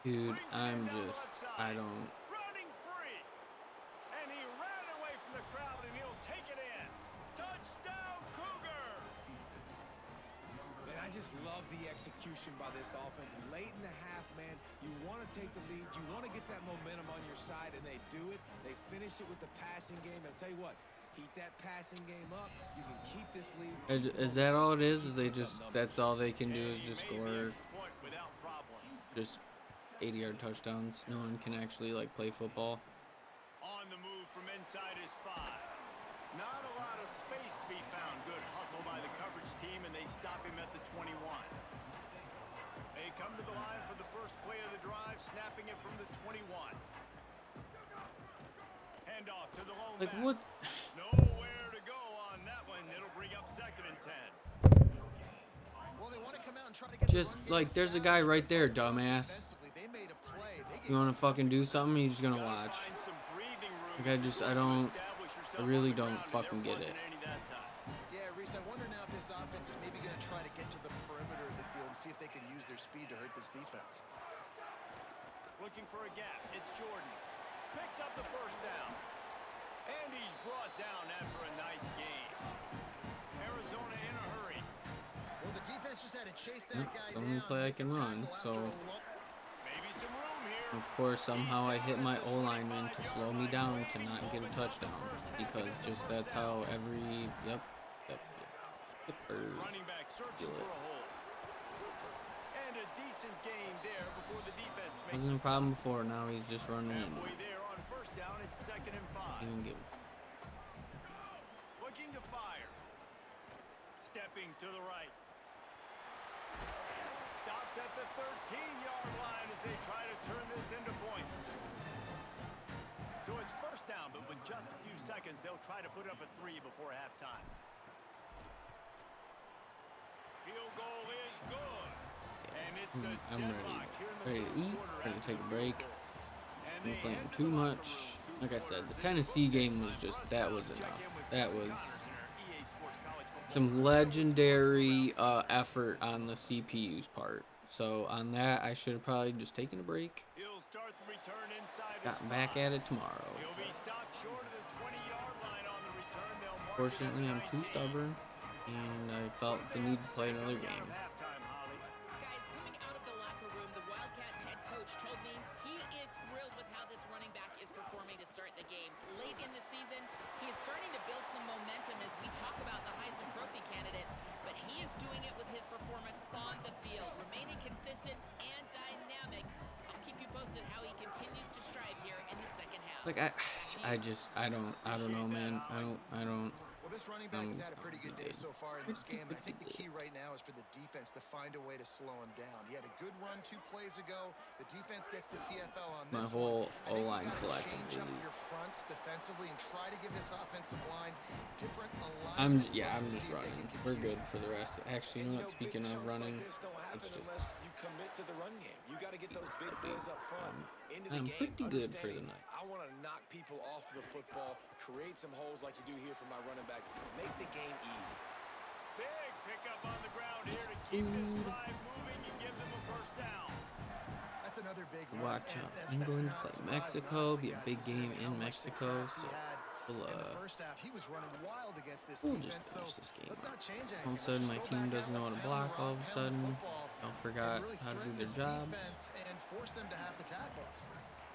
Dude, I don't. Running free. And he ran away from the crowd, and he'll take it in. Touchdown, Cougar! Man, I just love the execution by this offense. Late in the half, man, you want to take the lead. You want to get that momentum on your side, and they do it. They finish it with the passing game. And I'll tell you what, heat that passing game up. You can keep this lead. Is that all it is? That's all they can do is just score just 80-yard touchdowns. No one can actually like play football. On the move from inside his 5. Not a lot of space to be found. Good hustle by the coverage team, and they stop him at the 21. They come to the line for the first play of the drive, snapping it from the 21. Handoff to the lone Like back. what? Nowhere to go on that one. It'll bring up 2nd and 10. Well, they want to come out and try to get Just like there's a guy right there, dumbass. They made a play. You want to fucking do something? You're just gonna watch. Like I really don't fucking get it. Yeah, Reese, I wonder now if this offense is maybe going to try to get to the perimeter of the field and see if they can use their speed to hurt this defense. Looking for a gap. It's Jordan. Picks up the first down. And he's brought down after a nice game. Arizona in a hurry. Well, the defense just had to chase that guy It's the only down. play I can run, so Maybe some room here. of course somehow I hit my O-lineman to slow me down to not get a touchdown because just that's how every yep. Running back searching for a hole. And a decent gain there before the defense makes Wasn't a problem before, now he's just running into halfway me. there on first down. It's 2nd and 5. Even give. Looking to fire. Stepping to the right. Stopped at the 13-yard line as they try to turn this into points. So it's first down, but with just a few seconds, they'll try to put up a 3 before halftime. Field goal is good. And it's a I'm deadlock here in the ready to third eat, quarter ready to take a after break. And I'm they playing head to too the line much. for Like I two said, the quarters. Tennessee game was just, that was Check enough. in with That Coach was Johnson, our EA Sports College Football some Show. legendary effort on the CPU's part. So on that, I should have probably just taken a break. He'll start the return inside his Gotten back spot. at it tomorrow. He'll be stopped short of the 20-yard line on the return. They'll mark it Fortunately, at I'm too 19. stubborn, and I felt the need to play another game. Halftime, Holly. Guys, coming out of the locker room, the Wildcats head coach told me he is thrilled with how this running back is performing to start the game. Late in the season, he is starting to build some momentum as we talk about the Heisman Trophy candidates, but he is doing it with his performance on the field, remaining consistent and dynamic. I'll keep you posted how he continues to strive here in the second half. Like I don't know, man. I don't. Well, this running back has had a pretty good day so far in this game, and I think the key right now is for the defense to find a way to slow him down. He had a good run 2 plays ago. The defense gets the TFL on My this whole one. I think you O-line gotta collectively. change up your fronts defensively and try to give this offensive line different alignment. I'm to just see if they running. can We're confuse good him. for the rest. Actually, you know what? Speaking of running, This don't happen it's just unless you commit to the run game. You got to get those big dude, plays up front. Into the I'm game, pretty good for the understanding night. I want to knock people off the football, create some holes like you do here for my running back, make the game easy. Big pickup on the ground here It's to keep this food. drive moving and give them a first down. That's another big run, Watch and out. that's I'm going to not play surprising, Mexico. honestly, Be a guys, big game considering how in much Mexico. success he So had we'll in the first half. He was running wild against this we'll defense, just finish this game let's not up. change anything. All of a sudden, my Let's just team go back doesn't out, know how let's to pound the block. All of rock, a pound the sudden, football, I and forgot really how to do threaten their this jobs. defense and force them to have to tackle us.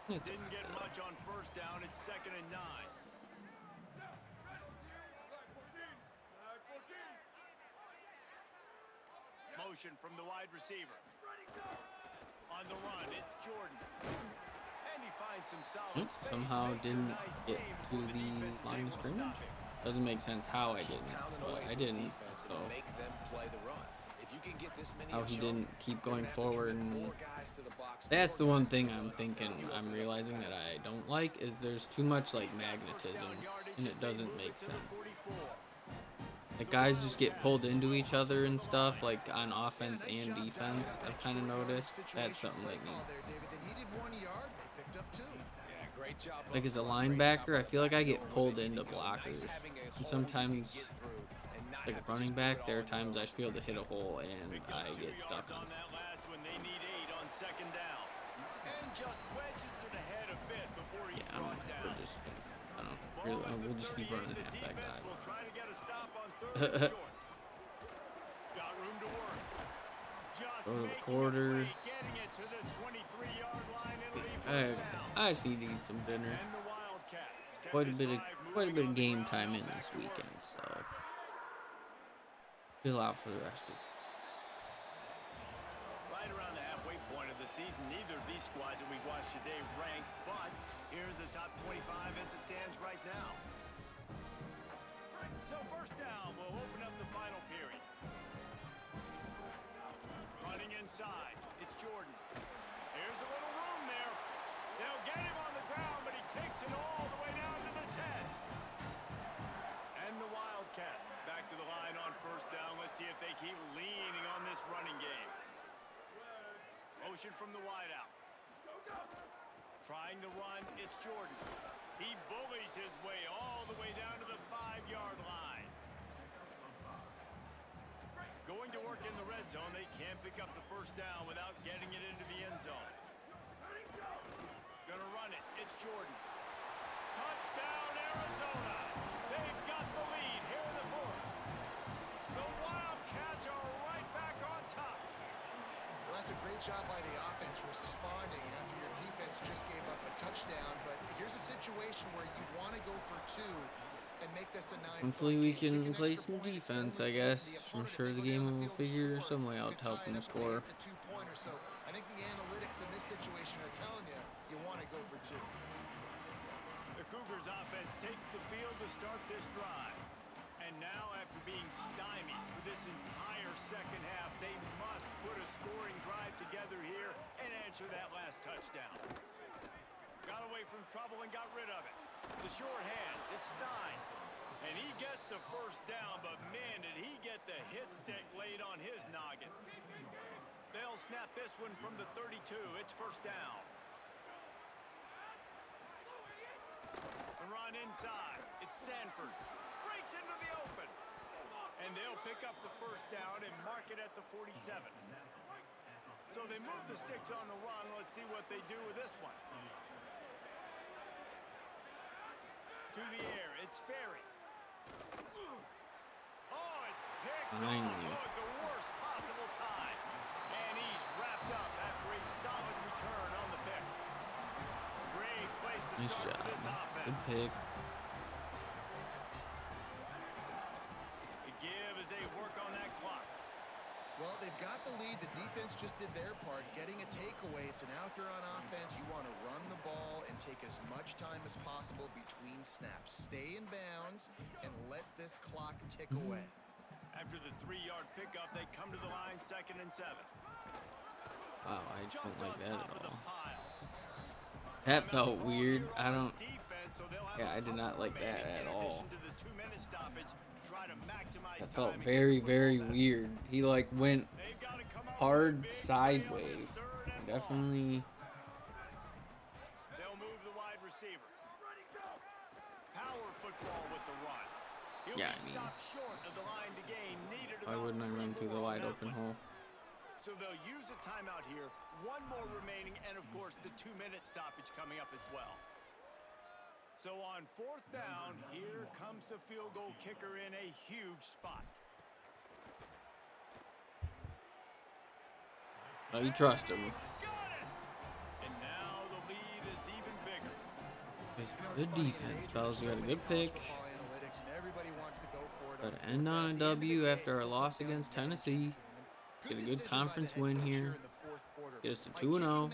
It's Didn't get much on first down. It's 2nd and 9. Motion from the wide receiver. On the run, it's Jordan. And he finds some solid space. somehow Makes a didn't nice get game to before the defense is line able of to scrimmage. stop him. Doesn't make sense how I Keep didn't, pounding but away I at this didn't. defense So and make them play the run. If you can get this many how he of them, didn't keep you're going gonna have to forward, commit and more guys to the box, that's the more one guys to thing the I'm run. thinking. You I'm open up realizing the that passing I don't like is there's too much like He's got first magnetism, down yardage and as it they doesn't move make it to the sense. 44. Like guys just get pulled into each other and stuff, like on offense and defense. I've kind of noticed that's something that needs. They needed 1 yard. They picked up 2. job Like as a up front, great linebacker, I job feel like I get back door, pulled really into getting going. Nice blockers. having a And hole you can sometimes, get through and not like a have to running just do it back, all there are on your times I own. should be able to hit a hole and Picked up I 2 get stuck yards on on that last one. They need 8 on second down. And just wedges it ahead a bit before he's Yeah, brought we're down. just, I don't know. Ball at the We'll just keep 38. running The halfback defense dive. will try to get a stop on 3rd and short. Got room to work. Just Go to the making it quarter. play, getting it to the 23-yard line. It'll be first down. I just need to eat some dinner. And the Wildcats kept Quite a this bit of drive moving on the game ground, time now in back this to work. weekend, so chill out for the rest of it. Right around the halfway point of the season, neither of these squads that we've watched today rank, but here's the top 25 as it stands right now. So first down, we'll open up the final period. Running inside, it's Jordan. Here's a little room there. They'll get him on the ground, but he takes it all the way down to the 10. And the Wildcats back to the line on first down. Let's see if they keep leaning on this running game. Motion from the wideout. Trying to run, it's Jordan. He bullies his way all the way down to the 5-yard line. Going to work in the red zone. They can't pick up the first down without getting it into the end zone. Gonna run it. It's Jordan. Touchdown, Arizona. They've got the lead here in the 4th. The Wildcats are right back on top. Well, that's a great job by the offense responding after your defense just gave up a touchdown. But here's a situation where you want to go for 2 and make this a 9-point Hopefully we game. can play some defense, I guess. I'm sure the game will figure some way out to help them score. So I think the analytics in this situation are telling you you want to go for 2. The Cougars offense takes the field to start this drive. And now, after being stymied for this entire second half, they must put a scoring drive together here and answer that last touchdown. Got away from trouble and got rid of it. The short hands, it's Stein. And he gets the first down, but man, did he get the hit stick laid on his noggin. They'll snap this one from the 32. It's first down. The run inside. It's Sanford. Breaks into the open. And they'll pick up the first down and mark it at the 47. So they move the sticks on the run. Let's see what they do with this one. To the air. It's Sperry. Oh, it's picked off at the worst possible time. And he's wrapped up after a solid return on the pick. Great place to Nice start job. for this offense. Good pick. The give as they work on that clock. Well, they've got the lead. The defense just did their part, getting a takeaway. So now if you're on offense, you want to run the ball and take as much time as possible between snaps. Stay in bounds and let this clock tick away. After the 3-yard pickup, they come to the line 2nd and 7. Wow, I don't Jumped like on that top at of the all. pile. That Timeout felt called weird. here I on don't. defense, so they'll have Yeah, a I did couple not like that remaining at in all. addition to the 2-minute stoppage to try to maximize That felt time and very, get the football very back. weird. He like went They've got to come up with a hard big play on this sideways. 3rd and long. Definitely. They'll move the wide receiver. Power football with the run. He'll Yeah, be I mean, stopped short of the line to gain. Needed why about wouldn't I 3 run through the more on wide that open one. hole? So they'll use a timeout here. 1 more remaining, and of course the 2-minute stoppage coming up as well. So on 4th down, here comes the field goal kicker in a huge spot. Oh, you trust him. Got it! And now the lead is even bigger. Good defense, fellas. We got a good pick. Got to end on a W after our loss against Tennessee. Get a good conference win here. Get us to 2-0.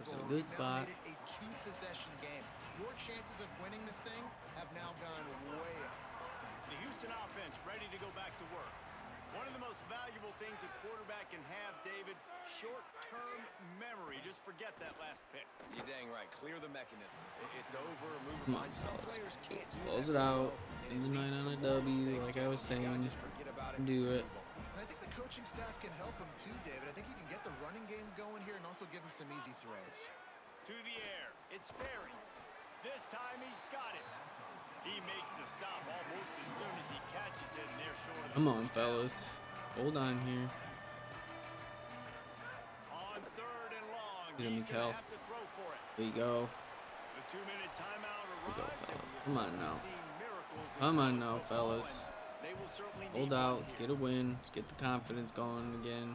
It's in a good spot. A 2-possession game. Your chances of winning this thing have now gone way up. The Houston offense ready to go back to work. One of the most valuable things a quarterback can have, David, short-term memory. Just forget that last pick. You're dang right. Clear the mechanism. It's over. Move Come on, on. Some fellas. players can't do Close that it very out. well, and End the it night leads on a to more W, mistakes. like I was You gotta saying. just forget about it And do and it. move on. And I think the coaching staff can help him too, David. I think you can get the running game going here and also give him some easy throws. To the air. It's Sperry. This time he's got it. He makes the stop almost as soon as he catches it, and they're short of the Come on, first down. fellas. Hold on here. On 3rd and long, Get him, he's going Kel. to have to throw for it. There you go. The 2-minute timeout There you go, arrives, and fellas. we've Come on certainly now. seen miracles in Come on college now, football, fellas. and they will certainly need Hold one out. Let's here. get a win. Let's get the confidence going again.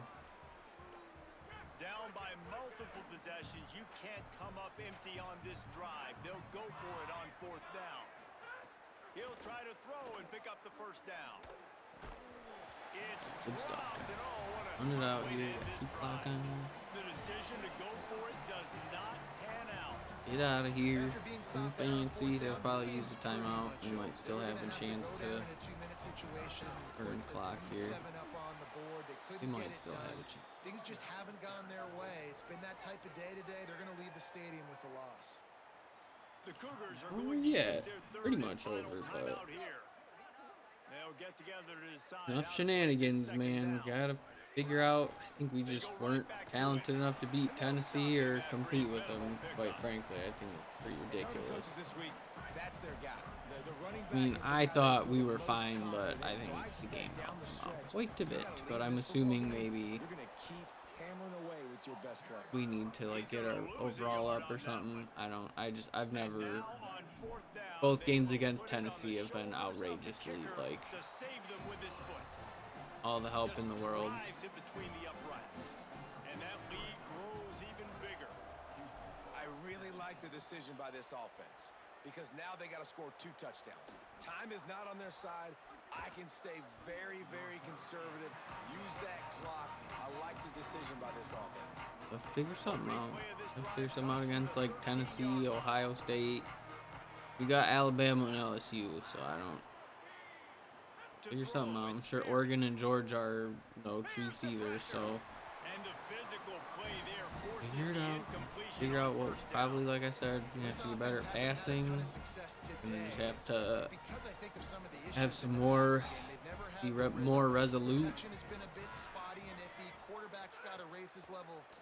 Down by multiple possessions, you can't come up empty on this drive. They'll go for it on 4th down. He'll try to throw and pick up the first down. It's Good stuff, dropped, guys. and what a Run it tough out way to here. end Got this 2 clock drive. on here. The decision to go for it does not pan out. Get out of here. After being Too stopped there on fancy. 4th They'll down, probably this use the game's pretty timeout. much We over. might still They're have gonna a to chance go to down in a 2-minute situation, earn put the clock here. 7 up on the board. They We couldn't might get it still have done. a chance. Things just haven't gone their way. It's been that type of day today. They're going to leave the stadium with the loss. The Cougars are Oh, going to yeah. use their third Pretty and much final over, but timeout here. They'll get together to decide enough how to shenanigans, play this man. second Gotta figure out. I think we just weren't talented enough to beat Tennessee or compete with them, quite frankly. I think it's pretty Tony ridiculous. coaches this week, that's their guy. The running I mean, back is the I guy thought they we feel were most fine, but confident I in. think So I the expect game down helped the them out stretch, quite a you bit. gotta But lead I'm this football assuming game. maybe You're gonna keep hammering away with your best player. we need to like get our overall up or something. I've never. Now on 4th down, Both they games will against put it on the Tennessee have been shoulders of the outrageously kicker like to save them with his foot. all the help Just in the world. drives it between the uprights. And that lead grows even bigger. I really like the decision by this offense because now they got to score 2 touchdowns. Time is not on their side. I can stay very, very conservative. Use that clock. I like the decision by this offense. But figure something out. Figure something out against like Tennessee, Ohio State. We got Alabama and LSU, so I don't. Figure something out. I'm sure Oregon and Georgia are no treats either, so And the physical play there forces figure it the out. incompletion Figure on out what 1st down. probably, like I said, you have to get better at passing. And you just have to have some more, be more resolute.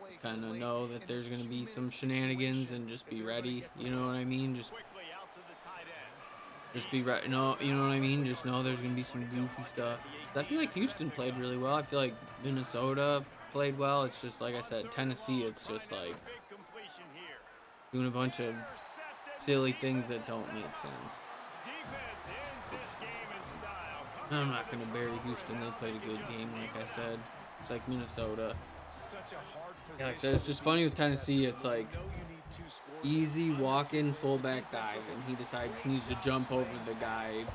Just kind of know that there's going to be some shenanigans and just be ready. You know what I mean? Just Quickly out to the tight end. Just be right. No, you know what I mean? Just know there's going to be some goofy stuff. I feel like Houston played really well. I feel like Minnesota played well. It's just, like I said, Tennessee, it's just like Big completion here. doing a bunch of silly things that don't make sense. Defense ends this game in style. I'm not going to bury Houston. They played a good game, like I said. It's like Minnesota. Such a hard Yeah, like I position said, it's just funny with Tennessee. It's like know you need 2 scores. easy walk-in fullback dive, and he decides he needs to jump over the guy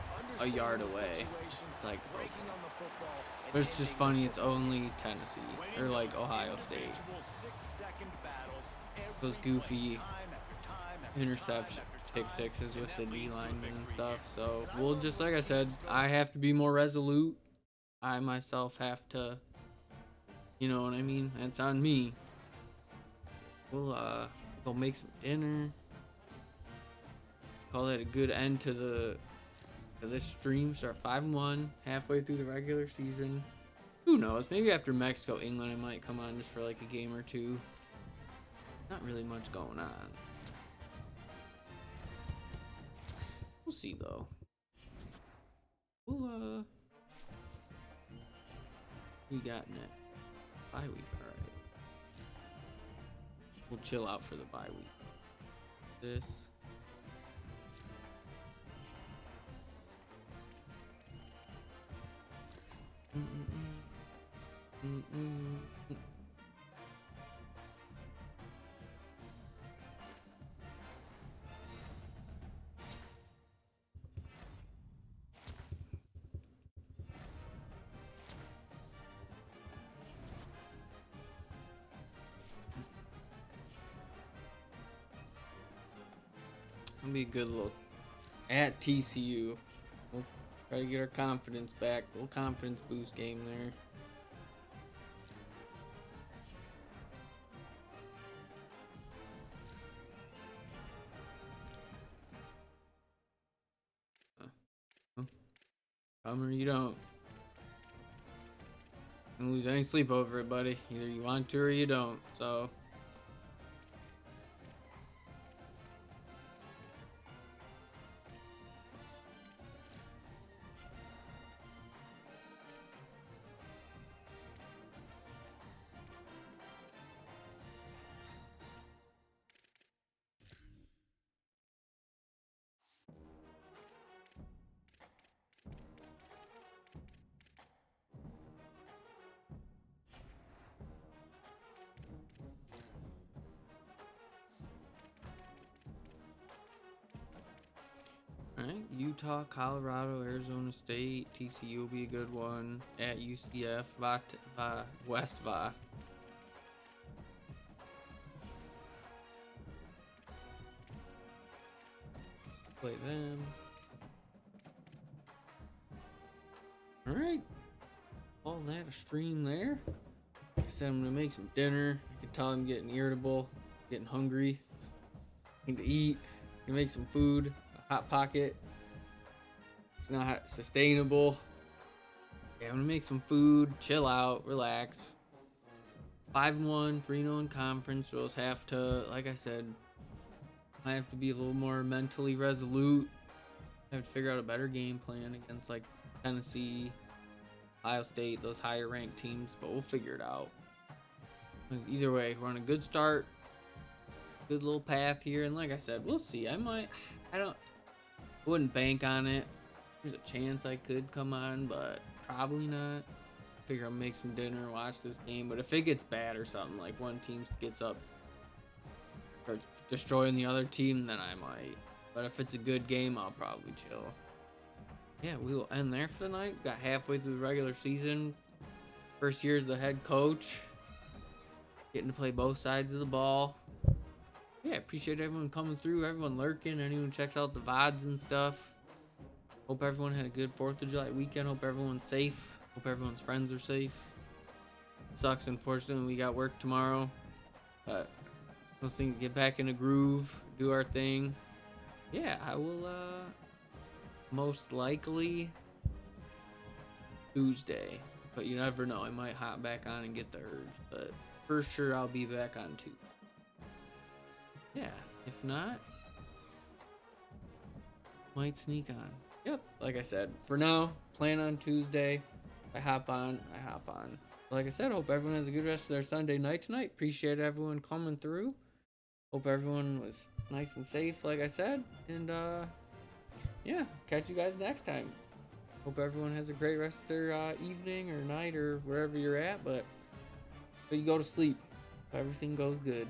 a yard away. It's like, okay. Breaking on the football and But it's just funny, it's only Tennessee, or like Ohio State. individual 6-second battles every Those play, goofy time after time after interception, time after pick time, sixes with and the that D leads to a linemen and victory stuff. here. So we'll just, like I said, I have to be more resolute. I myself have to, you know what I mean? That's on me. We'll go make some dinner. Call that a good end to this stream. Start 5-1, halfway through the regular season. Who knows? Maybe after Mexico, England, I might come on just for like a game or two. Not really much going on. We'll see though. We'll we got net bye week, alright. We'll chill out for the bye week. This. It'll be a good little at TCU. We'll try to get our confidence back. A little confidence boost game there. Come or you don't. Don't lose any sleep over it, buddy. Either you want to or you don't. So All right, Utah, Colorado, Arizona State, TCU will be a good one. At UCF, West Va. Play them. All right, all that a stream there. Like I said, I'm gonna make some dinner. I can tell I'm getting irritable, getting hungry, need to eat. Gonna make some food. A hot pocket. It's not sustainable. Yeah, I'm gonna make some food, chill out, relax. 5-1, 3-0 in conference. So just have to, like I said, I have to be a little more mentally resolute. I have to figure out a better game plan against like Tennessee, Ohio State, those higher ranked teams, but we'll figure it out. Either way, we're on a good start, good little path here, and like I said, we'll see. I wouldn't bank on it. There's a chance I could come on, but probably not. Figure I'll make some dinner, watch this game, but if it gets bad or something, like one team gets up, starts destroying the other team, then I might. But if it's a good game, I'll probably chill. Yeah, we will end there for the night. Got halfway through the regular season. First year as the head coach. Getting to play both sides of the ball. Yeah, appreciate everyone coming through, everyone lurking, anyone checks out the VODs and stuff. Hope everyone had a good 4th of July weekend. Hope everyone's safe. Hope everyone's friends are safe. It sucks, unfortunately, we got work tomorrow. But those things get back in a groove, do our thing. Yeah, I will, most likely Tuesday. But you never know. I might hop back on and get the urge. But for sure, I'll be back on Tuesday. Yeah, if not, might sneak on. Yep, like I said, for now, plan on Tuesday. I hop on. Like I said, hope everyone has a good rest of their Sunday night tonight. Appreciate everyone coming through. Hope everyone was nice and safe, like I said. And, yeah, catch you guys next time. Hope everyone has a great rest of their evening or night or wherever you're at. But you go to sleep. Everything goes good.